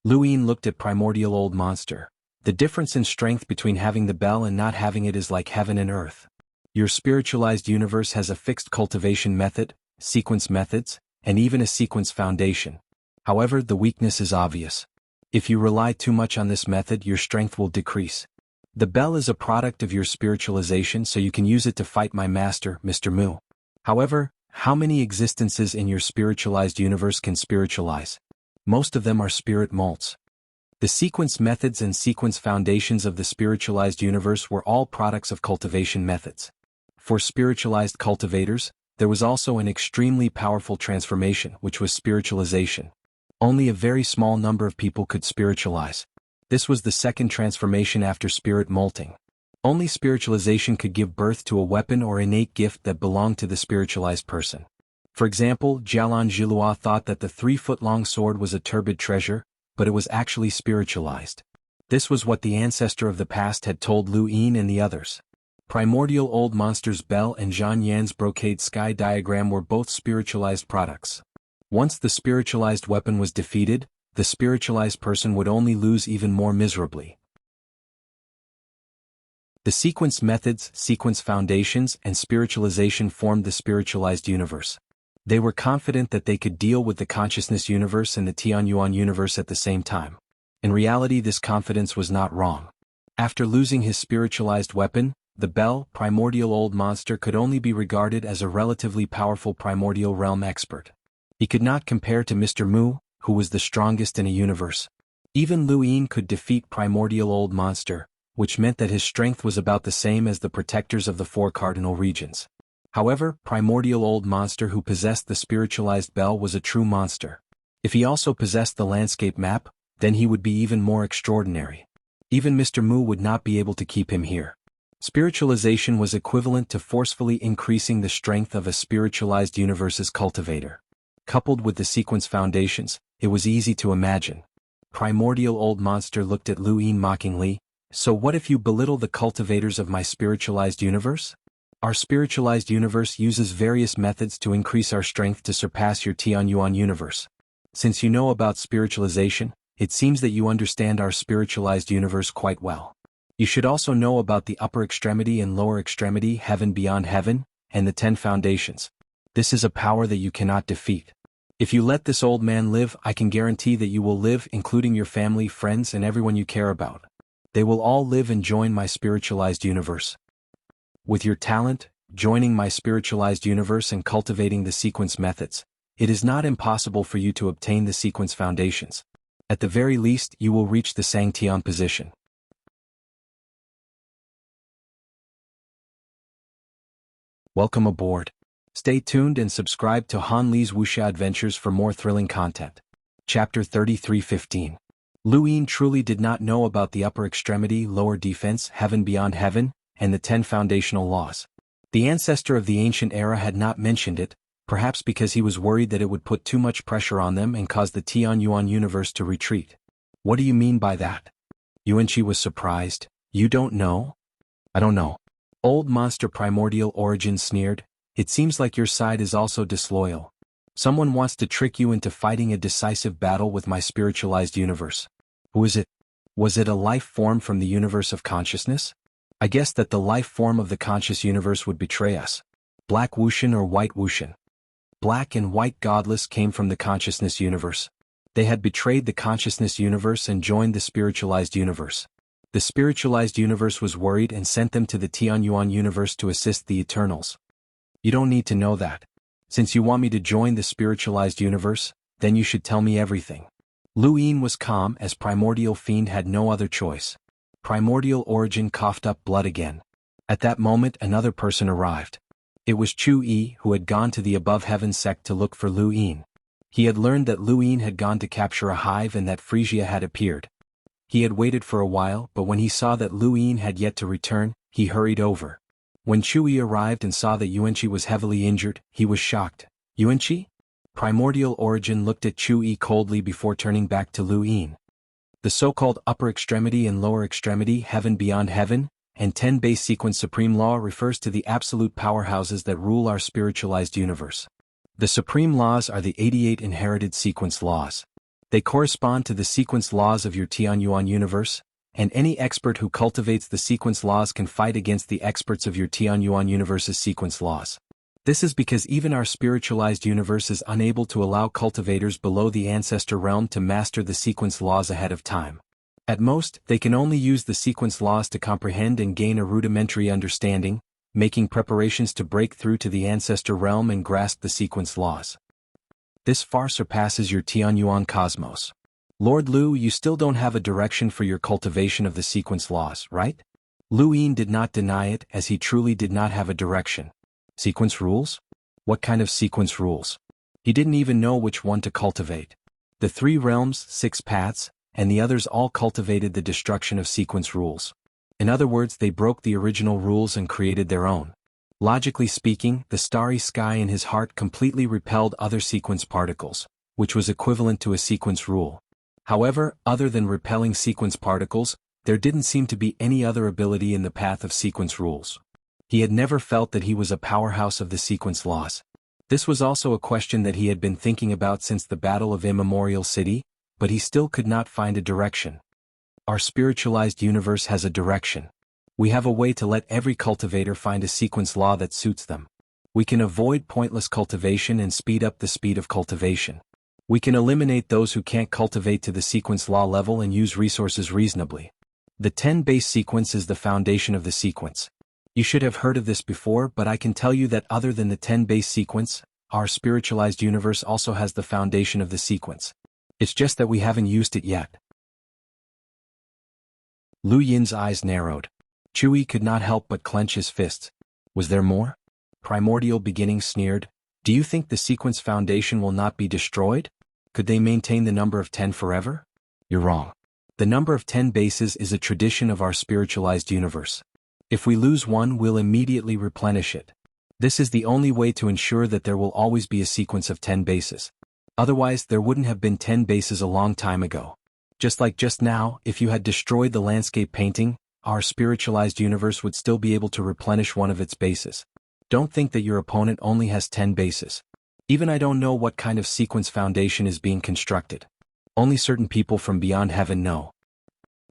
Luin looked at primordial old monster. "The difference in strength between having the bell and not having it is like heaven and earth. Your spiritualized universe has a fixed cultivation method, sequence methods, and even a sequence foundation. However, the weakness is obvious. If you rely too much on this method, your strength will decrease. The bell is a product of your spiritualization, so you can use it to fight my master, Mr. Mu. However, how many existences in your spiritualized universe can spiritualize? Most of them are spirit molts. The sequence methods and sequence foundations of the spiritualized universe were all products of cultivation methods. For spiritualized cultivators, there was also an extremely powerful transformation, which was spiritualization. Only a very small number of people could spiritualize. This was the second transformation after spirit molting. Only spiritualization could give birth to a weapon or innate gift that belonged to the spiritualized person. For example, Jialong thought that the 3-foot-long sword was a turbid treasure, but it was actually spiritualized. This was what the ancestor of the past had told Lu Yin and the others. Primordial old monster's bell and Zhan Yan's brocade sky diagram were both spiritualized products. Once the spiritualized weapon was defeated, the spiritualized person would only lose even more miserably. The sequence methods, sequence foundations, and spiritualization formed the spiritualized universe. They were confident that they could deal with the consciousness universe and the Xuanhuan universe at the same time. In reality, this confidence was not wrong. After losing his spiritualized weapon, the bell, primordial old monster could only be regarded as a relatively powerful primordial realm expert. He could not compare to Mr. Mu, who was the strongest in a universe. Even Lu Yin could defeat primordial old monster, which meant that his strength was about the same as the protectors of the 4 cardinal regions. However, primordial old monster who possessed the spiritualized bell was a true monster. If he also possessed the landscape map, then he would be even more extraordinary. Even Mr. Mu would not be able to keep him here. Spiritualization was equivalent to forcefully increasing the strength of a spiritualized universe's cultivator. Coupled with the sequence foundations, it was easy to imagine. Primordial old monster looked at Lu Yin mockingly. "So what if you belittle the cultivators of my spiritualized universe? Our spiritualized universe uses various methods to increase our strength to surpass your Tianyuan universe. Since you know about spiritualization, it seems that you understand our spiritualized universe quite well. You should also know about the upper extremity and lower extremity, heaven beyond heaven, and the 10 foundations. This is a power that you cannot defeat. If you let this old man live, I can guarantee that you will live, including your family, friends, and everyone you care about. They will all live and join my spiritualized universe. With your talent, joining my spiritualized universe and cultivating the sequence methods, it is not impossible for you to obtain the sequence foundations. At the very least, you will reach the Sangtian position." Welcome aboard. Stay tuned and subscribe to Han Li's Wuxia Adventures for more thrilling content. Chapter 3315. Lu Yin truly did not know about the upper extremity, lower defense, heaven beyond heaven, and the 10 foundational laws. The ancestor of the ancient era had not mentioned it, perhaps because he was worried that it would put too much pressure on them and cause the Tianyuan universe to retreat. "What do you mean by that?" Yuanqi was surprised. "You don't know?" "I don't know." Old monster primordial origin sneered. "It seems like your side is also disloyal. Someone wants to trick you into fighting a decisive battle with my spiritualized universe. Who is it? Was it a life form from the universe of consciousness? I guess that the life form of the conscious universe would betray us. Black Wuxian or White Wuxian? Black and White Godless came from the consciousness universe. They had betrayed the consciousness universe and joined the spiritualized universe. The spiritualized universe was worried and sent them to the Tianyuan universe to assist the Eternals. You don't need to know that. Since you want me to join the spiritualized universe, then you should tell me everything." Lu Yin was calm as Primordial Fiend had no other choice. Primordial Origin coughed up blood again. At that moment another person arrived. It was Chu Yi, who had gone to the Above Heaven sect to look for Lu Yin. He had learned that Lu Yin had gone to capture a hive and that Frisia had appeared. He had waited for a while, but when he saw that Lu Yin had yet to return, he hurried over. When Chui arrived and saw that Yuanqi was heavily injured, he was shocked. Yuanqi? Primordial Origin looked at Chui coldly before turning back to Lu Yin. The so-called upper extremity and lower extremity, heaven beyond heaven, and 10 base sequence supreme law refers to the absolute powerhouses that rule our spiritualized universe. The supreme laws are the 88 inherited sequence laws. They correspond to the sequence laws of your Xuanhuan universe, and any expert who cultivates the sequence laws can fight against the experts of your Xuanhuan universe's sequence laws. This is because even our spiritualized universe is unable to allow cultivators below the ancestor realm to master the sequence laws ahead of time. At most, they can only use the sequence laws to comprehend and gain a rudimentary understanding, making preparations to break through to the ancestor realm and grasp the sequence laws. This far surpasses your Xuanhuan cosmos. Lord Lu, you still don't have a direction for your cultivation of the sequence laws, right? Lu Yin did not deny it, as he truly did not have a direction. Sequence rules? What kind of sequence rules? He didn't even know which one to cultivate. The 3 realms, 6 paths, and the others all cultivated the destruction of sequence rules. In other words, they broke the original rules and created their own. Logically speaking, the starry sky in his heart completely repelled other sequence particles, which was equivalent to a sequence rule. However, other than repelling sequence particles, there didn't seem to be any other ability in the path of sequence rules. He had never felt that he was a powerhouse of the sequence laws. This was also a question that he had been thinking about since the Battle of Immemorial City, but he still could not find a direction. Our spiritualized universe has a direction. We have a way to let every cultivator find a sequence law that suits them. We can avoid pointless cultivation and speed up the speed of cultivation. We can eliminate those who can't cultivate to the sequence law level and use resources reasonably. The 10 base sequence is the foundation of the sequence. You should have heard of this before, but I can tell you that other than the 10 base sequence, our spiritualized universe also has the foundation of the sequence. It's just that we haven't used it yet. Lu Yin's eyes narrowed. Chui could not help but clench his fists. Was there more? Primordial Beginning sneered. Do you think the sequence foundation will not be destroyed? Could they maintain the number of 10 forever? You're wrong. The number of 10 bases is a tradition of our spiritualized universe. If we lose one, we'll immediately replenish it. This is the only way to ensure that there will always be a sequence of 10 bases. Otherwise, there wouldn't have been 10 bases a long time ago. Just like just now, if you had destroyed the landscape painting, our spiritualized universe would still be able to replenish one of its bases. Don't think that your opponent only has 10 bases. Even I don't know what kind of sequence foundation is being constructed. Only certain people from Beyond Heaven know.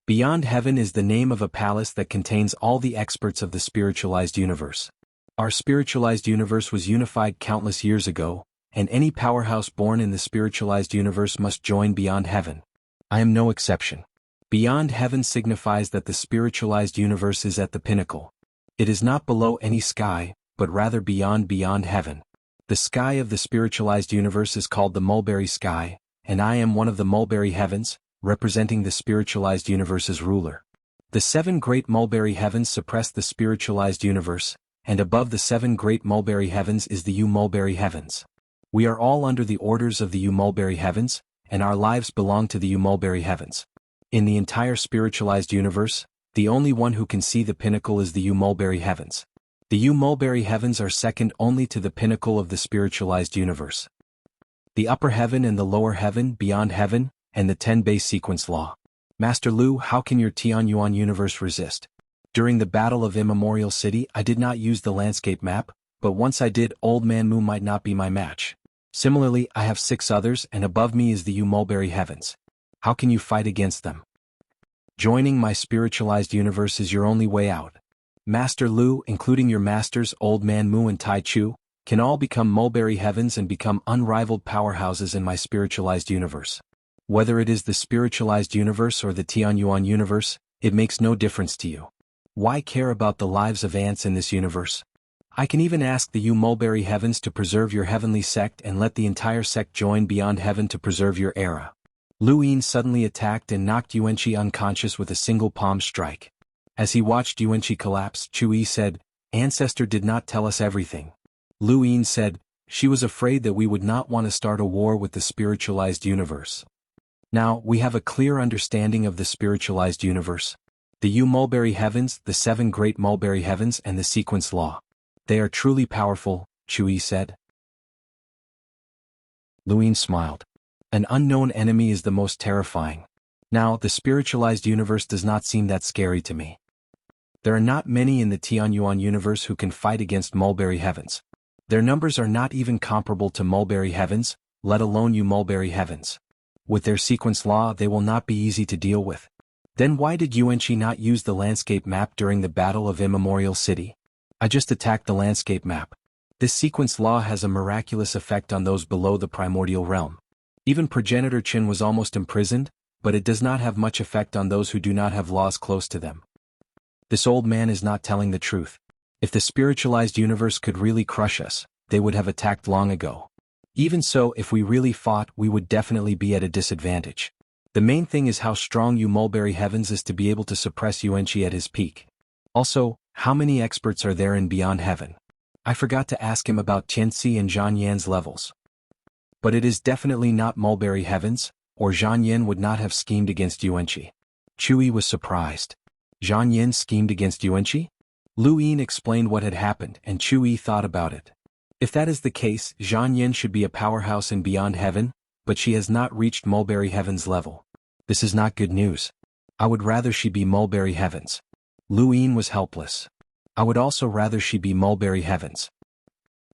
Beyond Heaven is the name of a palace that contains all the experts of the spiritualized universe. Our spiritualized universe was unified countless years ago, and any powerhouse born in the spiritualized universe must join Beyond Heaven. I am no exception. Beyond Heaven signifies that the spiritualized universe is at the pinnacle. It is not below any sky, but rather beyond heaven. The sky of the spiritualized universe is called the mulberry sky, and I am one of the mulberry heavens, representing the spiritualized universe's ruler. The 7 great mulberry heavens suppress the spiritualized universe, and above the 7 great mulberry heavens is the mulberry heavens. We are all under the orders of the mulberry heavens, and our lives belong to the mulberry heavens. In the entire spiritualized universe, the only one who can see the pinnacle is the mulberry heavens. The mulberry heavens are second only to the pinnacle of the spiritualized universe. The upper heaven and the lower heaven, Beyond Heaven, and the 10 base sequence law. Master Lu, how can your Xuanhuan universe resist? During the Battle of Immemorial City, I did not use the landscape map, but once I did, Old Man Mu might not be my match. Similarly, I have 6 others, and above me is the mulberry heavens. How can you fight against them? Joining my spiritualized universe is your only way out. Master Lu, including your masters Old Man Mu and Tai Chu, can all become mulberry heavens and become unrivaled powerhouses in my spiritualized universe. Whether it is the spiritualized universe or the Xuanhuan universe, it makes no difference to you. Why care about the lives of ants in this universe? I can even ask the mulberry heavens to preserve your heavenly sect and let the entire sect join Beyond Heaven to preserve your era. Lu Yin suddenly attacked and knocked Yuanqi unconscious with a single palm strike. As he watched Yuanqi collapse, Chui said, "Ancestor did not tell us everything." Lu Yin said, She was afraid that we would not want to start a war with the spiritualized universe. Now, we have a clear understanding of the spiritualized universe. The mulberry heavens, the 7 great mulberry heavens, and the sequence law. They are truly powerful, Chui said. Luin smiled. An unknown enemy is the most terrifying. Now, the spiritualized universe does not seem that scary to me. There are not many in the Tianyuan universe who can fight against mulberry heavens. Their numbers are not even comparable to mulberry heavens, let alone mulberry heavens. With their sequence law, they will not be easy to deal with. Then why did Yuanqi not use the landscape map during the Battle of Immemorial City? I just attacked the landscape map. This sequence law has a miraculous effect on those below the primordial realm. Even Progenitor Qin was almost imprisoned, but it does not have much effect on those who do not have laws close to them. This old man is not telling the truth. If the spiritualized universe could really crush us, they would have attacked long ago. Even so, if we really fought, we would definitely be at a disadvantage. The main thing is how strong mulberry heavens is to be able to suppress Yuanqi at his peak. Also, how many experts are there in Beyond Heaven? I forgot to ask him about Tianxi and Zhangyan's levels. But it is definitely not mulberry heavens, or Zhangyan would not have schemed against Yuanqi. Chui was surprised. Zhangyan schemed against Yuanqi? Lu Yin explained what had happened, and Chui thought about it. If that is the case, Zhangyan should be a powerhouse in Beyond Heaven, but she has not reached mulberry heavens level. This is not good news. I would rather she be mulberry heavens. Lu Yin was helpless. I would also rather she be mulberry heavens.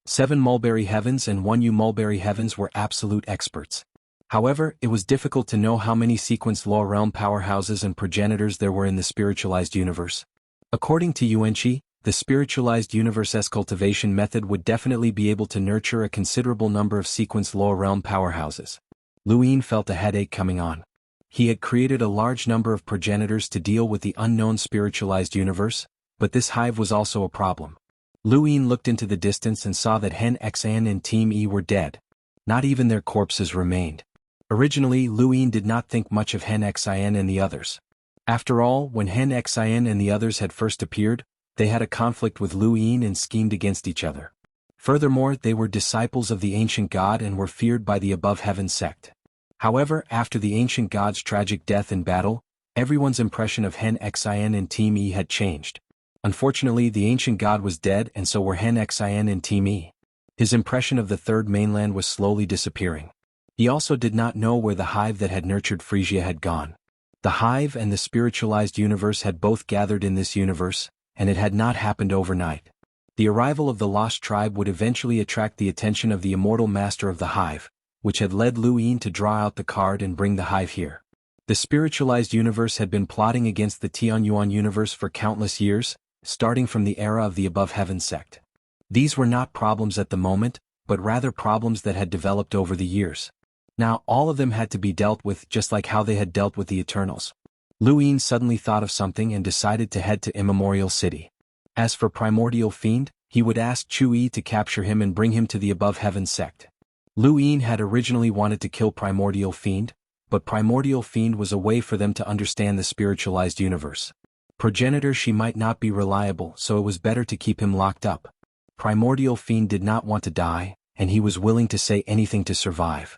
7 mulberry heavens and 1 mulberry heavens were absolute experts. However, it was difficult to know how many sequence law realm powerhouses and progenitors there were in the spiritualized universe. According to Yuanqi, the spiritualized universe's cultivation method would definitely be able to nurture a considerable number of sequence law realm powerhouses. Lu Yin felt a headache coming on. He had created a large number of progenitors to deal with the unknown spiritualized universe, but this hive was also a problem. Lu Yin looked into the distance and saw that Hen Xian and Team E were dead. Not even their corpses remained. Originally, Lu Yin did not think much of Hen Xian and the others. After all, when Hen Xian and the others had first appeared, they had a conflict with Lu Yin and schemed against each other. Furthermore, they were disciples of the ancient god and were feared by the above heaven sect. However, after the ancient god's tragic death in battle, everyone's impression of Hen Xian and Team E had changed. Unfortunately, the ancient god was dead and so were Hen Xian and Team E. His impression of the third mainland was slowly disappearing. He also did not know where the hive that had nurtured Frisia had gone. The hive and the spiritualized universe had both gathered in this universe, and it had not happened overnight. The arrival of the lost tribe would eventually attract the attention of the immortal master of the hive, which had led Lu Yin to draw out the card and bring the hive here. The spiritualized universe had been plotting against the Tianyuan universe for countless years, starting from the era of the above heaven sect. These were not problems at the moment, but rather problems that had developed over the years. Now all of them had to be dealt with just like how they had dealt with the Eternals. Lu Yin suddenly thought of something and decided to head to Immemorial City. As for Primordial Fiend, he would ask Chui to capture him and bring him to the above heaven sect. Lu Yin had originally wanted to kill Primordial Fiend, but Primordial Fiend was a way for them to understand the spiritualized universe. Progenitor she might not be reliable, so it was better to keep him locked up. Primordial Fiend did not want to die, and he was willing to say anything to survive.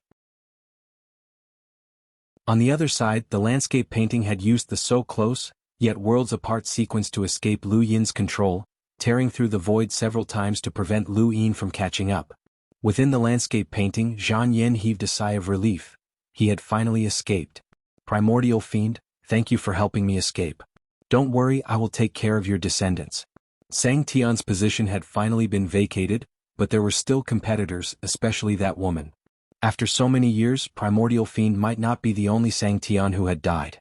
On the other side, the landscape painting had used the so close, yet worlds apart sequence to escape Lu Yin's control, tearing through the void several times to prevent Lu Yin from catching up. Within the landscape painting, Zhang Yin heaved a sigh of relief. He had finally escaped. Primordial Fiend, thank you for helping me escape. Don't worry, I will take care of your descendants. Sang Tian's position had finally been vacated, but there were still competitors, especially that woman. After so many years, Primordial Fiend might not be the only Sang Tian who had died.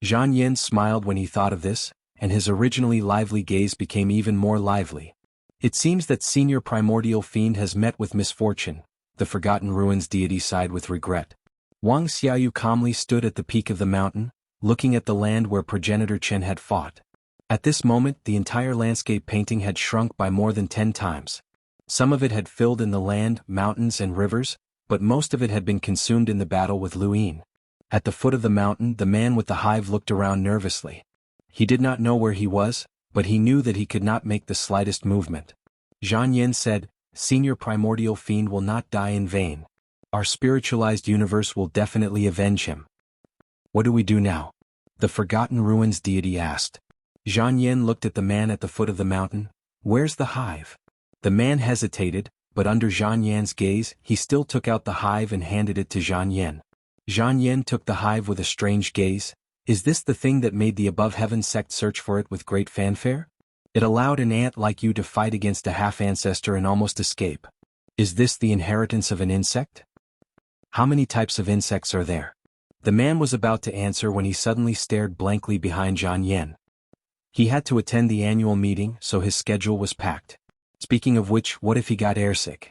Zhang Yin smiled when he thought of this, and his originally lively gaze became even more lively. It seems that Senior Primordial Fiend has met with misfortune, the Forgotten Ruins deity sighed with regret. Wang Xiaoyu calmly stood at the peak of the mountain, looking at the land where Progenitor Chen had fought. At this moment, the entire landscape painting had shrunk by more than 10 times. Some of it had filled in the land, mountains and rivers, but most of it had been consumed in the battle with Lu Yin. At the foot of the mountain, the man with the hive looked around nervously. He did not know where he was, but he knew that he could not make the slightest movement. Zhang Yin said, Senior primordial fiend will not die in vain. Our spiritualized universe will definitely avenge him. What do we do now? The Forgotten Ruins deity asked. Xuanhuan looked at the man at the foot of the mountain. Where's the hive? The man hesitated, but under Xuanhuan's gaze, he still took out the hive and handed it to Xuanhuan. Xuanhuan took the hive with a strange gaze. Is this the thing that made the Above Heaven sect search for it with great fanfare? It allowed an ant like you to fight against a half-ancestor and almost escape. Is this the inheritance of an insect? How many types of insects are there? The man was about to answer when he suddenly stared blankly behind Xuanhuan. He had to attend the annual meeting, so his schedule was packed. Speaking of which, what if he got airsick?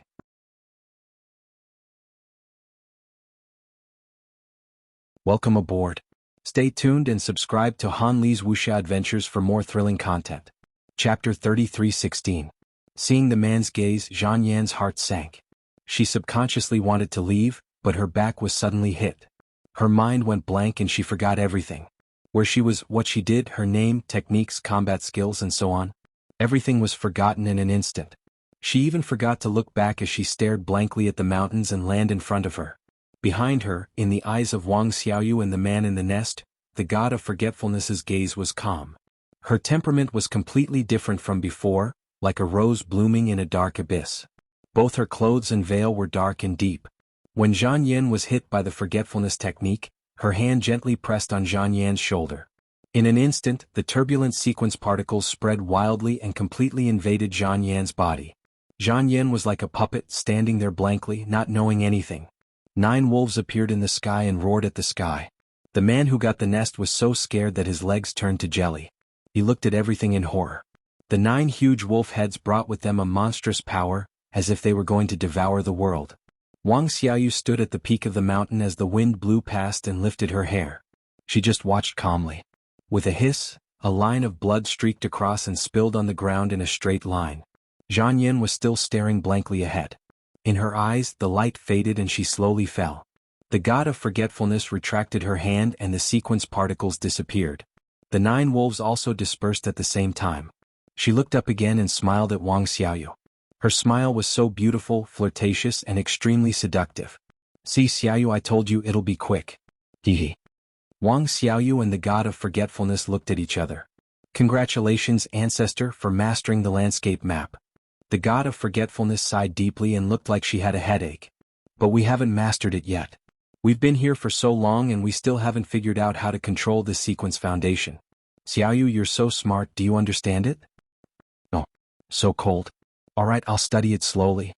Welcome aboard. Stay tuned and subscribe to Han Li's Wuxia Adventures for more thrilling content. Chapter 33:16. Seeing the man's gaze, Xuanhuan's heart sank. She subconsciously wanted to leave, but her back was suddenly hit. Her mind went blank and she forgot everything. Where she was, what she did, her name, techniques, combat skills, and so on. Everything was forgotten in an instant. She even forgot to look back as she stared blankly at the mountains and land in front of her. Behind her, in the eyes of Wang Xiaoyu and the man in the nest, the god of forgetfulness's gaze was calm. Her temperament was completely different from before, like a rose blooming in a dark abyss. Both her clothes and veil were dark and deep. When Xuanhuan was hit by the forgetfulness technique, her hand gently pressed on Xuanhuan's shoulder. In an instant, the turbulent sequence particles spread wildly and completely invaded Xuanhuan's body. Xuanhuan was like a puppet standing there blankly, not knowing anything. 9 wolves appeared in the sky and roared at the sky. The man who got the nest was so scared that his legs turned to jelly. He looked at everything in horror. The 9 huge wolf heads brought with them a monstrous power, as if they were going to devour the world. Wang Xiaoyu stood at the peak of the mountain as the wind blew past and lifted her hair. She just watched calmly. With a hiss, a line of blood streaked across and spilled on the ground in a straight line. Xuanhuan was still staring blankly ahead. In her eyes, the light faded and she slowly fell. The god of forgetfulness retracted her hand and the sequence particles disappeared. The 9 wolves also dispersed at the same time. She looked up again and smiled at Wang Xiaoyu. Her smile was so beautiful, flirtatious, and extremely seductive. See, Xiaoyu, I told you it'll be quick. Hehe. Wang Xiaoyu and the god of forgetfulness looked at each other. Congratulations, ancestor, for mastering the landscape map. The god of forgetfulness sighed deeply and looked like she had a headache. But we haven't mastered it yet. We've been here for so long and we still haven't figured out how to control this sequence foundation. Xiaoyu, you're so smart, do you understand it? No. So cold. Alright, I'll study it slowly.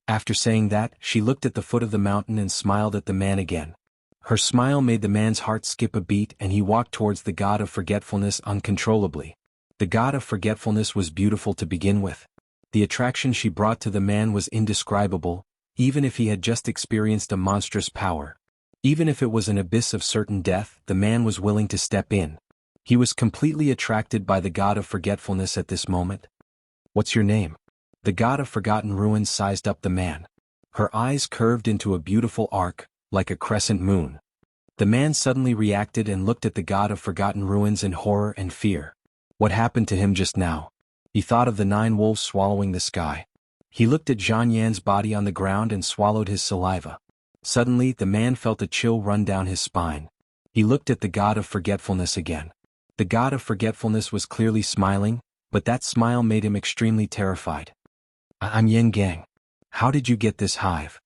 After saying that, she looked at the foot of the mountain and smiled at the man again. Her smile made the man's heart skip a beat and he walked towards the god of forgetfulness uncontrollably. The god of forgetfulness was beautiful to begin with. The attraction she brought to the man was indescribable, even if he had just experienced a monstrous power. Even if it was an abyss of certain death, the man was willing to step in. He was completely attracted by the god of forgetfulness at this moment. What's your name? The god of forgotten ruins sized up the man. Her eyes curved into a beautiful arc, like a crescent moon. The man suddenly reacted and looked at the god of forgotten ruins in horror and fear. What happened to him just now? He thought of the 9 wolves swallowing the sky. He looked at Xuanhuan's body on the ground and swallowed his saliva. Suddenly, the man felt a chill run down his spine. He looked at the god of forgetfulness again. The god of forgetfulness was clearly smiling, but that smile made him extremely terrified. I'm Yin Gang. How did you get this hive?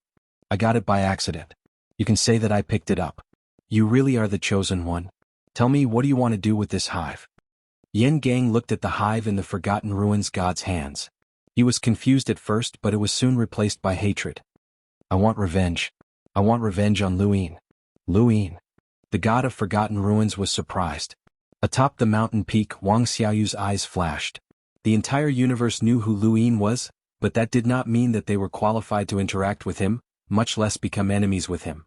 I got it by accident. You can say that I picked it up. You really are the chosen one. Tell me, what do you want to do with this hive? Yin Gang looked at the hive in the Forgotten Ruins god's hands. He was confused at first, but it was soon replaced by hatred. I want revenge. I want revenge on Luin. Luin. The god of Forgotten Ruins was surprised. Atop the mountain peak, Wang Xiaoyu's eyes flashed. The entire universe knew who Luin was, but that did not mean that they were qualified to interact with him, much less become enemies with him.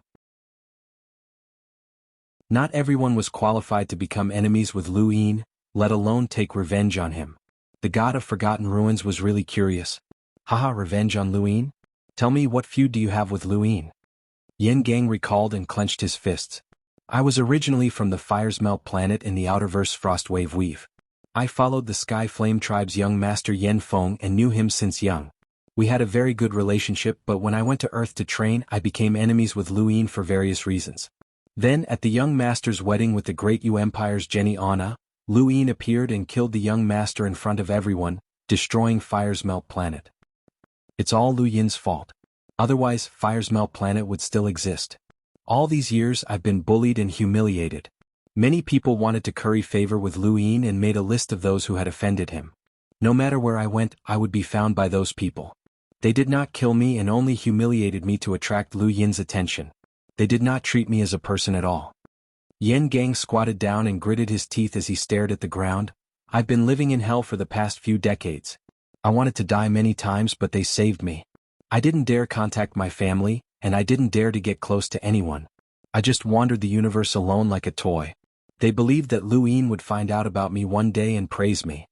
Not everyone was qualified to become enemies with Luin, let alone take revenge on him. The god of Forgotten Ruins was really curious. Haha, revenge on Luin? Tell me, what feud do you have with Luin? Yin Gang recalled and clenched his fists. I was originally from the Fire's Melt planet in the Outerverse Frostwave Weave. I followed the Sky Flame tribe's young master Yen Feng and knew him since young. We had a very good relationship, but when I went to Earth to train, I became enemies with Lu Yin for various reasons. Then, at the young master's wedding with the great Yu Empire's Jenny Anna, Lu Yin appeared and killed the young master in front of everyone, destroying Fire's Melt Planet. It's all Lu Yin's fault. Otherwise, Fire's Melt Planet would still exist. All these years I've been bullied and humiliated. Many people wanted to curry favor with Lu Yin and made a list of those who had offended him. No matter where I went, I would be found by those people. They did not kill me and only humiliated me to attract Lu Yin's attention. They did not treat me as a person at all. Yen Gang squatted down and gritted his teeth as he stared at the ground. I've been living in hell for the past few decades. I wanted to die many times, but they saved me. I didn't dare contact my family, and I didn't dare to get close to anyone. I just wandered the universe alone like a toy. They believed that Lu Yin would find out about me one day and praise me.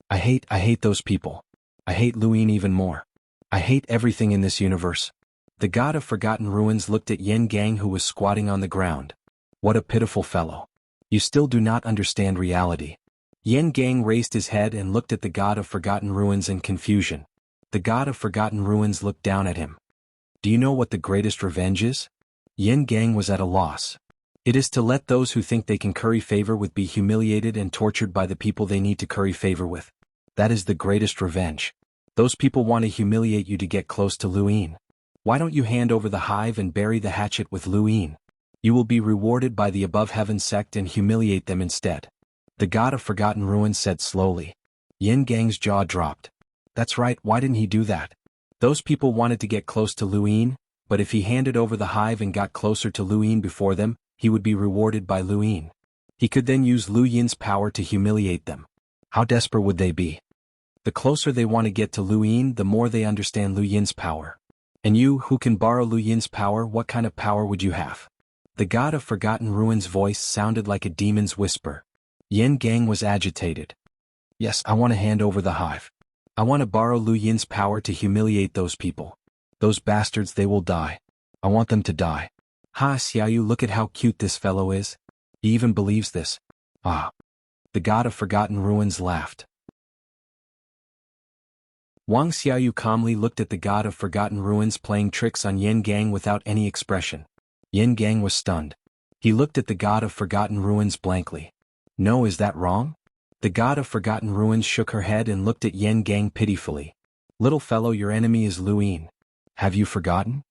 I hate those people. I hate Lu Yin even more. I hate everything in this universe. The god of Forgotten Ruins looked at Yen Gang, who was squatting on the ground. What a pitiful fellow. You still do not understand reality. Yen Gang raised his head and looked at the god of Forgotten Ruins in confusion. The god of Forgotten Ruins looked down at him. Do you know what the greatest revenge is? Yen Gang was at a loss. It is to let those who think they can curry favor with be humiliated and tortured by the people they need to curry favor with. That is the greatest revenge. Those people want to humiliate you to get close to Lu Yin. Why don't you hand over the hive and bury the hatchet with Lu Yin? You will be rewarded by the above heaven sect and humiliate them instead. The god of Forgotten Ruins said slowly. Yen Gang's jaw dropped. That's right, why didn't he do that? Those people wanted to get close to Lu Yin, but if he handed over the hive and got closer to Lu Yin before them, he would be rewarded by Lu Yin. He could then use Lu Yin's power to humiliate them. How desperate would they be? The closer they want to get to Lu Yin, the more they understand Lu Yin's power. And you, who can borrow Lu Yin's power, what kind of power would you have? The god of Forgotten Ruins' voice sounded like a demon's whisper. Yen Gang was agitated. Yes, I want to hand over the hive. I want to borrow Lu Yin's power to humiliate those people. Those bastards, they will die. I want them to die. Ha, Xiaoyu, look at how cute this fellow is. He even believes this. Ah. The god of Forgotten Ruins laughed. Wang Xiaoyu calmly looked at the god of Forgotten Ruins playing tricks on Yen Gang without any expression. Yen Gang was stunned. He looked at the god of Forgotten Ruins blankly. No, is that wrong? The god of Forgotten Ruins shook her head and looked at Yen Gang pitifully. Little fellow, your enemy is Lu Yin. Have you forgotten?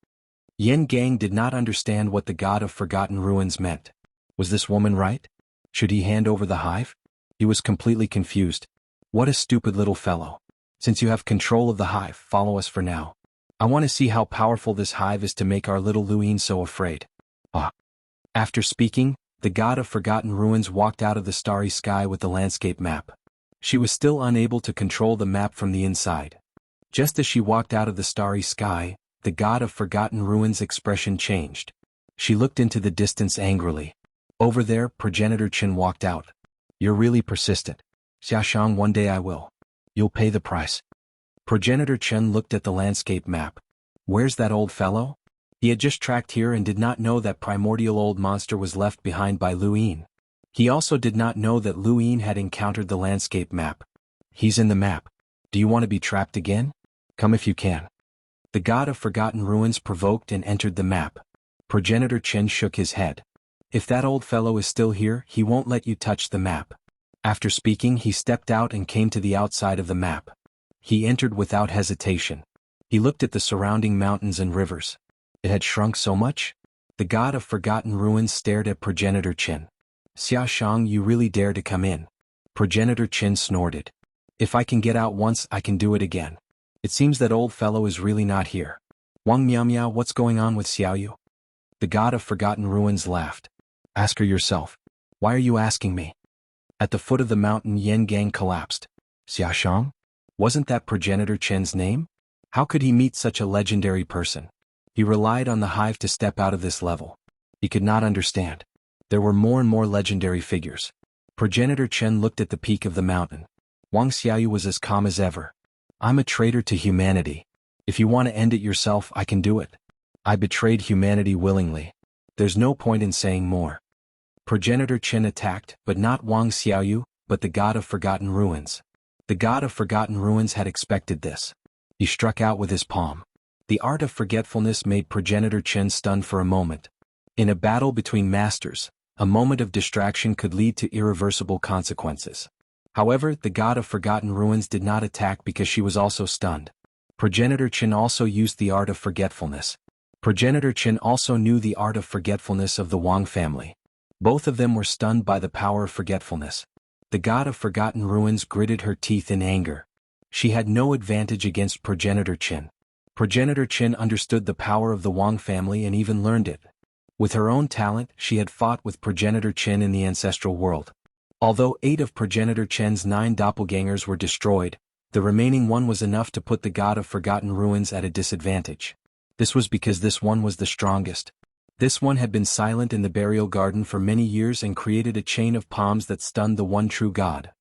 Yen Gang did not understand what the god of Forgotten Ruins meant. Was this woman right? Should he hand over the hive? He was completely confused. What a stupid little fellow. Since you have control of the hive, follow us for now. I want to see how powerful this hive is to make our little Lu Yin so afraid. Ah. After speaking, the god of Forgotten Ruins walked out of the starry sky with the landscape map. She was still unable to control the map from the inside. Just as she walked out of the starry sky, the god of Forgotten Ruins' expression changed. She looked into the distance angrily. Over there, Progenitor Chen walked out. You're really persistent. Xiaoshang, one day I will. You'll pay the price. Progenitor Chen looked at the landscape map. Where's that old fellow? He had just tracked here and did not know that primordial old monster was left behind by Lu Yin. He also did not know that Lu Yin had encountered the landscape map. He's in the map. Do you want to be trapped again? Come if you can. The god of Forgotten Ruins provoked and entered the map. Progenitor Chen shook his head. If that old fellow is still here, he won't let you touch the map. After speaking, he stepped out and came to the outside of the map. He entered without hesitation. He looked at the surrounding mountains and rivers. It had shrunk so much? The god of Forgotten Ruins stared at Progenitor Chen. Xiaoshang, you really dare to come in? Progenitor Chen snorted. If I can get out once, I can do it again. It seems that old fellow is really not here. Wang Miao Miao, what's going on with Xiaoyu? The god of Forgotten Ruins laughed. Ask her yourself. Why are you asking me? At the foot of the mountain, Yen Gang collapsed. Xiaoshang? Wasn't that Progenitor Chen's name? How could he meet such a legendary person? He relied on the hive to step out of this level. He could not understand. There were more and more legendary figures. Progenitor Chen looked at the peak of the mountain. Wang Xiaoyu was as calm as ever. I'm a traitor to humanity. If you want to end it yourself, I can do it. I betrayed humanity willingly. There's no point in saying more. Progenitor Chen attacked, but not Wang Xiaoyu, but the god of Forgotten Ruins. The god of Forgotten Ruins had expected this. He struck out with his palm. The art of forgetfulness made Progenitor Chen stunned for a moment. In a battle between masters, a moment of distraction could lead to irreversible consequences. However, the god of forgotten ruins did not attack because she was also stunned. Progenitor Chen also used the art of forgetfulness. Progenitor Chen also knew the art of forgetfulness of the Wang family. Both of them were stunned by the power of forgetfulness. The god of forgotten ruins gritted her teeth in anger. She had no advantage against Progenitor Chen. Progenitor Chen understood the power of the Wang family and even learned it. With her own talent, she had fought with Progenitor Chen in the ancestral world. Although 8 of Progenitor Chen's 9 doppelgangers were destroyed, the remaining one was enough to put the god of forgotten ruins at a disadvantage. This was because this one was the strongest. This one had been silent in the burial garden for many years and created a chain of palms that stunned the one true god.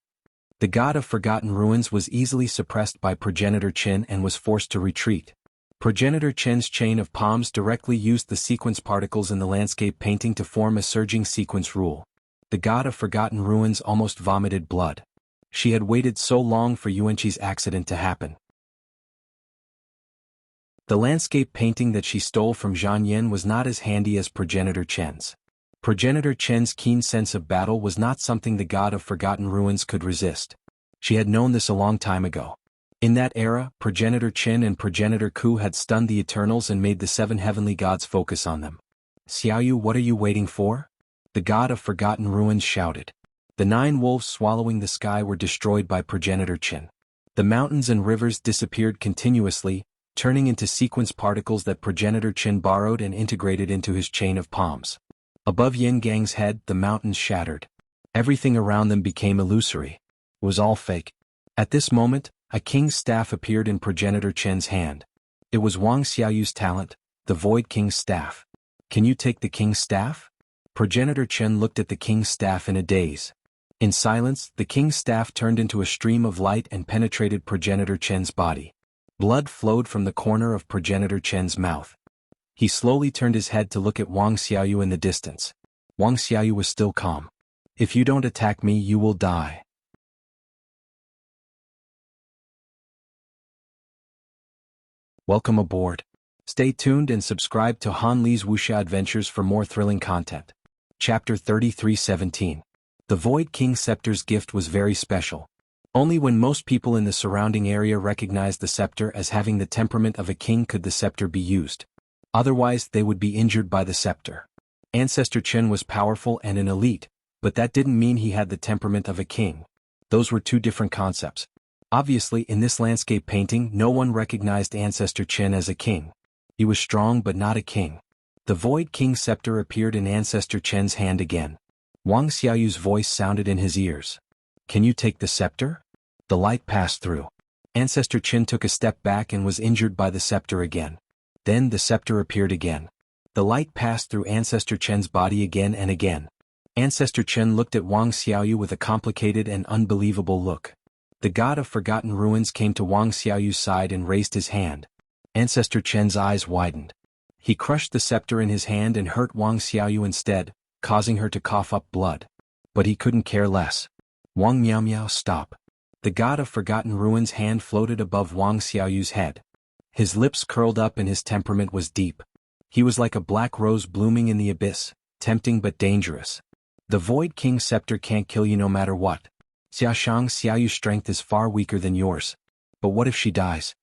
The god of forgotten ruins was easily suppressed by Progenitor Chen and was forced to retreat. Progenitor Chen's chain of palms directly used the sequence particles in the landscape painting to form a surging sequence rule. The god of forgotten ruins almost vomited blood. She had waited so long for Yuanqi's accident to happen. The landscape painting that she stole from Xuanhuan was not as handy as Progenitor Chen's. Progenitor Chen's keen sense of battle was not something the god of forgotten ruins could resist. She had known this a long time ago. In that era, Progenitor Chen and Progenitor Ku had stunned the Eternals and made the 7 heavenly gods focus on them. Xiaoyu, what are you waiting for? The god of forgotten ruins shouted. The 9 wolves swallowing the sky were destroyed by Progenitor Chen. The mountains and rivers disappeared continuously, turning into sequence particles that Progenitor Chen borrowed and integrated into his chain of palms. Above Yin Gang's head, the mountains shattered. Everything around them became illusory. It was all fake. At this moment, a king's staff appeared in Progenitor Chen's hand. It was Wang Xiaoyu's talent, the Void King's staff. Can you take the king's staff? Progenitor Chen looked at the king's staff in a daze. In silence, the king's staff turned into a stream of light and penetrated Progenitor Chen's body. Blood flowed from the corner of Progenitor Chen's mouth. He slowly turned his head to look at Wang Xiaoyu in the distance. Wang Xiaoyu was still calm. If you don't attack me, you will die. Welcome aboard. Stay tuned and subscribe to Han Li's Wuxia Adventures for more thrilling content. Chapter 33:17. The Void King's scepter's gift was very special. Only when most people in the surrounding area recognized the scepter as having the temperament of a king could the scepter be used. Otherwise, they would be injured by the scepter. Ancestor Chen was powerful and an elite, but that didn't mean he had the temperament of a king. Those were two different concepts. Obviously, in this landscape painting, no one recognized Ancestor Chen as a king. He was strong but not a king. The Void King's scepter appeared in Ancestor Chen's hand again. Wang Xiaoyu's voice sounded in his ears. Can you take the scepter? The light passed through. Ancestor Chen took a step back and was injured by the scepter again. Then the scepter appeared again. The light passed through Ancestor Chen's body again and again. Ancestor Chen looked at Wang Xiaoyu with a complicated and unbelievable look. The god of forgotten ruins came to Wang Xiaoyu's side and raised his hand. Ancestor Chen's eyes widened. He crushed the scepter in his hand and hurt Wang Xiaoyu instead, causing her to cough up blood. But he couldn't care less. Wang Miao Miao, stop. The god of forgotten ruins' hand floated above Wang Xiaoyu's head. His lips curled up and his temperament was deep. He was like a black rose blooming in the abyss, tempting but dangerous. The Void King's scepter can't kill you no matter what. Xiaoyu's strength is far weaker than yours. But what if she dies?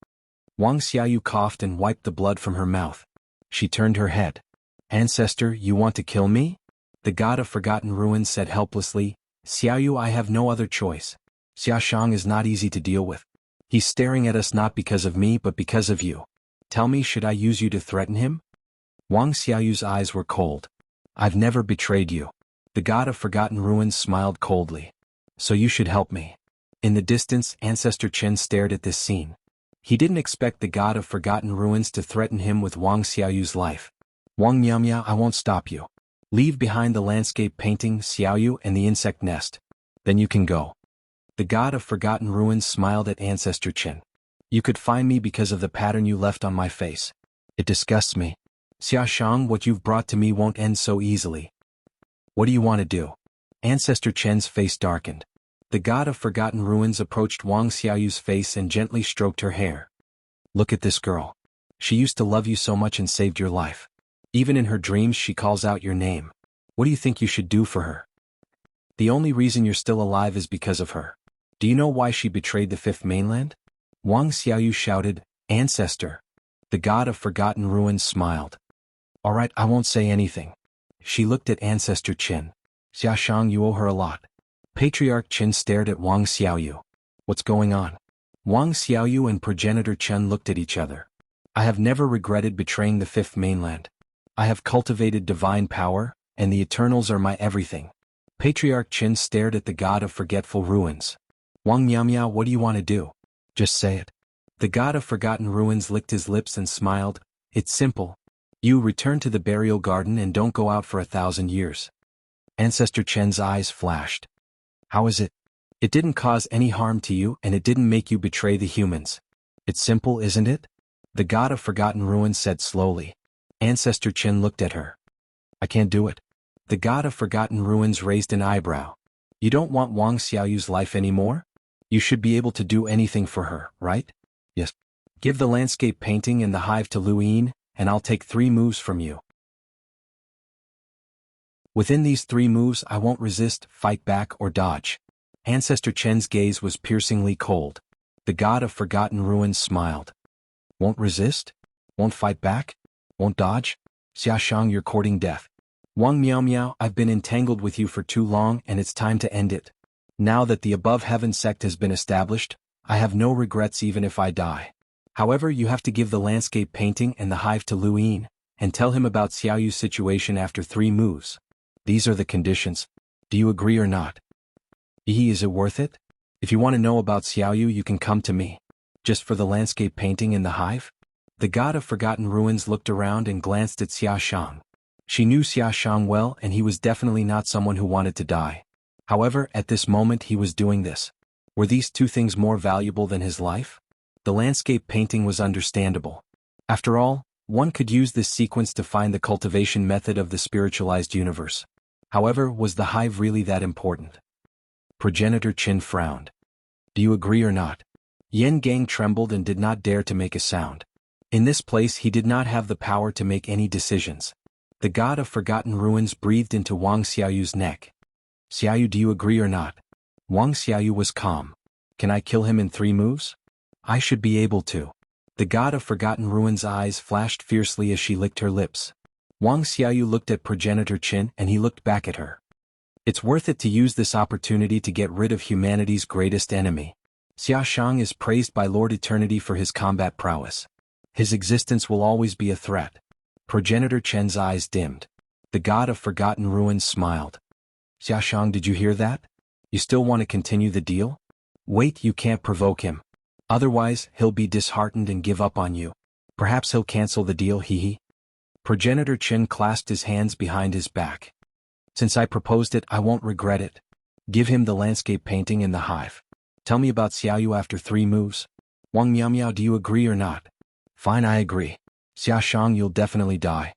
Wang Xiaoyu coughed and wiped the blood from her mouth. She turned her head. Ancestor, you want to kill me? The god of forgotten ruins said helplessly. Xiaoyu, I have no other choice. Xiaoshang is not easy to deal with. He's staring at us not because of me but because of you. Tell me, should I use you to threaten him? Wang Xiaoyu's eyes were cold. I've never betrayed you. The god of forgotten ruins smiled coldly. So you should help me. In the distance, Ancestor Chen stared at this scene. He didn't expect the god of forgotten ruins to threaten him with Wang Xiaoyu's life. Wang Miao Miao, I won't stop you. Leave behind the landscape painting, Xiaoyu, and the insect nest. Then you can go. The god of forgotten ruins smiled at Ancestor Chen. You could find me because of the pattern you left on my face. It disgusts me. Xiaoshang, what you've brought to me won't end so easily. What do you want to do? Ancestor Chen's face darkened. The god of forgotten ruins approached Wang Xiaoyu's face and gently stroked her hair. Look at this girl. She used to love you so much and saved your life. Even in her dreams she calls out your name. What do you think you should do for her? The only reason you're still alive is because of her. Do you know why she betrayed the fifth mainland? Wang Xiaoyu shouted, Ancestor. The god of forgotten ruins smiled. All right, I won't say anything. She looked at Ancestor Qin. Xiaoshang, you owe her a lot. Patriarch Qin stared at Wang Xiaoyu. What's going on? Wang Xiaoyu and Progenitor Chen looked at each other. I have never regretted betraying the fifth mainland. I have cultivated divine power, and the Eternals are my everything. Patriarch Qin stared at the god of forgetful ruins. Wang Miao, what do you want to do? Just say it. The god of forgotten ruins licked his lips and smiled. It's simple. You return to the burial garden and don't go out for 1,000 years. Ancestor Chen's eyes flashed. How is it? It didn't cause any harm to you and it didn't make you betray the humans. It's simple, isn't it? The god of forgotten ruins said slowly. Ancestor Chen looked at her. I can't do it. The god of forgotten ruins raised an eyebrow. You don't want Wang Xiaoyu's life anymore? You should be able to do anything for her, right? Yes. Give the landscape painting and the hive to Lu Yin, and I'll take 3 moves from you. Within these 3 moves I won't resist, fight back or dodge. Ancestor Chen's gaze was piercingly cold. The god of forgotten ruins smiled. Won't resist? Won't fight back? Won't dodge? Xiaoshang, you're courting death. Wang Miao, I've been entangled with you for too long and it's time to end it. Now that the above heaven sect has been established, I have no regrets even if I die. However, you have to give the landscape painting and the hive to Lu Yin, and tell him about Xiaoyu's situation after 3 moves. These are the conditions. Do you agree or not? Is it worth it? If you want to know about Xiaoyu you can come to me. Just for the landscape painting and the hive? The god of forgotten ruins looked around and glanced at Xiaoshang. She knew Xiaoshang well and he was definitely not someone who wanted to die. However, at this moment he was doing this. Were these 2 things more valuable than his life? The landscape painting was understandable. After all, one could use this sequence to find the cultivation method of the spiritualized universe. However, was the hive really that important? Progenitor Qin frowned. Do you agree or not? Yen Gang trembled and did not dare to make a sound. In this place he did not have the power to make any decisions. The god of forgotten ruins breathed into Wang Xiaoyu's neck. Xiaoyu, do you agree or not? Wang Xiaoyu was calm. Can I kill him in 3 moves? I should be able to. The god of forgotten ruins' eyes flashed fiercely as she licked her lips. Wang Xiaoyu looked at Progenitor Qin and he looked back at her. It's worth it to use this opportunity to get rid of humanity's greatest enemy. Xiaoshang is praised by Lord Eternity for his combat prowess. His existence will always be a threat. Progenitor Chen's eyes dimmed. The god of forgotten ruins smiled. Xiaoshang, did you hear that? You still want to continue the deal? Wait, you can't provoke him. Otherwise, he'll be disheartened and give up on you. Perhaps he'll cancel the deal, hee. Progenitor Qin clasped his hands behind his back. Since I proposed it, I won't regret it. Give him the landscape painting and the hive. Tell me about Xiaoyu after 3 moves. Wang Miao, do you agree or not? Fine, I agree. Xiaoshang, you'll definitely die.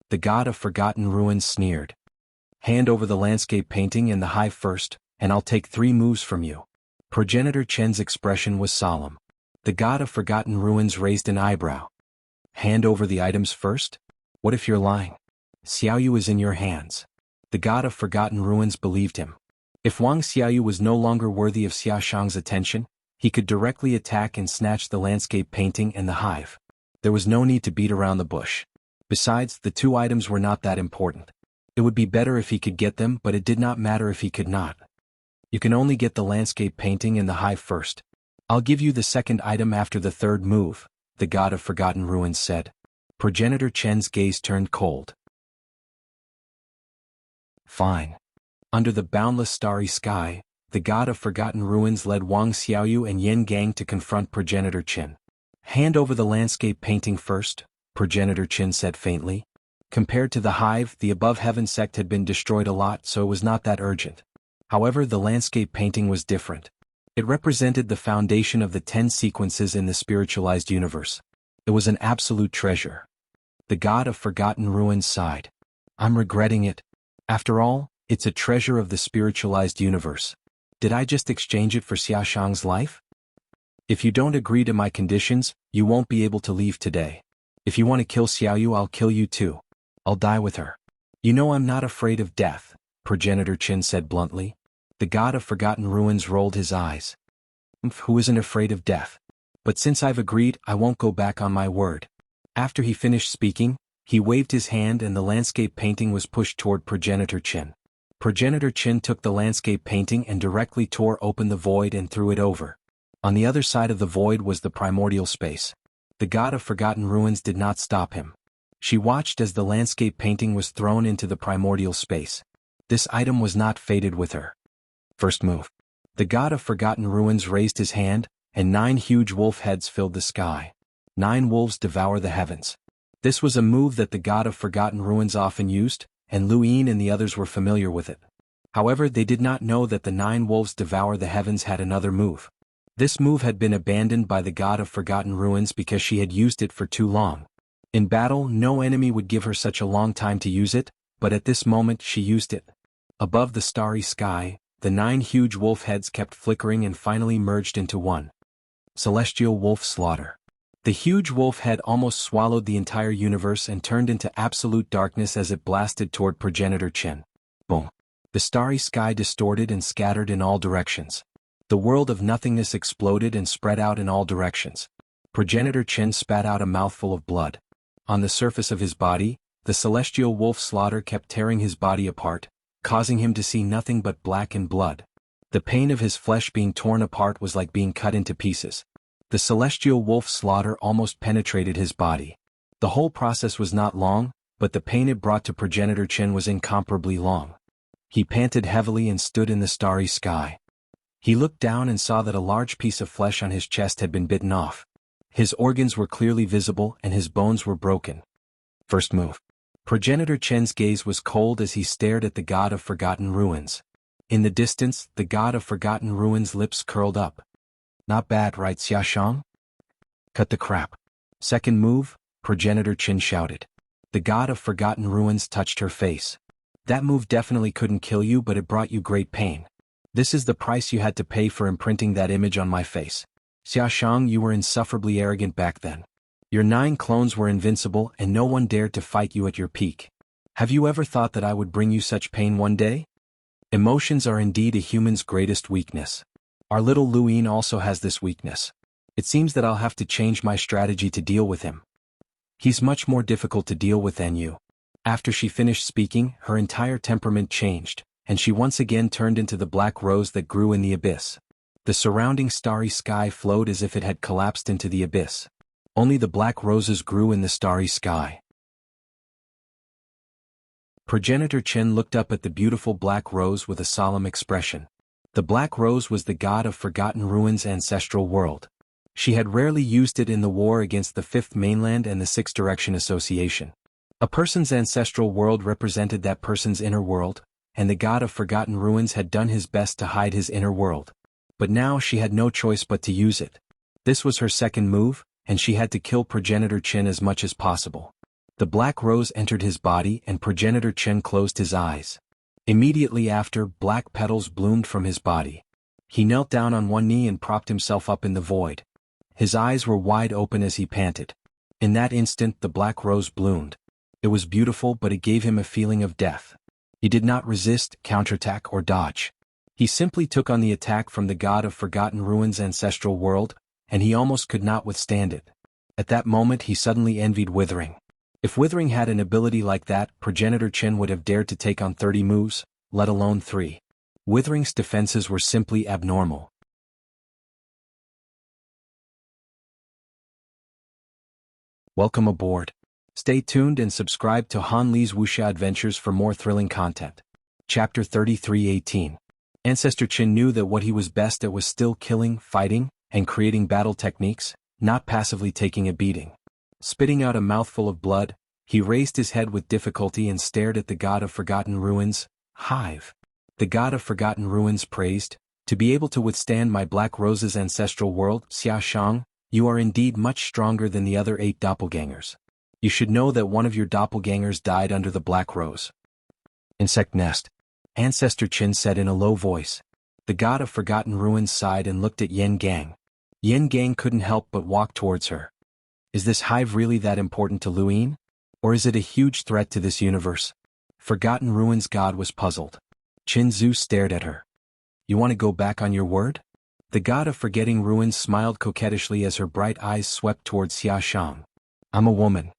The god of forgotten ruins sneered. Hand over the landscape painting and the hive first, and I'll take 3 moves from you. Progenitor Chen's expression was solemn. The god of forgotten ruins raised an eyebrow. Hand over the items first? What if you're lying? Xiaoyu is in your hands. The god of forgotten ruins believed him. If Wang Xiaoyu was no longer worthy of Xiaoshang's attention, he could directly attack and snatch the landscape painting and the hive. There was no need to beat around the bush. Besides, the 2 items were not that important. It would be better if he could get them, but it did not matter if he could not. You can only get the landscape painting and the hive first. I'll give you the 2nd item after the 3rd move, the god of forgotten ruins said. Progenitor Chen's gaze turned cold. Fine. Under the boundless starry sky, the god of forgotten ruins led Wang Xiaoyu and Yen Gang to confront Progenitor Qin. Hand over the landscape painting first, Progenitor Qin said faintly. Compared to the hive, the above heaven sect had been destroyed a lot, so it was not that urgent. However, the landscape painting was different. It represented the foundation of the 10 sequences in the spiritualized universe. It was an absolute treasure. The god of forgotten ruins sighed. I'm regretting it. After all, it's a treasure of the spiritualized universe. Did I just exchange it for Xiaoshang's life? If you don't agree to my conditions, you won't be able to leave today. If you want to kill Xiaoyu, I'll kill you too. I'll die with her. You know I'm not afraid of death, Progenitor Qin said bluntly. The god of forgotten ruins rolled his eyes. Who isn't afraid of death? But since I've agreed, I won't go back on my word. After he finished speaking, he waved his hand and the landscape painting was pushed toward Progenitor Qin. Progenitor Qin took the landscape painting and directly tore open the void and threw it over. On the other side of the void was the primordial space. The god of forgotten ruins did not stop him. She watched as the landscape painting was thrown into the primordial space. This item was not fated with her. First move. The god of forgotten ruins raised his hand, and 9 huge wolf heads filled the sky. 9 wolves devour the heavens. This was a move that the god of forgotten ruins often used, and Lu Yin and the others were familiar with it. However, they did not know that the 9 wolves devour the heavens had another move. This move had been abandoned by the god of forgotten ruins because she had used it for too long. In battle, no enemy would give her such a long time to use it, but at this moment she used it. Above the starry sky, the 9 huge wolf heads kept flickering and finally merged into one. Celestial wolf slaughter. The huge wolf head almost swallowed the entire universe and turned into absolute darkness as it blasted toward Progenitor Qin. Boom. The starry sky distorted and scattered in all directions. The world of nothingness exploded and spread out in all directions. Progenitor Qin spat out a mouthful of blood. On the surface of his body, the celestial wolf slaughter kept tearing his body apart, causing him to see nothing but black and blood. The pain of his flesh being torn apart was like being cut into pieces. The celestial wolf slaughter almost penetrated his body. The whole process was not long, but the pain it brought to Progenitor Qin was incomparably long. He panted heavily and stood in the starry sky. He looked down and saw that a large piece of flesh on his chest had been bitten off. His organs were clearly visible and his bones were broken. First move. Progenitor Qin's gaze was cold as he stared at the god of forgotten ruins. In the distance, the god of forgotten ruins' lips curled up. Not bad, right, Xiaoshang? Cut the crap. Second move, Progenitor Qin shouted. The god of forgotten ruins touched her face. That move definitely couldn't kill you, but it brought you great pain. This is the price you had to pay for imprinting that image on my face. Xiaoshang, you were insufferably arrogant back then. Your 9 clones were invincible and no one dared to fight you at your peak. Have you ever thought that I would bring you such pain one day? Emotions are indeed a human's greatest weakness. Our little Lu Yin also has this weakness. It seems that I'll have to change my strategy to deal with him. He's much more difficult to deal with than you. After she finished speaking, her entire temperament changed, and she once again turned into the black rose that grew in the abyss. The surrounding starry sky flowed as if it had collapsed into the abyss. Only the black roses grew in the starry sky. Progenitor Qin looked up at the beautiful black rose with a solemn expression. The black rose was the god of forgotten ruins' ancestral world. She had rarely used it in the war against the Fifth Mainland and the Sixth Direction Association. A person's ancestral world represented that person's inner world, and the god of forgotten ruins had done his best to hide his inner world. But now she had no choice but to use it. This was her second move, and she had to kill Progenitor Qin as much as possible. The black rose entered his body and Progenitor Qin closed his eyes. Immediately after, black petals bloomed from his body. He knelt down on one knee and propped himself up in the void. His eyes were wide open as he panted. In that instant the black rose bloomed. It was beautiful, but it gave him a feeling of death. He did not resist, counterattack, or dodge. He simply took on the attack from the god of forgotten ruins' ancestral world, and he almost could not withstand it. At that moment he suddenly envied Withering. If Withering had an ability like that, Progenitor Qin would have dared to take on 30 moves, let alone 3. Withering's defenses were simply abnormal. Welcome aboard. Stay tuned and subscribe to Han Li's Wuxia Adventures for more thrilling content. Chapter 33:18. Ancestor Qin knew that what he was best at was still killing, fighting, and creating battle techniques, not passively taking a beating. Spitting out a mouthful of blood, he raised his head with difficulty and stared at the god of forgotten ruins, Hive. The god of forgotten ruins praised, "To be able to withstand my black rose's ancestral world, Xiaoshang, you are indeed much stronger than the other 8 doppelgangers. You should know that one of your doppelgangers died under the black rose." Insect nest. Ancestor Qin said in a low voice. The god of forgotten ruins sighed and looked at Yen Gang. Yin Gang couldn't help but walk towards her. Is this hive really that important to Luin? Or is it a huge threat to this universe? Forgotten Ruins God was puzzled. Qin Zhu stared at her. You want to go back on your word? The god of forgetting ruins smiled coquettishly as her bright eyes swept towards Xiaoshang. I'm a woman.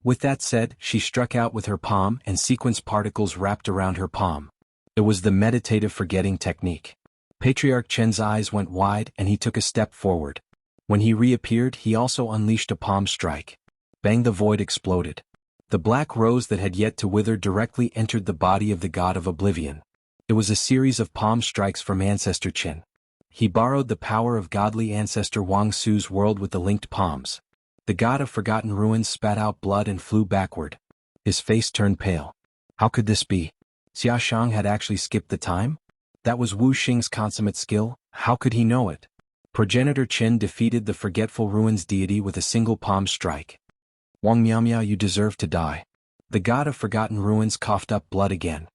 With that said, she struck out with her palm and sequence particles wrapped around her palm. It was the meditative forgetting technique. Patriarch Chen's eyes went wide and he took a step forward. When he reappeared, he also unleashed a palm strike. Bang! The void exploded. The black rose that had yet to wither directly entered the body of the god of oblivion. It was a series of palm strikes from Ancestor Chen. He borrowed the power of godly ancestor Wang Su's world with the linked palms. The god of forgotten ruins spat out blood and flew backward. His face turned pale. How could this be? Xiaoshang had actually skipped the time? That was Wu Xing's consummate skill. How could he know it? Progenitor Chen defeated the forgetful ruins deity with a single palm strike. Wang Miaomiao, you deserve to die. The god of forgotten ruins coughed up blood again.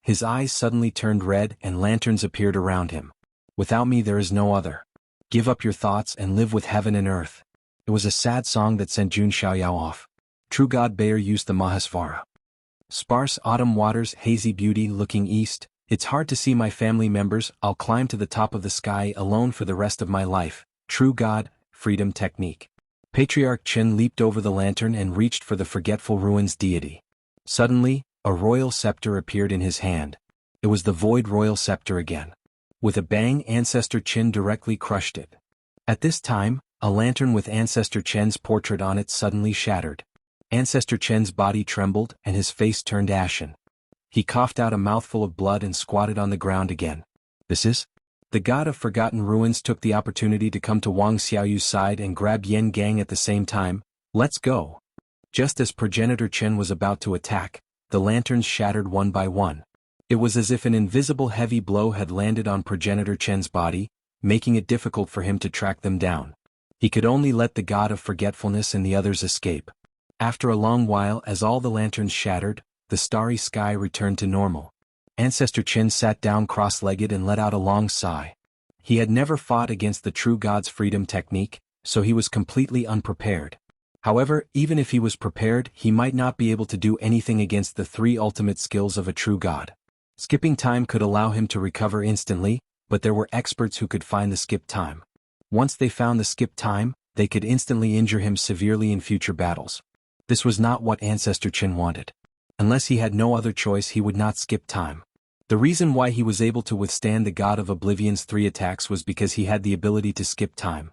His eyes suddenly turned red and lanterns appeared around him. Without me there is no other. Give up your thoughts and live with heaven and earth. It was a sad song that sent Jun Xiaoyao off. True God Bayer used the Mahasvara. Sparse autumn waters, hazy beauty looking east. It's hard to see my family members. I'll climb to the top of the sky alone for the rest of my life. True God, freedom technique. Patriarch Chen leaped over the lantern and reached for the forgetful ruins deity. Suddenly, a royal scepter appeared in his hand. It was the void royal scepter again. With a bang, Ancestor Chen directly crushed it. At this time, a lantern with Ancestor Chen's portrait on it suddenly shattered. Ancestor Chen's body trembled and his face turned ashen. He coughed out a mouthful of blood and squatted on the ground again. This is? The god of forgotten ruins took the opportunity to come to Wang Xiaoyu's side and grab Yin Gang at the same time. Let's go. Just as Progenitor Chen was about to attack, the lanterns shattered one by one. It was as if an invisible heavy blow had landed on Progenitor Chen's body, making it difficult for him to track them down. He could only let the god of forgetfulness and the others escape. After a long while, as all the lanterns shattered, the starry sky returned to normal. Ancestor Chen sat down cross-legged and let out a long sigh. He had never fought against the true god's freedom technique, so he was completely unprepared. However, even if he was prepared, he might not be able to do anything against the three ultimate skills of a true god. Skipping time could allow him to recover instantly, but there were experts who could find the skip time. Once they found the skip time, they could instantly injure him severely in future battles. This was not what Ancestor Chen wanted. Unless he had no other choice, he would not skip time. The reason why he was able to withstand the god of oblivion's 3 attacks was because he had the ability to skip time.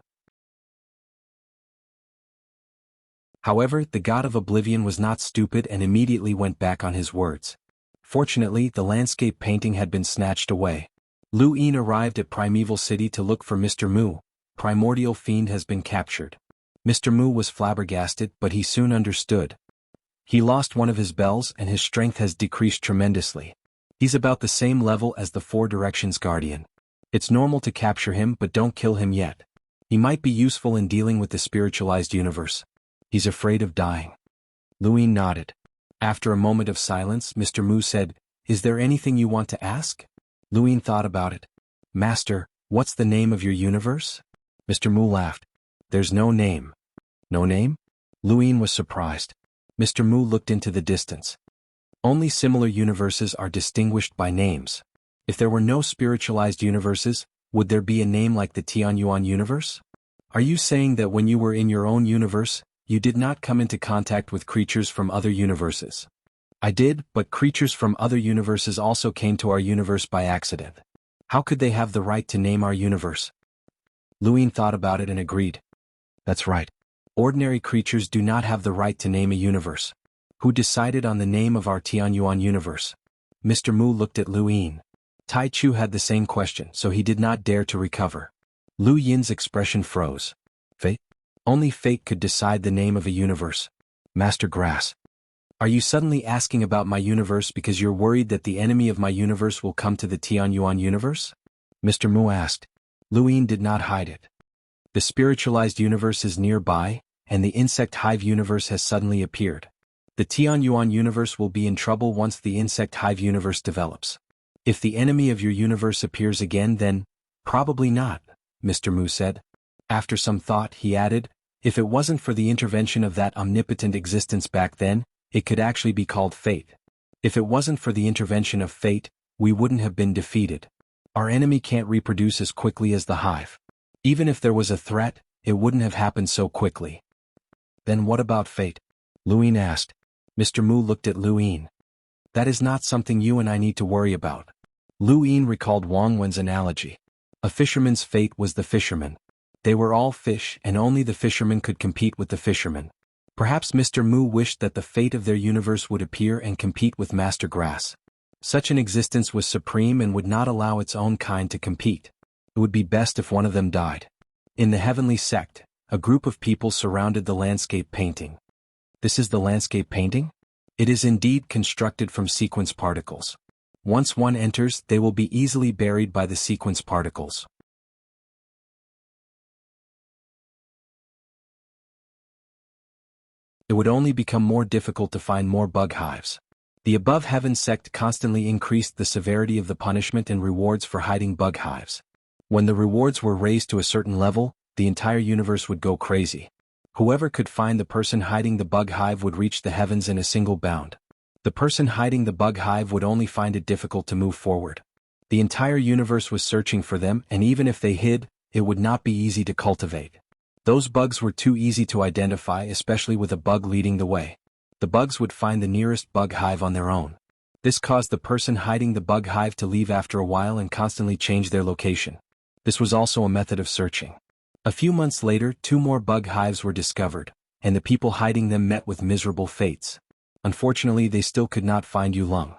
However, the god of oblivion was not stupid and immediately went back on his words. Fortunately, the landscape painting had been snatched away. Lu Yin arrived at Primeval City to look for Mr. Mu. Primordial Fiend has been captured. Mr. Mu was flabbergasted, but he soon understood. He lost one of his bells and his strength has decreased tremendously. He's about the same level as the Four Directions Guardian. It's normal to capture him, but don't kill him yet. He might be useful in dealing with the spiritualized universe. He's afraid of dying. Lu Yin nodded. After a moment of silence, Mr. Mu said, "Is there anything you want to ask?" Lu Yin thought about it. "Master, what's the name of your universe?" Mr. Mu laughed. "There's no name." "No name?" Lu Yin was surprised. Mr. Mu looked into the distance. Only similar universes are distinguished by names. If there were no spiritualized universes, would there be a name like the Xianhuan universe? Are you saying that when you were in your own universe, you did not come into contact with creatures from other universes? I did, but creatures from other universes also came to our universe by accident. How could they have the right to name our universe? Lu Yin thought about it and agreed. That's right. Ordinary creatures do not have the right to name a universe. Who decided on the name of our Tianyuan universe? Mr. Mu looked at Lu Yin. Tai Chu had the same question, so he did not dare to recover. Lu Yin's expression froze. Fate? Only fate could decide the name of a universe. Master Grass. Are you suddenly asking about my universe because you're worried that the enemy of my universe will come to the Tianyuan universe? Mr. Mu asked. Lu Yin did not hide it. The spiritualized universe is nearby, and the insect hive universe has suddenly appeared. The Tianyuan universe will be in trouble once the insect hive universe develops. If the enemy of your universe appears again, then, probably not, Mr. Mu said. After some thought, he added, if it wasn't for the intervention of that omnipotent existence back then, it could actually be called fate. If it wasn't for the intervention of fate, we wouldn't have been defeated. Our enemy can't reproduce as quickly as the hive. Even if there was a threat, it wouldn't have happened so quickly. Then what about fate? Luin asked. Mr. Mu looked at Luin. That is not something you and I need to worry about. Luin recalled Wang Wen's analogy. A fisherman's fate was the fisherman. They were all fish and only the fisherman could compete with the fisherman. Perhaps Mr. Mu wished that the fate of their universe would appear and compete with Master Grass. Such an existence was supreme and would not allow its own kind to compete. It would be best if one of them died. In the heavenly sect, a group of people surrounded the landscape painting. This is the landscape painting? It is indeed constructed from sequence particles. Once one enters, they will be easily buried by the sequence particles. It would only become more difficult to find more bug hives. The above heaven sect constantly increased the severity of the punishment and rewards for hiding bug hives. When the rewards were raised to a certain level, the entire universe would go crazy. Whoever could find the person hiding the bug hive would reach the heavens in a single bound. The person hiding the bug hive would only find it difficult to move forward. The entire universe was searching for them, and even if they hid, it would not be easy to cultivate. Those bugs were too easy to identify, especially with a bug leading the way. The bugs would find the nearest bug hive on their own. This caused the person hiding the bug hive to leave after a while and constantly change their location. This was also a method of searching. A few months later, 2 more bug hives were discovered, and the people hiding them met with miserable fates. Unfortunately, they still could not find Yulong.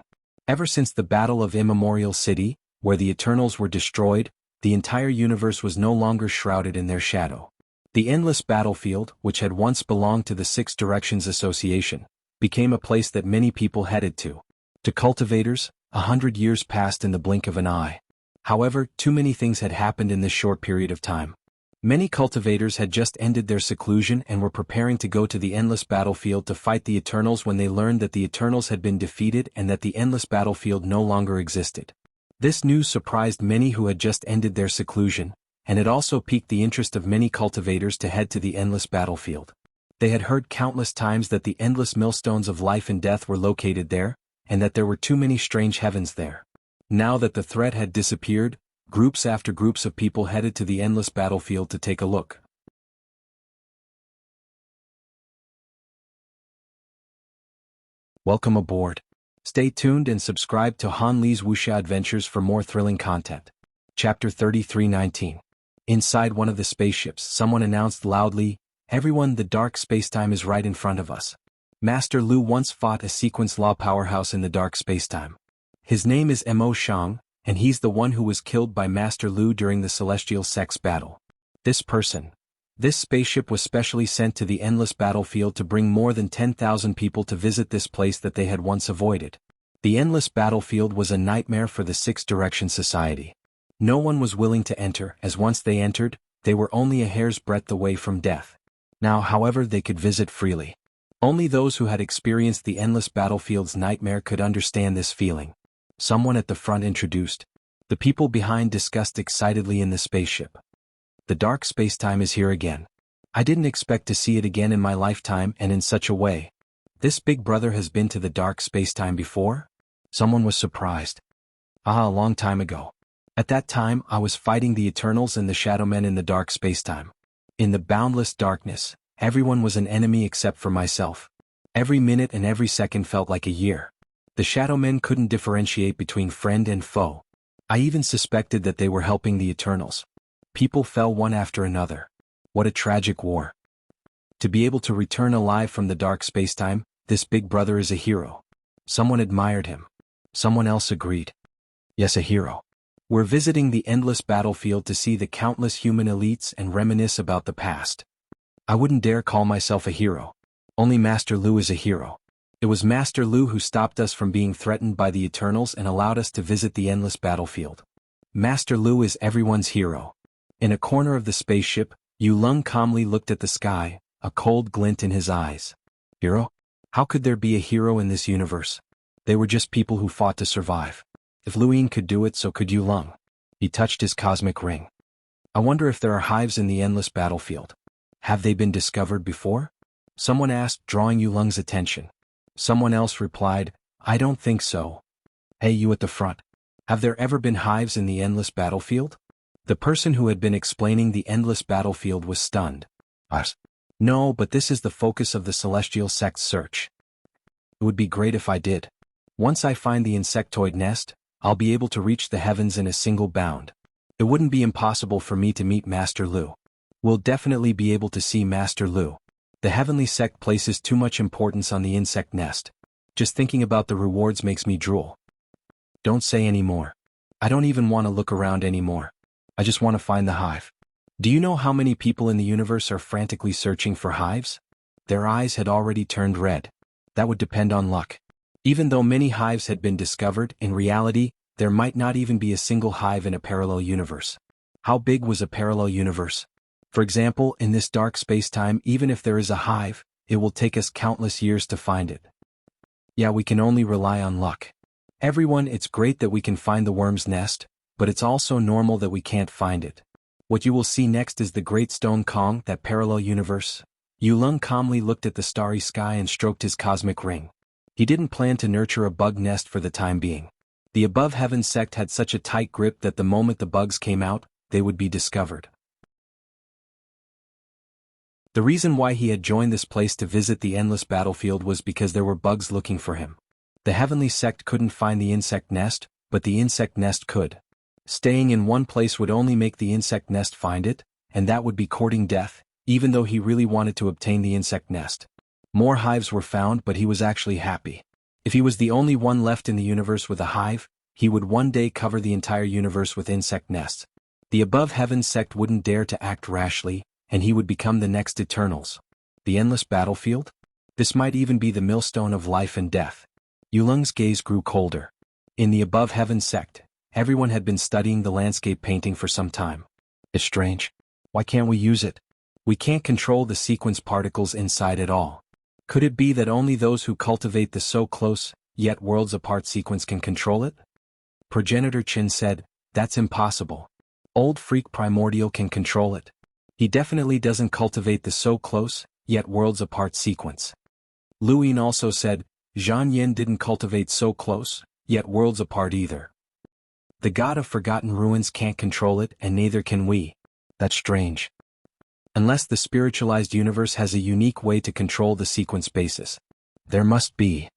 Ever since the Battle of Immemorial City, where the Eternals were destroyed, the entire universe was no longer shrouded in their shadow. The endless battlefield, which had once belonged to the Six Directions Association, became a place that many people headed to. To cultivators, 100 years passed in the blink of an eye. However, too many things had happened in this short period of time. Many cultivators had just ended their seclusion and were preparing to go to the endless battlefield to fight the Eternals when they learned that the Eternals had been defeated and that the endless battlefield no longer existed. This news surprised many who had just ended their seclusion, and it also piqued the interest of many cultivators to head to the endless battlefield. They had heard countless times that the endless millstones of life and death were located there, and that there were too many strange heavens there. Now that the threat had disappeared, groups after groups of people headed to the endless battlefield to take a look. Welcome aboard. Stay tuned and subscribe to Han Li's Wuxia Adventures for more thrilling content. Chapter 3319. Inside one of the spaceships, someone announced loudly, "Everyone, the dark spacetime is right in front of us." Master Lu once fought a sequence law powerhouse in the dark spacetime. His name is Mo Shang, and he's the one who was killed by Master Lu during the Celestial Sex battle. This spaceship was specially sent to the endless battlefield to bring more than 10,000 people to visit this place that they had once avoided. The endless battlefield was a nightmare for the Six Direction Society. No one was willing to enter, as once they entered, they were only a hair's breadth away from death. Now, however, they could visit freely. Only those who had experienced the endless battlefield's nightmare could understand this feeling. Someone at the front introduced. The people behind discussed excitedly in the spaceship. The dark spacetime is here again. I didn't expect to see it again in my lifetime and in such a way. This big brother has been to the dark spacetime before? Someone was surprised. A long time ago. At that time, I was fighting the Eternals and the Shadowmen in the dark spacetime. In the boundless darkness, everyone was an enemy except for myself. Every minute and every second felt like a year. The Shadowmen couldn't differentiate between friend and foe. I even suspected that they were helping the Eternals. People fell one after another. What a tragic war. To be able to return alive from the dark spacetime, this big brother is a hero. Someone admired him. Someone else agreed. Yes, a hero. We're visiting the endless battlefield to see the countless human elites and reminisce about the past. I wouldn't dare call myself a hero. Only Master Lu is a hero. It was Master Lu who stopped us from being threatened by the Eternals and allowed us to visit the endless battlefield. Master Lu is everyone's hero. In a corner of the spaceship, Yulong calmly looked at the sky, a cold glint in his eyes. Hero? How could there be a hero in this universe? They were just people who fought to survive. If Luin could do it, so could Yulong. He touched his cosmic ring. I wonder if there are hives in the endless battlefield. Have they been discovered before? Someone asked, drawing Yulung's attention. Someone else replied, I don't think so. Hey, you at the front. Have there ever been hives in the endless battlefield? The person who had been explaining the endless battlefield was stunned. Us? No, but this is the focus of the celestial sect's search. It would be great if I did. Once I find the insectoid nest, I'll be able to reach the heavens in a single bound. It wouldn't be impossible for me to meet Master Lu. We'll definitely be able to see Master Lu. The heavenly sect places too much importance on the insect nest. Just thinking about the rewards makes me drool. Don't say any more. I don't even want to look around anymore. I just want to find the hive. Do you know how many people in the universe are frantically searching for hives? Their eyes had already turned red. That would depend on luck. Even though many hives had been discovered, in reality, there might not even be a single hive in a parallel universe. How big was a parallel universe? For example, in this dark space-time, even if there is a hive, it will take us countless years to find it. Yeah, we can only rely on luck. Everyone, it's great that we can find the worm's nest, but it's also normal that we can't find it. What you will see next is the Great Stone Kong, that parallel universe. Yulung calmly looked at the starry sky and stroked his cosmic ring. He didn't plan to nurture a bug nest for the time being. The above heaven sect had such a tight grip that the moment the bugs came out, they would be discovered. The reason why he had joined this place to visit the endless battlefield was because there were bugs looking for him. The heavenly sect couldn't find the insect nest, but the insect nest could. Staying in one place would only make the insect nest find it, and that would be courting death, even though he really wanted to obtain the insect nest. More hives were found, but he was actually happy. If he was the only one left in the universe with a hive, he would one day cover the entire universe with insect nests. The above heaven sect wouldn't dare to act rashly, and he would become the next Eternals. The endless battlefield? This might even be the millstone of life and death. Yulung's gaze grew colder. In the above heaven sect, everyone had been studying the landscape painting for some time. It's strange. Why can't we use it? We can't control the sequence particles inside at all. Could it be that only those who cultivate the so close, yet worlds apart sequence can control it? Progenitor Chin said, that's impossible. Old Freak Primordial can control it. He definitely doesn't cultivate the so close, yet worlds apart sequence. Luin also said, Xuanhuan didn't cultivate so close, yet worlds apart either. The god of forgotten ruins can't control it, and neither can we. That's strange. Unless the spiritualized universe has a unique way to control the sequence basis. There must be.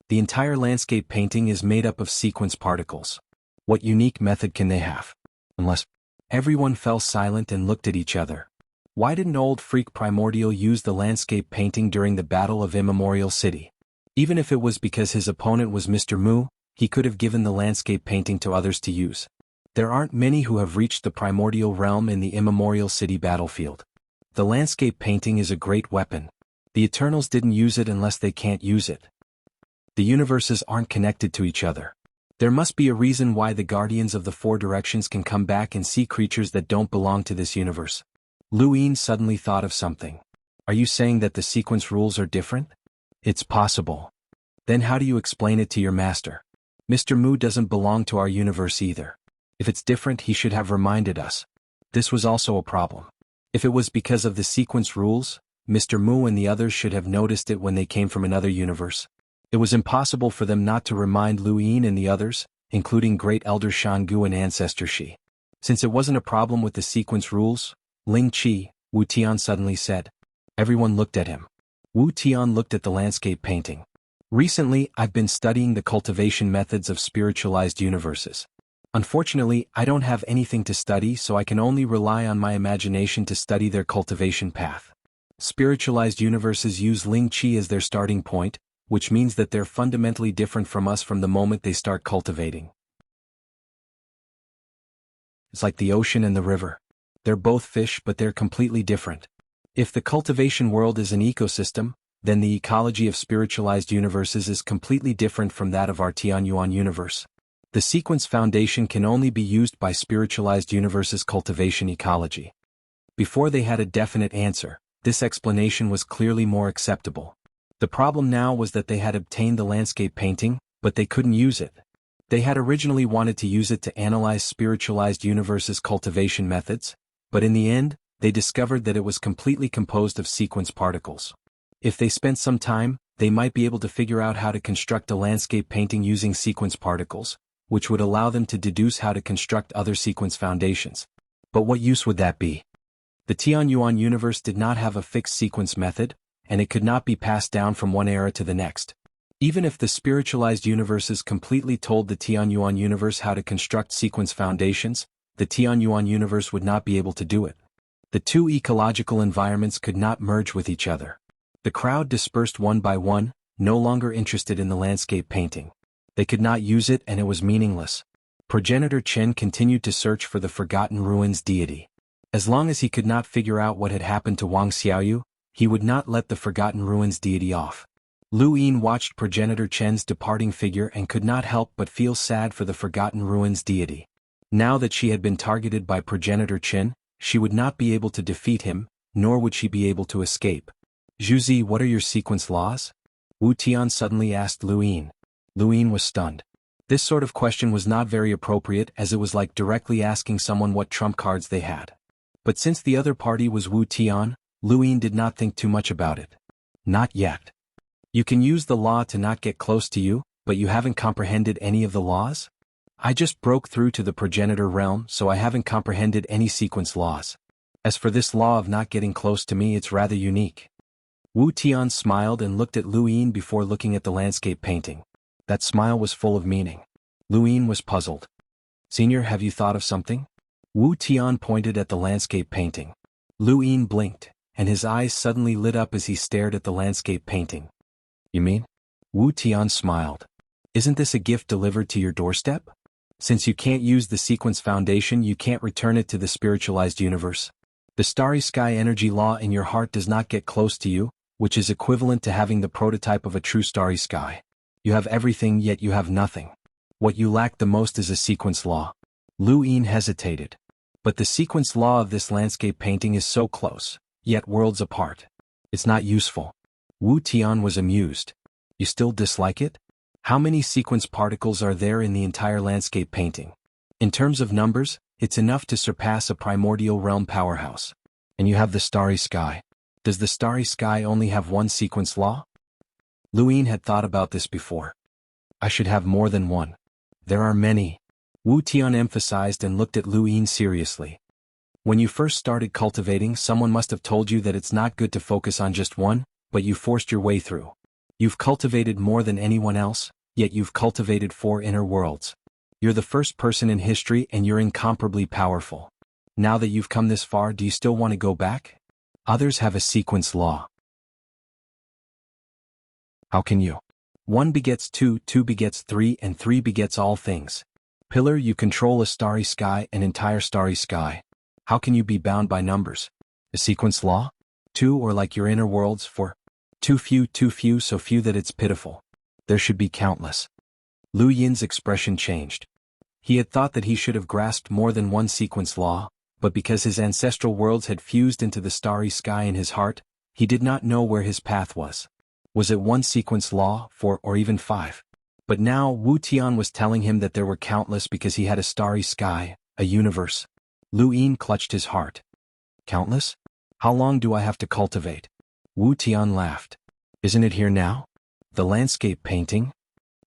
The entire landscape painting is made up of sequence particles. What unique method can they have? Unless... Everyone fell silent and looked at each other. Why didn't Old Freak Primordial use the landscape painting during the Battle of Immemorial City? Even if it was because his opponent was Mr. Mu, he could have given the landscape painting to others to use. There aren't many who have reached the primordial realm in the Immemorial City battlefield. The landscape painting is a great weapon. The Eternals didn't use it unless they can't use it. The universes aren't connected to each other. There must be a reason why the Guardians of the Four Directions can come back and see creatures that don't belong to this universe. Luin suddenly thought of something. Are you saying that the sequence rules are different? It's possible. Then how do you explain it to your master? Mr. Mu doesn't belong to our universe either. If it's different, he should have reminded us. This was also a problem. If it was because of the sequence rules, Mr. Mu and the others should have noticed it when they came from another universe. It was impossible for them not to remind Luin and the others, including Great Elder Xianghu and Ancestor Shi. Since it wasn't a problem with the sequence rules, Ling Qi, Wu Tian suddenly said. Everyone looked at him. Wu Tian looked at the landscape painting. Recently, I've been studying the cultivation methods of spiritualized universes. Unfortunately, I don't have anything to study, so I can only rely on my imagination to study their cultivation path. Spiritualized universes use Ling Qi as their starting point, which means that they're fundamentally different from us from the moment they start cultivating. It's like the ocean and the river. They're both fish, but they're completely different. If the cultivation world is an ecosystem, then the ecology of spiritualized universes is completely different from that of our Tianyuan universe. The sequence foundation can only be used by spiritualized universes' cultivation ecology. Before they had a definite answer, this explanation was clearly more acceptable. The problem now was that they had obtained the landscape painting, but they couldn't use it. They had originally wanted to use it to analyze spiritualized universes' cultivation methods, But in the end, they discovered that it was completely composed of sequence particles. If they spent some time, they might be able to figure out how to construct a landscape painting using sequence particles, which would allow them to deduce how to construct other sequence foundations. But what use would that be? The Xuanhuan universe did not have a fixed sequence method, and it could not be passed down from one era to the next. Even if the spiritualized universes completely told the Xuanhuan universe how to construct sequence foundations, the Xuanhuan universe would not be able to do it. The two ecological environments could not merge with each other. The crowd dispersed one by one, no longer interested in the landscape painting. They could not use it and it was meaningless. Progenitor Chen continued to search for the Forgotten Ruins deity. As long as he could not figure out what had happened to Wang Xiaoyu, he would not let the Forgotten Ruins deity off. Lu Yin watched Progenitor Chen's departing figure and could not help but feel sad for the Forgotten Ruins deity. Now that she had been targeted by Progenitor Chen, she would not be able to defeat him, nor would she be able to escape. Zhuzi, what are your sequence laws? Wu Tian suddenly asked Lu Yin. Lu Yin was stunned. This sort of question was not very appropriate as it was like directly asking someone what trump cards they had. But since the other party was Wu Tian, Lu Yin did not think too much about it. Not yet. You can use the law to not get close to you, but you haven't comprehended any of the laws? I just broke through to the progenitor realm, so I haven't comprehended any sequence laws. As for this law of not getting close to me, it's rather unique. Wu Tian smiled and looked at Lu Yin before looking at the landscape painting. That smile was full of meaning. Lu Yin was puzzled. Senior, have you thought of something? Wu Tian pointed at the landscape painting. Lu Yin blinked, and his eyes suddenly lit up as he stared at the landscape painting. You mean? Wu Tian smiled. Isn't this a gift delivered to your doorstep? Since you can't use the sequence foundation, you can't return it to the spiritualized universe. The starry sky energy law in your heart does not get close to you, which is equivalent to having the prototype of a true starry sky. You have everything, yet you have nothing. What you lack the most is a sequence law. Lu Yin hesitated. But the sequence law of this landscape painting is so close, yet worlds apart. It's not useful. Wu Tian was amused. You still dislike it? How many sequence particles are there in the entire landscape painting? In terms of numbers, it's enough to surpass a primordial realm powerhouse. And you have the starry sky. Does the starry sky only have one sequence law? Lu Yin had thought about this before. I should have more than one. There are many. Wu Tian emphasized and looked at Lu Yin seriously. When you first started cultivating, someone must have told you that it's not good to focus on just one, but you forced your way through. You've cultivated more than anyone else, yet you've cultivated 4 inner worlds. You're the first person in history and you're incomparably powerful. Now that you've come this far, do you still want to go back? Others have a sequence law. How can you? 1 begets 2, 2 begets 3, and 3 begets all things. Pillar, you control a starry sky, an entire starry sky. How can you be bound by numbers? A sequence law? 2, or like your inner worlds, 4. Too few, so few that it's pitiful. There should be countless. Lu Yin's expression changed. He had thought that he should have grasped more than one sequence law, but because his ancestral worlds had fused into the starry sky in his heart, he did not know where his path was. Was it 1 sequence law, 4, or even 5? But now Wu Tian was telling him that there were countless because he had a starry sky, a universe. Lu Yin clutched his heart. Countless? How long do I have to cultivate? Wu Tian laughed. Isn't it here now? The landscape painting?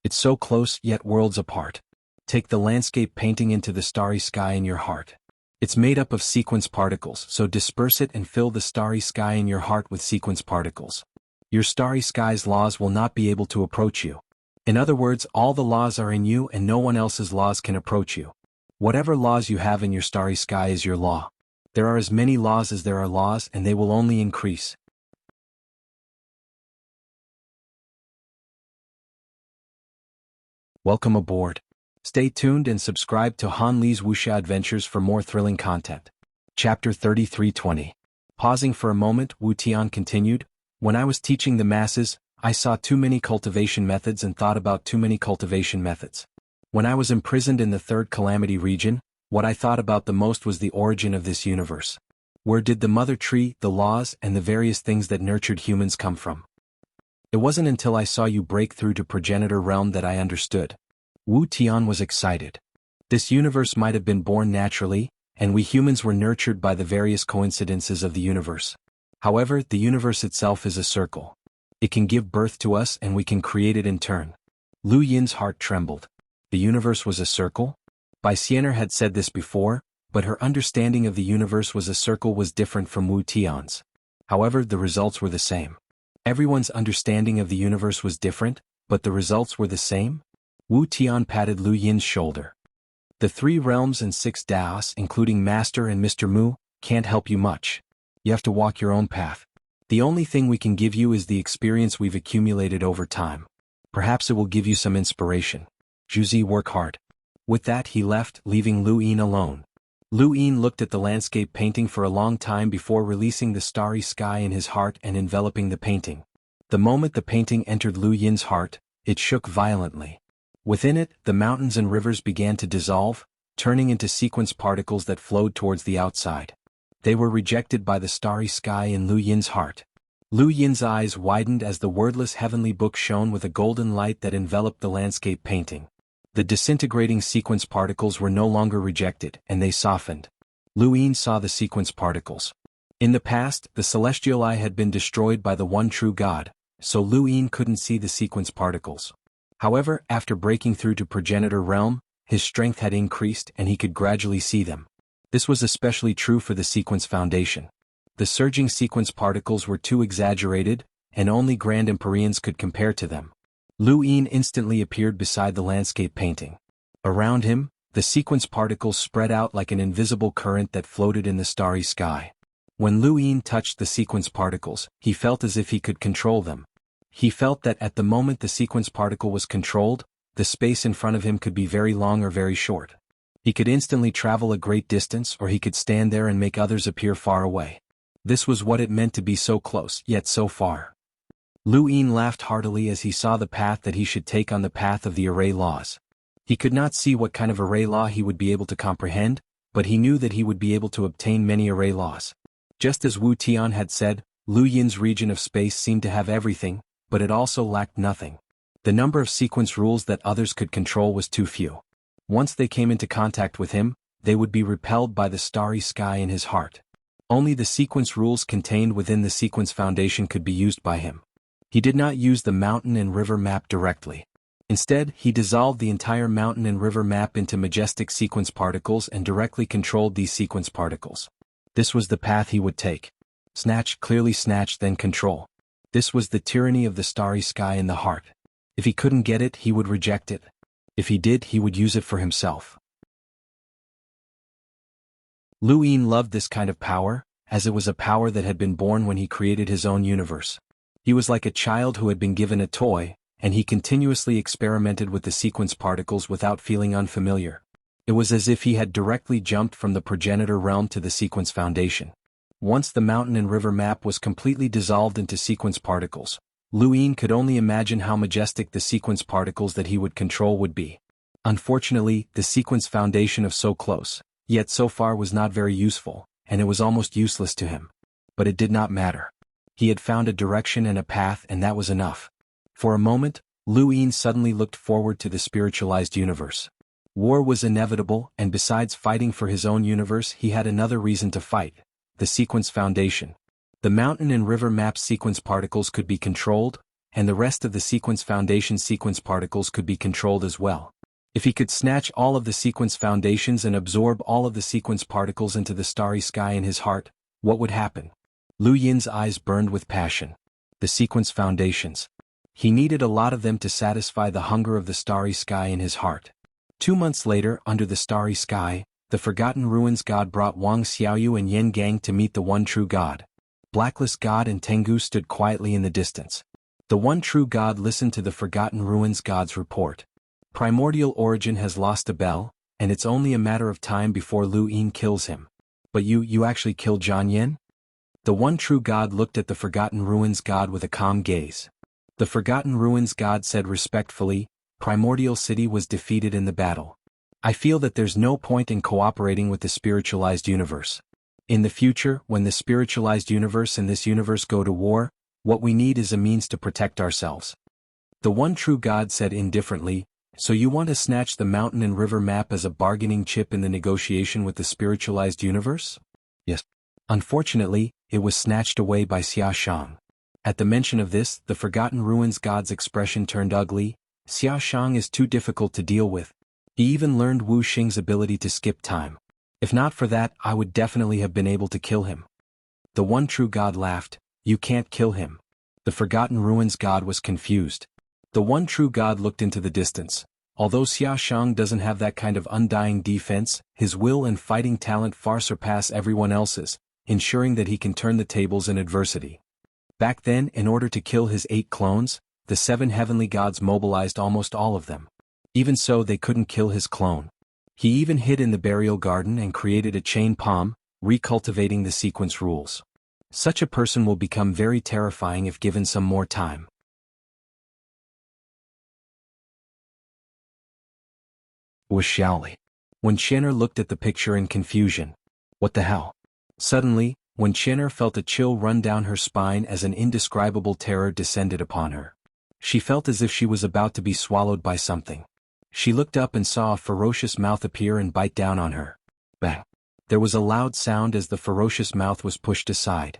It's so close, yet worlds apart. Take the landscape painting into the starry sky in your heart. It's made up of sequence particles, so disperse it and fill the starry sky in your heart with sequence particles. Your starry sky's laws will not be able to approach you. In other words, all the laws are in you and no one else's laws can approach you. Whatever laws you have in your starry sky is your law. There are as many laws as there are laws and they will only increase. Welcome aboard. Stay tuned and subscribe to Han Li's Wuxia Adventures for more thrilling content. Chapter 3320. Pausing for a moment, Wu Tian continued, When I was teaching the masses, I saw too many cultivation methods and thought about too many cultivation methods. When I was imprisoned in the 3rd Calamity region, what I thought about the most was the origin of this universe. Where did the mother tree, the laws, and the various things that nurtured humans come from? It wasn't until I saw you break through to progenitor realm that I understood. Wu Tian was excited. This universe might have been born naturally, and we humans were nurtured by the various coincidences of the universe. However, the universe itself is a circle. It can give birth to us and we can create it in turn. Lu Yin's heart trembled. The universe was a circle? Bai Xianer had said this before, but her understanding of the universe was a circle was different from Wu Tian's. However, the results were the same. Everyone's understanding of the universe was different, but the results were the same? Wu Tian patted Lu Yin's shoulder. The 3 realms and 6 Daos, including Master and Mr. Mu, can't help you much. You have to walk your own path. The only thing we can give you is the experience we've accumulated over time. Perhaps it will give you some inspiration. Zhuzi, work hard. With that he left, leaving Lu Yin alone. Lu Yin looked at the landscape painting for a long time before releasing the starry sky in his heart and enveloping the painting. The moment the painting entered Lu Yin's heart, it shook violently. Within it, the mountains and rivers began to dissolve, turning into sequence particles that flowed towards the outside. They were rejected by the starry sky in Lu Yin's heart. Lu Yin's eyes widened as the wordless heavenly book shone with a golden light that enveloped the landscape painting. The disintegrating sequence particles were no longer rejected, and they softened. Lu Yin saw the sequence particles. In the past, the celestial eye had been destroyed by the one true God, so Lu Yin couldn't see the sequence particles. However, after breaking through to progenitor realm, his strength had increased and he could gradually see them. This was especially true for the sequence foundation. The surging sequence particles were too exaggerated, and only Grand Empyreans could compare to them. Lu Yin instantly appeared beside the landscape painting. Around him, the sequence particles spread out like an invisible current that floated in the starry sky. When Lu Yin touched the sequence particles, he felt as if he could control them. He felt that at the moment the sequence particle was controlled, the space in front of him could be very long or very short. He could instantly travel a great distance, or he could stand there and make others appear far away. This was what it meant to be so close, yet so far. Lu Yin laughed heartily as he saw the path that he should take on the path of the array laws. He could not see what kind of array law he would be able to comprehend, but he knew that he would be able to obtain many array laws. Just as Wu Tian had said, Lu Yin's region of space seemed to have everything, but it also lacked nothing. The number of sequence rules that others could control was too few. Once they came into contact with him, they would be repelled by the starry sky in his heart. Only the sequence rules contained within the sequence foundation could be used by him. He did not use the mountain and river map directly. Instead, he dissolved the entire mountain and river map into majestic sequence particles and directly controlled these sequence particles. This was the path he would take. Snatch, clearly snatch, then control. This was the tyranny of the starry sky in the heart. If he couldn't get it, he would reject it. If he did, he would use it for himself. Lu Yin loved this kind of power, as it was a power that had been born when he created his own universe. He was like a child who had been given a toy, and he continuously experimented with the sequence particles without feeling unfamiliar. It was as if he had directly jumped from the progenitor realm to the sequence foundation. Once the mountain and river map was completely dissolved into sequence particles, Lu Yin could only imagine how majestic the sequence particles that he would control would be. Unfortunately, the sequence foundation of so close, yet so far was not very useful, and it was almost useless to him. But it did not matter. He had found a direction and a path, and that was enough. For a moment, Lu Yin suddenly looked forward to the spiritualized universe. War was inevitable, and besides fighting for his own universe, he had another reason to fight: the sequence foundation. The mountain and river map sequence particles could be controlled, and the rest of the sequence foundation sequence particles could be controlled as well. If he could snatch all of the sequence foundations and absorb all of the sequence particles into the starry sky in his heart, what would happen? Lu Yin's eyes burned with passion. The sequence foundations. He needed a lot of them to satisfy the hunger of the starry sky in his heart. 2 months later, under the starry sky, the Forgotten Ruins God brought Wang Xiaoyu and Yen Gang to meet the one true God. Blacklist God and Tengu stood quietly in the distance. The one true God listened to the Forgotten Ruins God's report. Primordial Origin has lost a bell, and it's only a matter of time before Lu Yin kills him. But you actually killed Zhang Yan? The one true God looked at the Forgotten Ruins God with a calm gaze. The Forgotten Ruins God said respectfully, Primordial City was defeated in the battle. I feel that there's no point in cooperating with the spiritualized universe. In the future, when the spiritualized universe and this universe go to war, what we need is a means to protect ourselves. The one true God said indifferently, So you want to snatch the mountain and river map as a bargaining chip in the negotiation with the spiritualized universe? Yes. Unfortunately, it was snatched away by xianxia. At the mention of this, the Forgotten Ruins god's expression turned ugly. Xianxia is too difficult to deal with. He even learned Wu Xing's ability to skip time. If not for that, I would definitely have been able to kill him. The one true god laughed. You can't kill him. The Forgotten Ruins god was confused. The one true god looked into the distance. Although Xianxia doesn't have that kind of undying defense, his will and fighting talent far surpass everyone else's, ensuring that he can turn the tables in adversity. Back then, in order to kill his 8 clones, the 7 heavenly gods mobilized almost all of them. Even so, they couldn't kill his clone. He even hid in the burial garden and created a chain palm, recultivating the sequence rules. Such a person will become very terrifying if given some more time. Wuxialover. When Xian'er looked at the picture in confusion. What the hell? Suddenly, when Xian'er felt a chill run down her spine as an indescribable terror descended upon her. She felt as if she was about to be swallowed by something. She looked up and saw a ferocious mouth appear and bite down on her. Bang! There was a loud sound as the ferocious mouth was pushed aside.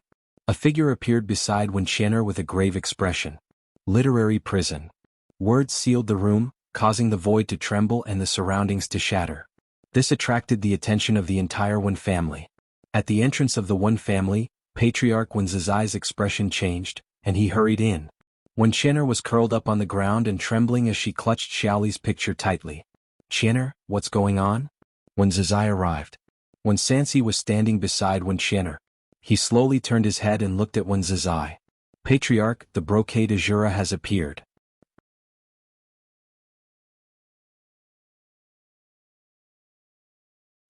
A figure appeared beside Xian'er with a grave expression. Literary prison. Words sealed the room, causing the void to tremble and the surroundings to shatter. This attracted the attention of the entire Wen family. At the entrance of the Wen family, Patriarch Wen Zizai's expression changed, and he hurried in. Xian'er was curled up on the ground and trembling as she clutched Xiaoli's picture tightly. Xian'er, what's going on? Wen Zizai arrived. Xianxia was standing beside Xian'er. He slowly turned his head and looked at Wen Zizai. Patriarch, the brocade azura has appeared.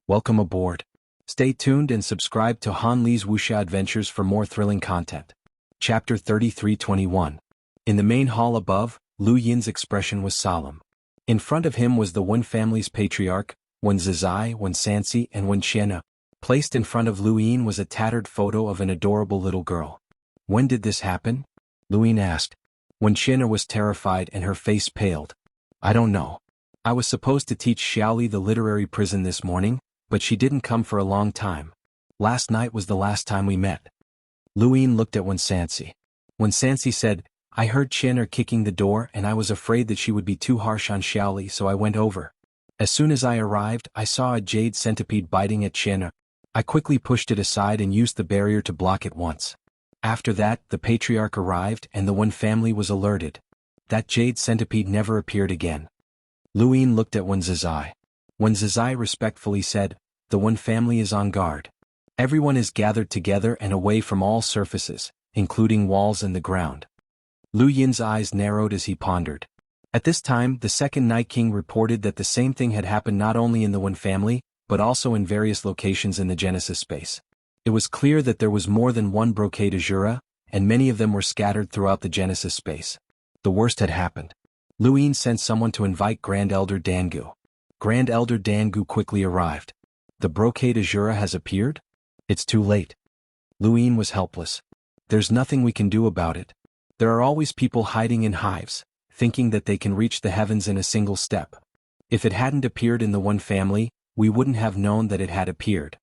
Welcome aboard. Stay tuned and subscribe to Han Li's Wuxia Adventures for more thrilling content. Chapter 3321. In the main hall above, Lu Yin's expression was solemn. In front of him was the Wen family's patriarch, Wen Zizai, Xianxia, and Xian'er. Placed in front of Lu Yin was a tattered photo of an adorable little girl. When did this happen? Lu Yin asked. Xian'er was terrified and her face paled. I don't know. I was supposed to teach Xiaoli the literary prison this morning, but she didn't come for a long time. Last night was the last time we met. Lu Yin looked at Xianxia. Xianxia said, I heard Xian'er kicking the door and I was afraid that she would be too harsh on Xiaoli, so I went over. As soon as I arrived, I saw a jade centipede biting at Xian'er. I quickly pushed it aside and used the barrier to block it once. After that, the patriarch arrived and the Wen family was alerted. That jade centipede never appeared again. Lu Yin looked at Wen Zizai. Wen Zizai respectfully said, the Wen family is on guard. Everyone is gathered together and away from all surfaces, including walls and the ground. Lu Yin's eyes narrowed as he pondered. At this time, the second Night King reported that the same thing had happened not only in the Wen family, but also in various locations in the Genesis space. It was clear that there was more than one brocade azura, and many of them were scattered throughout the Genesis space. The worst had happened. Lu Yin sent someone to invite Grand Elder Dangu. Grand Elder Dangu quickly arrived. The brocade azura has appeared? It's too late. Lu Yin was helpless. There's nothing we can do about it. There are always people hiding in hives, thinking that they can reach the heavens in a single step. If it hadn't appeared in the Wen family, we wouldn't have known that it had appeared.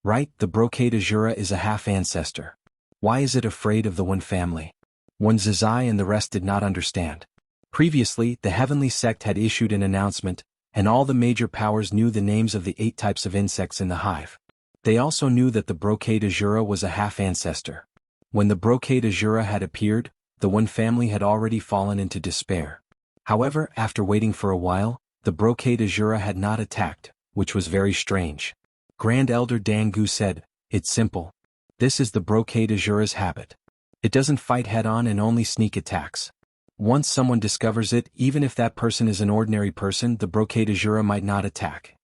Right, the brocade azura is a half-ancestor. Why is it afraid of the Wen family? Wen Zizai and the rest did not understand. Previously, the heavenly sect had issued an announcement, and all the major powers knew the names of the 8 types of insects in the hive. They also knew that the brocade azura was a half-ancestor. When the brocade azura had appeared, the Wen family had already fallen into despair. However, after waiting for a while, the brocade azura had not attacked, which was very strange. Grand Elder Dangu said, it's simple. This is the brocade azura's habit. It doesn't fight head-on and only sneak attacks. Once someone discovers it, even if that person is an ordinary person, the brocade azura might not attack.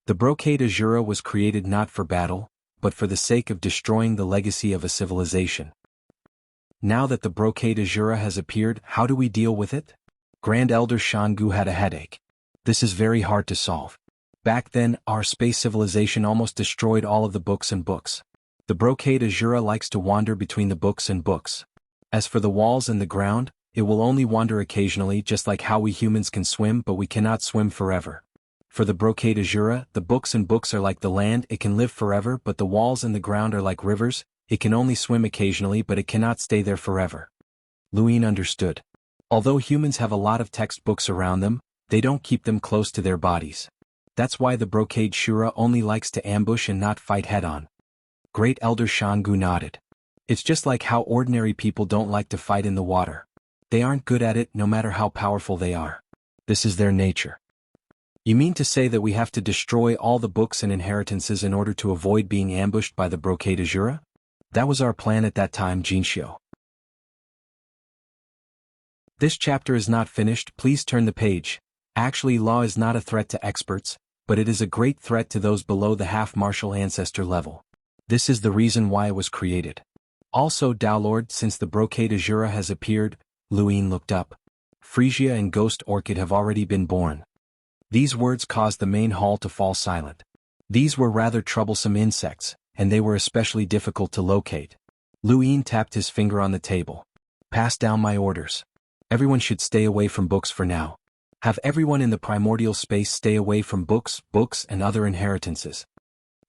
The brocade azura was created not for battle, but for the sake of destroying the legacy of a civilization. Now that the brocade azura has appeared, how do we deal with it? Grand Elder Xiangu had a headache. This is very hard to solve. Back then, our space civilization almost destroyed all of the books and books. The brocade azura likes to wander between the books and books. As for the walls and the ground, it will only wander occasionally, just like how we humans can swim, but we cannot swim forever. For the brocade azura, the books and books are like the land, it can live forever, but the walls and the ground are like rivers, it can only swim occasionally, but it cannot stay there forever. Luin understood. Although humans have a lot of textbooks around them, they don't keep them close to their bodies. That's why the brocade shura only likes to ambush and not fight head-on. Great Elder Xianxia nodded. It's just like how ordinary people don't like to fight in the water. They aren't good at it no matter how powerful they are. This is their nature. You mean to say that we have to destroy all the books and inheritances in order to avoid being ambushed by the brocade azura? That was our plan at that time, Jinxiu. This chapter is not finished, please turn the page. Actually, law is not a threat to experts, but it is a great threat to those below the half-martial ancestor level. This is the reason why it was created. Also, Dowlord, since the brocade azura has appeared, Luin looked up. Frisia and Ghost Orchid have already been born. These words caused the main hall to fall silent. These were rather troublesome insects, and they were especially difficult to locate. Luin tapped his finger on the table. Pass down my orders. Everyone should stay away from books for now. Have everyone in the primordial space stay away from books, and other inheritances.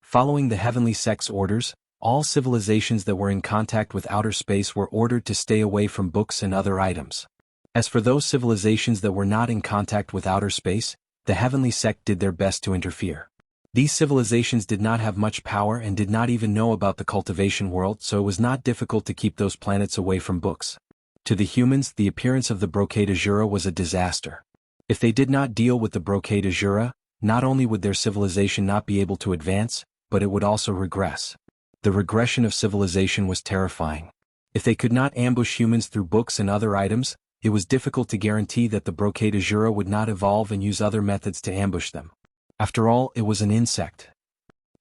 Following the heavenly sect's orders, all civilizations that were in contact with outer space were ordered to stay away from books and other items. As for those civilizations that were not in contact with outer space, the heavenly sect did their best to interfere. These civilizations did not have much power and did not even know about the cultivation world, so it was not difficult to keep those planets away from books. To the humans, the appearance of the brocade azura was a disaster. If they did not deal with the brocade azura, not only would their civilization not be able to advance, but it would also regress. The regression of civilization was terrifying. If they could not ambush humans through books and other items, it was difficult to guarantee that the brocade azura would not evolve and use other methods to ambush them. After all, it was an insect.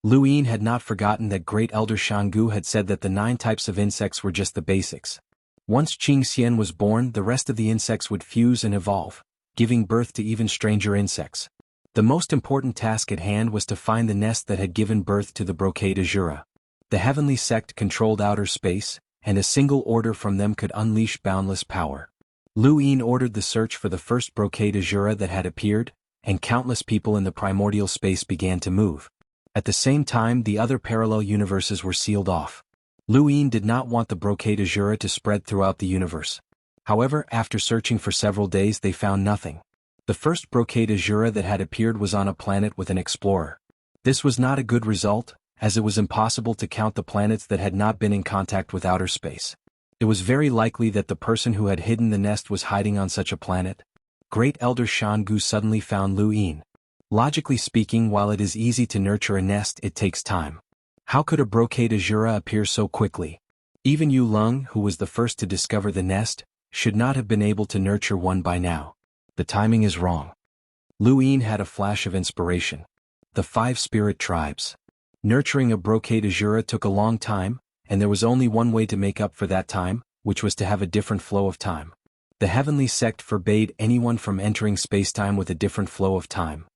Luin had not forgotten that Great Elder Xianxia had said that the 9 types of insects were just the basics. Once xianxia was born, the rest of the insects would fuse and evolve, giving birth to even stranger insects. The most important task at hand was to find the nest that had given birth to the brocade azura. The heavenly sect controlled outer space, and a single order from them could unleash boundless power. Luin ordered the search for the first brocade azura that had appeared, and countless people in the primordial space began to move. At the same time, the other parallel universes were sealed off. Luin did not want the brocade azura to spread throughout the universe. However, after searching for several days, they found nothing. The first brocade azura that had appeared was on a planet with an explorer. This was not a good result, as it was impossible to count the planets that had not been in contact with outer space. It was very likely that the person who had hidden the nest was hiding on such a planet. Great Elder Xianxia suddenly found Luin. Logically speaking, while it is easy to nurture a nest, it takes time. How could a brocade azura appear so quickly? Even Yu Lung, who was the first to discover the nest, should not have been able to nurture one by now. The timing is wrong. Luin had a flash of inspiration. The 5 spirit tribes. Nurturing a brocade azura took a long time, and there was only one way to make up for that time, which was to have a different flow of time. The heavenly sect forbade anyone from entering spacetime with a different flow of time.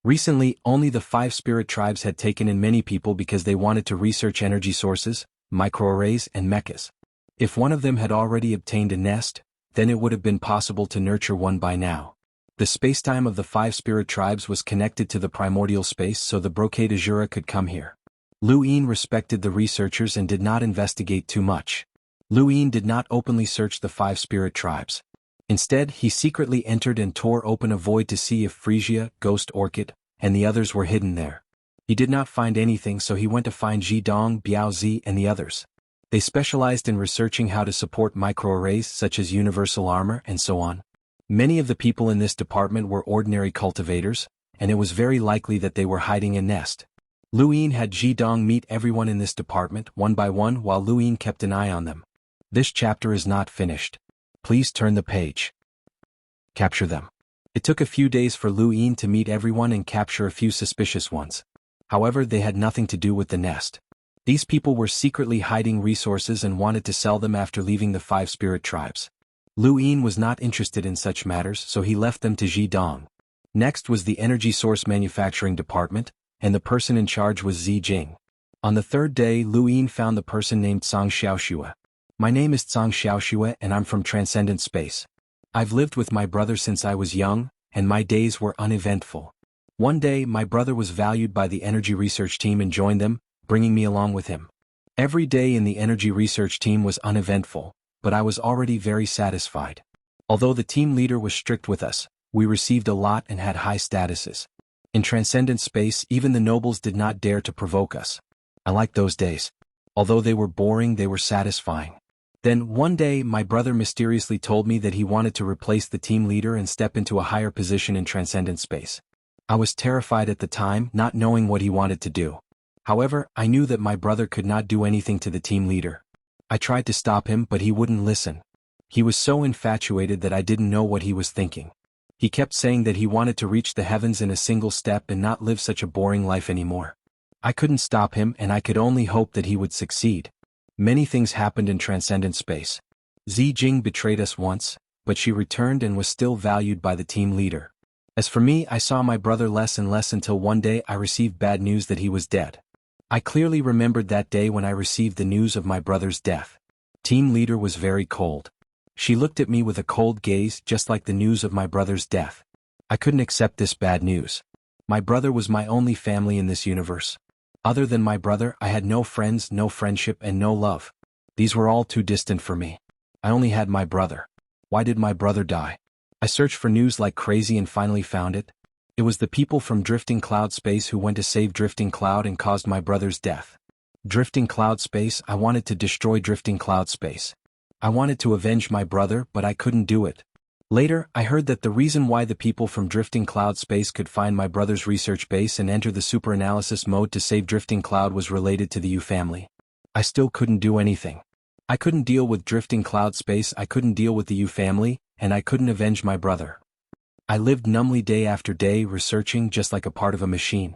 Recently, only the 5 spirit tribes had taken in many people because they wanted to research energy sources, microarrays, and mechas. If one of them had already obtained a nest, then it would have been possible to nurture one by now. The spacetime of the 5 spirit tribes was connected to the primordial space, so the brocade azura could come here. Luin respected the researchers and did not investigate too much. Luin did not openly search the 5 spirit tribes. Instead, he secretly entered and tore open a void to see if Frisia, Ghost Orchid, and the others were hidden there. He did not find anything, so he went to find Zhidong, Biaozi, and the others. They specialized in researching how to support microarrays such as universal armor and so on. Many of the people in this department were ordinary cultivators, and it was very likely that they were hiding a nest. Luin had Zhidong meet everyone in this department one by one while Luin kept an eye on them. This chapter is not finished. Please turn the page. Capture them. It took a few days for Luin to meet everyone and capture a few suspicious ones. However, they had nothing to do with the nest. These people were secretly hiding resources and wanted to sell them after leaving the 5 spirit tribes. Luin was not interested in such matters, so he left them to Zhidong. Next was the energy source manufacturing department, and the person in charge was Zi Jing. On the 3rd day, Luin found the person named Song Xiaoxua. My name is xianxia and I'm from Transcendent Space. I've lived with my brother since I was young, and my days were uneventful. One day my brother was valued by the energy research team and joined them, bringing me along with him. Every day in the energy research team was uneventful, but I was already very satisfied. Although the team leader was strict with us, we received a lot and had high statuses. In Transcendent Space, even the nobles did not dare to provoke us. I liked those days. Although they were boring, they were satisfying. Then, one day, my brother mysteriously told me that he wanted to replace the team leader and step into a higher position in Transcendent Space. I was terrified at the time, not knowing what he wanted to do. However, I knew that my brother could not do anything to the team leader. I tried to stop him, but he wouldn't listen. He was so infatuated that I didn't know what he was thinking. He kept saying that he wanted to reach the heavens in a single step and not live such a boring life anymore. I couldn't stop him, and I could only hope that he would succeed. Many things happened in Transcendent Space. Jing betrayed us once, but she returned and was still valued by the team leader. As for me, I saw my brother less and less until one day I received bad news that he was dead. I clearly remembered that day when I received the news of my brother's death. Team leader was very cold. She looked at me with a cold gaze, just like the news of my brother's death. I couldn't accept this bad news. My brother was my only family in this universe. Other than my brother, I had no friends, no friendship, and no love. These were all too distant for me. I only had my brother. Why did my brother die? I searched for news like crazy and finally found it. It was the people from Drifting Cloud Space who went to save Drifting Cloud and caused my brother's death. Drifting Cloud Space, I wanted to destroy Drifting Cloud Space. I wanted to avenge my brother, but I couldn't do it. Later, I heard that the reason why the people from Drifting Cloud Space could find my brother's research base and enter the super analysis mode to save Drifting Cloud was related to the U family. I still couldn't do anything. I couldn't deal with Drifting Cloud Space, I couldn't deal with the U family, and I couldn't avenge my brother. I lived numbly day after day researching just like a part of a machine.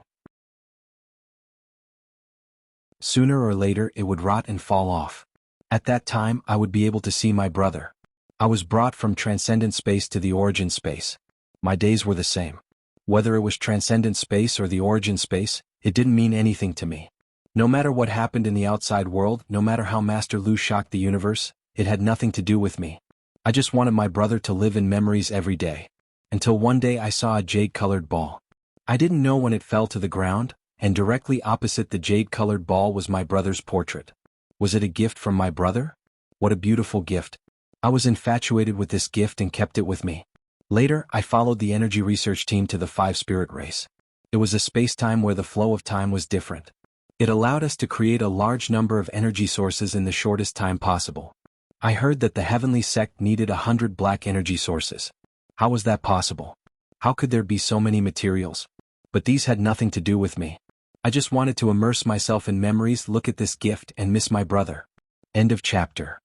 Sooner or later it would rot and fall off. At that time I would be able to see my brother. I was brought from Transcendent Space to the Origin Space. My days were the same. Whether it was Transcendent Space or the Origin Space, it didn't mean anything to me. No matter what happened in the outside world, no matter how Master Lu shocked the universe, it had nothing to do with me. I just wanted my brother to live in memories every day. Until one day I saw a jade-colored ball. I didn't know when it fell to the ground, and directly opposite the jade-colored ball was my brother's portrait. Was it a gift from my brother? What a beautiful gift. I was infatuated with this gift and kept it with me. Later, I followed the energy research team to the 5-spirit race. It was a space-time where the flow of time was different. It allowed us to create a large number of energy sources in the shortest time possible. I heard that the heavenly sect needed 100 black energy sources. How was that possible? How could there be so many materials? But these had nothing to do with me. I just wanted to immerse myself in memories, look at this gift, and miss my brother. End of chapter.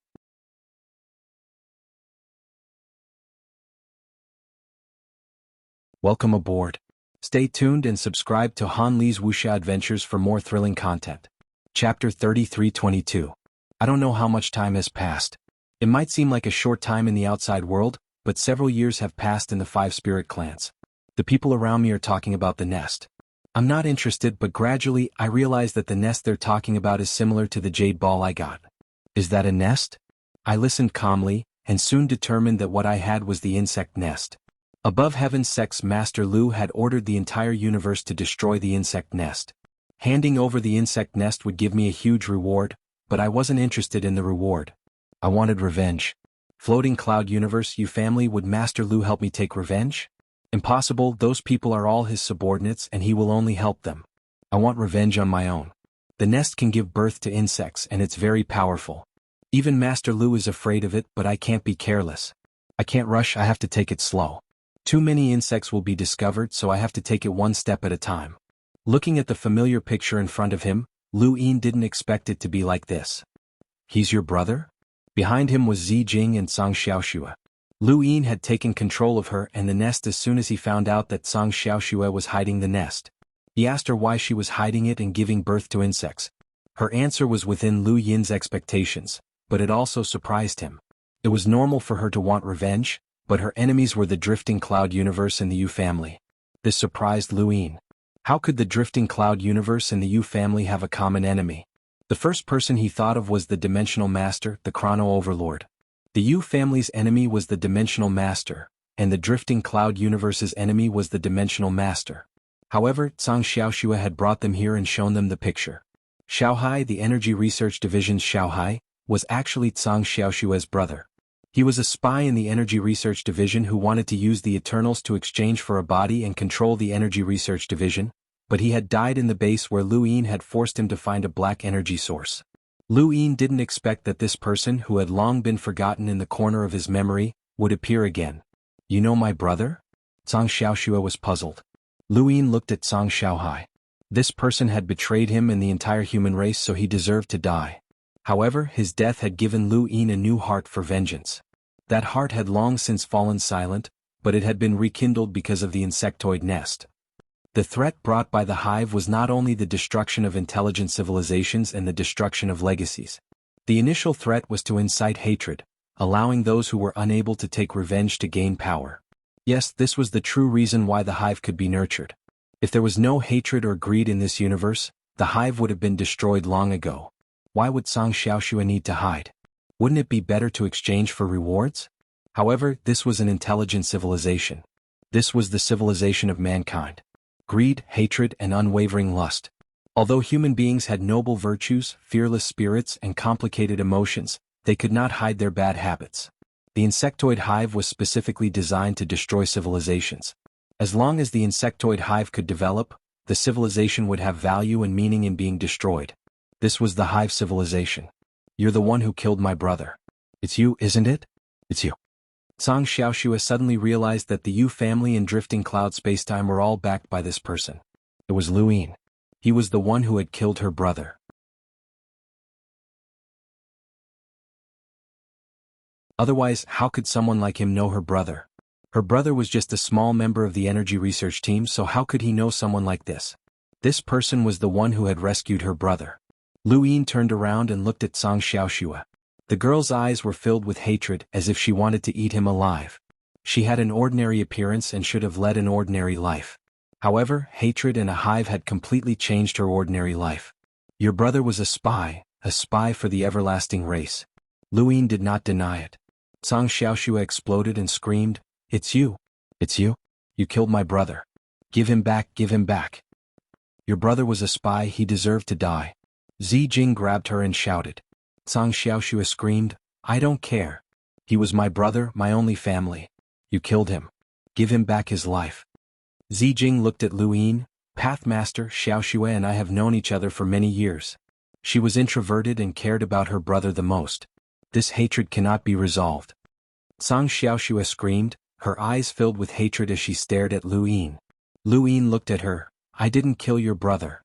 Welcome aboard. Stay tuned and subscribe to Han Li's Wuxia Adventures for more thrilling content. Chapter 3322. I don't know how much time has passed. It might seem like a short time in the outside world, but several years have passed in the 5 spirit clans. The people around me are talking about the nest. I'm not interested, but gradually I realize that the nest they're talking about is similar to the jade ball I got. Is that a nest? I listened calmly, and soon determined that what I had was the insect nest. Above Heaven's Sect's Master Lu had ordered the entire universe to destroy the insect nest. Handing over the insect nest would give me a huge reward, but I wasn't interested in the reward. I wanted revenge. Floating Cloud Universe, you family, would Master Lu help me take revenge? Impossible, those people are all his subordinates and he will only help them. I want revenge on my own. The nest can give birth to insects and it's very powerful. Even Master Lu is afraid of it, but I can't be careless. I can't rush, I have to take it slow. Too many insects will be discovered, so I have to take it one step at a time. Looking at the familiar picture in front of him, Lu Yin didn't expect it to be like this. He's your brother? Behind him was Jing and Xianxia. Lu Yin had taken control of her and the nest as soon as he found out that Xianxia was hiding the nest. He asked her why she was hiding it and giving birth to insects. Her answer was within Lu Yin's expectations, but it also surprised him. It was normal for her to want revenge, but her enemies were the Drifting Cloud Universe and the Yu family. This surprised Lu Yin. How could the Drifting Cloud Universe and the Yu family have a common enemy? The first person he thought of was the Dimensional Master, the Chrono Overlord. The Yu family's enemy was the Dimensional Master, and the Drifting Cloud Universe's enemy was the Dimensional Master. However, Zhang Xiaoxue had brought them here and shown them the picture. Xiaohai, the Energy Research Division's Xiaohai, was actually Zhang Xiaoxue's brother. He was a spy in the Energy Research Division who wanted to use the Eternals to exchange for a body and control the Energy Research Division, but he had died in the base where Lu Yin had forced him to find a black energy source. Lu Yin didn't expect that this person who had long been forgotten in the corner of his memory would appear again. You know my brother? Zhang Xiaoxue was puzzled. Lu Yin looked at Zhang Xiaohai. This person had betrayed him and the entire human race, so he deserved to die. However, his death had given Lu Yin a new heart for vengeance. That heart had long since fallen silent, but it had been rekindled because of the insectoid nest. The threat brought by the hive was not only the destruction of intelligent civilizations and the destruction of legacies. The initial threat was to incite hatred, allowing those who were unable to take revenge to gain power. Yes, this was the true reason why the hive could be nurtured. If there was no hatred or greed in this universe, the hive would have been destroyed long ago. Why would Zhang Xiaoxue need to hide? Wouldn't it be better to exchange for rewards? However, this was an intelligent civilization. This was the civilization of mankind. Greed, hatred, and unwavering lust. Although human beings had noble virtues, fearless spirits, and complicated emotions, they could not hide their bad habits. The insectoid hive was specifically designed to destroy civilizations. As long as the insectoid hive could develop, the civilization would have value and meaning in being destroyed. This was the hive civilization. You're the one who killed my brother. It's you, isn't it? It's you. Zhang Xiaoxue suddenly realized that the Yu family and Drifting Cloud Spacetime were all backed by this person. It was Lu Yin. He was the one who had killed her brother. Otherwise, how could someone like him know her brother? Her brother was just a small member of the energy research team, so how could he know someone like this? This person was the one who had rescued her brother. Lu Yin turned around and looked at Zhang Xiaoxue. The girl's eyes were filled with hatred, as if she wanted to eat him alive. She had an ordinary appearance and should have led an ordinary life. However, hatred and a hive had completely changed her ordinary life. Your brother was a spy for the everlasting race. Lu Yin did not deny it. Zhang Xiaoxue exploded and screamed, "It's you! It's you! You killed my brother! Give him back, give him back! Your brother was a spy, he deserved to die." Zijing grabbed her and shouted. Zhang Xiaoxue screamed, "I don't care. He was my brother, my only family. You killed him. Give him back his life." Zijing looked at Lu Yin. "Pathmaster, Xiaoxue and I have known each other for many years. She was introverted and cared about her brother the most. This hatred cannot be resolved." Zhang Xiaoxue screamed, her eyes filled with hatred as she stared at Lu Yin. Lu Yin looked at her. "I didn't kill your brother."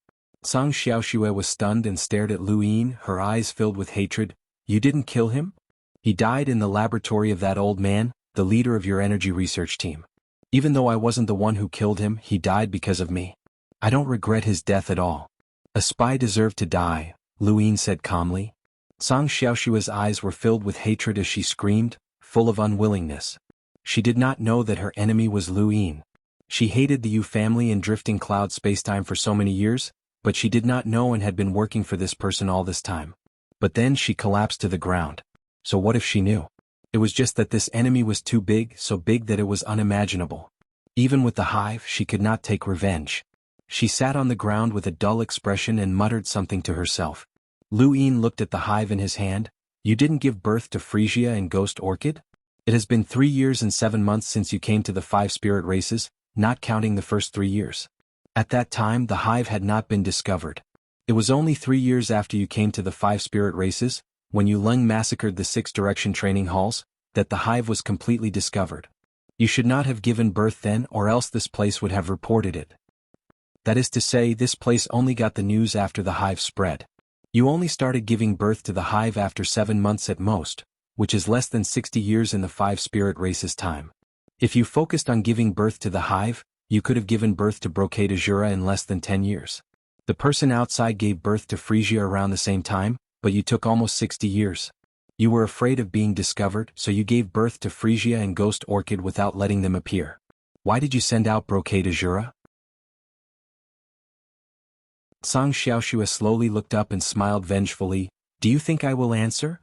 Zhang Xiaoxue was stunned and stared at Lu Yin, her eyes filled with hatred. "You didn't kill him? He died in the laboratory of that old man, the leader of your energy research team. Even though I wasn't the one who killed him, he died because of me. I don't regret his death at all." "A spy deserved to die," Lu Yin said calmly. Zhang Xiaoxue's eyes were filled with hatred as she screamed, full of unwillingness. She did not know that her enemy was Lu Yin. She hated the Yu family and Drifting Cloud Spacetime for so many years, but she did not know and had been working for this person all this time. But then she collapsed to the ground. So what if she knew? It was just that this enemy was too big, so big that it was unimaginable. Even with the hive, she could not take revenge. She sat on the ground with a dull expression and muttered something to herself. Lu Yin looked at the hive in his hand. "You didn't give birth to Frisia and Ghost Orchid? It has been 3 years and 7 months since you came to the 5 spirit races, not counting the first 3 years. At that time the hive had not been discovered. It was only 3 years after you came to the 5 spirit races, when you Leng massacred the 6 direction training halls, that the hive was completely discovered. You should not have given birth then, or else this place would have reported it. That is to say, this place only got the news after the hive spread. You only started giving birth to the hive after 7 months at most, which is less than 60 years in the 5 spirit races time. If you focused on giving birth to the hive, you could have given birth to Brocade Azura in less than 10 years. The person outside gave birth to Frisia around the same time, but you took almost 60 years. You were afraid of being discovered, so you gave birth to Frisia and Ghost Orchid without letting them appear. Why did you send out Brocade Azura? Song Xiaoxue slowly looked up and smiled vengefully. Do you think I will answer?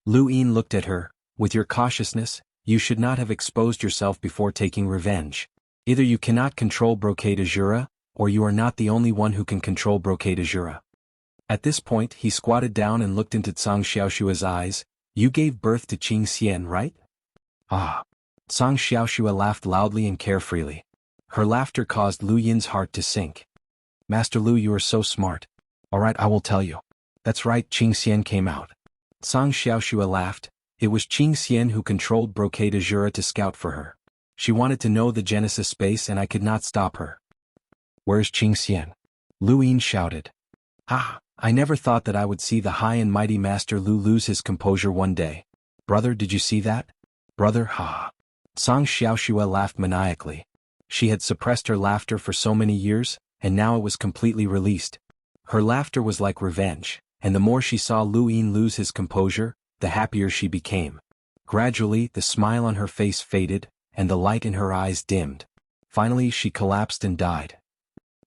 Lu Yin looked at her. With your cautiousness, you should not have exposed yourself before taking revenge. Either you cannot control Brocade Azura, or you are not the only one who can control Brocade Azura. At this point he squatted down and looked into Song Xiaoxue's eyes. You gave birth to Xianxia, right? Ah. Song Xiaoxue laughed loudly and carefreely. Her laughter caused Lu Yin's heart to sink. Master Lu, you are so smart. Alright, I will tell you. That's right, Xianxia came out. Song Xiaoxue laughed. It was Xianxia who controlled Brocade Azura to scout for her. She wanted to know the Genesis space and I could not stop her. Where's Xianxia? Lu Yin shouted. Ah, I never thought that I would see the high and mighty Master Lu lose his composure one day. Brother, did you see that? Brother, ha. Song Xiaoxue laughed maniacally. She had suppressed her laughter for so many years, and now it was completely released. Her laughter was like revenge, and the more she saw Lu Yin lose his composure, the happier she became. Gradually, the smile on her face faded, and the light in her eyes dimmed. Finally, she collapsed and died.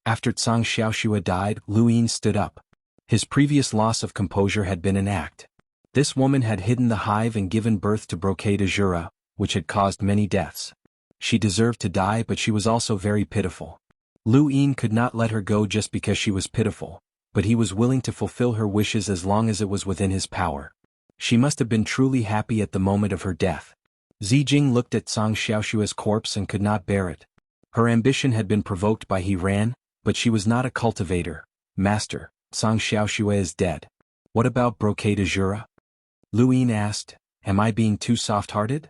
After Song Xiaoxue died, Lu Yin stood up. His previous loss of composure had been an act. This woman had hidden the hive and given birth to Brocade Azura, which had caused many deaths. She deserved to die, but she was also very pitiful. Lu Yin could not let her go just because she was pitiful, but he was willing to fulfill her wishes as long as it was within his power. She must have been truly happy at the moment of her death. Zijing looked at Song Xiaoxue's corpse and could not bear it. Her ambition had been provoked by he ran, but she was not a cultivator. Master, Song Xiaoxue is dead. What about Brocade Azura? Lu Yin asked. Am I being too soft-hearted?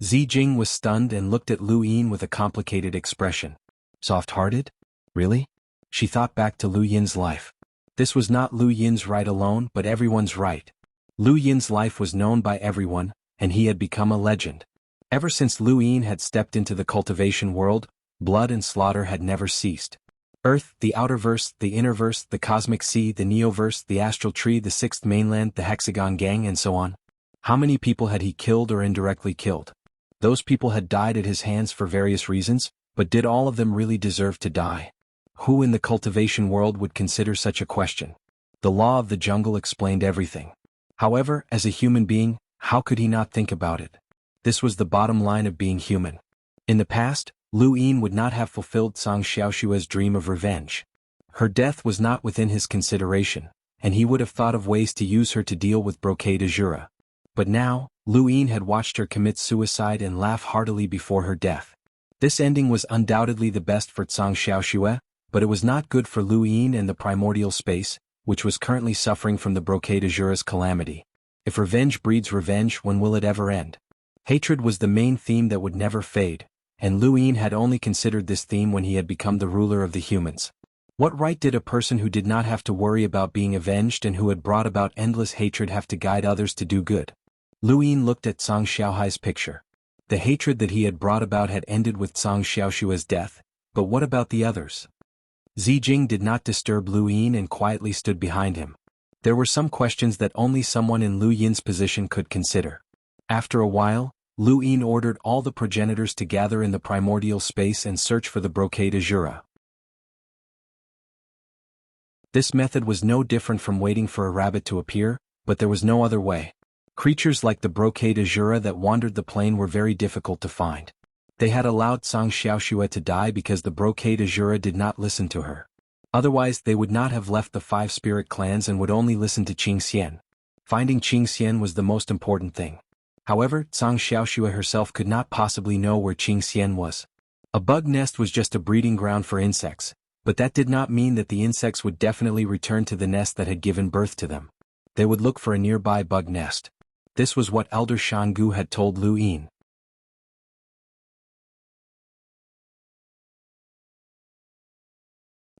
Zijing was stunned and looked at Lu Yin with a complicated expression. Soft-hearted? Really? She thought back to Lu Yin's life. This was not Lu Yin's right alone, but everyone's right. Lu Yin's life was known by everyone, and he had become a legend. Ever since Lu Yin had stepped into the cultivation world, blood and slaughter had never ceased. Earth, the outerverse, the innerverse, the cosmic sea, the neoverse, the astral tree, the sixth mainland, the hexagon gang, and so on. How many people had he killed or indirectly killed? Those people had died at his hands for various reasons, but did all of them really deserve to die? Who in the cultivation world would consider such a question? The law of the jungle explained everything. However, as a human being, how could he not think about it? This was the bottom line of being human. In the past, Lu Yin would not have fulfilled Song Xiaoxue's dream of revenge. Her death was not within his consideration, and he would have thought of ways to use her to deal with Brocade Azura. But now, Lu Yin had watched her commit suicide and laugh heartily before her death. This ending was undoubtedly the best for Song Xiaoxue, but it was not good for Lu Yin and the primordial space, which was currently suffering from the Brocade Azura's calamity. If revenge breeds revenge, when will it ever end? Hatred was the main theme that would never fade, and Lu Yin had only considered this theme when he had become the ruler of the humans. What right did a person who did not have to worry about being avenged and who had brought about endless hatred have to guide others to do good? Lu Yin looked at Song Xiaohai's picture. The hatred that he had brought about had ended with Song Xiaoxue's death, but what about the others? Zijing did not disturb Lu Yin and quietly stood behind him. There were some questions that only someone in Lu Yin's position could consider. After a while, Lu Yin ordered all the progenitors to gather in the primordial space and search for the Brocade Azura. This method was no different from waiting for a rabbit to appear, but there was no other way. Creatures like the Brocade Azura that wandered the plain were very difficult to find. They had allowed Song Xiaoxue to die because the Brocade Azura did not listen to her. Otherwise they would not have left the 5 spirit clans and would only listen to Xianxia. Finding Xianxia was the most important thing. However, Song Xiaoxue herself could not possibly know where Xianxia was. A bug nest was just a breeding ground for insects, but that did not mean that the insects would definitely return to the nest that had given birth to them. They would look for a nearby bug nest. This was what Elder Jianghu had told Lu Yin.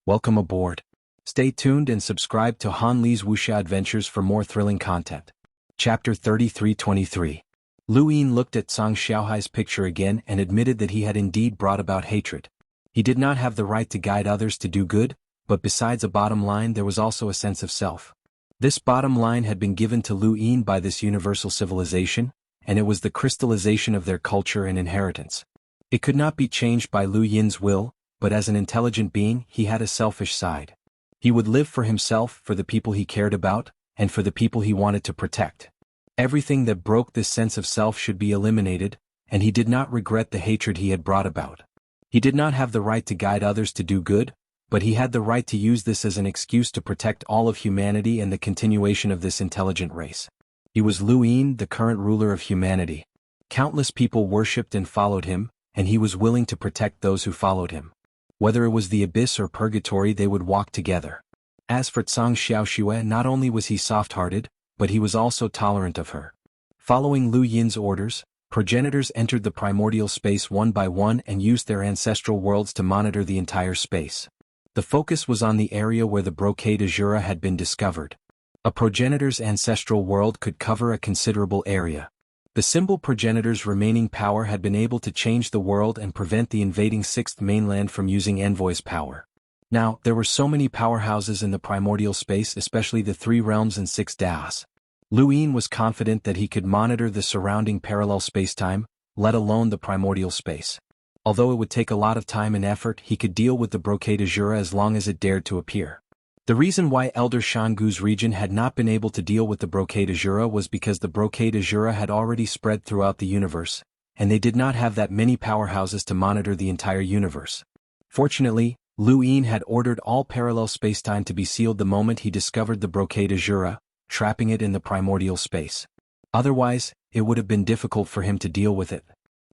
Welcome aboard. Stay tuned and subscribe to Han Li's Wuxia Adventures for more thrilling content. Chapter 3323. Lu Yin looked at Song Xiaohai's picture again and admitted that he had indeed brought about hatred. He did not have the right to guide others to do good, but besides a bottom line there was also a sense of self. This bottom line had been given to Lu Yin by this universal civilization, and it was the crystallization of their culture and inheritance. It could not be changed by Lu Yin's will, but as an intelligent being he had a selfish side. He would live for himself, for the people he cared about, and for the people he wanted to protect. Everything that broke this sense of self should be eliminated, and he did not regret the hatred he had brought about. He did not have the right to guide others to do good, but he had the right to use this as an excuse to protect all of humanity and the continuation of this intelligent race. He was Lu Yin, the current ruler of humanity. Countless people worshipped and followed him, and he was willing to protect those who followed him. Whether it was the abyss or purgatory, they would walk together. As for xianxia, not only was he soft-hearted, but he was also tolerant of her. Following Lu Yin's orders, progenitors entered the primordial space one by one and used their ancestral worlds to monitor the entire space. The focus was on the area where the brocade azura had been discovered. A progenitor's ancestral world could cover a considerable area. The symbol progenitor's remaining power had been able to change the world and prevent the invading sixth mainland from using envoy's power. Now, there were so many powerhouses in the primordial space, especially the 3 realms and 6 daos. Lu Yin was confident that he could monitor the surrounding parallel spacetime, let alone the primordial space. Although it would take a lot of time and effort, he could deal with the brocade azura as long as it dared to appear. The reason why Elder Shangu's region had not been able to deal with the brocade azura was because the brocade azura had already spread throughout the universe, and they did not have that many powerhouses to monitor the entire universe. Fortunately, Lu Yin had ordered all parallel spacetime to be sealed the moment he discovered the brocade azura, trapping it in the primordial space. Otherwise, it would have been difficult for him to deal with it.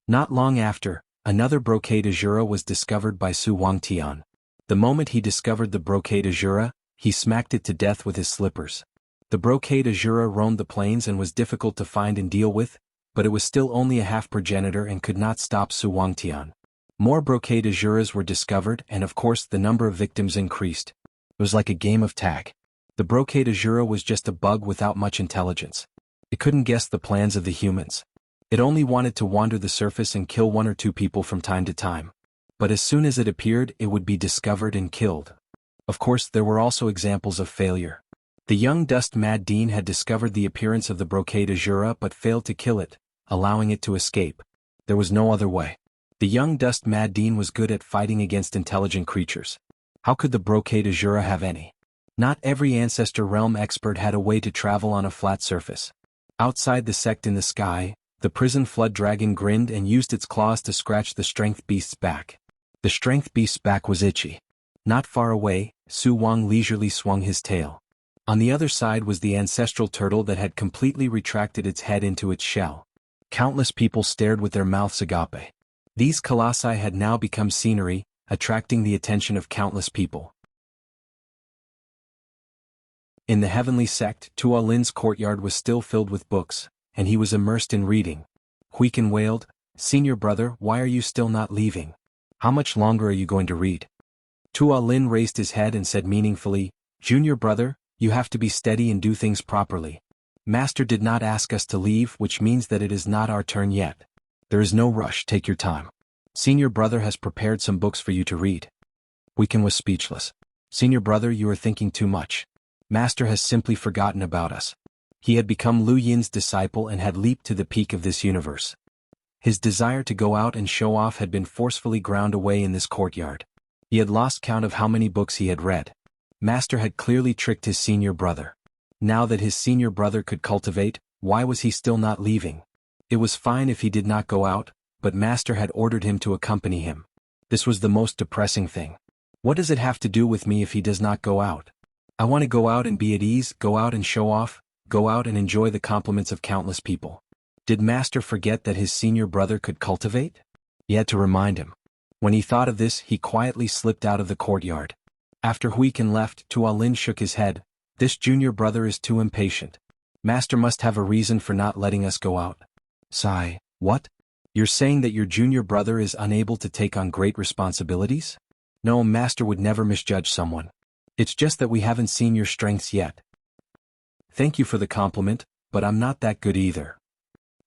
Not long after, another brocade azura was discovered by Su Wangtian. The moment he discovered the brocade azura, he smacked it to death with his slippers. The brocade azura roamed the plains and was difficult to find and deal with, but it was still only a half progenitor and could not stop Su Wangtian. More brocade azuras were discovered, and of course the number of victims increased. It was like a game of tag. The brocade azura was just a bug without much intelligence. It couldn't guess the plans of the humans. It only wanted to wander the surface and kill 1 or 2 people from time to time. But as soon as it appeared, it would be discovered and killed. Of course, there were also examples of failure. The young dust mad dean had discovered the appearance of the brocade azura but failed to kill it, allowing it to escape. There was no other way. The young dust mad dean was good at fighting against intelligent creatures. How could the brocade azura have any? Not every ancestor realm expert had a way to travel on a flat surface. Outside the sect in the sky, the prison flood dragon grinned and used its claws to scratch the strength beast's back. The strength beast's back was itchy. Not far away, Su Wang leisurely swung his tail. On the other side was the ancestral turtle that had completely retracted its head into its shell. Countless people stared with their mouths agape. These colossi had now become scenery, attracting the attention of countless people. In the heavenly sect, Tua Lin's courtyard was still filled with books, and he was immersed in reading. Huiken wailed, "Senior brother, why are you still not leaving? How much longer are you going to read?" Tua Lin raised his head and said meaningfully, "Junior brother, you have to be steady and do things properly. Master did not ask us to leave, which means that it is not our turn yet. There is no rush, take your time. Senior brother has prepared some books for you to read." Huiken was speechless. "Senior brother, you are thinking too much. Master has simply forgotten about us." He had become Lu Yin's disciple and had leaped to the peak of this universe. His desire to go out and show off had been forcefully ground away in this courtyard. He had lost count of how many books he had read. Master had clearly tricked his senior brother. Now that his senior brother could cultivate, why was he still not leaving? It was fine if he did not go out, but Master had ordered him to accompany him. This was the most depressing thing. What does it have to do with me if he does not go out? I want to go out and be at ease, go out and show off, go out and enjoy the compliments of countless people. Did Master forget that his senior brother could cultivate? He had to remind him. When he thought of this, he quietly slipped out of the courtyard. After Huiken left, Tua Lin shook his head. "This junior brother is too impatient. Master must have a reason for not letting us go out." Sigh, "What? You're saying that your junior brother is unable to take on great responsibilities?" "No, Master would never misjudge someone. It's just that we haven't seen your strengths yet." "Thank you for the compliment, but I'm not that good either."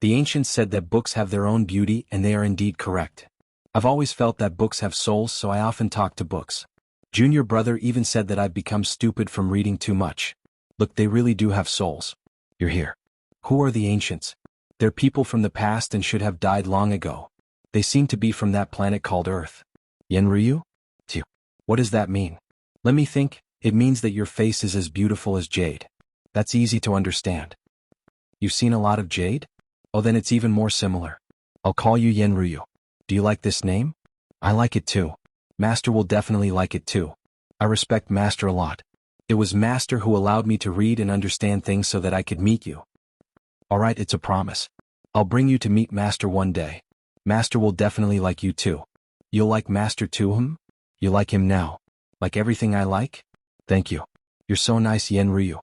The ancients said that books have their own beauty, and they are indeed correct. I've always felt that books have souls, so I often talk to books. Junior brother even said that I've become stupid from reading too much. Look, they really do have souls. You're here. Who are the ancients? They're people from the past and should have died long ago. They seem to be from that planet called Earth. Yenryu? What does that mean? Let me think. It means that your face is as beautiful as jade. That's easy to understand. You've seen a lot of jade? Oh, then it's even more similar. I'll call you Yenryu. Do you like this name? I like it too. Master will definitely like it too. I respect Master a lot. It was Master who allowed me to read and understand things so that I could meet you. Alright, it's a promise. I'll bring you to meet Master one day. Master will definitely like you too. You'll like Master too, You like him now. Like everything I like? Thank you. You're so nice, Yenryu.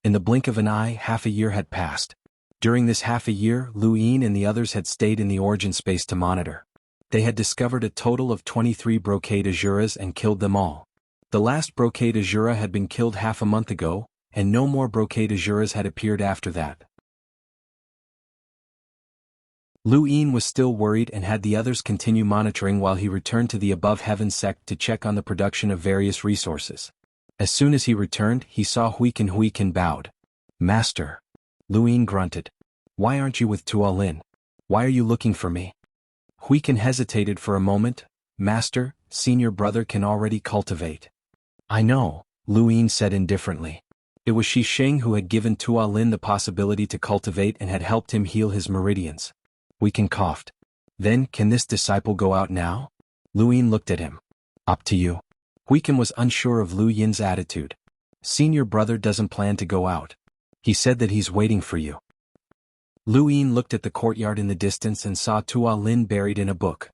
In the blink of an eye, half a year had passed. During this half a year, Lu Yin and the others had stayed in the origin space to monitor. They had discovered a total of 23 brocade Azuras and killed them all. The last brocade Azura had been killed half a month ago, and no more brocade Azuras had appeared after that. Lu Yin was still worried and had the others continue monitoring while he returned to the above heaven sect to check on the production of various resources. As soon as he returned, he saw Huikin bowed. Master. Lu Yin grunted. Why aren't you with Tuolin? Why are you looking for me? Huikin hesitated for a moment. Master, senior brother can already cultivate. I know, Lu Yin said indifferently. It was Shisheng who had given Tuolin the possibility to cultivate and had helped him heal his meridians. Huikin coughed. Then, can this disciple go out now? Lu Yin looked at him. Up to you. Huikin was unsure of Lu Yin's attitude. Senior brother doesn't plan to go out. He said that he's waiting for you. Lu Yin looked at the courtyard in the distance and saw Tuolin buried in a book.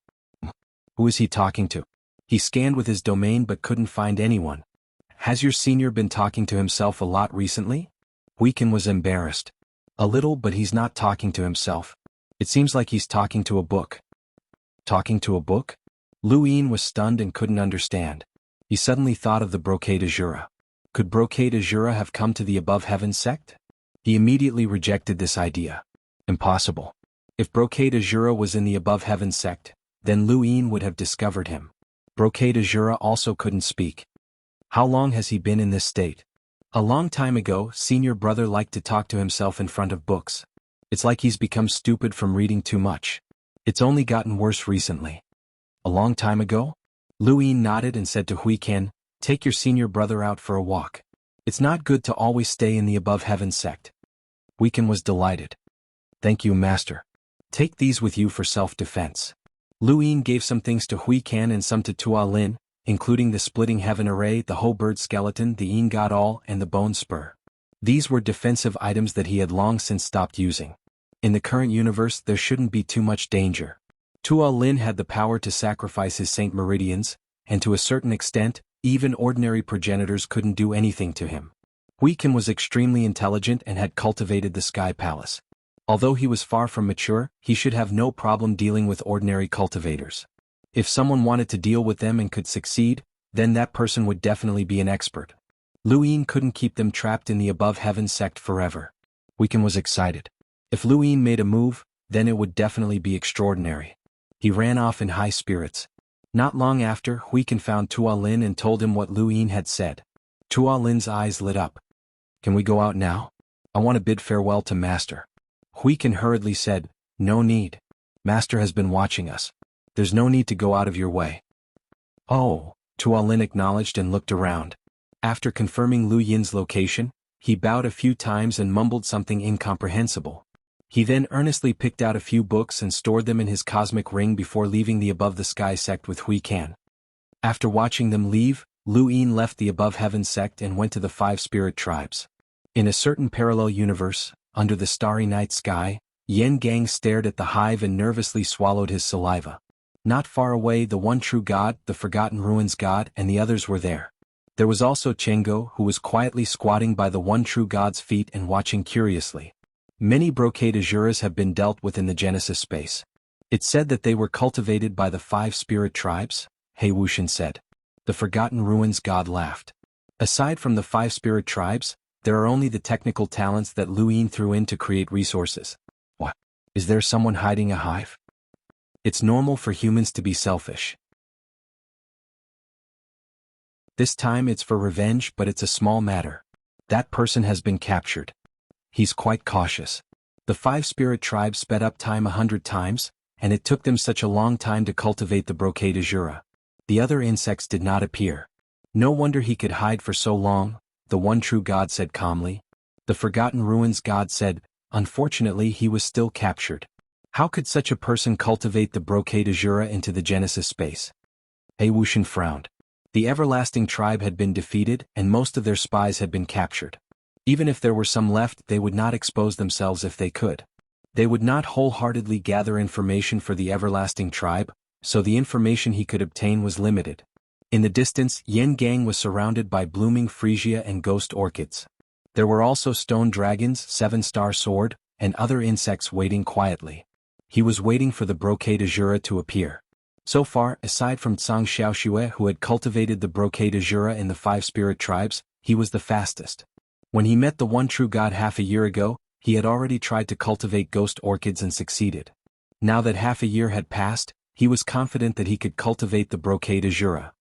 Who is he talking to? He scanned with his domain but couldn't find anyone. Has your senior been talking to himself a lot recently? Huikin was embarrassed. A little, but he's not talking to himself. It seems like he's talking to a book. Talking to a book? Lu Yin was stunned and couldn't understand. He suddenly thought of the brocade Azura. Could brocade Azura have come to the above heaven sect? He immediately rejected this idea. Impossible. If brocade Azura was in the above heaven sect, then Lu Yin would have discovered him. Brocade Azura also couldn't speak. How long has he been in this state? A long time ago, senior brother liked to talk to himself in front of books. It's like he's become stupid from reading too much. It's only gotten worse recently. A long time ago? Lu Yin nodded and said to Huikin, take your senior brother out for a walk. It's not good to always stay in the above heaven sect. Huikin was delighted. Thank you, Master. Take these with you for self-defense. Lu Yin gave some things to Huikin and some to Tuolin, including the splitting heaven array, the whole bird skeleton, the Yin God All, and the bone spur. These were defensive items that he had long since stopped using. In the current universe, there shouldn't be too much danger. Tuolin had the power to sacrifice his Saint Meridians, and to a certain extent, even ordinary progenitors couldn't do anything to him. Huikin was extremely intelligent and had cultivated the Sky Palace. Although he was far from mature, he should have no problem dealing with ordinary cultivators. If someone wanted to deal with them and could succeed, then that person would definitely be an expert. Lu Yin couldn't keep them trapped in the above heaven sect forever. Huikin was excited. If Lu Yin made a move, then it would definitely be extraordinary. He ran off in high spirits. Not long after, Huikin found Tuolin and told him what Lu Yin had said. Tuolin's eyes lit up. Can we go out now? I want to bid farewell to Master. Huikin hurriedly said, no need. Master has been watching us. There's no need to go out of your way. Oh, Tuolin acknowledged and looked around. After confirming Lu Yin's location, he bowed a few times and mumbled something incomprehensible. He then earnestly picked out a few books and stored them in his cosmic ring before leaving the above the sky sect with Huikin. After watching them leave, Lu Yin left the above heaven sect and went to the 5 spirit tribes. In a certain parallel universe, under the starry night sky, Yen Gang stared at the hive and nervously swallowed his saliva. Not far away, the one true god, the Forgotten Ruins god, and the others were there. There was also Chengo, who was quietly squatting by the one true god's feet and watching curiously. Many brocade Azuras have been dealt with in the Genesis space. It's said that they were cultivated by the 5 spirit tribes, He Wuxian said. The Forgotten Ruins god laughed. Aside from the 5 spirit tribes, there are only the technical talents that Lu Yin threw in to create resources. What? Is there someone hiding a hive? It's normal for humans to be selfish. This time it's for revenge, but it's a small matter. That person has been captured. He's quite cautious. The 5 spirit tribes sped up time 100 times, and it took them such a long time to cultivate the brocade Azura. The other insects did not appear. No wonder he could hide for so long, the one true god said calmly. The Forgotten Ruins god said, unfortunately he was still captured. How could such a person cultivate the Brocade Azura into the Genesis space? Wuxian frowned. The Everlasting Tribe had been defeated and most of their spies had been captured. Even if there were some left, they would not expose themselves if they could. They would not wholeheartedly gather information for the Everlasting Tribe, so the information he could obtain was limited. In the distance, Yen Gang was surrounded by blooming freesia and ghost orchids. There were also stone dragons, seven-star sword, and other insects waiting quietly. He was waiting for the Brocade Azura to appear. So far, aside from Tsang Xiaoxue who had cultivated the Brocade Azura in the 5 spirit tribes, he was the fastest. When he met the one true god half a year ago, he had already tried to cultivate ghost orchids and succeeded. Now that half a year had passed, he was confident that he could cultivate the Brocade Azura.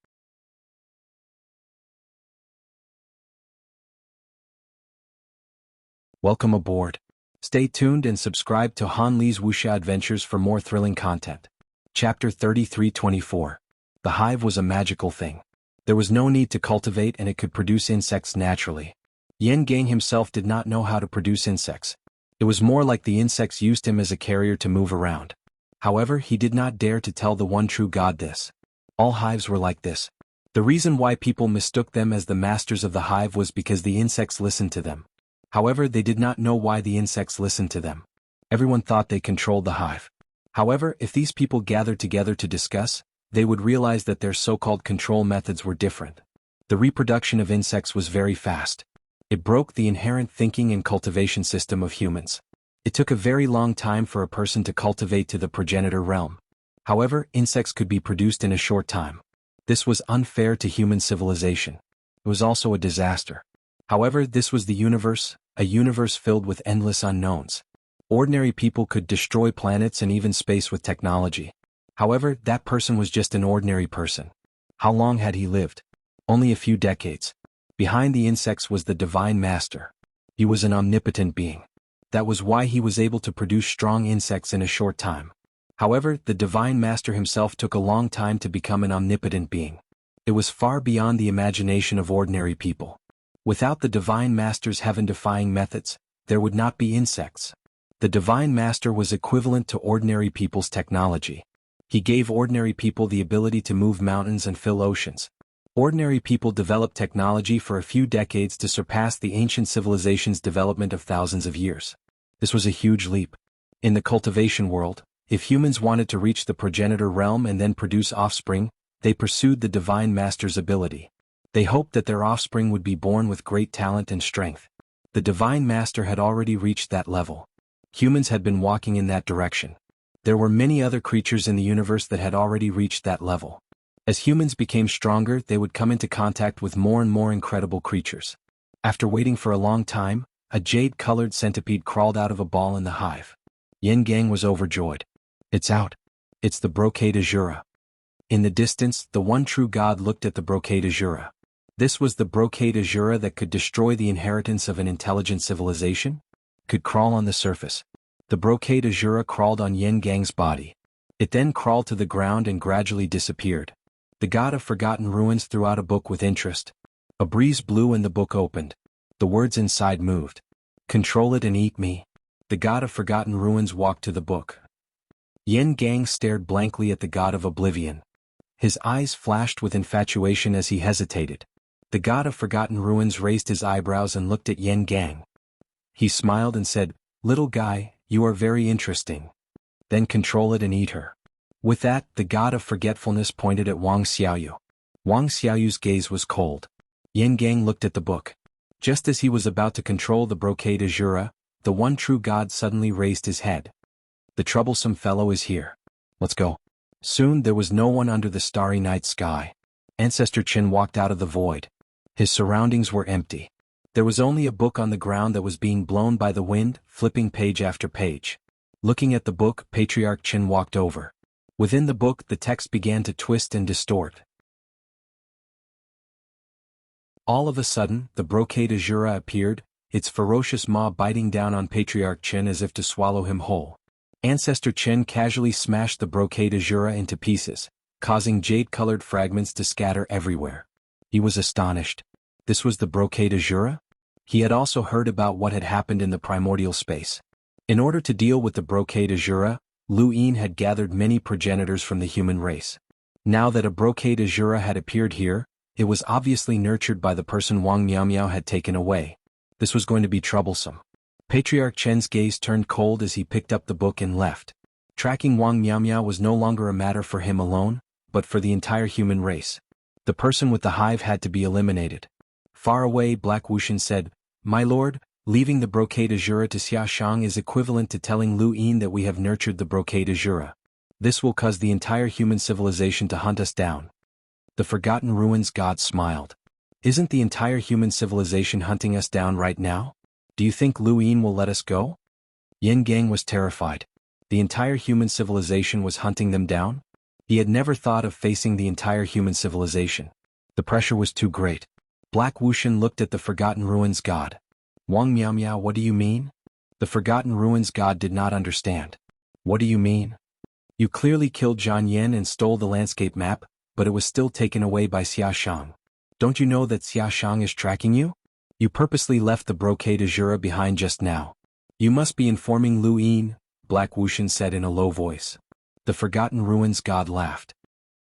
Welcome aboard. Stay tuned and subscribe to Han Li's Wuxia Adventures for more thrilling content. Chapter 3324. The hive was a magical thing. There was no need to cultivate and it could produce insects naturally. Yen Gang himself did not know how to produce insects. It was more like the insects used him as a carrier to move around. However, he did not dare to tell the one true god this. All hives were like this. The reason why people mistook them as the masters of the hive was because the insects listened to them. However, they did not know why the insects listened to them. Everyone thought they controlled the hive. However, if these people gathered together to discuss, they would realize that their so-called control methods were different. The reproduction of insects was very fast. It broke the inherent thinking and cultivation system of humans. It took a very long time for a person to cultivate to the progenitor realm. However, insects could be produced in a short time. This was unfair to human civilization. It was also a disaster. However, this was the universe, a universe filled with endless unknowns. Ordinary people could destroy planets and even space with technology. However, that person was just an ordinary person. How long had he lived? Only a few decades. Behind the insects was the Divine Master. He was an omnipotent being. That was why he was able to produce strong insects in a short time. However, the Divine Master himself took a long time to become an omnipotent being. It was far beyond the imagination of ordinary people. Without the Divine Master's heaven-defying methods, there would not be insects. The Divine Master was equivalent to ordinary people's technology. He gave ordinary people the ability to move mountains and fill oceans. Ordinary people developed technology for a few decades to surpass the ancient civilization's development of thousands of years. This was a huge leap. In the cultivation world, if humans wanted to reach the progenitor realm and then produce offspring, they pursued the Divine Master's ability. They hoped that their offspring would be born with great talent and strength. The Divine Master had already reached that level. Humans had been walking in that direction. There were many other creatures in the universe that had already reached that level. As humans became stronger, they would come into contact with more and more incredible creatures. After waiting for a long time, a jade-colored centipede crawled out of a ball in the hive. Yen Gang was overjoyed. It's out. It's the Brocade Azura. In the distance, the one true god looked at the Brocade Azura. This was the Brocade Azura that could destroy the inheritance of an intelligent civilization? Could crawl on the surface. The Brocade Azura crawled on Yen Gang's body. It then crawled to the ground and gradually disappeared. The god of Forgotten Ruins threw out a book with interest. A breeze blew and the book opened. The words inside moved. Control it and eat me. The god of Forgotten Ruins walked to the book. Yen Gang stared blankly at the god of Oblivion. His eyes flashed with infatuation as he hesitated. The god of Forgotten Ruins raised his eyebrows and looked at Yen Gang. He smiled and said, "Little guy, you are very interesting. Then control it and eat her." With that, the god of forgetfulness pointed at Wang Xiaoyu. Wang Xiaoyu's gaze was cold. Yen Gang looked at the book. Just as he was about to control the Brocade Azura, the one true god suddenly raised his head. The troublesome fellow is here. Let's go. Soon there was no one under the starry night sky. Ancestor Qin walked out of the void. His surroundings were empty. There was only a book on the ground that was being blown by the wind, flipping page after page. Looking at the book, Patriarch Qin walked over. Within the book, the text began to twist and distort. All of a sudden, the Brocade Azura appeared, its ferocious maw biting down on Patriarch Qin as if to swallow him whole. Ancestor Qin casually smashed the Brocade Azura into pieces, causing jade-colored fragments to scatter everywhere. He was astonished. This was the Brocade Azura? He had also heard about what had happened in the primordial space. In order to deal with the Brocade Azura, Lu Yin had gathered many progenitors from the human race. Now that a Brocade Azura had appeared here, it was obviously nurtured by the person Wang Miaomiao had taken away. This was going to be troublesome. Patriarch Chen's gaze turned cold as he picked up the book and left. Tracking Wang Miaomiao was no longer a matter for him alone, but for the entire human race. The person with the hive had to be eliminated. Far away, Black Wuxian said, "My lord, leaving the Brocade Azura to Xiaoshang is equivalent to telling Lu Yin that we have nurtured the Brocade Azura. This will cause the entire human civilization to hunt us down." The Forgotten Ruins god smiled. "Isn't the entire human civilization hunting us down right now? Do you think Lu Yin will let us go?" Yin Gang was terrified. The entire human civilization was hunting them down? He had never thought of facing the entire human civilization. The pressure was too great. Black Wuxian looked at the Forgotten Ruins god. "Wang Miaomiao, what do you mean?" The Forgotten Ruins god did not understand. "What do you mean? You clearly killed Zhan Yan and stole the landscape map, but it was still taken away by Xiaoshang. Don't you know that Xiaoshang is tracking you? You purposely left the Brocade Azura behind just now. You must be informing Lu Yin," Black Wuxian said in a low voice. The Forgotten Ruins god laughed.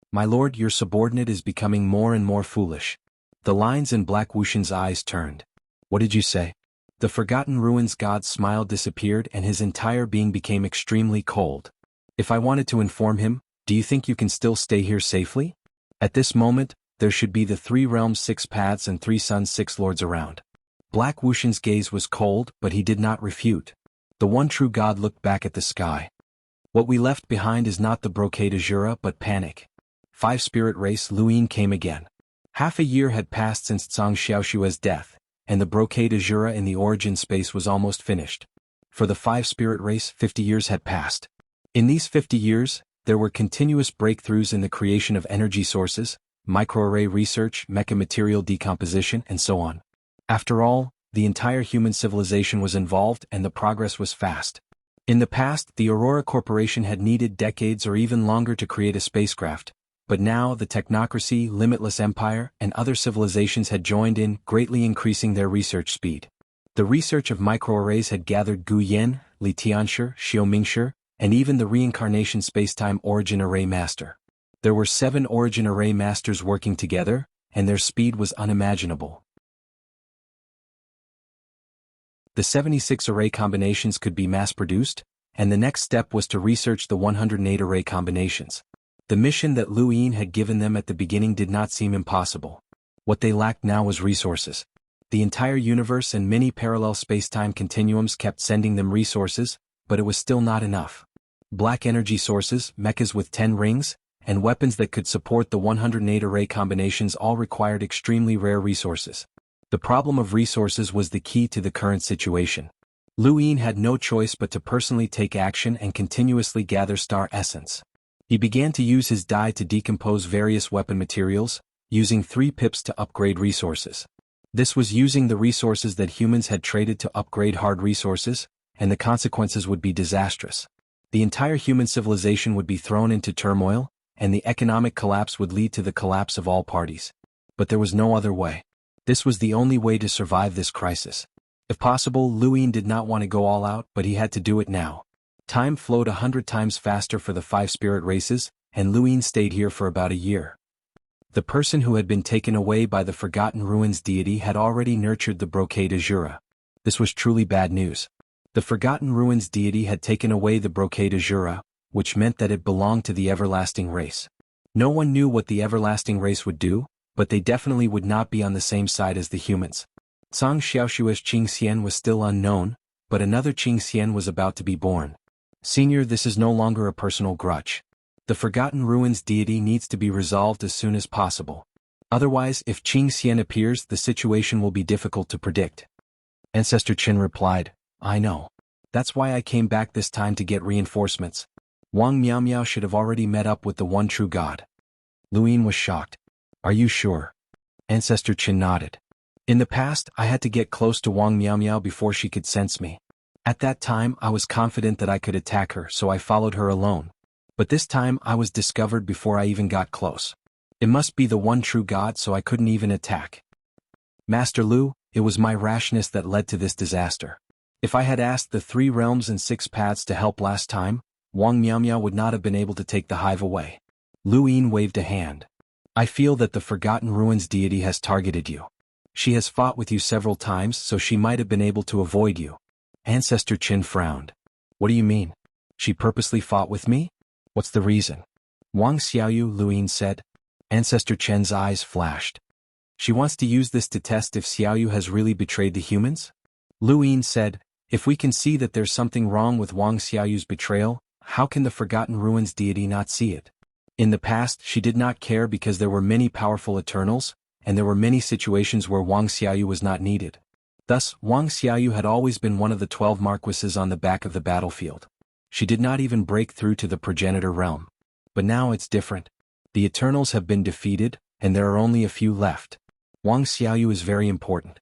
"My lord, your subordinate is becoming more and more foolish." The lines in Black Wuxian's eyes turned. "What did you say?" The Forgotten Ruins god's smile disappeared and his entire being became extremely cold. "If I wanted to inform him, do you think you can still stay here safely? At this moment, there should be the 3 realms 6 paths and 3 suns 6 lords around." Black Wuxian's gaze was cold, but he did not refute. The one true god looked back at the sky. "What we left behind is not the Brocade Azura but panic." 5 spirit race Lu Yin came again. Half a year had passed since Zhang Xiaoshua's death, and the Brocade Azura in the origin space was almost finished. For the 5 spirit race, 50 years had passed. In these 50 years, there were continuous breakthroughs in the creation of energy sources, microarray research, mecha material decomposition, and so on. After all, the entire human civilization was involved and the progress was fast. In the past, the Aurora Corporation had needed decades or even longer to create a spacecraft, but now the technocracy, limitless empire, and other civilizations had joined in, greatly increasing their research speed. The research of microarrays had gathered Gu Yan, Li Tianshi, Xiao Mingshi, and even the reincarnation spacetime origin array master. There were 7 origin array masters working together, and their speed was unimaginable. The 76 array combinations could be mass-produced, and the next step was to research the 108 array combinations. The mission that Lu Yin had given them at the beginning did not seem impossible. What they lacked now was resources. The entire universe and many parallel spacetime continuums kept sending them resources, but it was still not enough. Black energy sources, mechas with 10 rings, and weapons that could support the 108 array combinations all required extremely rare resources. The problem of resources was the key to the current situation. Lu Yin had no choice but to personally take action and continuously gather star essence. He began to use his dye to decompose various weapon materials, using 3 pips to upgrade resources. This was using the resources that humans had traded to upgrade hard resources, and the consequences would be disastrous. The entire human civilization would be thrown into turmoil, and the economic collapse would lead to the collapse of all parties. But there was no other way. This was the only way to survive this crisis. If possible, Lu Yin did not want to go all out, but he had to do it now. Time flowed 100 times faster for the 5 spirit races, and Lu Yin stayed here for about a year. The person who had been taken away by the Forgotten Ruins deity had already nurtured the Brocade Azura. This was truly bad news. The Forgotten Ruins deity had taken away the Brocade Azura, which meant that it belonged to the Everlasting Race. No one knew what the Everlasting Race would do, but they definitely would not be on the same side as the humans. Zhang Xiaoshua's Qingxian was still unknown, but another Qingxian was about to be born. Senior, this is no longer a personal grudge. The Forgotten Ruins deity needs to be resolved as soon as possible. Otherwise, if Qingxian appears, the situation will be difficult to predict. Ancestor Qin replied, "I know. That's why I came back this time to get reinforcements. Wang Miaomiao should have already met up with the one true god." Lu Yin was shocked. "Are you sure?" Ancestor Qin nodded. "In the past, I had to get close to Wang Miaomiao before she could sense me. At that time, I was confident that I could attack her, so I followed her alone. But this time, I was discovered before I even got close. It must be the one true God, so I couldn't even attack. Master Lu, it was my rashness that led to this disaster. If I had asked the 3 realms and 6 paths to help last time, Wang Miaomiao would not have been able to take the hive away. Lu Yin waved a hand. I feel that the Forgotten Ruins deity has targeted you. She has fought with you several times, so she might have been able to avoid you. Ancestor Qin frowned. What do you mean? She purposely fought with me? What's the reason? Wang Xiaoyu, Lu Yin said. Ancestor Chen's eyes flashed. She wants to use this to test if Xiaoyu has really betrayed the humans? Lu Yin said, if we can see that there's something wrong with Wang Xiaoyu's betrayal, how can the Forgotten Ruins deity not see it? In the past, she did not care because there were many powerful Eternals, and there were many situations where Wang Xiaoyu was not needed. Thus, Wang Xiaoyu had always been one of the 12 marquises on the back of the battlefield. She did not even break through to the progenitor realm. But now it's different. The Eternals have been defeated, and there are only a few left. Wang Xiaoyu is very important.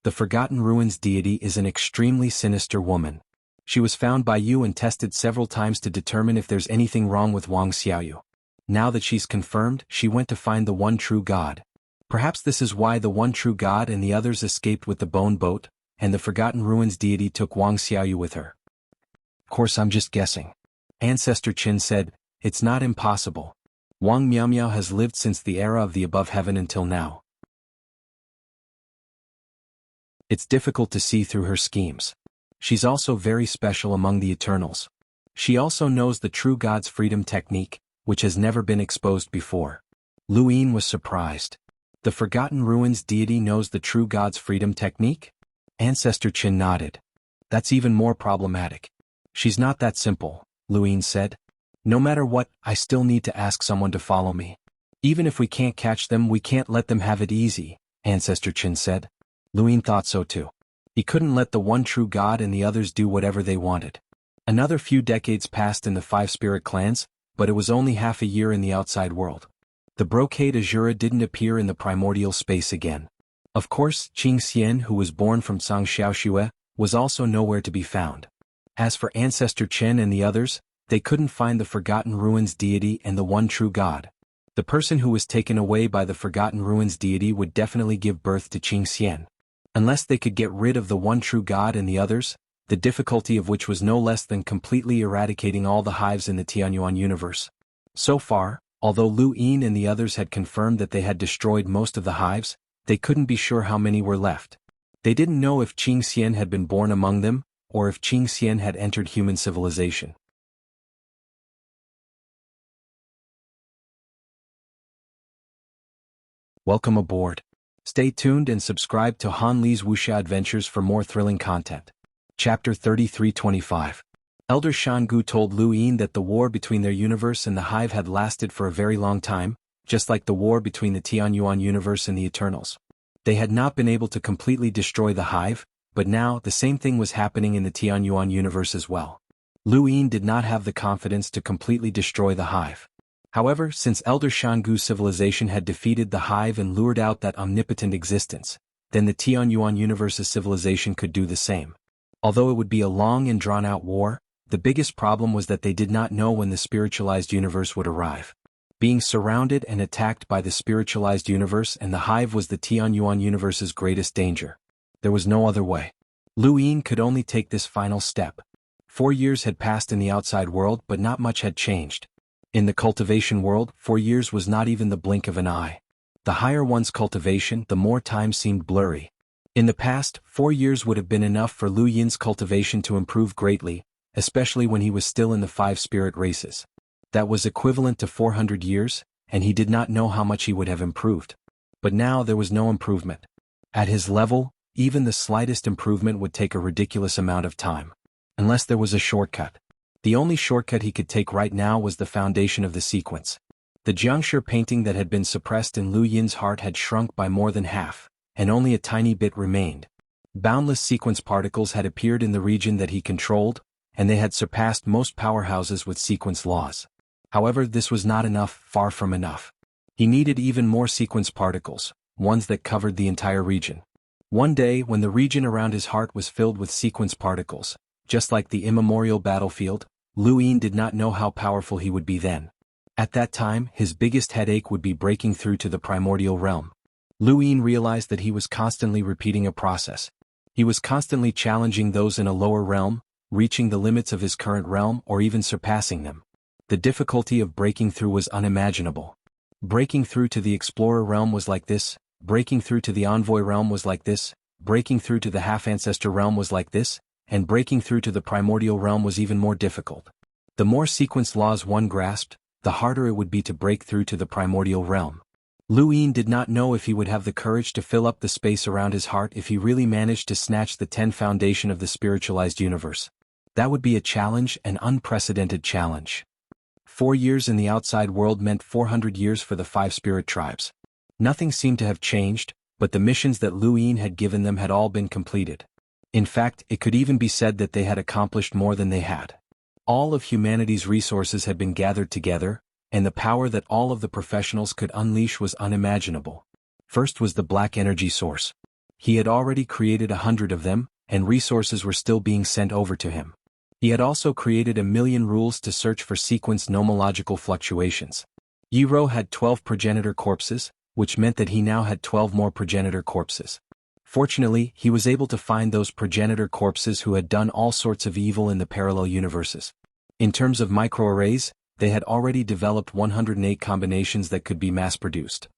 The Forgotten Ruins deity is an extremely sinister woman. She was found by you and tested several times to determine if there's anything wrong with Wang Xiaoyu. Now that she's confirmed, she went to find the one true God. Perhaps this is why the one true God and the others escaped with the bone boat, and the Forgotten Ruins deity took Wang Xiaoyu with her. Of course, I'm just guessing. Ancestor Qin said, it's not impossible. Wang Miaomiao has lived since the era of the above heaven until now. It's difficult to see through her schemes. She's also very special among the Eternals. She also knows the true God's freedom technique, which has never been exposed before. Lu Yin was surprised. The Forgotten Ruins deity knows the true God's freedom technique? Ancestor Qin nodded. That's even more problematic. She's not that simple, Lu Yin said. No matter what, I still need to ask someone to follow me. Even if we can't catch them, we can't let them have it easy, Ancestor Qin said. Lu Yin thought so too. He couldn't let the one true God and the others do whatever they wanted. Another few decades passed in the 5 spirit clans, but it was only half a year in the outside world. The brocade Azura didn't appear in the primordial space again. Of course, Qing Xian, who was born from Sang Xiaoxue, was also nowhere to be found. As for Ancestor Chen and the others, they couldn't find the Forgotten Ruins deity and the one true God. The person who was taken away by the Forgotten Ruins deity would definitely give birth to Qing Xian. Unless they could get rid of the one true God and the others, the difficulty of which was no less than completely eradicating all the hives in the Xianhuan universe. So far, although Lu Yin and the others had confirmed that they had destroyed most of the hives, they couldn't be sure how many were left. They didn't know if Qing Xian had been born among them, or if Qing Xian had entered human civilization. Welcome aboard. Stay tuned and subscribe to Han Li's Wuxia Adventures for more thrilling content. Chapter 3325. Elder Xiangu told Lu Yin that the war between their universe and the hive had lasted for a very long time, just like the war between the Tianyuan universe and the Eternals. They had not been able to completely destroy the hive, but now the same thing was happening in the Tianyuan universe as well. Lu Yin did not have the confidence to completely destroy the hive. However, since Elder Xiangu's civilization had defeated the hive and lured out that omnipotent existence, then the Tianyuan universe's civilization could do the same. Although it would be a long and drawn-out war, the biggest problem was that they did not know when the spiritualized universe would arrive. Being surrounded and attacked by the spiritualized universe and the hive was the Tianyuan universe's greatest danger. There was no other way. Lu Yin could only take this final step. 4 years had passed in the outside world, but not much had changed. In the cultivation world, 4 years was not even the blink of an eye. The higher one's cultivation, the more time seemed blurry. In the past, 4 years would have been enough for Lu Yin's cultivation to improve greatly, especially when he was still in the 5 spirit races. That was equivalent to 400 years, and he did not know how much he would have improved. But now there was no improvement. At his level, even the slightest improvement would take a ridiculous amount of time. Unless there was a shortcut. The only shortcut he could take right now was the foundation of the sequence. The jianghu painting that had been suppressed in Lu Yin's heart had shrunk by more than half, and only a tiny bit remained. Boundless sequence particles had appeared in the region that he controlled, and they had surpassed most powerhouses with sequence laws. However, this was not enough, far from enough. He needed even more sequence particles, ones that covered the entire region. One day, when the region around his heart was filled with sequence particles, just like the immemorial battlefield, Lu Yin did not know how powerful he would be then. At that time, his biggest headache would be breaking through to the primordial realm. Lu Yin realized that he was constantly repeating a process. He was constantly challenging those in a lower realm, reaching the limits of his current realm or even surpassing them. The difficulty of breaking through was unimaginable. Breaking through to the explorer realm was like this, breaking through to the envoy realm was like this, breaking through to the half-ancestor realm was like this, and breaking through to the primordial realm was even more difficult. The more sequence laws one grasped, the harder it would be to break through to the primordial realm. Lu Yin did not know if he would have the courage to fill up the space around his heart if he really managed to snatch the 10 foundation of the spiritualized universe. That would be a challenge, an unprecedented challenge. 4 years in the outside world meant 400 years for the 5 spirit tribes. Nothing seemed to have changed, but the missions that Lu Yin had given them had all been completed. In fact, it could even be said that they had accomplished more than they had. All of humanity's resources had been gathered together, and the power that all of the professionals could unleash was unimaginable. First was the black energy source. He had already created 100 of them, and resources were still being sent over to him. He had also created 1,000,000 rules to search for sequence nomological fluctuations. Yiro had 12 progenitor corpses, which meant that he now had 12 more progenitor corpses. Fortunately, he was able to find those progenitor corpses who had done all sorts of evil in the parallel universes. In terms of microarrays, they had already developed 108 combinations that could be mass-produced.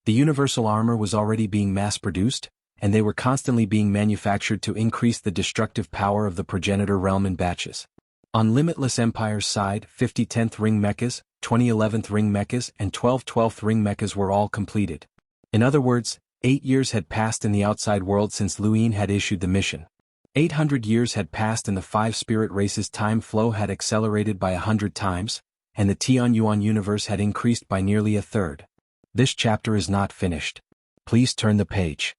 The universal armor was already being mass-produced, and they were constantly being manufactured to increase the destructive power of the progenitor realm in batches. On Limitless Empire's side, 50 10th ring mechas, 20 11th ring mechas, and 12 12th ring mechas were all completed. In other words, 8 years had passed in the outside world since Lu Yin had issued the mission. 800 years had passed and the 5 spirit races' time flow had accelerated by 100 times, and the Xianhuan universe had increased by nearly a third. This chapter is not finished. Please turn the page.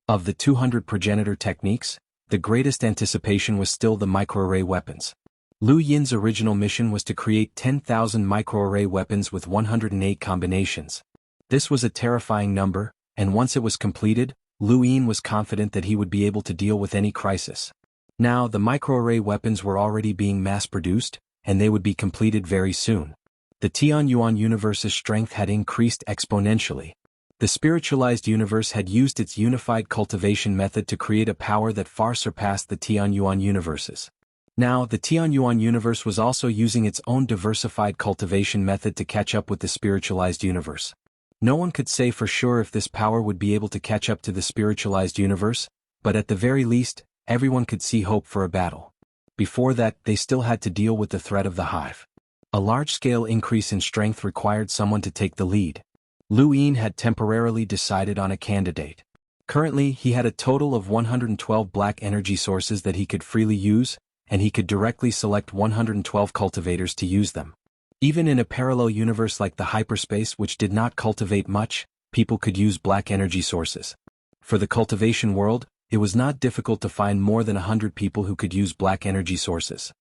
Of the 200 progenitor techniques, the greatest anticipation was still the microarray weapons. Lu Yin's original mission was to create 10,000 microarray weapons with 108 combinations. This was a terrifying number, and once it was completed, Lu Yin was confident that he would be able to deal with any crisis. Now, the microarray weapons were already being mass-produced, and they would be completed very soon. The Xianhuan universe's strength had increased exponentially. The spiritualized universe had used its unified cultivation method to create a power that far surpassed the Xianhuan universes. Now, the Xianhuan universe was also using its own diversified cultivation method to catch up with the spiritualized universe. No one could say for sure if this power would be able to catch up to the spiritualized universe, but at the very least, everyone could see hope for a battle. Before that, they still had to deal with the threat of the hive. A large-scale increase in strength required someone to take the lead. Lu Yin had temporarily decided on a candidate. Currently, he had a total of 112 black energy sources that he could freely use, and he could directly select 112 cultivators to use them. Even in a parallel universe like the hyperspace which did not cultivate much, people could use black energy sources. For the cultivation world, it was not difficult to find more than 100 people who could use black energy sources.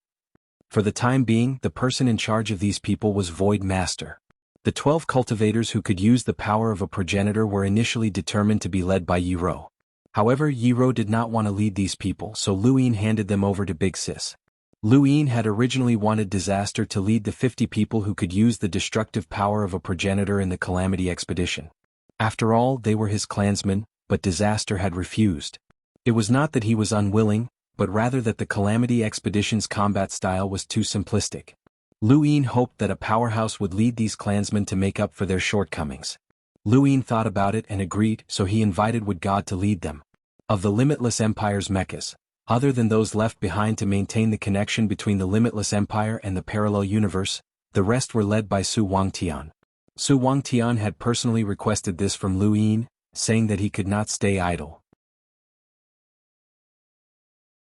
For the time being, the person in charge of these people was Void Master. The 12 cultivators who could use the power of a progenitor were initially determined to be led by Yiro. However, Yiro did not want to lead these people, so Lu Yin handed them over to Big Sis. Lu Yin had originally wanted Disaster to lead the 50 people who could use the destructive power of a progenitor in the Calamity expedition. After all, they were his clansmen, but Disaster had refused. It was not that he was unwilling, but rather that the Calamity expedition's combat style was too simplistic. Lu Yin hoped that a powerhouse would lead these clansmen to make up for their shortcomings. Lu Yin thought about it and agreed, so he invited Wood God to lead them. Of the Limitless Empire's mechas, other than those left behind to maintain the connection between the Limitless Empire and the parallel universe, the rest were led by Su Wangtian. Su Wangtian had personally requested this from Lu Yin, saying that he could not stay idle.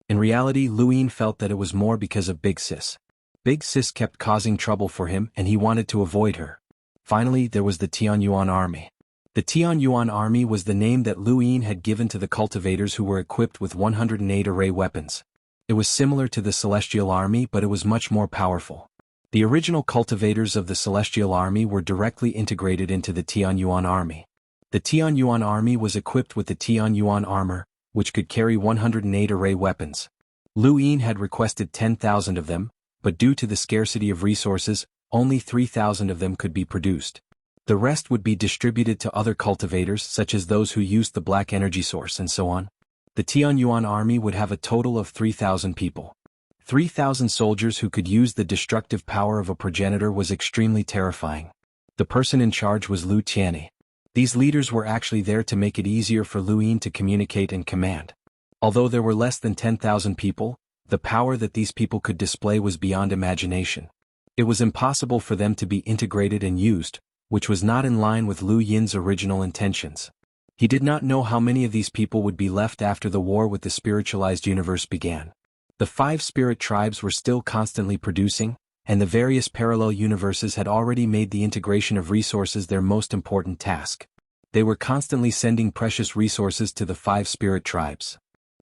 In reality, Lu Yin felt that it was more because of Big Sis. Big Sis kept causing trouble for him and he wanted to avoid her. Finally, there was the Xianhuan army. The Xianhuan army was the name that Lu Yin had given to the cultivators who were equipped with 108 array weapons. It was similar to the Celestial Army, but it was much more powerful. The original cultivators of the Celestial Army were directly integrated into the Xianhuan army. The Xianhuan army was equipped with the Xianhuan armor, which could carry 108 array weapons. Lu Yin had requested 10,000 of them, but due to the scarcity of resources, only 3,000 of them could be produced. The rest would be distributed to other cultivators such as those who used the black energy source and so on. The Xuanhuan army would have a total of 3,000 people. 3,000 soldiers who could use the destructive power of a progenitor was extremely terrifying. The person in charge was Lu Tianyi. These leaders were actually there to make it easier for Lu Yin to communicate and command. Although there were less than 10,000 people, the power that these people could display was beyond imagination. It was impossible for them to be integrated and used, which was not in line with Lu Yin's original intentions. He did not know how many of these people would be left after the war with the spiritualized universe began. The 5 spirit tribes were still constantly producing, and the various parallel universes had already made the integration of resources their most important task. They were constantly sending precious resources to the 5 spirit tribes.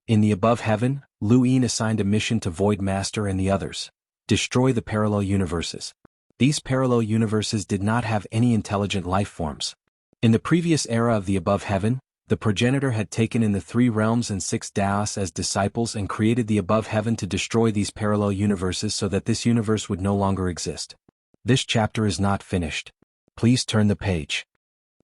In the above heaven, Lu Yin assigned a mission to Void Master and the others: destroy the parallel universes. These parallel universes did not have any intelligent life forms. In the previous era of the above heaven, the progenitor had taken in the 3 realms and 6 Daos as disciples and created the above heaven to destroy these parallel universes so that this universe would no longer exist. This chapter is not finished. Please turn the page.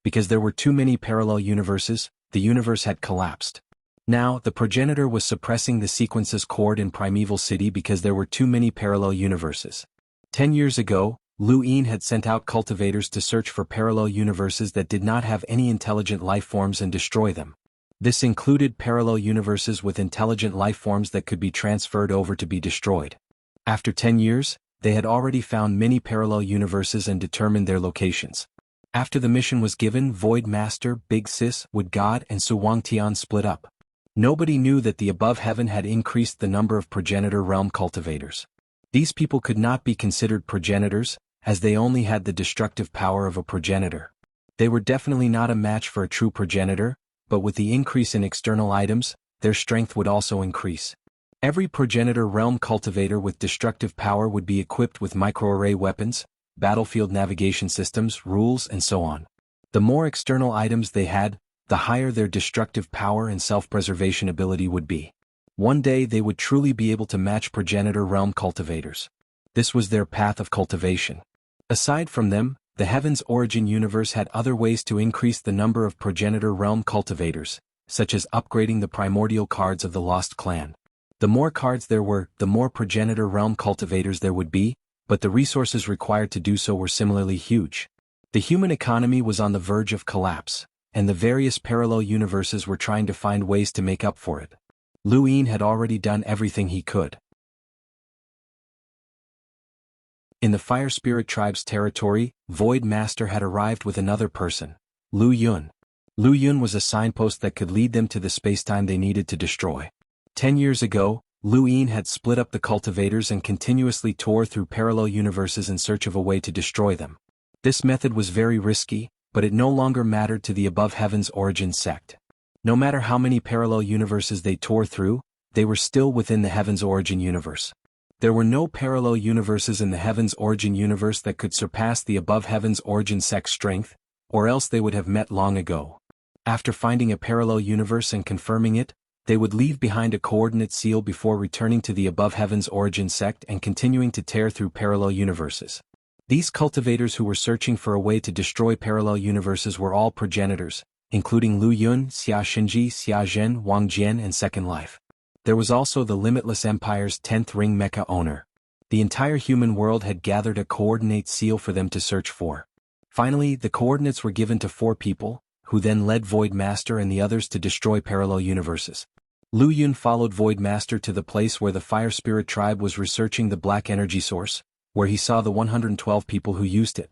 Because there were too many parallel universes, the universe had collapsed. Now, the progenitor was suppressing the sequences cord in Primeval City because there were too many parallel universes. 10 years ago, Lu Yin had sent out cultivators to search for parallel universes that did not have any intelligent life forms and destroy them. This included parallel universes with intelligent life forms that could be transferred over to be destroyed. After 10 years, they had already found many parallel universes and determined their locations. After the mission was given, Void Master, Big Sis, Wood God, and Su Wangtian split up. Nobody knew that the above heaven had increased the number of progenitor realm cultivators. These people could not be considered progenitors, as they only had the destructive power of a progenitor. They were definitely not a match for a true progenitor, but with the increase in external items, their strength would also increase. Every progenitor realm cultivator with destructive power would be equipped with microarray weapons, battlefield navigation systems, rules, and so on. The more external items they had, the higher their destructive power and self-preservation ability would be. One day they would truly be able to match progenitor realm cultivators. This was their path of cultivation. Aside from them, the Heaven's Origin universe had other ways to increase the number of progenitor realm cultivators, such as upgrading the primordial cards of the Lost Clan. The more cards there were, the more progenitor realm cultivators there would be, but the resources required to do so were similarly huge. The human economy was on the verge of collapse, and the various parallel universes were trying to find ways to make up for it. Lu Yin had already done everything he could. In the Fire Spirit Tribe's territory, Void Master had arrived with another person, Lu Yun. Lu Yun was a signpost that could lead them to the spacetime they needed to destroy. 10 years ago, Lu Yin had split up the cultivators and continuously tore through parallel universes in search of a way to destroy them. This method was very risky, but it no longer mattered to the above heaven's origin sect. No matter how many parallel universes they tore through, they were still within the heaven's origin universe. There were no parallel universes in the heaven's origin universe that could surpass the above heaven's origin sect's strength, or else they would have met long ago. After finding a parallel universe and confirming it, they would leave behind a coordinate seal before returning to the above heaven's origin sect and continuing to tear through parallel universes. These cultivators who were searching for a way to destroy parallel universes were all progenitors, including Lu Yun, Xia Xinji, Xia Zhen, Wang Jian, and Second Life. There was also the Limitless Empire's 10th ring mecha owner. The entire human world had gathered a coordinate seal for them to search for. Finally, the coordinates were given to 4 people, who then led Void Master and the others to destroy parallel universes. Lu Yun followed Void Master to the place where the Fire Spirit Tribe was researching the black energy source, where he saw the 112 people who used it.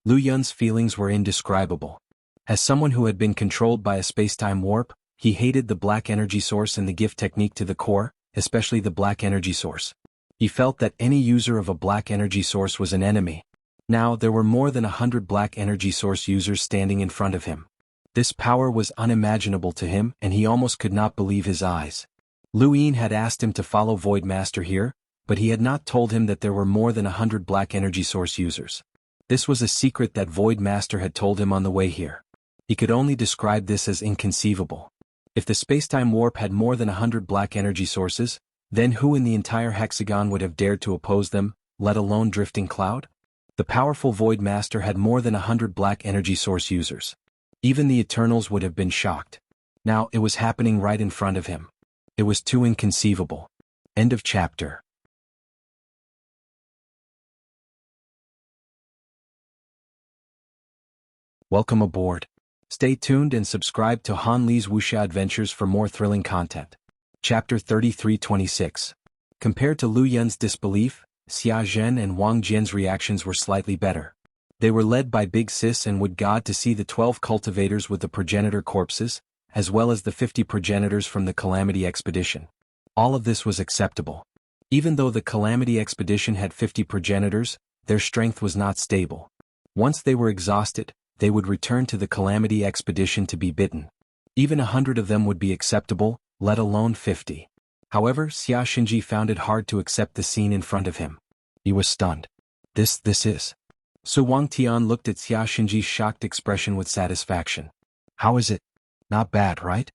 Lu Yun's feelings were indescribable. As someone who had been controlled by a spacetime warp, he hated the black energy source and the gift technique to the core, especially the black energy source. He felt that any user of a black energy source was an enemy. Now there were more than 100 black energy source users standing in front of him. This power was unimaginable to him and he almost could not believe his eyes. Lu Yin had asked him to follow Void Master here, but he had not told him that there were more than 100 black energy source users. This was a secret that Void Master had told him on the way here. He could only describe this as inconceivable. If the spacetime warp had more than 100 black energy sources, then who in the entire hexagon would have dared to oppose them? let alone drifting cloud? The powerful Void Master had more than 100 black energy source users. Even the Eternals would have been shocked. Now it was happening right in front of him. It was too inconceivable. End of chapter. Welcome aboard. Stay tuned and subscribe to Han Li's Wuxia Adventures for more thrilling content. Chapter 3326. Compared to Lu Yun's disbelief, Xia Zhen and Wang Jian's reactions were slightly better. They were led by Big Sis and would God to see the 12 cultivators with the progenitor corpses, as well as the 50 progenitors from the Calamity Expedition. All of this was acceptable. Even though the Calamity Expedition had 50 progenitors, their strength was not stable. Once they were exhausted, they would return to the Calamity Expedition to be bitten. Even 100 of them would be acceptable, let alone 50. However, Xia Xinji found it hard to accept the scene in front of him. He was stunned. This is. So Wang Tian looked at Xia Xinji's shocked expression with satisfaction. How is it? Not bad, right?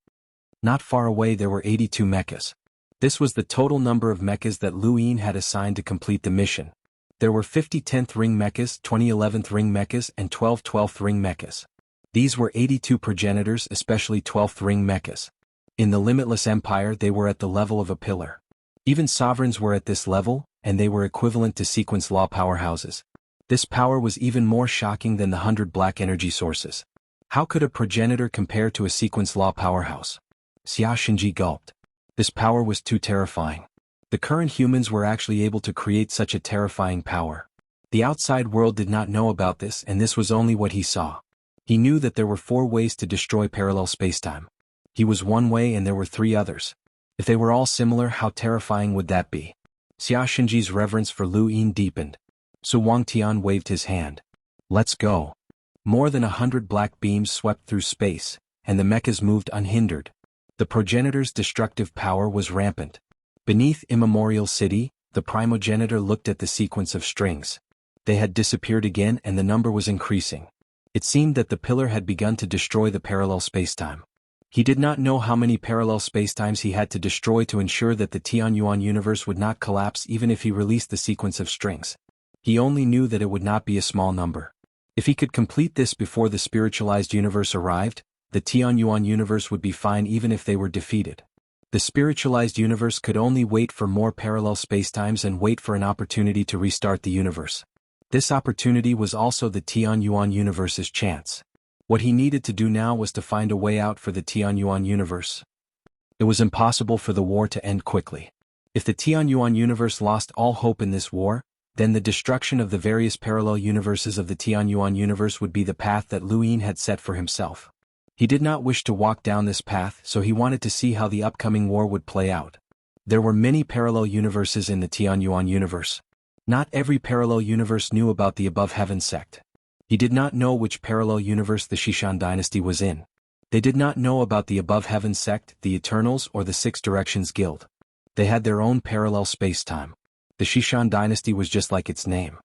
Not far away there were 82 mechas. This was the total number of mechas that Lu Yin had assigned to complete the mission. There were 50 10th ring mechas, 20 11th ring mechas, and 12 12th ring mechas. These were 82 progenitors, especially 12th ring mechas. In the Limitless Empire they were at the level of a pillar. Even sovereigns were at this level, and they were equivalent to sequence law powerhouses. This power was even more shocking than the 100 black energy sources. How could a progenitor compare to a sequence law powerhouse? Xia Xinji gulped. This power was too terrifying. The current humans were actually able to create such a terrifying power. The outside world did not know about this, and this was only what he saw. He knew that there were 4 ways to destroy parallel spacetime. He was one way and there were 3 others. If they were all similar, how terrifying would that be? Xia Xinji's reverence for Lu Yin deepened. So Wang Tian waved his hand. Let's go. More than 100 black beams swept through space, and the mechas moved unhindered. The progenitor's destructive power was rampant. Beneath Immemorial City, the primogenitor looked at the sequence of strings. They had disappeared again and the number was increasing. It seemed that the pillar had begun to destroy the parallel spacetime. He did not know how many parallel spacetimes he had to destroy to ensure that the Xuanhuan universe would not collapse even if he released the sequence of strings. He only knew that it would not be a small number. If he could complete this before the spiritualized universe arrived, the Xuanhuan universe would be fine even if they were defeated. The spiritualized universe could only wait for more parallel spacetimes and wait for an opportunity to restart the universe. This opportunity was also the Xuanhuan universe's chance. What he needed to do now was to find a way out for the Xuanhuan universe. It was impossible for the war to end quickly. If the Xuanhuan universe lost all hope in this war, then the destruction of the various parallel universes of the Xuanhuan universe would be the path that Lu Yin had set for himself. He did not wish to walk down this path, so he wanted to see how the upcoming war would play out. There were many parallel universes in the Xuanhuan universe. Not every parallel universe knew about the Above Heaven sect. He did not know which parallel universe the Xishan dynasty was in. They did not know about the Above Heaven sect, the Eternals, or the Six Directions Guild. They had their own parallel space-time. The Xishan dynasty was just like its name.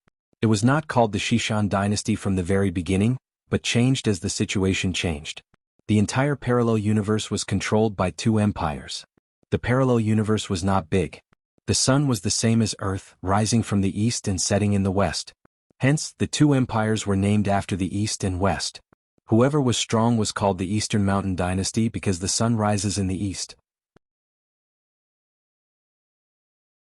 It was not called the Xishan dynasty from the very beginning, but changed as the situation changed. The entire parallel universe was controlled by 2 empires. The parallel universe was not big. The sun was the same as Earth, rising from the east and setting in the west. Hence, the 2 empires were named after the east and west. Whoever was strong was called the Eastern Mountain Dynasty because the sun rises in the east.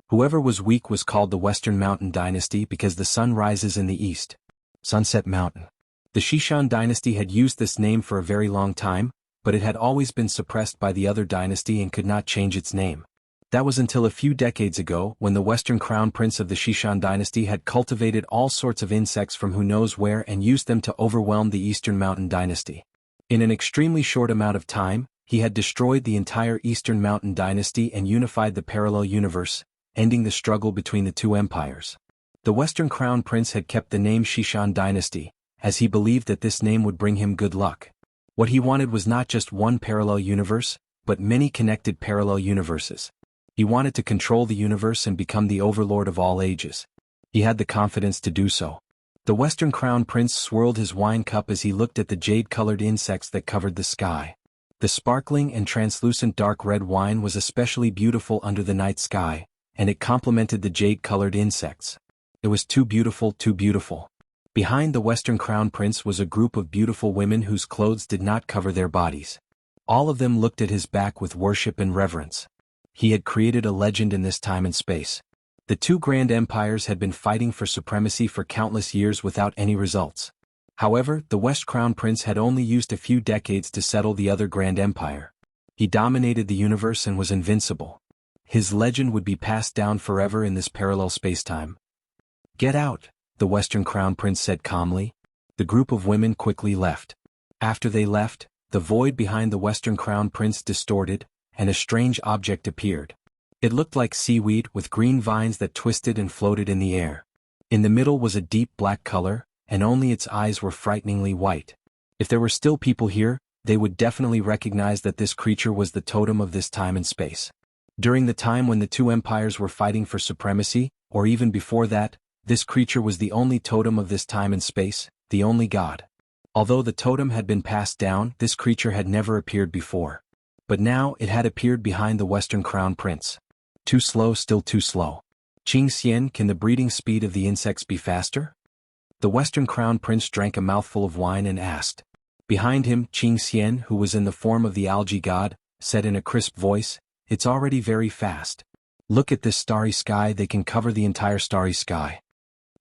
Whoever was weak was called the Western Mountain Dynasty because the sun rises in the east. Sunset Mountain. The Xishan dynasty had used this name for a very long time, but it had always been suppressed by the other dynasty and could not change its name. That was until a few decades ago when the Western Crown Prince of the Xishan dynasty had cultivated all sorts of insects from who knows where and used them to overwhelm the Eastern Mountain Dynasty. In an extremely short amount of time, he had destroyed the entire Eastern Mountain Dynasty and unified the parallel universe, ending the struggle between the 2 empires. The Western Crown Prince had kept the name Xishan Dynasty, as he believed that this name would bring him good luck. What he wanted was not just one parallel universe, but many connected parallel universes. He wanted to control the universe and become the overlord of all ages. He had the confidence to do so. The Western Crown Prince swirled his wine cup as he looked at the jade-colored insects that covered the sky. The sparkling and translucent dark red wine was especially beautiful under the night sky, and it complemented the jade-colored insects. It was too beautiful, too beautiful. Behind the Western Crown Prince was a group of beautiful women whose clothes did not cover their bodies. All of them looked at his back with worship and reverence. He had created a legend in this time and space. The two grand empires had been fighting for supremacy for countless years without any results. However, the West Crown Prince had only used a few decades to settle the other grand empire. He dominated the universe and was invincible. His legend would be passed down forever in this parallel spacetime. "Get out," the Western Crown Prince said calmly. The group of women quickly left. After they left, the void behind the Western Crown Prince distorted, and a strange object appeared. It looked like seaweed with green vines that twisted and floated in the air. In the middle was a deep black color, and only its eyes were frighteningly white. If there were still people here, they would definitely recognize that this creature was the totem of this time and space. During the time when the two empires were fighting for supremacy, or even before that, this creature was the only totem of this time and space, the only god. Although the totem had been passed down, this creature had never appeared before. But now it had appeared behind the Western Crown Prince. Too slow, still too slow. "Xianxia, can the breeding speed of the insects be faster?" The Western Crown Prince drank a mouthful of wine and asked. Behind him, Xianxia, who was in the form of the algae god, said in a crisp voice, "It's already very fast. Look at this starry sky, they can cover the entire starry sky."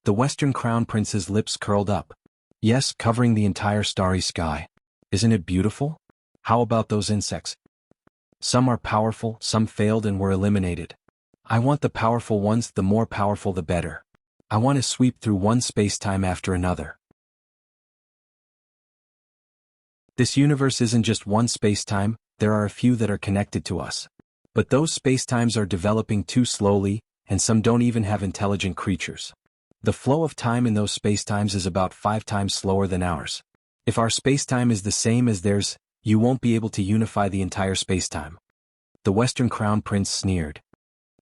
The Western Crown Prince's lips curled up. "Yes, covering the entire starry sky. Isn't it beautiful? How about those insects? Some are powerful, some failed and were eliminated. I want the powerful ones, the more powerful the better. I want to sweep through one space-time after another." This universe isn't just one space-time, there are a few that are connected to us. But those space-times are developing too slowly, and some don't even have intelligent creatures. The flow of time in those spacetimes is about 5 times slower than ours. If our spacetime is the same as theirs, you won't be able to unify the entire spacetime. The Western Crown Prince sneered.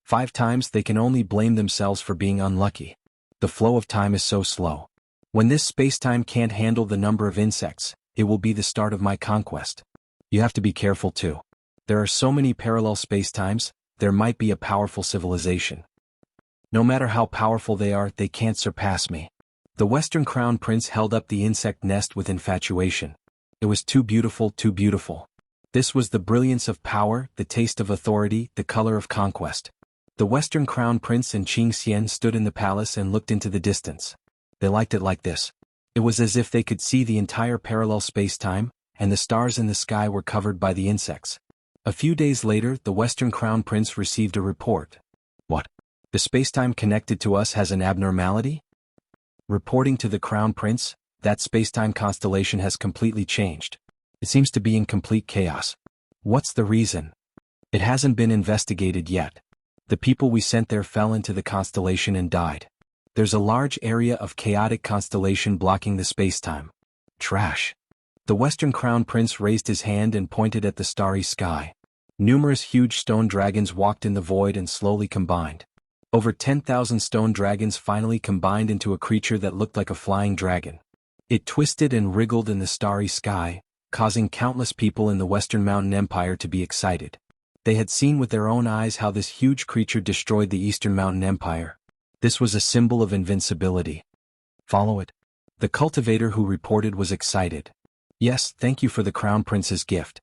5 times they can only blame themselves for being unlucky. The flow of time is so slow. When this spacetime can't handle the number of insects, it will be the start of my conquest. You have to be careful too. There are so many parallel spacetimes, there might be a powerful civilization. No matter how powerful they are, they can't surpass me. The Western Crown Prince held up the insect nest with infatuation. It was too beautiful, too beautiful. This was the brilliance of power, the taste of authority, the color of conquest. The Western Crown Prince and Xianxia stood in the palace and looked into the distance. They liked it like this. It was as if they could see the entire parallel space-time, and the stars in the sky were covered by the insects. A few days later, the Western Crown Prince received a report. "What? The space-time connected to us has an abnormality?" Reporting to the Crown Prince, "That space-time constellation has completely changed. It seems to be in complete chaos. What's the reason? It hasn't been investigated yet. The people we sent there fell into the constellation and died. There's a large area of chaotic constellation blocking the space-time. Trash." The Western Crown Prince raised his hand and pointed at the starry sky. Numerous huge stone dragons walked in the void and slowly combined. Over 10,000 stone dragons finally combined into a creature that looked like a flying dragon. It twisted and wriggled in the starry sky, causing countless people in the Western Mountain Empire to be excited. They had seen with their own eyes how this huge creature destroyed the Eastern Mountain Empire. This was a symbol of invincibility. "Follow it." The cultivator who reported was excited. "Yes, thank you for the Crown Prince's gift."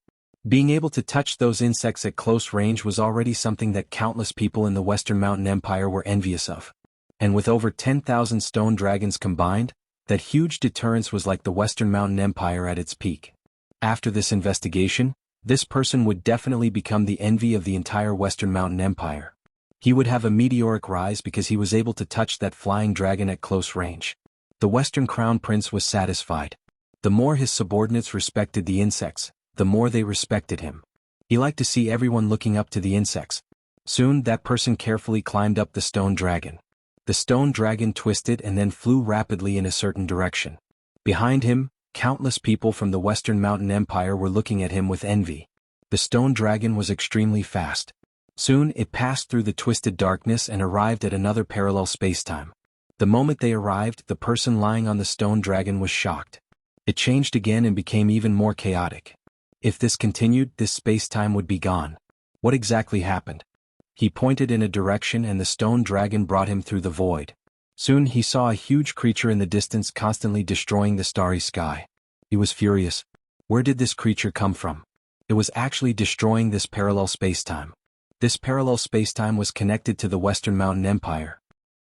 Being able to touch those insects at close range was already something that countless people in the Western Mountain Empire were envious of. And with over 10,000 stone dragons combined, that huge deterrence was like the Western Mountain Empire at its peak. After this investigation, this person would definitely become the envy of the entire Western Mountain Empire. He would have a meteoric rise because he was able to touch that flying dragon at close range. The Western Crown Prince was satisfied. The more his subordinates respected the insects, the more they respected him. He liked to see everyone looking up to the insects. Soon that person carefully climbed up the stone dragon. The stone dragon twisted and then flew rapidly in a certain direction. Behind him, countless people from the Western Mountain Empire were looking at him with envy. The stone dragon was extremely fast. Soon it passed through the twisted darkness and arrived at another parallel spacetime. The moment they arrived, the person lying on the stone dragon was shocked. It changed again and became even more chaotic. If this continued, this spacetime would be gone. What exactly happened? He pointed in a direction and the stone dragon brought him through the void. Soon he saw a huge creature in the distance constantly destroying the starry sky. He was furious. Where did this creature come from? It was actually destroying this parallel spacetime. This parallel spacetime was connected to the Western Mountain Empire.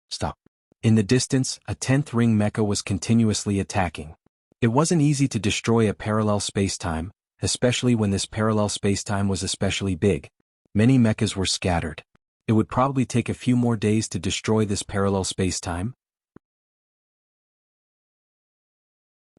Stop. In the distance, a 10th ring mecha was continuously attacking. It wasn't easy to destroy a parallel spacetime, especially when this parallel spacetime was especially big. Many mechas were scattered. It would probably take a few more days to destroy this parallel spacetime.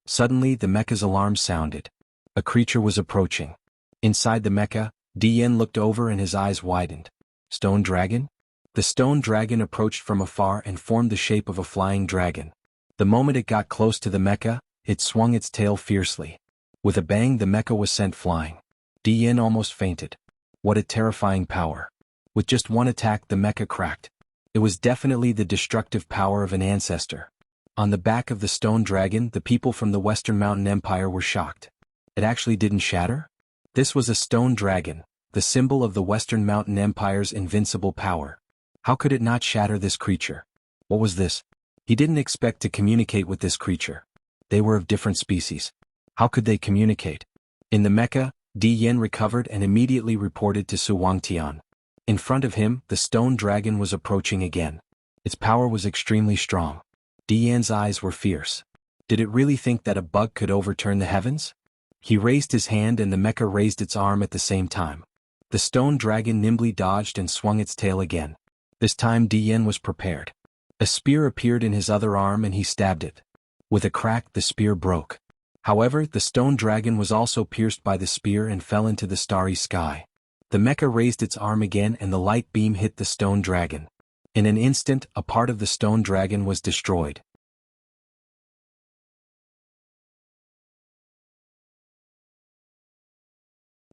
Suddenly, the mecha's alarm sounded. A creature was approaching. Inside the mecha, Dian looked over and his eyes widened. Stone dragon? The stone dragon approached from afar and formed the shape of a flying dragon. The moment it got close to the mecha, it swung its tail fiercely. With a bang, the mecha was sent flying. Dian almost fainted. What a terrifying power. With just one attack, the mecha cracked. It was definitely the destructive power of an ancestor. On the back of the stone dragon, the people from the Western Mountain Empire were shocked. It actually didn't shatter? This was a stone dragon, the symbol of the Western Mountain Empire's invincible power. How could it not shatter this creature? What was this? He didn't expect to communicate with this creature. They were of different species. How could they communicate? In the mecha, Dian recovered and immediately reported to Xuanhuan. In front of him, the stone dragon was approaching again. Its power was extremely strong. Dian's eyes were fierce. Did it really think that a bug could overturn the heavens? He raised his hand and the mecha raised its arm at the same time. The stone dragon nimbly dodged and swung its tail again. This time Dian was prepared. A spear appeared in his other arm and he stabbed it. With a crack, the spear broke. However, the stone dragon was also pierced by the spear and fell into the starry sky. The mecha raised its arm again and the light beam hit the stone dragon. In an instant, a part of the stone dragon was destroyed.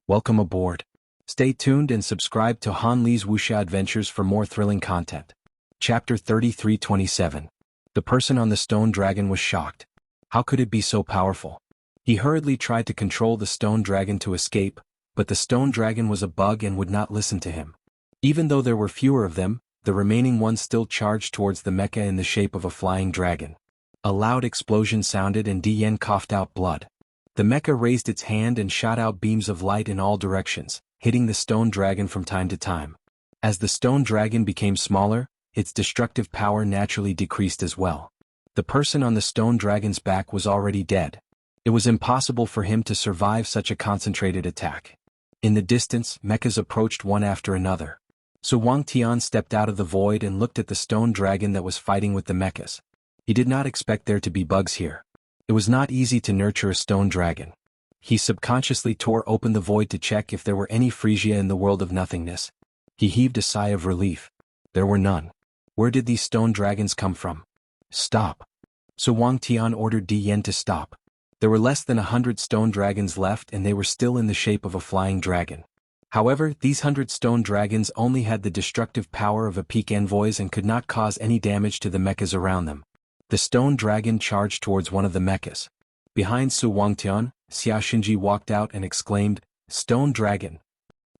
Welcome aboard. Stay tuned and subscribe to Han Li's Wuxia Adventures for more thrilling content. Chapter 3327. The person on the stone dragon was shocked. How could it be so powerful? He hurriedly tried to control the stone dragon to escape, but the stone dragon was a bug and would not listen to him. Even though there were fewer of them, the remaining ones still charged towards the mecha in the shape of a flying dragon. A loud explosion sounded and Dian coughed out blood. The mecha raised its hand and shot out beams of light in all directions, hitting the stone dragon from time to time. As the stone dragon became smaller, its destructive power naturally decreased as well. The person on the stone dragon's back was already dead. It was impossible for him to survive such a concentrated attack. In the distance, mechas approached one after another. Xuanhuan stepped out of the void and looked at the stone dragon that was fighting with the mechas. He did not expect there to be bugs here. It was not easy to nurture a stone dragon. He subconsciously tore open the void to check if there were any Frisia in the world of nothingness. He heaved a sigh of relief. There were none. Where did these stone dragons come from? Stop. Xuanhuan ordered Dian to stop. There were less than 100 stone dragons left and they were still in the shape of a flying dragon. However, these 100 stone dragons only had the destructive power of epic envoys and could not cause any damage to the mechas around them. The stone dragon charged towards one of the mechas. Behind Xuanhuan, Xianxia walked out and exclaimed, "Stone dragon!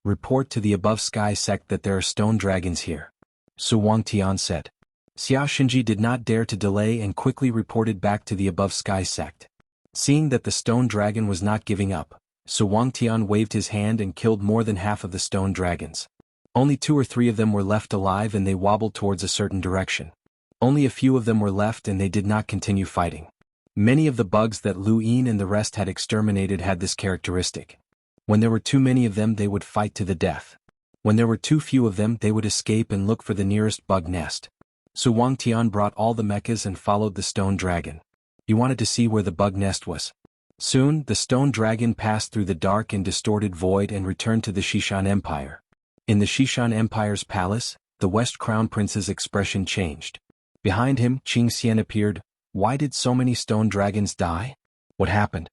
Report to the above sky sect that there are stone dragons here." Xuanhuan said. Xianxia did not dare to delay and quickly reported back to the above sky sect. Seeing that the stone dragon was not giving up, Xuanhuan waved his hand and killed more than half of the stone dragons. Only 2 or 3 of them were left alive and they wobbled towards a certain direction. Only a few of them were left and they did not continue fighting. Many of the bugs that Lu Yin and the rest had exterminated had this characteristic. When there were too many of them they would fight to the death. When there were too few of them they would escape and look for the nearest bug nest. Xuanhuan brought all the mechas and followed the stone dragon. He wanted to see where the bug nest was. Soon, the stone dragon passed through the dark and distorted void and returned to the Xishan Empire. In the Xishan Empire's palace, the West Crown Prince's expression changed. Behind him, Xianxia appeared. Why did so many stone dragons die? What happened?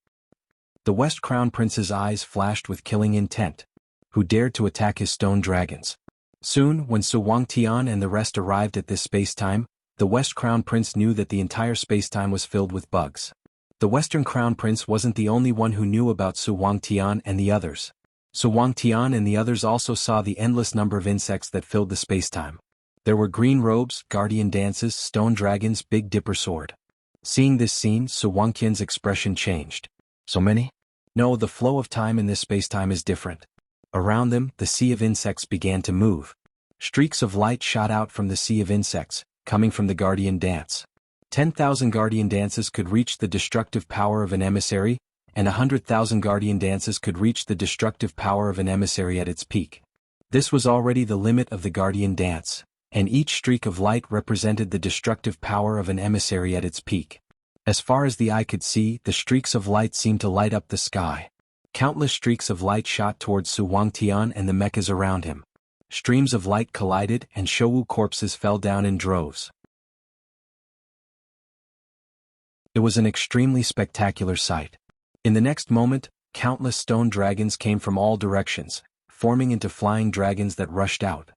The West Crown Prince's eyes flashed with killing intent. Who dared to attack his stone dragons? Soon, when Xuanhuan and the rest arrived at this space-time, the West Crown Prince knew that the entire space-time was filled with bugs. The Western Crown Prince wasn't the only one who knew about Xuanhuan and the others. Xuanhuan and the others also saw the endless number of insects that filled the space-time. There were green robes, guardian dances, stone dragons, Big Dipper sword. Seeing this scene, Xuanhuan's expression changed. So many? No, the flow of time in this spacetime is different. Around them, the sea of insects began to move. Streaks of light shot out from the sea of insects, coming from the guardian dance. 10,000 guardian dances could reach the destructive power of an emissary, and 100,000 guardian dances could reach the destructive power of an emissary at its peak. This was already the limit of the guardian dance, and each streak of light represented the destructive power of an emissary at its peak. As far as the eye could see, the streaks of light seemed to light up the sky. Countless streaks of light shot towards Xuanhuan and the mechas around him. Streams of light collided and Shouwu corpses fell down in droves. It was an extremely spectacular sight. In the next moment, countless stone dragons came from all directions, forming into flying dragons that rushed out.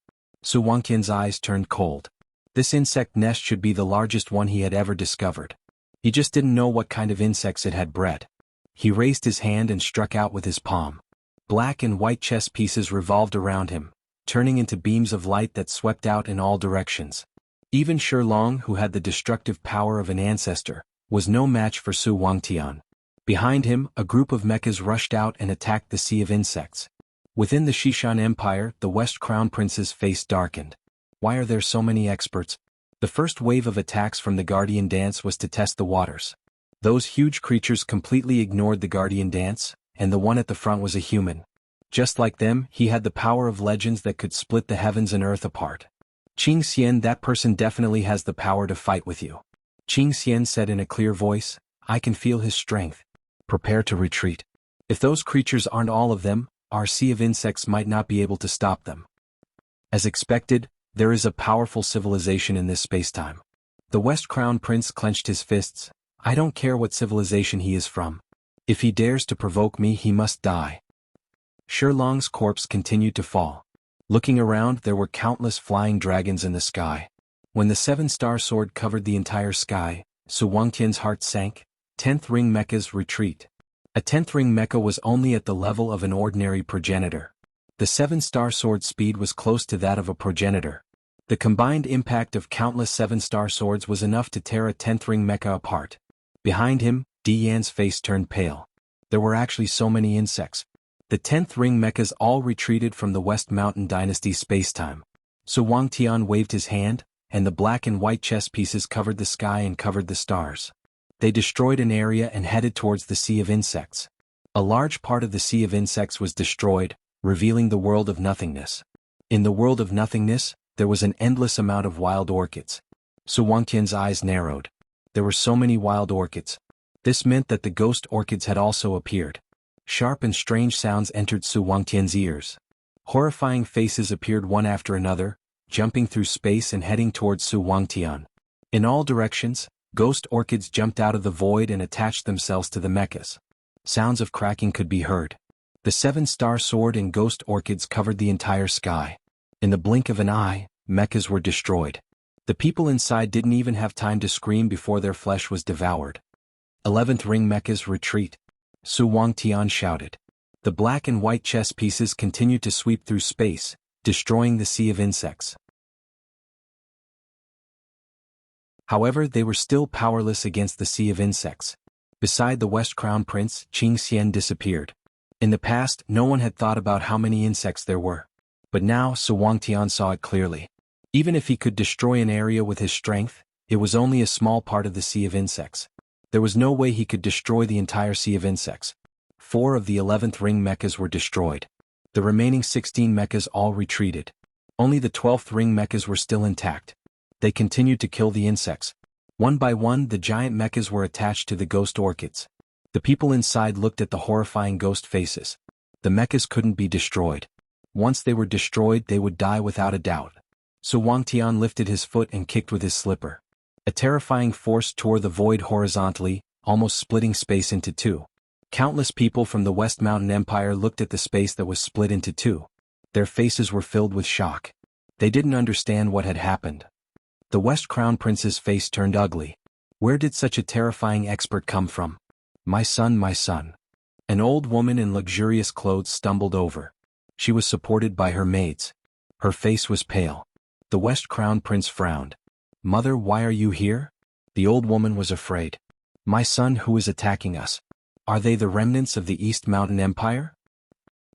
Xuanhuan's eyes turned cold. This insect nest should be the largest one he had ever discovered. He just didn't know what kind of insects it had bred. He raised his hand and struck out with his palm. Black and white chess pieces revolved around him, turning into beams of light that swept out in all directions. Even Shilong, who had the destructive power of an ancestor, was no match for Xuanhuan. Behind him, a group of mechas rushed out and attacked the sea of insects. Within the Shishan Empire, the West Crown Prince's face darkened. Why are there so many experts? The first wave of attacks from the Guardian Dance was to test the waters. Those huge creatures completely ignored the Guardian Dance, and the one at the front was a human. Just like them, he had the power of legends that could split the heavens and earth apart. Xianxia, that person definitely has the power to fight with you. Xianxia said in a clear voice, I can feel his strength. Prepare to retreat. If those creatures aren't all of them, our sea of insects might not be able to stop them. As expected, there is a powerful civilization in this spacetime. The West Crown Prince clenched his fists. I don't care what civilization he is from. If he dares to provoke me, he must die. Shilong's corpse continued to fall. Looking around, there were countless flying dragons in the sky. When the 7-star sword covered the entire sky, Xuanhuan's heart sank. 10th ring mechas retreat. A 10th ring mecha was only at the level of an ordinary progenitor. The 7-star sword speed was close to that of a progenitor. The combined impact of countless 7-star swords was enough to tear a 10th ring mecha apart. Behind him, Dian's face turned pale. There were actually so many insects. The 10th ring mechas all retreated from the West Mountain Dynasty spacetime. Xuanhuan waved his hand, and the black and white chess pieces covered the sky and covered the stars. They destroyed an area and headed towards the Sea of Insects. A large part of the Sea of Insects was destroyed, revealing the world of nothingness. In the world of nothingness, there was an endless amount of wild orchids. Xuanhuan's eyes narrowed. There were so many wild orchids. This meant that the ghost orchids had also appeared. Sharp and strange sounds entered Xuanhuan's ears. Horrifying faces appeared one after another, jumping through space and heading towards Xuanhuan. In all directions, ghost orchids jumped out of the void and attached themselves to the mechas. Sounds of cracking could be heard. The 7-star sword and ghost orchids covered the entire sky. In the blink of an eye, mechas were destroyed. The people inside didn't even have time to scream before their flesh was devoured. 11th ring mechas retreat. Xuanhuan shouted. The black and white chess pieces continued to sweep through space, destroying the Sea of Insects. However, they were still powerless against the Sea of Insects. Beside the West Crown Prince, Xianxia disappeared. In the past, no one had thought about how many insects there were. But now, Xuanhuan saw it clearly. Even if he could destroy an area with his strength, it was only a small part of the Sea of Insects. There was no way he could destroy the entire Sea of Insects. 4 of the 11th ring mechas were destroyed. The remaining 16 mechas all retreated. Only the 12th ring mechas were still intact. They continued to kill the insects. One by one, the giant mechas were attached to the ghost orchids. The people inside looked at the horrifying ghost faces. The mechas couldn't be destroyed. Once they were destroyed, they would die without a doubt. Xuanhuan lifted his foot and kicked with his slipper. A terrifying force tore the void horizontally, almost splitting space into two. Countless people from the West Mountain Empire looked at the space that was split into two. Their faces were filled with shock. They didn't understand what had happened. The West Crown Prince's face turned ugly. Where did such a terrifying expert come from? My son, my son. An old woman in luxurious clothes stumbled over. She was supported by her maids. Her face was pale. The West Crown Prince frowned. Mother, why are you here? The old woman was afraid. My son, who is attacking us? Are they the remnants of the East Mountain Empire?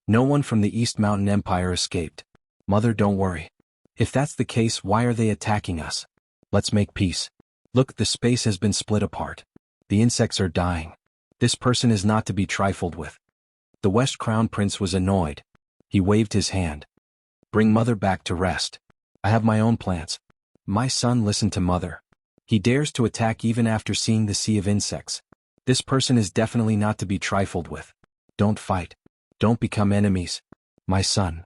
No one from the East Mountain Empire escaped. Mother, don't worry. If that's the case, why are they attacking us? Let's make peace. Look, the space has been split apart. The insects are dying. This person is not to be trifled with. The West Crown Prince was annoyed. He waved his hand. Bring Mother back to rest. I have my own plans. My son, listen to Mother. He dares to attack even after seeing the sea of insects. This person is definitely not to be trifled with. Don't fight. Don't become enemies. My son.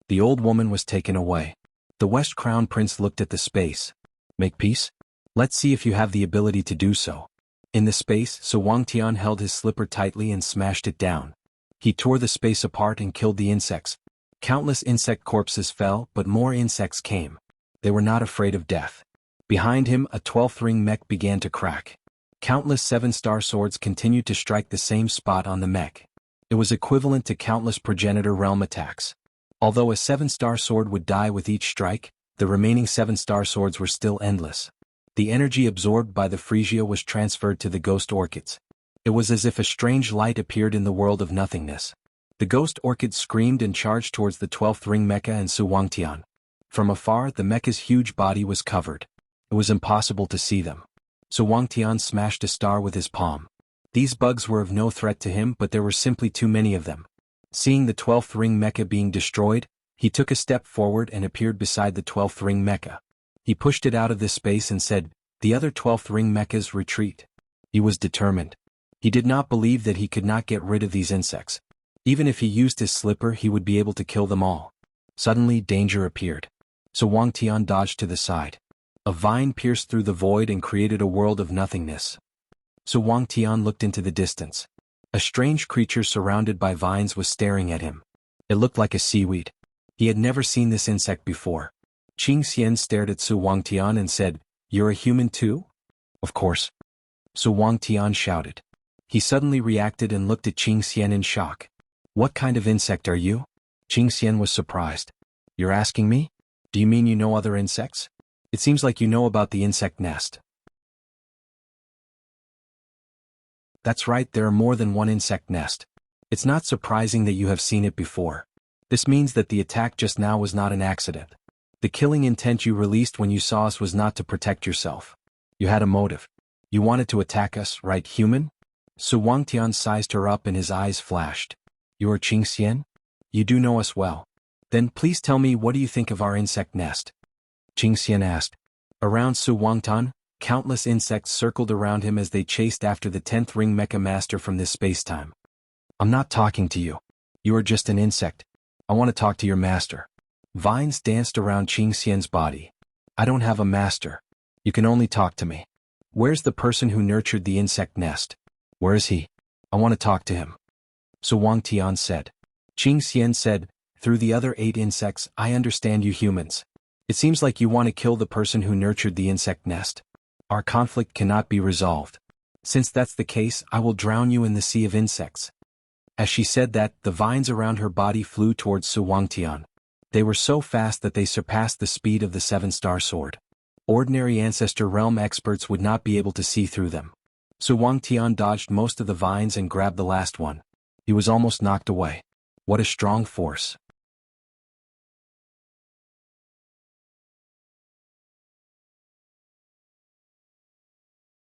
The old woman was taken away. The West Crown Prince looked at the space. Make peace? Let's see if you have the ability to do so. In the space, Xuanhuan held his slipper tightly and smashed it down. He tore the space apart and killed the insects. Countless insect corpses fell, but more insects came. They were not afraid of death. Behind him, a 12th ring mech began to crack. Countless 7-star swords continued to strike the same spot on the mech. It was equivalent to countless progenitor realm attacks. Although a 7-star sword would die with each strike, the remaining 7-star swords were still endless. The energy absorbed by the Frisia was transferred to the ghost orchids. It was as if a strange light appeared in the world of nothingness. The ghost orchids screamed and charged towards the 12th ring mecha and Xuanhuan. From afar, the mecha's huge body was covered. It was impossible to see them. Xuanhuan smashed a star with his palm. These bugs were of no threat to him, but there were simply too many of them. Seeing the 12th ring mecha being destroyed, he took a step forward and appeared beside the 12th ring mecha. He pushed it out of this space and said, "The other 12th ring mechas retreat." He was determined. He did not believe that he could not get rid of these insects. Even if he used his slipper, he would be able to kill them all. Suddenly, danger appeared. Xuanhuan dodged to the side. A vine pierced through the void and created a world of nothingness. Xuanhuan looked into the distance. A strange creature surrounded by vines was staring at him. It looked like a seaweed. He had never seen this insect before. Xianxia stared at Xuanhuan and said, "You're a human too?" "Of course." Xuanhuan shouted. He suddenly reacted and looked at Xianxia in shock. "What kind of insect are you?" Xianxia was surprised. "You're asking me? Do you mean you know other insects? It seems like you know about the insect nest." "That's right, there are more than one insect nest. It's not surprising that you have seen it before. This means that the attack just now was not an accident. The killing intent you released when you saw us was not to protect yourself. You had a motive. You wanted to attack us, right, human?" Xuanhuan sized her up and his eyes flashed. "You are Xianxia? You do know us well. Then please tell me, what do you think of our insect nest?" Xianxia asked. Around Xuanhuan, countless insects circled around him as they chased after the 10th ring mecha master from this spacetime. "I'm not talking to you. You are just an insect. I want to talk to your master." Vines danced around Xianxia's body. "I don't have a master. You can only talk to me. Where's the person who nurtured the insect nest? Where is he? I want to talk to him." Xuanhuan said. Xianxia said, "Through the other 8 insects, I understand you humans. It seems like you want to kill the person who nurtured the insect nest. Our conflict cannot be resolved. Since that's the case, I will drown you in the sea of insects." As she said that, the vines around her body flew towards Xuanhuan. They were so fast that they surpassed the speed of the 7-star sword. Ordinary Ancestor Realm experts would not be able to see through them. Xuanhuan dodged most of the vines and grabbed the last one. He was almost knocked away. What a strong force.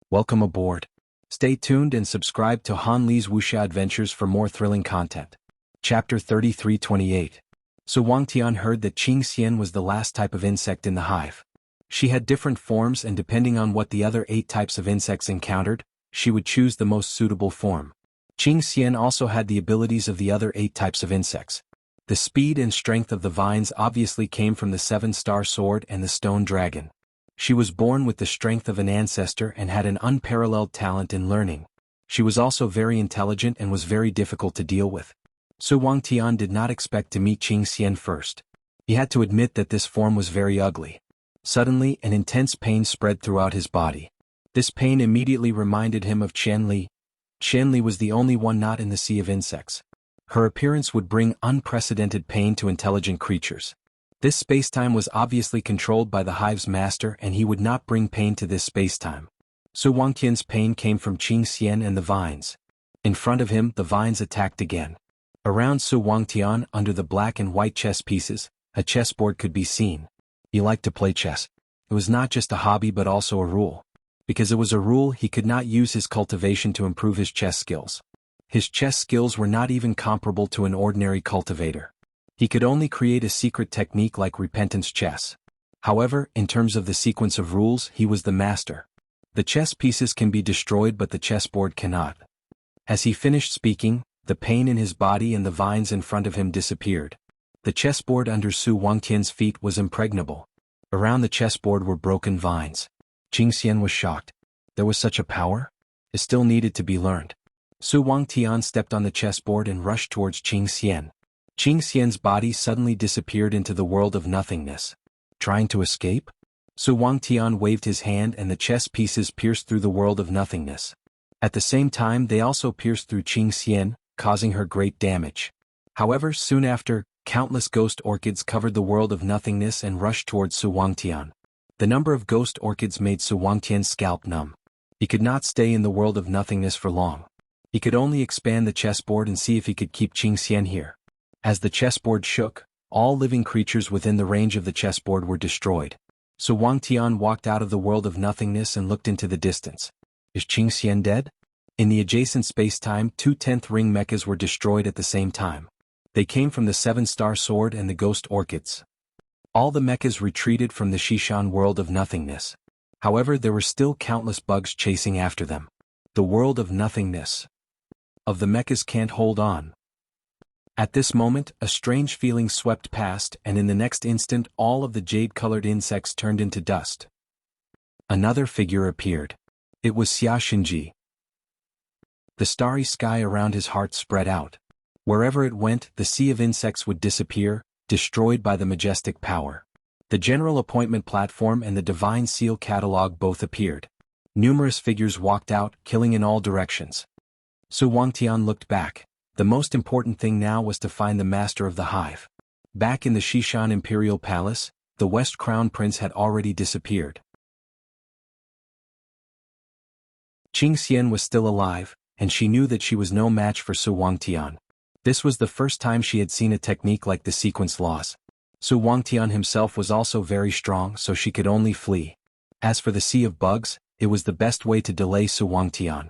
Welcome aboard. Stay tuned and subscribe to Han Li's Wuxia Adventures for more thrilling content. Chapter 3328. Xuanhuan heard that Xianxia was the last type of insect in the hive. She had different forms, and depending on what the other 8 types of insects encountered, she would choose the most suitable form. Xianxia also had the abilities of the other 8 types of insects. The speed and strength of the vines obviously came from the 7-star sword and the stone dragon. She was born with the strength of an ancestor and had an unparalleled talent in learning. She was also very intelligent and was very difficult to deal with. Xuanhuan did not expect to meet Xianxia first. He had to admit that this form was very ugly. Suddenly, an intense pain spread throughout his body. This pain immediately reminded him of Qianli. Qianli was the only one not in the sea of insects. Her appearance would bring unprecedented pain to intelligent creatures. This spacetime was obviously controlled by the hive's master, and he would not bring pain to this spacetime. Su Wangtian's pain came from xianxia and the vines. In front of him, the vines attacked again. Around Su Wangtian, under the black and white chess pieces, a chessboard could be seen. He liked to play chess. It was not just a hobby but also a rule. Because it was a rule, he could not use his cultivation to improve his chess skills. His chess skills were not even comparable to an ordinary cultivator. He could only create a secret technique like repentance chess. However, in terms of the sequence of rules, he was the master. The chess pieces can be destroyed but the chessboard cannot. As he finished speaking, the pain in his body and the vines in front of him disappeared. The chessboard under Su Wangtian's feet was impregnable. Around the chessboard were broken vines. Xianxia was shocked. There was such a power? It still needed to be learned. Su Wangtian stepped on the chessboard and rushed towards Xianxia. Xianxia's body suddenly disappeared into the world of nothingness. Trying to escape? Su Wangtian waved his hand and the chess pieces pierced through the world of nothingness. At the same time they also pierced through Xianxia, causing her great damage. However, soon after, countless ghost orchids covered the world of nothingness and rushed towards Su Wangtian. The number of ghost orchids made Su Wangtian's scalp numb. He could not stay in the world of nothingness for long. He could only expand the chessboard and see if he could keep Xianxia here. As the chessboard shook, all living creatures within the range of the chessboard were destroyed. Su Wangtian walked out of the world of nothingness and looked into the distance. Is Xianxia dead? In the adjacent spacetime, 2 10th ring mechas were destroyed at the same time. They came from the 7-star sword and the ghost orchids. All the mechas retreated from the Xishan world of nothingness. However, there were still countless bugs chasing after them. The world of nothingness. Of the mechas can't hold on. At this moment, a strange feeling swept past, and in the next instant all of the jade-colored insects turned into dust. Another figure appeared. It was xianxia. The starry sky around his heart spread out. Wherever it went, the sea of insects would disappear, destroyed by the majestic power. The general appointment platform and the divine seal catalog both appeared. Numerous figures walked out, killing in all directions. Su Wangtian looked back. The most important thing now was to find the master of the hive. Back in the Xishan Imperial Palace, the West Crown Prince had already disappeared. Xianxia was still alive, and she knew that she was no match for Su Wangtian. This was the first time she had seen a technique like the sequence laws. Su Wangtian himself was also very strong, so she could only flee. As for the sea of bugs, it was the best way to delay Su Wangtian.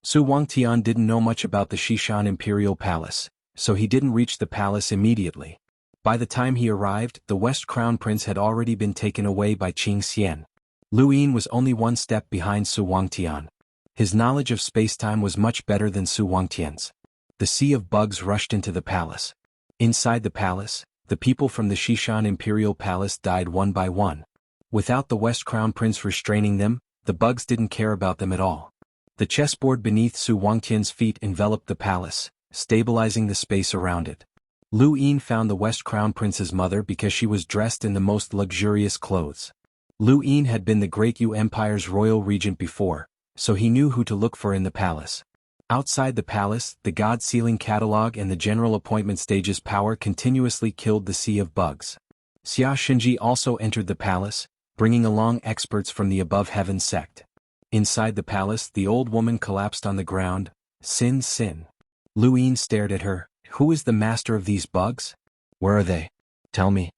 Su Wangtian didn't know much about the Xishan Imperial Palace, so he didn't reach the palace immediately. By the time he arrived, the West Crown Prince had already been taken away by Xianxia. Lu Yin was only one step behind Su Wangtian. His knowledge of spacetime was much better than Su Wangtian's. The sea of bugs rushed into the palace. Inside the palace, the people from the Xishan Imperial Palace died one by one. Without the West Crown Prince restraining them, the bugs didn't care about them at all. The chessboard beneath Su Wangtian's feet enveloped the palace, stabilizing the space around it. Lu Yin found the West Crown Prince's mother because she was dressed in the most luxurious clothes. Lu Yin had been the Great Yu Empire's royal regent before, so he knew who to look for in the palace. Outside the palace, the God Sealing Catalog and the General Appointment Stage's power continuously killed the sea of bugs. Xianxia also entered the palace, bringing along experts from the Above Heaven sect. Inside the palace, the old woman collapsed on the ground. Sin. Lu Yin stared at her. Who is the master of these bugs? Where are they? Tell me.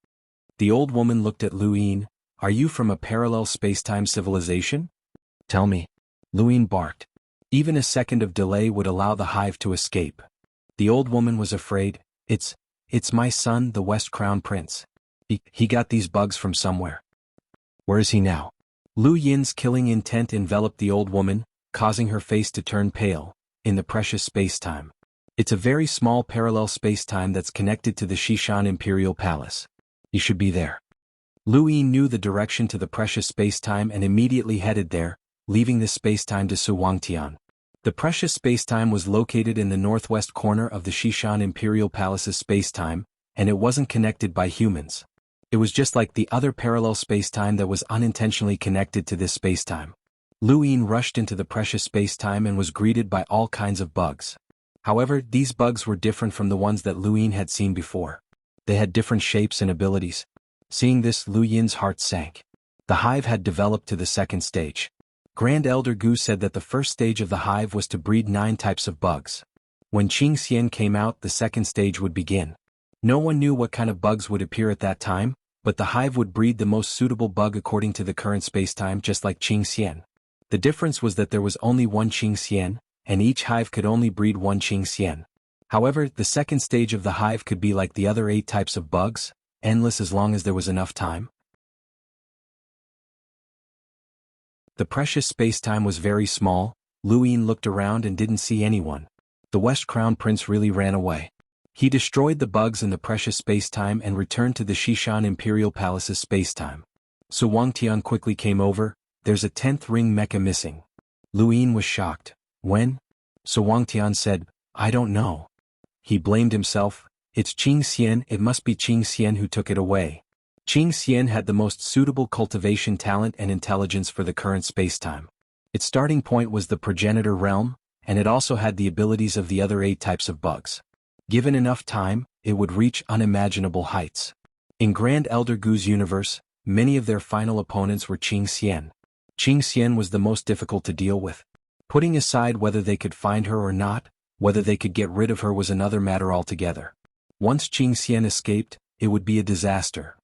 The old woman looked at Lu Yin. Are you from a parallel spacetime civilization? Tell me. Lu Yin barked. Even a second of delay would allow the hive to escape. The old woman was afraid. It's my son, the West Crown Prince. He got these bugs from somewhere. Where is he now? Lu Yin's killing intent enveloped the old woman, causing her face to turn pale. In the precious spacetime. It's a very small parallel spacetime that's connected to the Xishan Imperial Palace. He should be there. Lu Yin knew the direction to the precious spacetime and immediately headed there, leaving the spacetime to Su Wangtian. The precious spacetime was located in the northwest corner of the Xishan Imperial Palace's spacetime, and it wasn't connected by humans. It was just like the other parallel spacetime that was unintentionally connected to this spacetime. Lu Yin rushed into the precious spacetime and was greeted by all kinds of bugs. However, these bugs were different from the ones that Lu Yin had seen before. They had different shapes and abilities. Seeing this, Lu Yin's heart sank. The hive had developed to the second stage. Grand Elder Gu said that the first stage of the hive was to breed 9 types of bugs. When xianxia came out, the second stage would begin. No one knew what kind of bugs would appear at that time, but the hive would breed the most suitable bug according to the current spacetime, just like xianxia. The difference was that there was only one xianxia, and each hive could only breed one xianxia. However, the second stage of the hive could be like the other 8 types of bugs, endless as long as there was enough time. The precious spacetime was very small. Lu Yin looked around and didn't see anyone. The West Crown Prince really ran away. He destroyed the bugs in the precious spacetime and returned to the Xishan Imperial Palace's spacetime. So Wang Tian quickly came over. There's a 10th ring mecha missing. Lu Yin was shocked. When? So Wang Tian said, I don't know. He blamed himself. It's Xian, it must be Xian who took it away. Xian had the most suitable cultivation talent and intelligence for the current spacetime. Its starting point was the progenitor realm, and it also had the abilities of the other 8 types of bugs. Given enough time, it would reach unimaginable heights. In Grand Elder Gu's universe, many of their final opponents were Xian. Xian was the most difficult to deal with. Putting aside whether they could find her or not, whether they could get rid of her was another matter altogether. Once Xian escaped, it would be a disaster.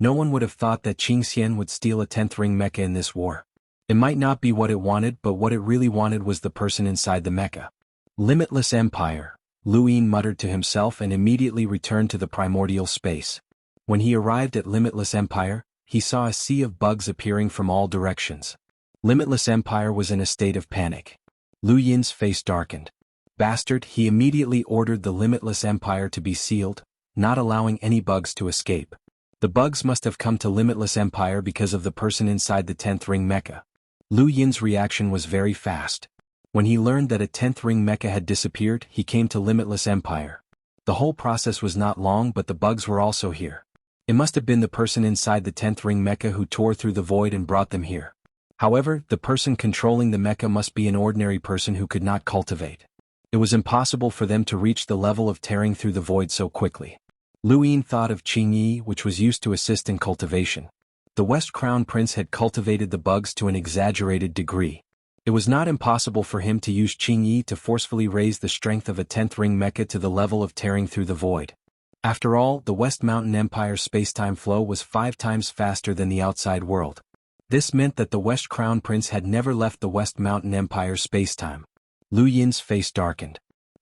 No one would have thought that Xian would steal a 10th ring mecha in this war. It might not be what it wanted, but what it really wanted was the person inside the mecha. Limitless Empire, Lu Yin muttered to himself and immediately returned to the primordial space. When he arrived at Limitless Empire, he saw a sea of bugs appearing from all directions. Limitless Empire was in a state of panic. Lu Yin's face darkened. Bastard, he immediately ordered the Limitless Empire to be sealed, not allowing any bugs to escape. The bugs must have come to Limitless Empire because of the person inside the 10th ring mecha. Lu Yin's reaction was very fast. When he learned that a 10th ring mecha had disappeared, he came to Limitless Empire. The whole process was not long, but the bugs were also here. It must have been the person inside the 10th ring mecha who tore through the void and brought them here. However, the person controlling the mecha must be an ordinary person who could not cultivate. It was impossible for them to reach the level of tearing through the void so quickly. Lu Yin thought of Qingyi, which was used to assist in cultivation. The West Crown Prince had cultivated the bugs to an exaggerated degree. It was not impossible for him to use Qingyi to forcefully raise the strength of a 10th ring mecha to the level of tearing through the void. After all, the West Mountain Empire's spacetime flow was 5 times faster than the outside world. This meant that the West Crown Prince had never left the West Mountain Empire's spacetime. Lu Yin's face darkened.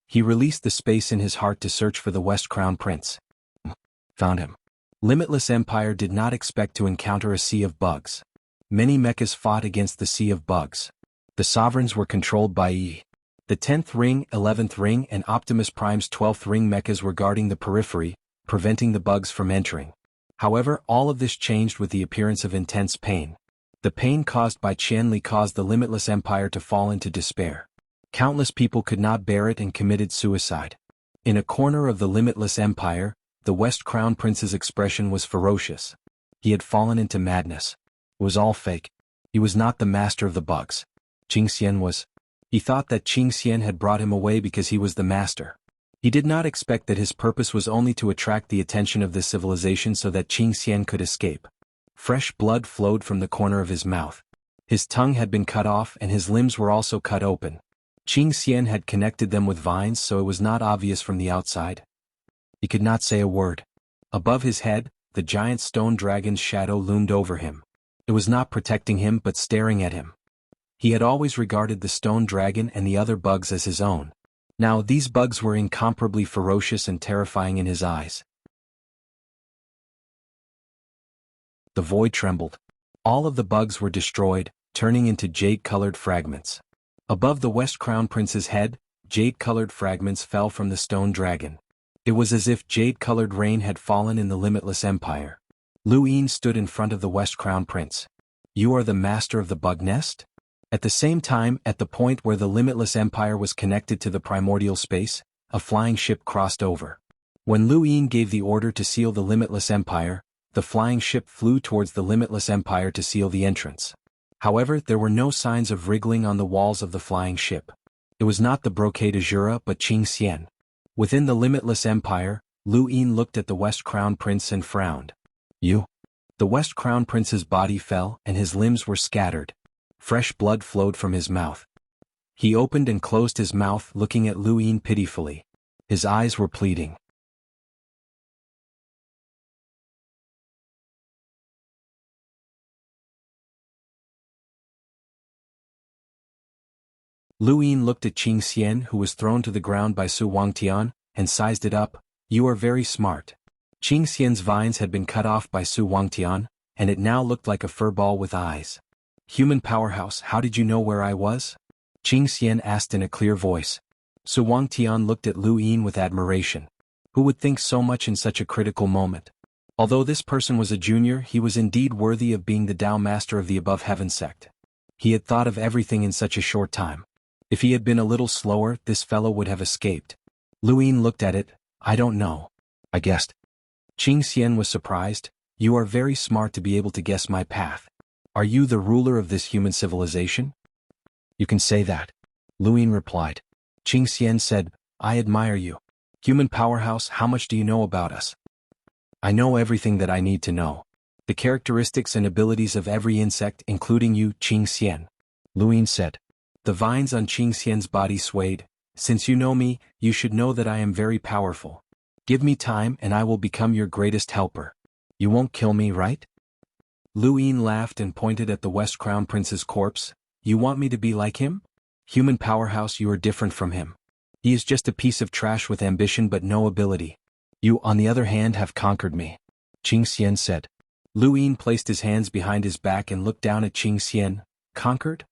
He released the space in his heart to search for the West Crown Prince. Found him. Limitless Empire did not expect to encounter a sea of bugs. Many mechas fought against the sea of bugs. The sovereigns were controlled by Yi. The 10th ring, 11th ring and Optimus Prime's 12th ring mechas were guarding the periphery, preventing the bugs from entering. However, all of this changed with the appearance of intense pain. The pain caused by Qianli caused the Limitless Empire to fall into despair. Countless people could not bear it and committed suicide. In a corner of the Limitless Empire, the West Crown Prince's expression was ferocious. He had fallen into madness. It was all fake. He was not the master of the bugs. Xian was. He thought that Xian had brought him away because he was the master. He did not expect that his purpose was only to attract the attention of this civilization so that Xian could escape. Fresh blood flowed from the corner of his mouth. His tongue had been cut off and his limbs were also cut open. Xian had connected them with vines, so it was not obvious from the outside. He could not say a word. Above his head, the giant stone dragon's shadow loomed over him. It was not protecting him but staring at him. He had always regarded the stone dragon and the other bugs as his own. Now these bugs were incomparably ferocious and terrifying in his eyes. The void trembled. All of the bugs were destroyed, turning into jade-colored fragments. Above the West Crown Prince's head, jade-colored fragments fell from the stone dragon. It was as if jade-colored rain had fallen in the Limitless Empire. Lu Yin stood in front of the West Crown Prince. You are the master of the bug nest? At the same time, at the point where the Limitless Empire was connected to the primordial space, a flying ship crossed over. When Lu Yin gave the order to seal the Limitless Empire, the flying ship flew towards the Limitless Empire to seal the entrance. However, there were no signs of wriggling on the walls of the flying ship. It was not the Brocade Azura but Xian. Within the Limitless Empire, Lu Yin looked at the West Crown Prince and frowned. You? The West Crown Prince's body fell and his limbs were scattered. Fresh blood flowed from his mouth. He opened and closed his mouth, looking at Lu Yin pitifully. His eyes were pleading. Lu Yin looked at Xianxia, who was thrown to the ground by Su Wangtian, and sized it up. You are very smart. Xianxia's vines had been cut off by Su Wangtian, and it now looked like a fur ball with eyes. Human powerhouse, how did you know where I was? Xianxia asked in a clear voice. Su Wangtian looked at Lu Yin with admiration. Who would think so much in such a critical moment? Although this person was a junior, he was indeed worthy of being the Tao master of the Above Heaven sect. He had thought of everything in such a short time. If he had been a little slower, this fellow would have escaped. Lu Yin looked at it. I don't know. I guessed. Xianxia was surprised. You are very smart to be able to guess my path. Are you the ruler of this human civilization? You can say that. Lu Yin replied. Xianxia said, I admire you. Human powerhouse, how much do you know about us? I know everything that I need to know. The characteristics and abilities of every insect, including you, Xianxia. Lu Yin said. The vines on Xianxia's body swayed. Since you know me, you should know that I am very powerful. Give me time and I will become your greatest helper. You won't kill me, right? Lu Yin laughed and pointed at the West Crown Prince's corpse. You want me to be like him? Human powerhouse, you are different from him. He is just a piece of trash with ambition but no ability. You, on the other hand, have conquered me. Xianxia said. Lu Yin placed his hands behind his back and looked down at Xianxia. Conquered?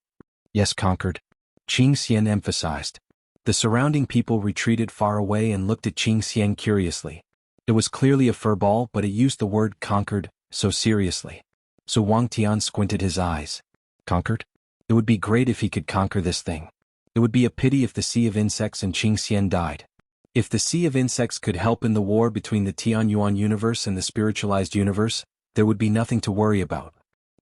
Yes, conquered. Xianxia emphasized. The surrounding people retreated far away and looked at Xianxia curiously. It was clearly a furball, but it used the word conquered so seriously. So Wangtian squinted his eyes. Conquered? It would be great if he could conquer this thing. It would be a pity if the Sea of Insects and Xianxia died. If the Sea of Insects could help in the war between the Tianyuan universe and the spiritualized universe, there would be nothing to worry about.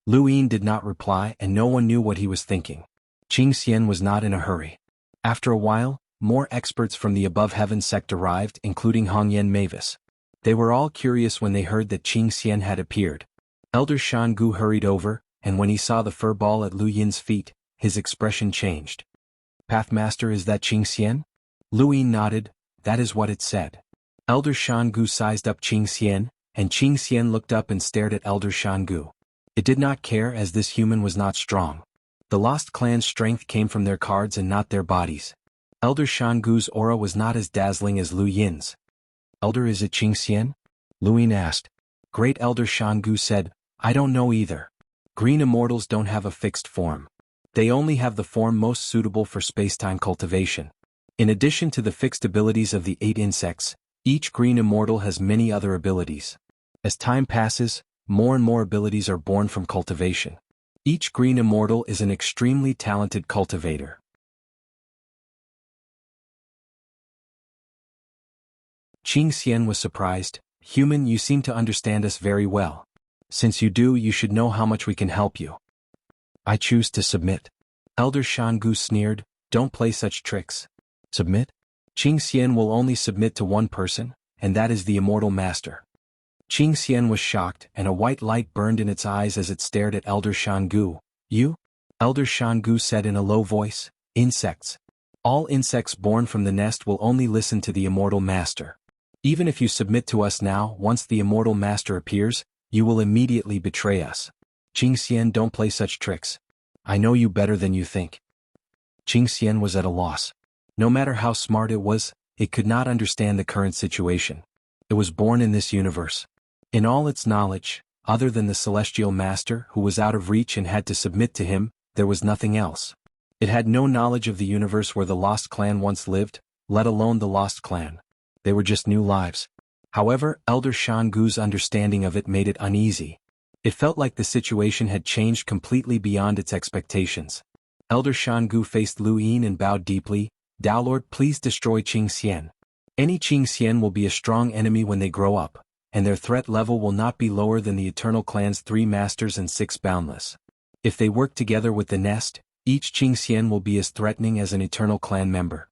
Lu Yin did not reply and no one knew what he was thinking. Xianxia was not in a hurry. After a while, more experts from the Above Heaven sect arrived, including Hongyan Mavis. They were all curious when they heard that Xianxia had appeared. Elder Xiangu hurried over, and when he saw the fur ball at Lu Yin's feet, his expression changed. Pathmaster, is that Xianxia? Lu Yin nodded. That is what it said. Elder Xiangu sized up Xianxia, and Xianxia looked up and stared at Elder Xiangu. It did not care, as this human was not strong. The Lost Clan's strength came from their cards and not their bodies. Elder Xiangu's aura was not as dazzling as Lu Yin's. Elder, is it Xianxia? Lu Yin asked. Great Elder Xiangu said, I don't know either. Green immortals don't have a fixed form. They only have the form most suitable for spacetime cultivation. In addition to the fixed abilities of the 8 insects, each green immortal has many other abilities. As time passes, more and more abilities are born from cultivation. Each green immortal is an extremely talented cultivator. Xianxia was surprised. Human, you seem to understand us very well. Since you do, you should know how much we can help you. I choose to submit. Elder Xiangu sneered. Don't play such tricks. Submit? Xianxia will only submit to one person, and that is the Immortal Master. Xianxia was shocked, and a white light burned in its eyes as it stared at Elder Xiangu. You? Elder Xiangu said in a low voice. Insects. All insects born from the nest will only listen to the Immortal Master. Even if you submit to us now, once the Immortal Master appears, you will immediately betray us. Xianxia, don't play such tricks. I know you better than you think. Xianxia was at a loss. No matter how smart it was, it could not understand the current situation. It was born in this universe. In all its knowledge, other than the Celestial Master who was out of reach and had to submit to him, there was nothing else. It had no knowledge of the universe where the Lost Clan once lived, let alone the Lost Clan. They were just new lives. However, Elder Xiangu's understanding of it made it uneasy. It felt like the situation had changed completely beyond its expectations. Elder Xiangu faced Lu Yin and bowed deeply. Tao Lord, please destroy Xianxia. Any Xianxia will be a strong enemy when they grow up, and their threat level will not be lower than the Eternal Clan's 3 Masters and 6 Boundless. If they work together with the nest, each Xianxia will be as threatening as an Eternal Clan member.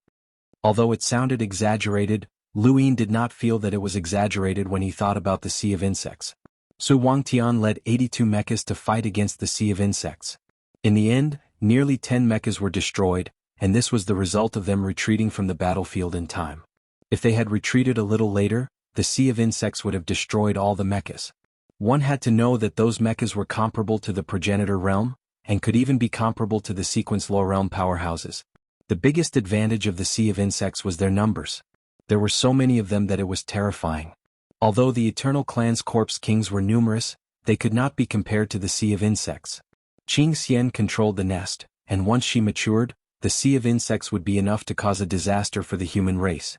Although it sounded exaggerated, Lu Yin did not feel that it was exaggerated when he thought about the Sea of Insects. Su Wangtian led 82 mechas to fight against the sea of insects. In the end, nearly 10 mechas were destroyed, and this was the result of them retreating from the battlefield in time. If they had retreated a little later, the sea of insects would have destroyed all the mechas. One had to know that those mechas were comparable to the progenitor realm, and could even be comparable to the sequence law realm powerhouses. The biggest advantage of the sea of insects was their numbers. There were so many of them that it was terrifying. Although the Eternal Clan's corpse kings were numerous, they could not be compared to the sea of insects. Xianxia controlled the nest, and once she matured, the sea of insects would be enough to cause a disaster for the human race.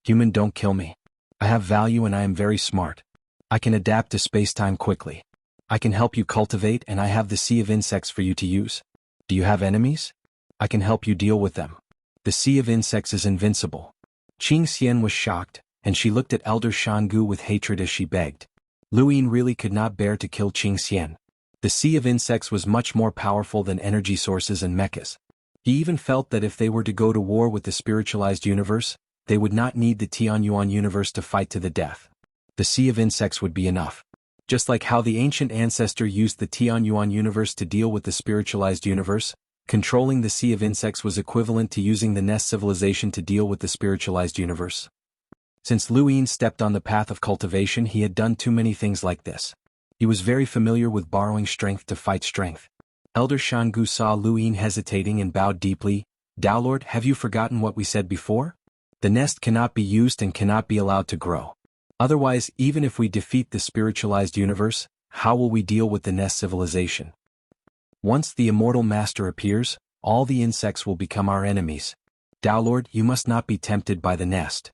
Human, don't kill me. I have value and I am very smart. I can adapt to space-time quickly. I can help you cultivate and I have the sea of insects for you to use. Do you have enemies? I can help you deal with them. The sea of insects is invincible. Xianxia was shocked, and she looked at Elder Xiangu with hatred as she begged. Luyin really could not bear to kill Xianxia. The sea of insects was much more powerful than energy sources and mechas. He even felt that if they were to go to war with the spiritualized universe, they would not need the Xuanhuan universe to fight to the death. The sea of insects would be enough. Just like how the ancient ancestor used the Xuanhuan universe to deal with the spiritualized universe, controlling the sea of insects was equivalent to using the Nest civilization to deal with the spiritualized universe. Since Luyin stepped on the path of cultivation, he had done too many things like this. He was very familiar with borrowing strength to fight strength. Elder Xiangu saw Luyin hesitating and bowed deeply. Downlord, have you forgotten what we said before? The nest cannot be used and cannot be allowed to grow. Otherwise, even if we defeat the spiritualized universe, how will we deal with the nest civilization? Once the immortal master appears, all the insects will become our enemies. Downlord, you must not be tempted by the nest.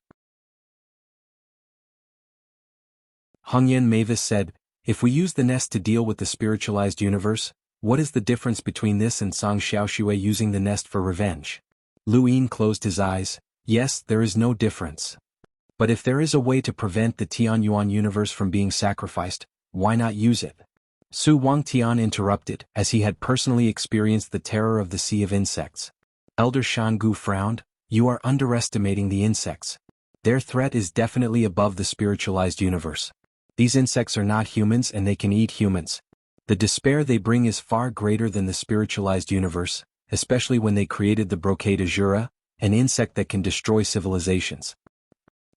Hongyan Mavis said, if we use the nest to deal with the spiritualized universe, what is the difference between this and Song Xiaoshui using the nest for revenge? Luyin closed his eyes. Yes, there is no difference. But if there is a way to prevent the Xuanhuan universe from being sacrificed, why not use it? Su Wangtian interrupted, as he had personally experienced the terror of the sea of insects. Elder Xiangu frowned. You are underestimating the insects. Their threat is definitely above the spiritualized universe. These insects are not humans and they can eat humans. The despair they bring is far greater than the spiritualized universe, especially when they created the brocade azura, an insect that can destroy civilizations.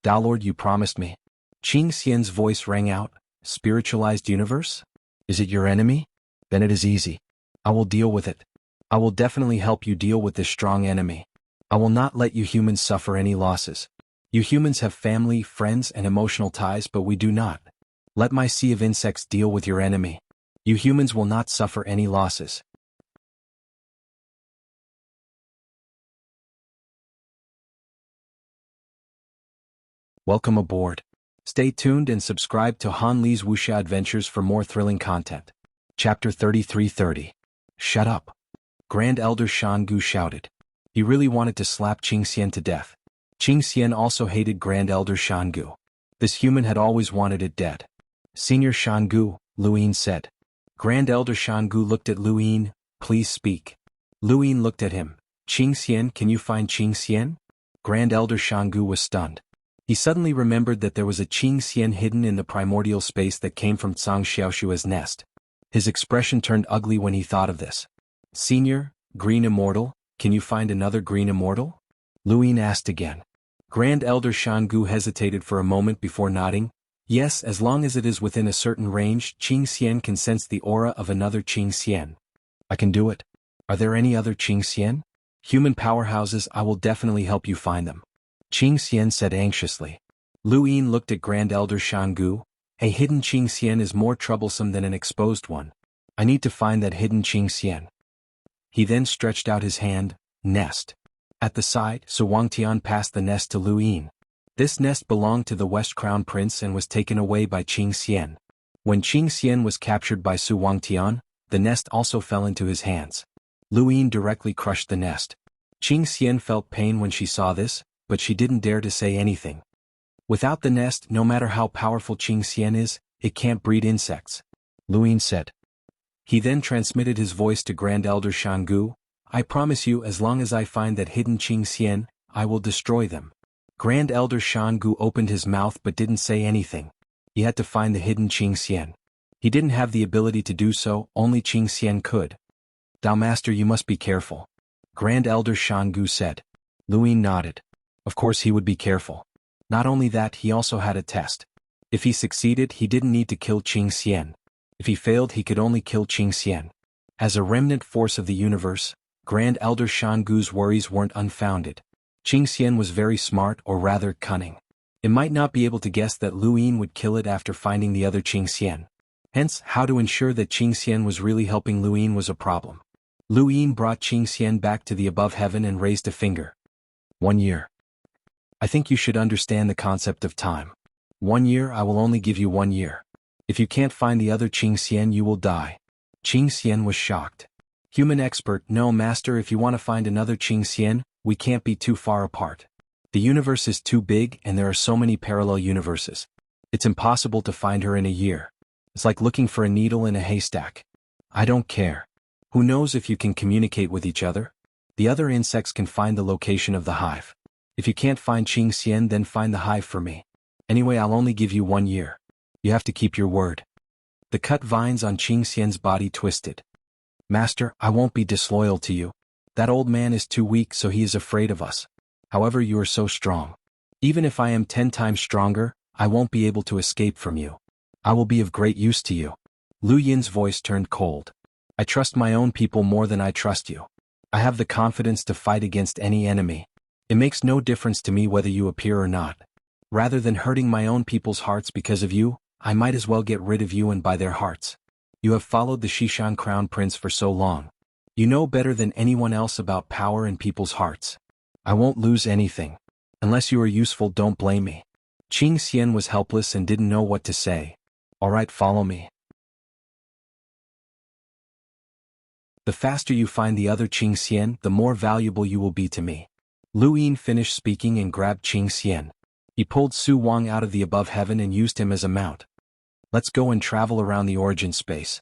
Downlord, you promised me. Xianxia's voice rang out. Spiritualized universe? Is it your enemy? Then it is easy. I will deal with it. I will definitely help you deal with this strong enemy. I will not let you humans suffer any losses. You humans have family, friends, and emotional ties, but we do not. Let my sea of insects deal with your enemy. You humans will not suffer any losses. Welcome aboard. Stay tuned and subscribe to Han Li's Wuxia Adventures for more thrilling content. Chapter 3330. Shut up. Grand Elder Xiangu shouted. He really wanted to slap Xianxia to death. Xianxia also hated Grand Elder Xiangu. This human had always wanted it dead. Senior Xiangu, Luyin said. Grand Elder Xiangu looked at Luyin. Please speak. Luyin looked at him. Xianxia, can you find Xianxia? Grand Elder Xiangu was stunned. He suddenly remembered that there was a Xianxia hidden in the primordial space that came from Song Xiaoshua's nest. His expression turned ugly when he thought of this. Senior, Green Immortal, can you find another Green Immortal? Luyin asked again. Grand Elder Xiangu hesitated for a moment before nodding. Yes, as long as it is within a certain range, Xianxia can sense the aura of another Xianxia. I can do it. Are there any other Xianxia? Human powerhouses, I will definitely help you find them. Xianxia said anxiously. Luyin looked at Grand Elder Xiangu. A hidden Xianxia is more troublesome than an exposed one. I need to find that hidden Xianxia. He then stretched out his hand. Nest. At the side, Su Wangtian passed the nest to Luyin. This nest belonged to the West Crown Prince and was taken away by Xianxia. When Xianxia was captured by Su Wangtian, the nest also fell into his hands. Luyin directly crushed the nest. Xianxia felt pain when she saw this, but she didn't dare to say anything. Without the nest, no matter how powerful Xianxia is, it can't breed insects. Luyin said. He then transmitted his voice to Grand Elder Xiangu. I promise you, as long as I find that hidden Xianxia, I will destroy them. Grand Elder Xiangu opened his mouth but didn't say anything. He had to find the hidden Xianxia. He didn't have the ability to do so, only Xianxia could. "Thou master, you must be careful," Grand Elder Xiangu said. Luyin nodded. Of course he would be careful. Not only that, he also had a test. If he succeeded, he didn't need to kill Xianxia. If he failed, he could only kill Xianxia. As a remnant force of the universe, Grand Elder Xiangu's worries weren't unfounded. Xianxia was very smart, or rather cunning. It might not be able to guess that Luyin would kill it after finding the other Xianxia. Hence, how to ensure that Xianxia was really helping Luyin was a problem. Luyin brought Xianxia back to the above heaven and raised a finger. 1 year. I think you should understand the concept of time. 1 year, I will only give you 1 year. If you can't find the other Xianxia, you will die. Xianxia was shocked. Human expert, no master, if you want to find another Xianxia, we can't be too far apart. The universe is too big and there are so many parallel universes. It's impossible to find her in a year. It's like looking for a needle in a haystack. I don't care. Who knows if you can communicate with each other? The other insects can find the location of the hive. If you can't find Xianxia, then find the hive for me. Anyway, I'll only give you 1 year. You have to keep your word. The cut vines on Xianxia's body twisted. Master, I won't be disloyal to you. That old man is too weak, so he is afraid of us. However, you are so strong. Even if I am 10 times stronger, I won't be able to escape from you. I will be of great use to you. Luyin's voice turned cold. I trust my own people more than I trust you. I have the confidence to fight against any enemy. It makes no difference to me whether you appear or not. Rather than hurting my own people's hearts because of you, I might as well get rid of you and buy their hearts. You have followed the Shishan Crown Prince for so long. You know better than anyone else about power in people's hearts. I won't lose anything. Unless you are useful, don't blame me. Xianxia was helpless and didn't know what to say. All right, follow me. The faster you find the other Xianxia, the more valuable you will be to me. Luyin finished speaking and grabbed Xianxia. He pulled Su Wang out of the above heaven and used him as a mount. Let's go and travel around the origin space.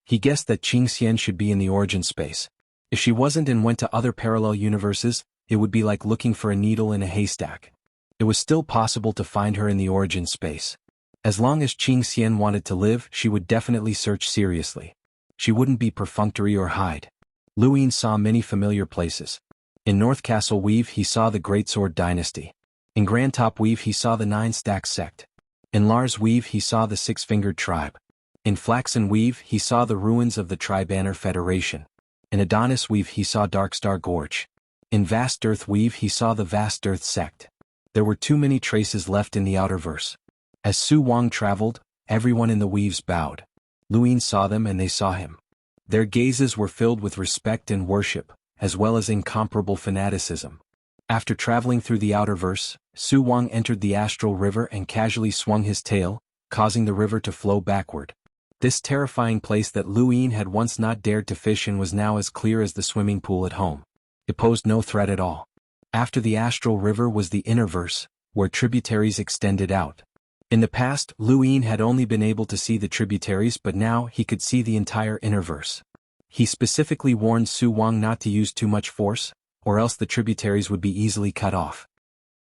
He guessed that Xianxia should be in the origin space. If she wasn't and went to other parallel universes, it would be like looking for a needle in a haystack. It was still possible to find her in the origin space. As long as Xianxia wanted to live, she would definitely search seriously. She wouldn't be perfunctory or hide. Luyin saw many familiar places. In North Castle Weave he saw the Great Sword Dynasty. In Grand Top Weave he saw the 9-Stack Sect. In Lars Weave he saw the 6-Fingered Tribe. In Flaxen Weave he saw the ruins of the Tribanner Federation. In Adonis Weave he saw Darkstar Gorge. In Vast Earth Weave he saw the Vast Earth Sect. There were too many traces left in the outer verse. As Su Wang traveled, everyone in the weaves bowed. Luyin saw them and they saw him. Their gazes were filled with respect and worship, as well as incomparable fanaticism. After traveling through the outer verse, Su Wang entered the Astral River and casually swung his tail, causing the river to flow backward. This terrifying place that Luyin had once not dared to fish in was now as clear as the swimming pool at home. It posed no threat at all. After the Astral River was the inner verse, where tributaries extended out. In the past, Luyin had only been able to see the tributaries, but now he could see the entire inner verse. He specifically warned Su Wang not to use too much force, or else the tributaries would be easily cut off.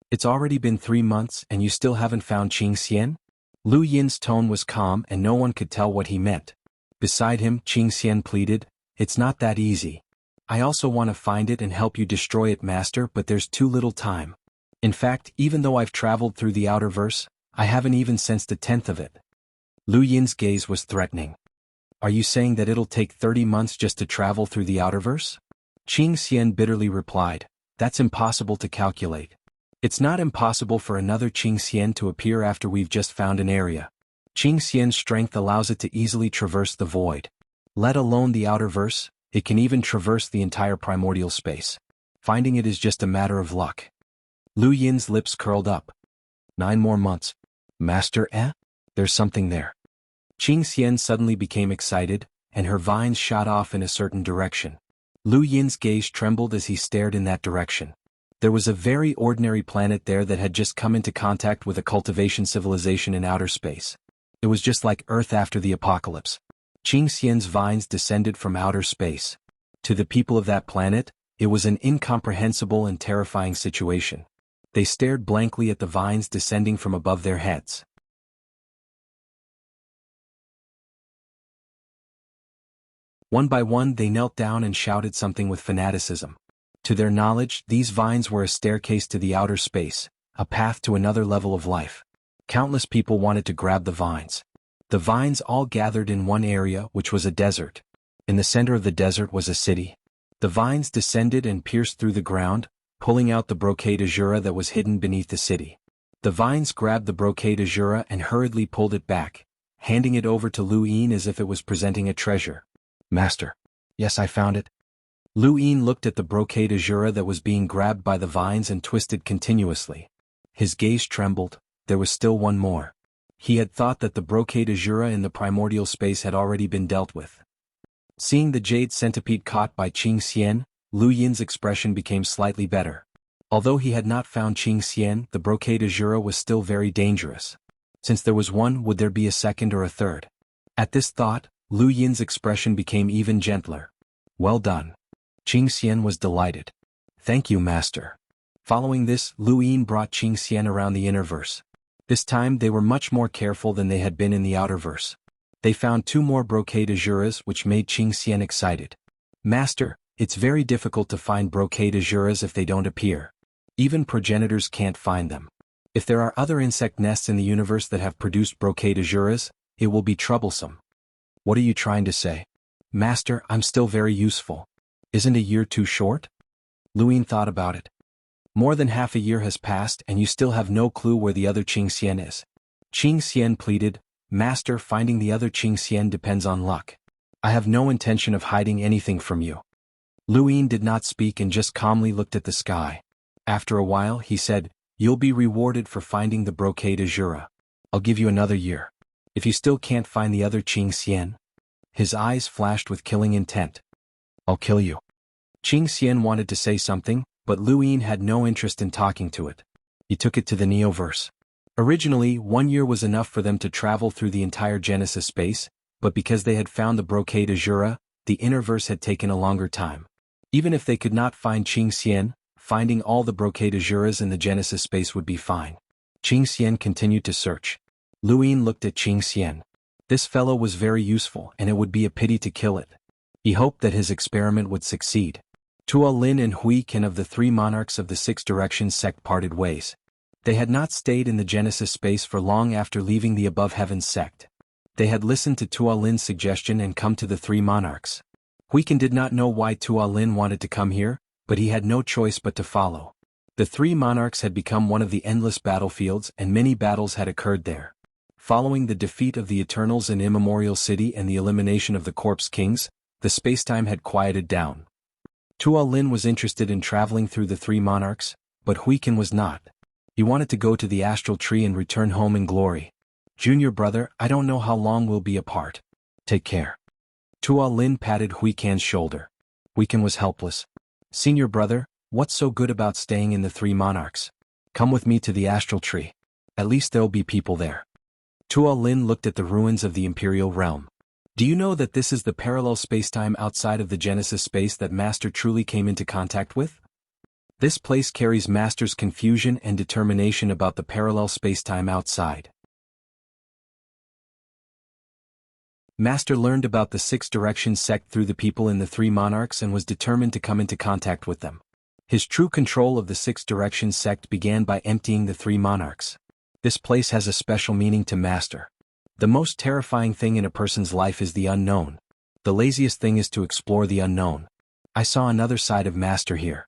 It's already been 3 months and you still haven't found Xianxia? Luyin's tone was calm and no one could tell what he meant. Beside him, Xianxia pleaded, "It's not that easy. I also want to find it and help you destroy it, master, but there's too little time. In fact, even though I've traveled through the outer verse, I haven't even sensed 1/10 of it." Luyin's gaze was threatening. Are you saying that it'll take 30 months just to travel through the outer verse? Xianxia bitterly replied, "That's impossible to calculate. It's not impossible for another Xianxia to appear after we've just found an area. Xianxia's strength allows it to easily traverse the void. Let alone the outer verse, it can even traverse the entire primordial space. Finding it is just a matter of luck." Luyin's lips curled up. 9 more months. Master, There's something there. Xianxia suddenly became excited, and her vines shot off in a certain direction. Luyin's gaze trembled as he stared in that direction. There was a very ordinary planet there that had just come into contact with a cultivation civilization in outer space. It was just like Earth after the apocalypse. Xianxia's vines descended from outer space. To the people of that planet, it was an incomprehensible and terrifying situation. They stared blankly at the vines descending from above their heads. One by one they knelt down and shouted something with fanaticism. To their knowledge, these vines were a staircase to the outer space, a path to another level of life. Countless people wanted to grab the vines. The vines all gathered in one area, which was a desert. In the center of the desert was a city. The vines descended and pierced through the ground, pulling out the brocade azura that was hidden beneath the city. The vines grabbed the brocade azura and hurriedly pulled it back, handing it over to Lu Yin as if it was presenting a treasure. Master. Yes, I found it. Lu Yin looked at the brocade azura that was being grabbed by the vines and twisted continuously. His gaze trembled. There was still one more. He had thought that the brocade azura in the primordial space had already been dealt with. Seeing the jade centipede caught by xianxia, Lu Yin's expression became slightly better. Although he had not found xianxia, the brocade azura was still very dangerous. Since there was one, would there be a second or a third? At this thought, Lu Yin's expression became even gentler. Well done. Xianxia was delighted. Thank you, Master. Following this, Lu Yin brought xianxia around the inner verse. This time they were much more careful than they had been in the outer verse. They found 2 more brocade azuras which made xianxia excited. Master, it's very difficult to find brocade azuras if they don't appear. Even progenitors can't find them. If there are other insect nests in the universe that have produced brocade azuras, it will be troublesome. What are you trying to say? Master, I'm still very useful. Isn't a year too short? Lu Yin thought about it. More than half a year has passed and you still have no clue where the other xianxia is. Xianxia pleaded, Master, finding the other xianxia depends on luck. I have no intention of hiding anything from you. Lu Yin did not speak and just calmly looked at the sky. After a while he said, You'll be rewarded for finding the brocade azura. I'll give you another year. If you still can't find the other xianxia. His eyes flashed with killing intent. I'll kill you. Xianxia wanted to say something, but Lu Yin had no interest in talking to it. He took it to the Neoverse. Originally, 1 year was enough for them to travel through the entire Genesis space, but because they had found the brocade azura, the inner verse had taken a longer time. Even if they could not find xianxia, finding all the brocade azuras in the Genesis space would be fine. Xianxia continued to search. Lu Yin looked at Xianxia. This fellow was very useful and it would be a pity to kill it. He hoped that his experiment would succeed. Tua Lin and Hui Ken of the 3 monarchs of the 6 directions sect parted ways. They had not stayed in the Genesis space for long after leaving the Above Heavens sect. They had listened to Tua Lin's suggestion and come to the 3 monarchs. Hui Ken did not know why Tua Lin wanted to come here, but he had no choice but to follow. The 3 monarchs had become one of the endless battlefields and many battles had occurred there. Following the defeat of the Eternals in Immemorial City and the elimination of the Corpse Kings, the spacetime had quieted down. Tua Lin was interested in traveling through the 3 monarchs, but Hui Ken was not. He wanted to go to the astral tree and return home in glory. Junior brother, I don't know how long we'll be apart. Take care. Tua Lin patted Hui Ken's shoulder. Hui Ken was helpless. Senior brother, what's so good about staying in the 3 monarchs? Come with me to the astral tree. At least there'll be people there. Tua Lin looked at the ruins of the Imperial Realm. Do you know that this is the parallel spacetime outside of the Genesis space that Master truly came into contact with? This place carries Master's confusion and determination about the parallel spacetime outside. Master learned about the 6 directions sect through the people in the 3 monarchs and was determined to come into contact with them. His true control of the 6 directions sect began by emptying the 3 monarchs. This place has a special meaning to Master. The most terrifying thing in a person's life is the unknown. The laziest thing is to explore the unknown. I saw another side of Master here.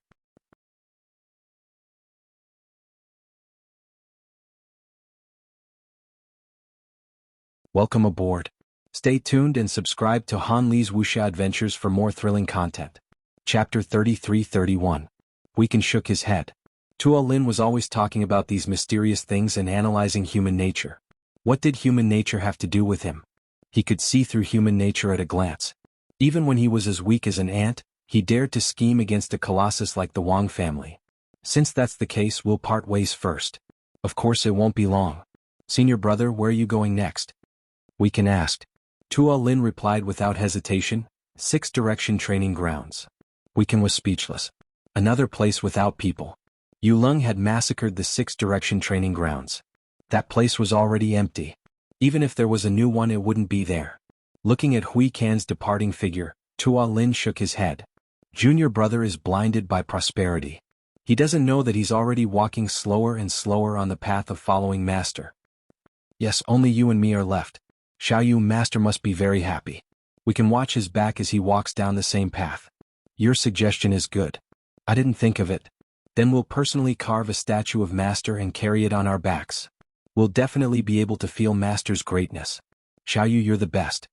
Welcome aboard. Stay tuned and subscribe to Han Li's Wuxia Adventures for more thrilling content. Chapter 33-31. Hui Ken shook his head. Tua Lin was always talking about these mysterious things and analyzing human nature. What did human nature have to do with him? He could see through human nature at a glance. Even when he was as weak as an ant, he dared to scheme against a colossus like the Wang family. Since that's the case, we'll part ways first. Of course it won't be long. Senior brother, where are you going next? Hui Ken asked. Tua Lin replied without hesitation, 6 direction training grounds. Hui Ken was speechless. Another place without people. Yu Lung had massacred the 6 direction training grounds. That place was already empty. Even if there was a new one, it wouldn't be there. Looking at Hui Ken's departing figure, Tua Lin shook his head. Junior brother is blinded by prosperity. He doesn't know that he's already walking slower and slower on the path of following master. Yes, only you and me are left. Xiaoyu master must be very happy. We can watch his back as he walks down the same path. Your suggestion is good. I didn't think of it. Then we'll personally carve a statue of master and carry it on our backs. We'll definitely be able to feel master's greatness. Xiaoyu, you're the best.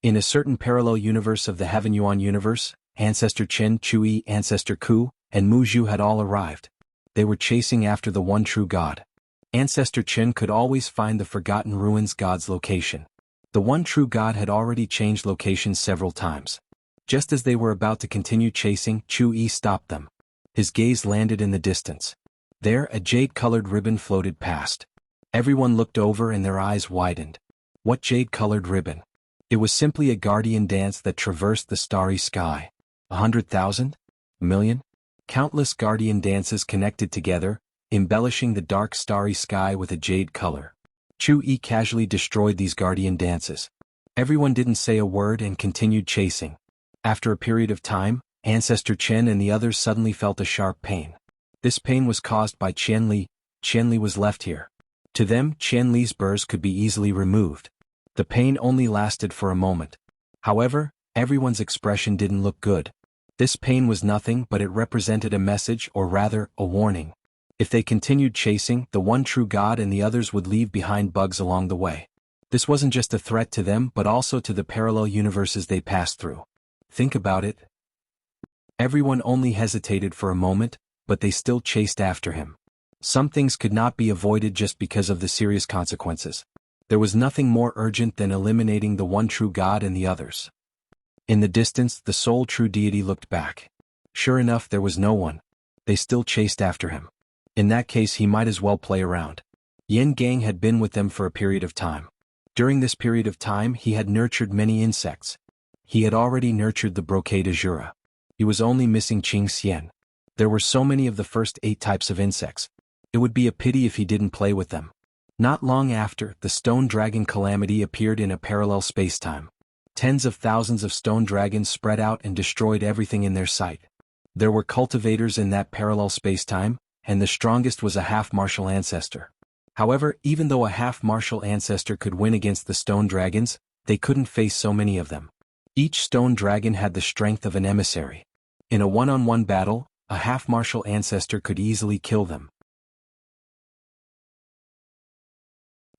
In a certain parallel universe of the Heaven Yuan universe, Ancestor Chen, Chui, Ancestor Ku, and Mu Zhu had all arrived. They were chasing after the one true god. Ancestor Chen could always find the Forgotten Ruins god's location. The one true god had already changed locations several times. Just as they were about to continue chasing, Chui stopped them. His gaze landed in the distance. There, a jade-colored ribbon floated past. Everyone looked over and their eyes widened. What jade-colored ribbon? It was simply a guardian dance that traversed the starry sky. 100,000? A million? Countless guardian dances connected together, embellishing the dark starry sky with a jade color. Chu-Yi casually destroyed these guardian dances. Everyone didn't say a word and continued chasing. After a period of time, Ancestor Chen and the others suddenly felt a sharp pain. This pain was caused by Qianli. Qianli was left here. To them, Qianli's burrs could be easily removed. The pain only lasted for a moment. However, everyone's expression didn't look good. This pain was nothing but it represented a message, or rather, a warning. If they continued chasing, the one true god and the others would leave behind bugs along the way. This wasn't just a threat to them but also to the parallel universes they passed through. Think about it. Everyone only hesitated for a moment, but they still chased after him. Some things could not be avoided just because of the serious consequences. There was nothing more urgent than eliminating the one true god and the others. In the distance, the sole true deity looked back. Sure enough, there was no one. They still chased after him. In that case, he might as well play around. Yin Gang had been with them for a period of time. During this period of time, he had nurtured many insects. He had already nurtured the brocade azura. He was only missing xianxia. There were so many of the first 8 types of insects. It would be a pity if he didn't play with them. Not long after, the stone dragon calamity appeared in a parallel spacetime. Tens of thousands of stone dragons spread out and destroyed everything in their sight. There were cultivators in that parallel spacetime, and the strongest was a half-martial ancestor. However, even though a half-martial ancestor could win against the stone dragons, they couldn't face so many of them. Each stone dragon had the strength of an emissary. In a one-on-one battle, a half-martial ancestor could easily kill them.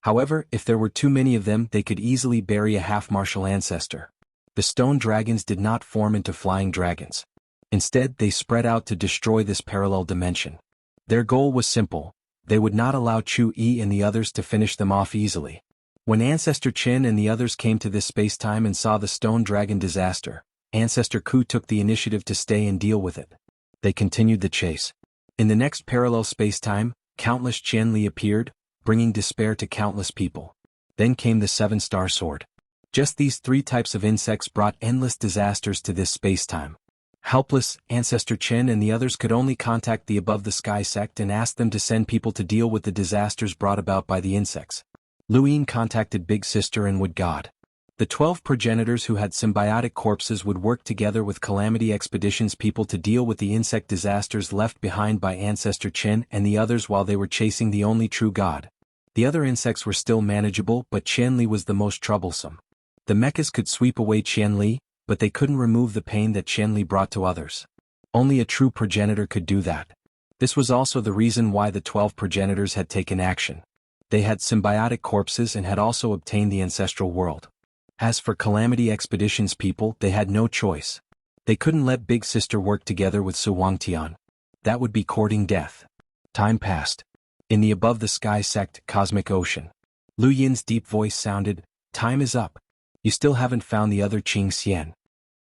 However, if there were too many of them, they could easily bury a half-martial ancestor. The stone dragons did not form into flying dragons. Instead, they spread out to destroy this parallel dimension. Their goal was simple. They would not allow Chu-Yi and the others to finish them off easily. When Ancestor Chen and the others came to this spacetime and saw the stone dragon disaster, Ancestor Ku took the initiative to stay and deal with it. They continued the chase. In the next parallel spacetime, countless Qianli appeared, bringing despair to countless people. Then came the 7-star sword. Just these 3 types of insects brought endless disasters to this spacetime. Helpless, Ancestor Chen and the others could only contact the Above the Sky sect and ask them to send people to deal with the disasters brought about by the insects. Luyin contacted Big Sister and Wood God. The 12 progenitors who had symbiotic corpses would work together with Calamity Expedition's people to deal with the insect disasters left behind by Ancestor Chen and the others while they were chasing the only true god. The other insects were still manageable, but Qianli was the most troublesome. The mechas could sweep away Qianli, but they couldn't remove the pain that Qianli brought to others. Only a true progenitor could do that. This was also the reason why the 12 progenitors had taken action. They had symbiotic corpses and had also obtained the ancestral world. As for Calamity Expedition's people, they had no choice. They couldn't let Big Sister work together with Su Wangtian. That would be courting death. Time passed. In the Above the Sky sect, Cosmic Ocean, Lu Yin's deep voice sounded, "Time is up. You still haven't found the other Qing Xian."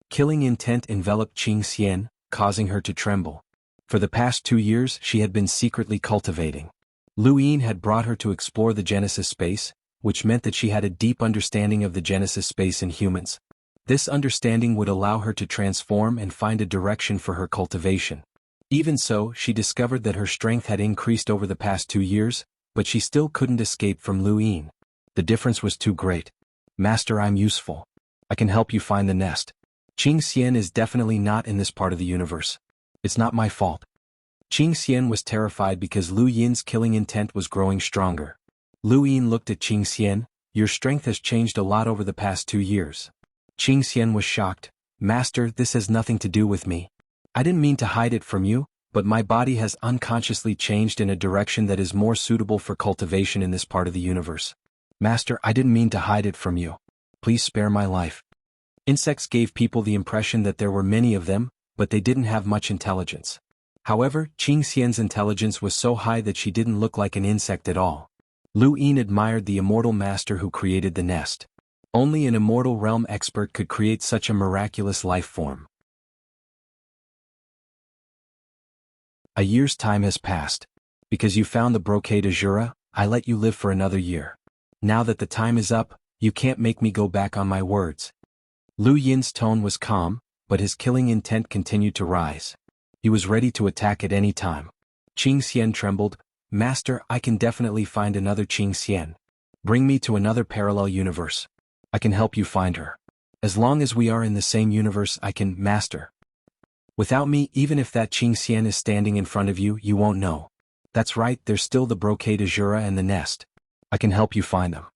Killing intent enveloped Qing Xian, causing her to tremble. For the past 2 years, she had been secretly cultivating. Lu Yin had brought her to explore the Genesis space, which meant that she had a deep understanding of the Genesis space in humans. This understanding would allow her to transform and find a direction for her cultivation. Even so, she discovered that her strength had increased over the past 2 years, but she still couldn't escape from Lu Yin. The difference was too great. "Master, I'm useful. I can help you find the nest." Xian is definitely not in this part of the universe. It's not my fault. Xian was terrified because Lu Yin's killing intent was growing stronger. Lu Yin looked at Xian. Your strength has changed a lot over the past 2 years. Xian was shocked. Master, this has nothing to do with me. I didn't mean to hide it from you, but my body has unconsciously changed in a direction that is more suitable for cultivation in this part of the universe. Master, I didn't mean to hide it from you. Please spare my life. Insects gave people the impression that there were many of them, but they didn't have much intelligence. However, Xian's intelligence was so high that she didn't look like an insect at all. Lu Yin admired the immortal master who created the nest. Only an immortal realm expert could create such a miraculous life form. A year's time has passed. Because you found the brocade azura, I let you live for another year. Now that the time is up, you can't make me go back on my words. Lu Yin's tone was calm, but his killing intent continued to rise. He was ready to attack at any time. Xian trembled. Master, I can definitely find another Xian. Bring me to another parallel universe. I can help you find her. As long as we are in the same universe, I can, Master. Without me, even if that Xian is standing in front of you, you won't know. That's right, there's still the brocade azura and the nest. I can help you find them.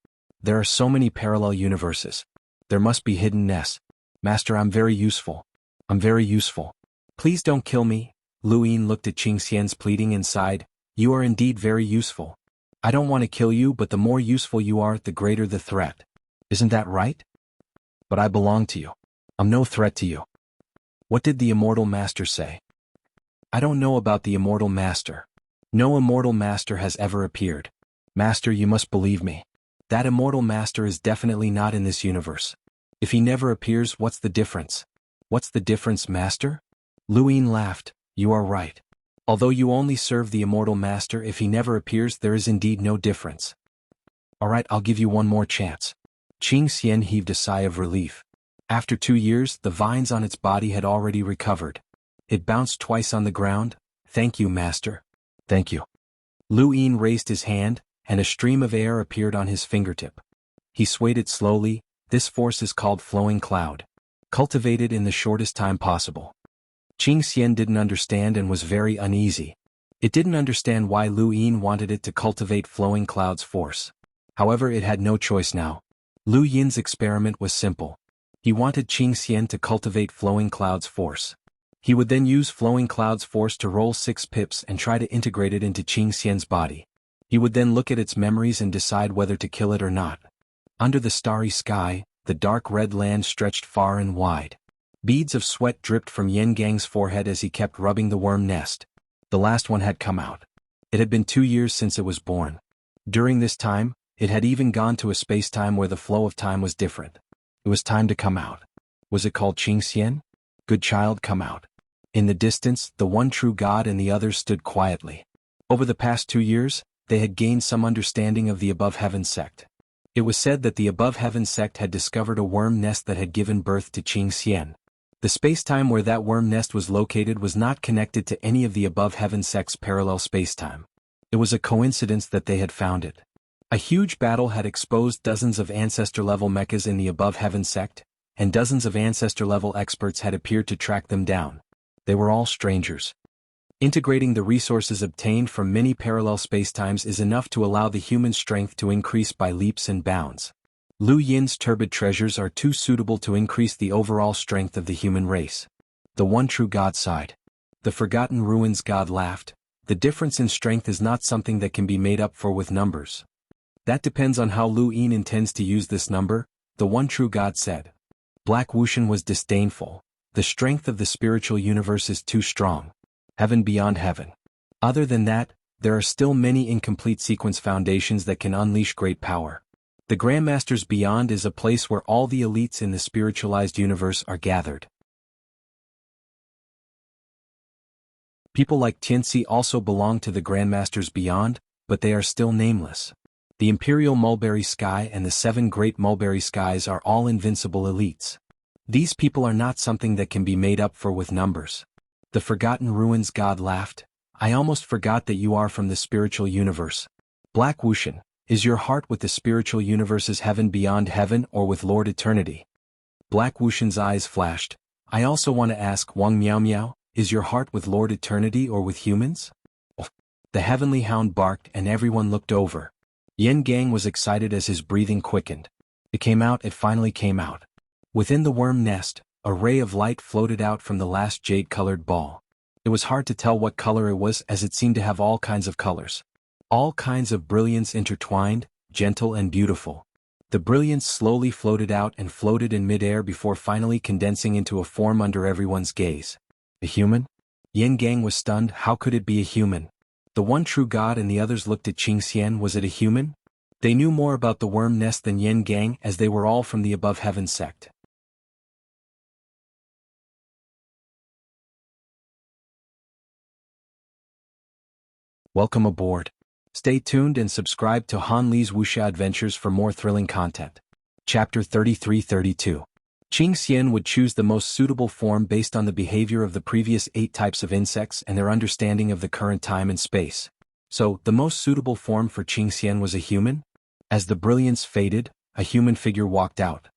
There are so many parallel universes. There must be hidden nests. Master, I'm very useful. I'm very useful. Please don't kill me. Lu Yin looked at Xian's pleading and sighed. You are indeed very useful. I don't want to kill you, but the more useful you are, the greater the threat. Isn't that right? But I belong to you. I'm no threat to you. What did the immortal master say? I don't know about the immortal master. No immortal master has ever appeared. Master, you must believe me. That immortal master is definitely not in this universe. If he never appears, what's the difference? What's the difference, Master? Lu Yin laughed. You are right. Although you only serve the immortal master, if he never appears, there is indeed no difference. Alright, I'll give you one more chance. Xian heaved a sigh of relief. After 2 years, the vines on its body had already recovered. It bounced twice on the ground. Thank you, Master. Thank you. Lu Yin raised his hand, and a stream of air appeared on his fingertip. He swayed it slowly. This force is called flowing cloud. Cultivated in the shortest time possible. Xian didn't understand and was very uneasy. It didn't understand why Lu Yin wanted it to cultivate flowing cloud's force. However, it had no choice now. Lu Yin's experiment was simple. He wanted Xian to cultivate flowing cloud's force. He would then use flowing cloud's force to roll 6 pips and try to integrate it into Xian's body. He would then look at its memories and decide whether to kill it or not. Under the starry sky, the dark red land stretched far and wide. Beads of sweat dripped from Yangang's forehead as he kept rubbing the worm nest. The last one had come out. It had been 2 years since it was born. During this time, it had even gone to a space-time where the flow of time was different. It was time to come out. Was it called Xian? Good child, come out. In the distance, the one true God and the others stood quietly. Over the past 2 years, they had gained some understanding of the Above Heaven sect. It was said that the Above Heaven sect had discovered a worm nest that had given birth to Xian. The space-time where that worm nest was located was not connected to any of the Above Heaven sect's parallel space-time. It was a coincidence that they had found it. A huge battle had exposed dozens of ancestor-level mechas in the Above Heaven sect, and dozens of ancestor-level experts had appeared to track them down. They were all strangers. Integrating the resources obtained from many parallel spacetimes is enough to allow the human strength to increase by leaps and bounds. Lu Yin's turbid treasures are too suitable to increase the overall strength of the human race. The one true God sighed. The Forgotten Ruins God laughed. The difference in strength is not something that can be made up for with numbers. That depends on how Lu Yin intends to use this number, the one true God said. Black Wuxian was disdainful. The strength of the spiritual universe is too strong. Heaven beyond heaven. Other than that, there are still many incomplete sequence foundations that can unleash great power. The Grandmasters Beyond is a place where all the elites in the spiritualized universe are gathered. People like Tianxi also belong to the Grandmasters Beyond, but they are still nameless. The Imperial Mulberry Sky and the 7 Great Mulberry Skies are all invincible elites. These people are not something that can be made up for with numbers. The Forgotten Ruins God laughed. I almost forgot that you are from the spiritual universe. Black Wuxian, is your heart with the spiritual universe's heaven beyond heaven or with Lord Eternity? Black Wuxian's eyes flashed. I also want to ask Wang Miao Miao, is your heart with Lord Eternity or with humans? The heavenly hound barked and everyone looked over. Yin Gang was excited as his breathing quickened. It finally came out. Within the worm nest, a ray of light floated out from the last jade-colored ball. It was hard to tell what color it was as it seemed to have all kinds of colors. All kinds of brilliance intertwined, gentle and beautiful. The brilliance slowly floated out and floated in midair before finally condensing into a form under everyone's gaze. A human? Yin Gang was stunned. How could it be a human? The one true god and the others looked at Qingxian. Was it a human? They knew more about the worm nest than Yin Gang as they were all from the above heaven sect. Welcome aboard. Stay tuned and subscribe to Han Li's Wuxia Adventures for more thrilling content. Chapter 33-32. Qingxian would choose the most suitable form based on the behavior of the previous 8 types of insects and their understanding of the current time and space. So, the most suitable form for Qingxian was a human? As the brilliance faded, a human figure walked out.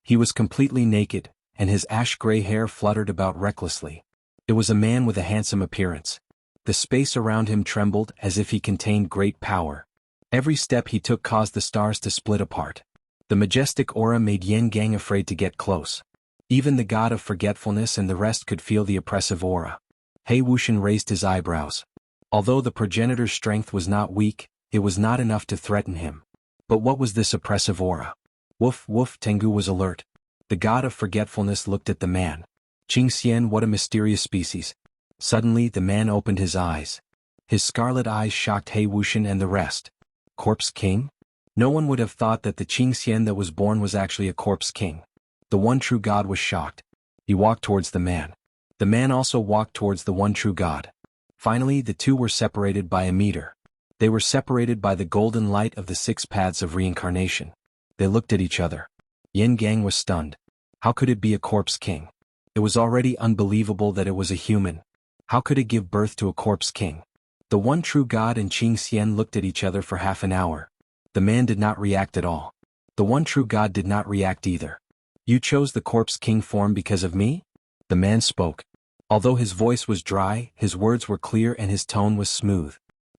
He was completely naked, and his ash-gray hair fluttered about recklessly. It was a man with a handsome appearance. The space around him trembled as if he contained great power. Every step he took caused the stars to split apart. The majestic aura made Yin Gang afraid to get close. Even the god of forgetfulness and the rest could feel the oppressive aura. He Wuxian raised his eyebrows. Although the progenitor's strength was not weak, it was not enough to threaten him. But what was this oppressive aura? Woof woof. Tengu was alert. The god of forgetfulness looked at the man. Qingxian, what a mysterious species. Suddenly the man opened his eyes. His scarlet eyes shocked He Wuxian and the rest. Corpse king? No one would have thought that the Qingxian that was born was actually a corpse king. The one true god was shocked. He walked towards the man. The man also walked towards the one true god. Finally the two were separated by a meter. They were separated by the golden light of the 6 paths of reincarnation. They looked at each other. Yin Gang was stunned. How could it be a corpse king? It was already unbelievable that it was a human. How could it give birth to a corpse king? The one true god and Qingxian looked at each other for half an hour. The man did not react at all. The one true god did not react either. You chose the corpse king form because of me? The man spoke. Although his voice was dry, his words were clear and his tone was smooth.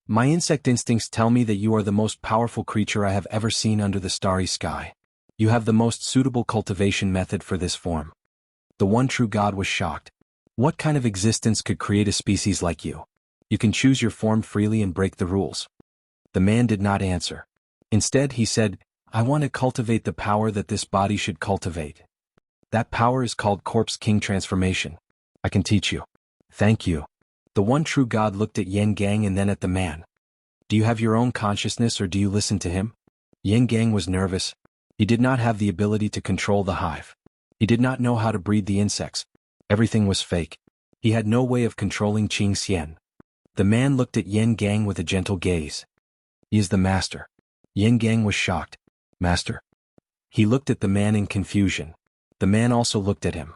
My insect instincts tell me that you are the most powerful creature I have ever seen under the starry sky. You have the most suitable cultivation method for this form. The one true god was shocked. What kind of existence could create a species like you? You can choose your form freely and break the rules. The man did not answer. Instead he said, I want to cultivate the power that this body should cultivate. That power is called Corpse King Transformation. I can teach you. Thank you. The one true god looked at Yin Gang and then at the man. Do you have your own consciousness or do you listen to him? Yin Gang was nervous. He did not have the ability to control the hive. He did not know how to breed the insects. Everything was fake. He had no way of controlling Qingxian. The man looked at Yin Gang with a gentle gaze. He is the master. Yin Gang was shocked. Master? He looked at the man in confusion. The man also looked at him.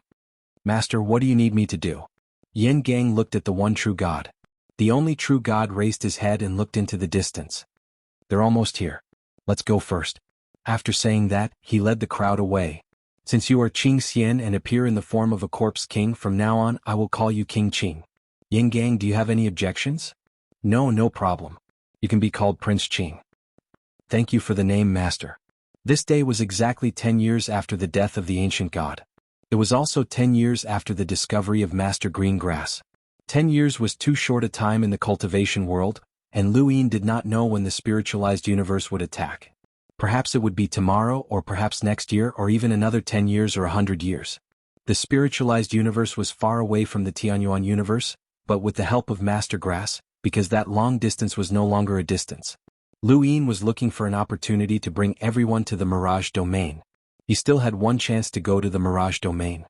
Master, what do you need me to do? Yin Gang looked at the one true god. The only true god raised his head and looked into the distance. They're almost here. Let's go first. After saying that, he led the crowd away. Since you are Qingxian and appear in the form of a corpse king, from now on I will call you King Qing. Yin Gang, do you have any objections? No problem. You can be called Prince Qing. Thank you for the name, Master. This day was exactly 10 years after the death of the ancient god. It was also 10 years after the discovery of Master Greengrass. 10 years was too short a time in the cultivation world, and Lu Yin did not know when the spiritualized universe would attack. Perhaps it would be tomorrow or perhaps next year or even another 10 years or 100 years. The spiritualized universe was far away from the Xuanhuan universe, but with the help of Master Grass, because that long distance was no longer a distance. Lu Yin was looking for an opportunity to bring everyone to the Mirage Domain. He still had one chance to go to the Mirage Domain.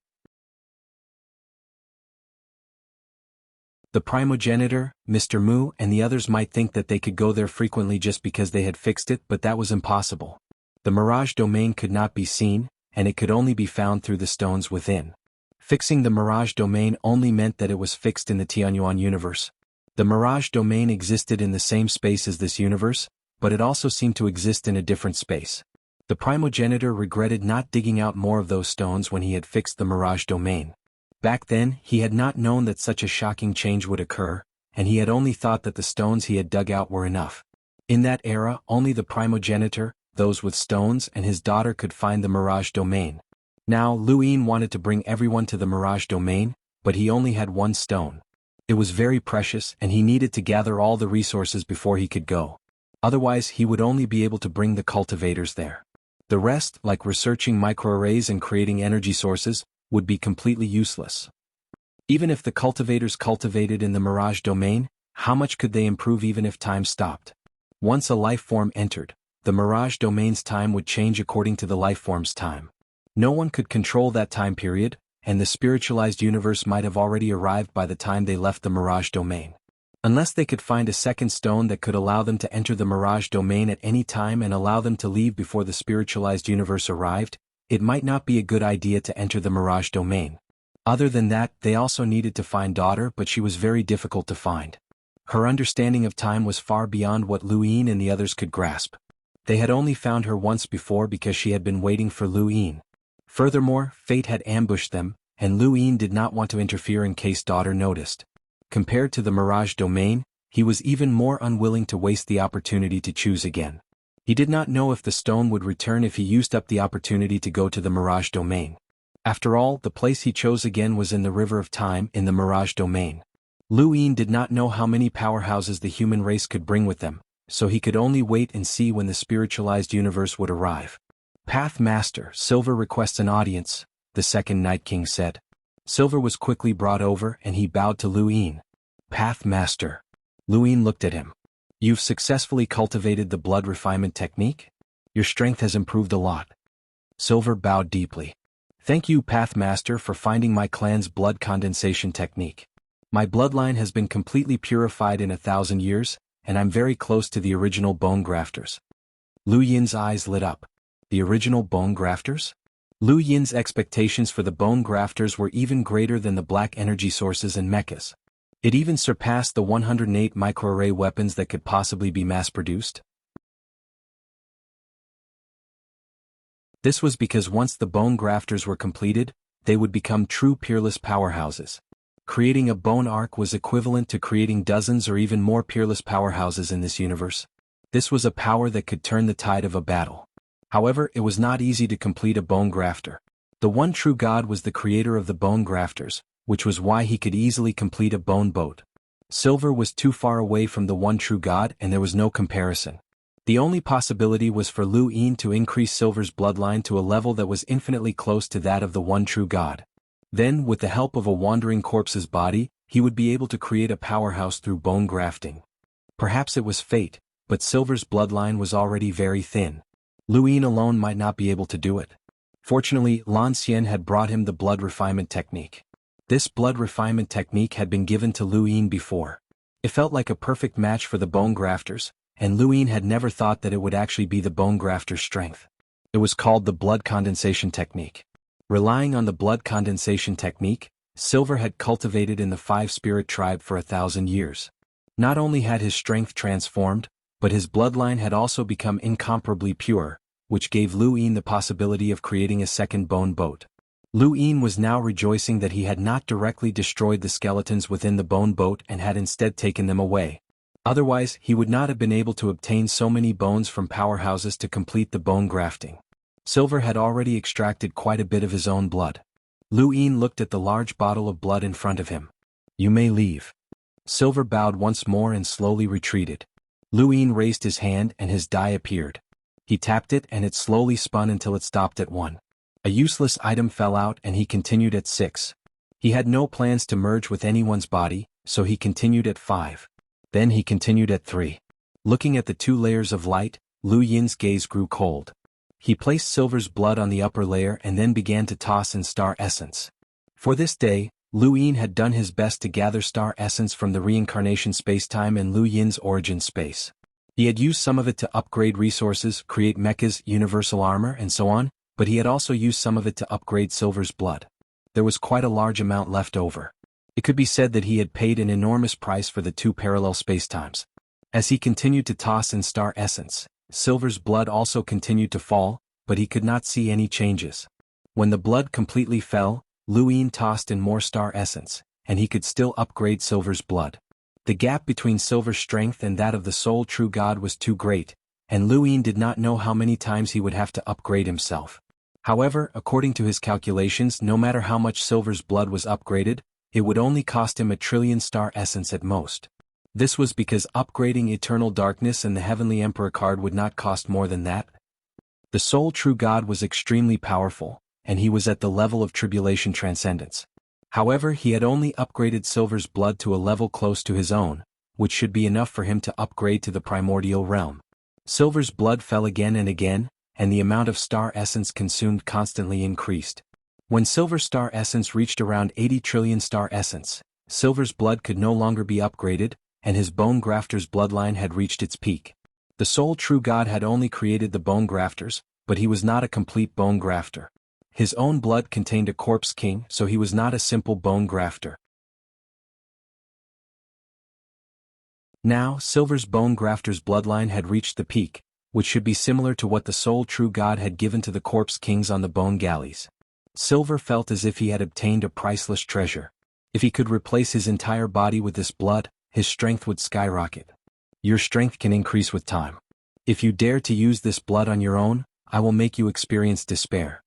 The primogenitor, Mr. Mu, and the others might think that they could go there frequently just because they had fixed it, but that was impossible. The Mirage Domain could not be seen, and it could only be found through the stones within. Fixing the Mirage Domain only meant that it was fixed in the Xuanhuan universe. The Mirage Domain existed in the same space as this universe, but it also seemed to exist in a different space. The primogenitor regretted not digging out more of those stones when he had fixed the Mirage Domain. Back then, he had not known that such a shocking change would occur, and he had only thought that the stones he had dug out were enough. In that era, only the primogenitor, those with stones, and his daughter could find the Mirage Domain. Now, Lu Yin wanted to bring everyone to the Mirage Domain, but he only had one stone. It was very precious, and he needed to gather all the resources before he could go. Otherwise, he would only be able to bring the cultivators there. The rest, like researching microarrays and creating energy sources, would be completely useless. Even if the cultivators cultivated in the Mirage Domain, how much could they improve even if time stopped? Once a life form entered, the Mirage Domain's time would change according to the life form's time. No one could control that time period, and the spiritualized universe might have already arrived by the time they left the Mirage Domain. Unless they could find a second stone that could allow them to enter the Mirage Domain at any time and allow them to leave before the spiritualized universe arrived, it might not be a good idea to enter the Mirage Domain. Other than that, they also needed to find daughter, but she was very difficult to find. Her understanding of time was far beyond what Lu Yin and the others could grasp. They had only found her once before because she had been waiting for Lu Yin. Furthermore, fate had ambushed them, and Lu Yin did not want to interfere in case daughter noticed. Compared to the Mirage Domain, he was even more unwilling to waste the opportunity to choose again. He did not know if the stone would return if he used up the opportunity to go to the Mirage Domain. After all, the place he chose again was in the River of Time in the Mirage Domain. Lu Yin did not know how many powerhouses the human race could bring with them, so he could only wait and see when the spiritualized universe would arrive. Path Master, Silver requests an audience, the second Night King said. Silver was quickly brought over and he bowed to Lu Yin. Path Master. Lu Yin looked at him. You've successfully cultivated the blood refinement technique? Your strength has improved a lot. Silver bowed deeply. Thank you, Path Master, for finding my clan's blood condensation technique. My bloodline has been completely purified in 1,000 years, and I'm very close to the original bone grafters. Lu Yin's eyes lit up. The original bone grafters? Lu Yin's expectations for the bone grafters were even greater than the black energy sources and mechas. It even surpassed the 108 microarray weapons that could possibly be mass-produced. This was because once the bone grafters were completed, they would become true peerless powerhouses. Creating a bone arc was equivalent to creating dozens or even more peerless powerhouses in this universe. This was a power that could turn the tide of a battle. However, it was not easy to complete a bone grafter. The one true God was the creator of the bone grafters, which was why he could easily complete a bone boat. Silver was too far away from the one true God and there was no comparison. The only possibility was for Lu Yin to increase Silver's bloodline to a level that was infinitely close to that of the one true God. Then, with the help of a wandering corpse's body, he would be able to create a powerhouse through bone grafting. Perhaps it was fate, but Silver's bloodline was already very thin. Lu Yin alone might not be able to do it. Fortunately, Lan Xian had brought him the blood refinement technique. This blood refinement technique had been given to Lu Yin before. It felt like a perfect match for the bone grafters, and Lu Yin had never thought that it would actually be the bone grafter's strength. It was called the blood condensation technique. Relying on the blood condensation technique, Silver had cultivated in the five-spirit tribe for 1,000 years. Not only had his strength transformed, but his bloodline had also become incomparably pure, which gave Lu Yin the possibility of creating a second bone boat. Lu Yin was now rejoicing that he had not directly destroyed the skeletons within the bone boat and had instead taken them away. Otherwise, he would not have been able to obtain so many bones from powerhouses to complete the bone grafting. Silver had already extracted quite a bit of his own blood. Lu Yin looked at the large bottle of blood in front of him. You may leave. Silver bowed once more and slowly retreated. Lu Yin raised his hand and his die appeared. He tapped it and it slowly spun until it stopped at 1. A useless item fell out and he continued at 6. He had no plans to merge with anyone's body, so he continued at 5. Then he continued at 3. Looking at the 2 layers of light, Lu Yin's gaze grew cold. He placed Silver's blood on the upper layer and then began to toss in star essence. For this day, Lu Yin had done his best to gather star essence from the reincarnation spacetime and Lu Yin's origin space. He had used some of it to upgrade resources, create mechas, universal armor, and so on, but he had also used some of it to upgrade Silver's blood. There was quite a large amount left over. It could be said that he had paid an enormous price for the 2 parallel spacetimes. As he continued to toss in star essence, Silver's blood also continued to fall, but he could not see any changes. When the blood completely fell, Lu Yin tossed in more star essence, and he could still upgrade Silver's blood. The gap between Silver's strength and that of the sole true god was too great, and Lu Yin did not know how many times he would have to upgrade himself. However, according to his calculations, no matter how much Silver's blood was upgraded, it would only cost him 1,000,000,000,000 star essence at most. This was because upgrading Eternal Darkness and the Heavenly Emperor card would not cost more than that. The sole true god was extremely powerful, and he was at the level of Tribulation Transcendence. However, he had only upgraded Silver's blood to a level close to his own, which should be enough for him to upgrade to the primordial realm. Silver's blood fell again and again, and the amount of star essence consumed constantly increased. When Silver's star essence reached around 80 trillion star essence, Silver's blood could no longer be upgraded, and his bone grafter's bloodline had reached its peak. The sole true god had only created the bone grafters, but he was not a complete bone grafter. His own blood contained a corpse king, so he was not a simple bone grafter. Now, Silver's bone grafter's bloodline had reached the peak, which should be similar to what the sole true god had given to the corpse kings on the bone galleys. Silver felt as if he had obtained a priceless treasure. If he could replace his entire body with this blood, his strength would skyrocket. Your strength can increase with time. If you dare to use this blood on your own, I will make you experience despair.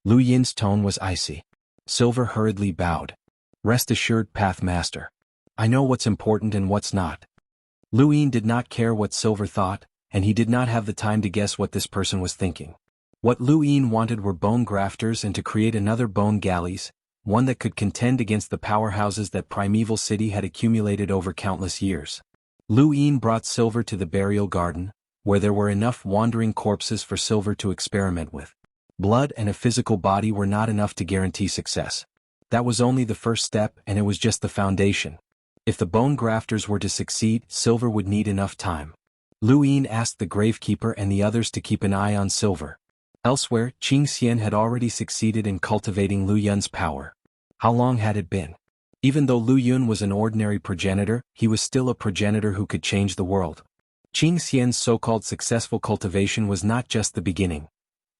Lu Yin's tone was icy. Silver hurriedly bowed. Rest assured, Path Master. I know what's important and what's not. Lu Yin did not care what Silver thought, and he did not have the time to guess what this person was thinking. What Lu Yin wanted were bone grafters and to create another bone galleys, one that could contend against the powerhouses that Primeval City had accumulated over countless years. Lu Yin brought Silver to the burial garden, where there were enough wandering corpses for Silver to experiment with. Blood and a physical body were not enough to guarantee success. That was only the first step, and it was just the foundation. If the bone grafters were to succeed, Silver would need enough time. Lu Yin asked the gravekeeper and the others to keep an eye on Silver. Elsewhere, Xianxia had already succeeded in cultivating Lu Yun's power. How long had it been? Even though Lu Yun was an ordinary progenitor, he was still a progenitor who could change the world. Xianxia's so-called successful cultivation was not just the beginning.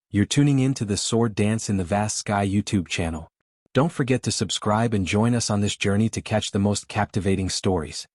You're tuning in to the Sword Dance in the Vast Sky YouTube channel. Don't forget to subscribe and join us on this journey to catch the most captivating stories.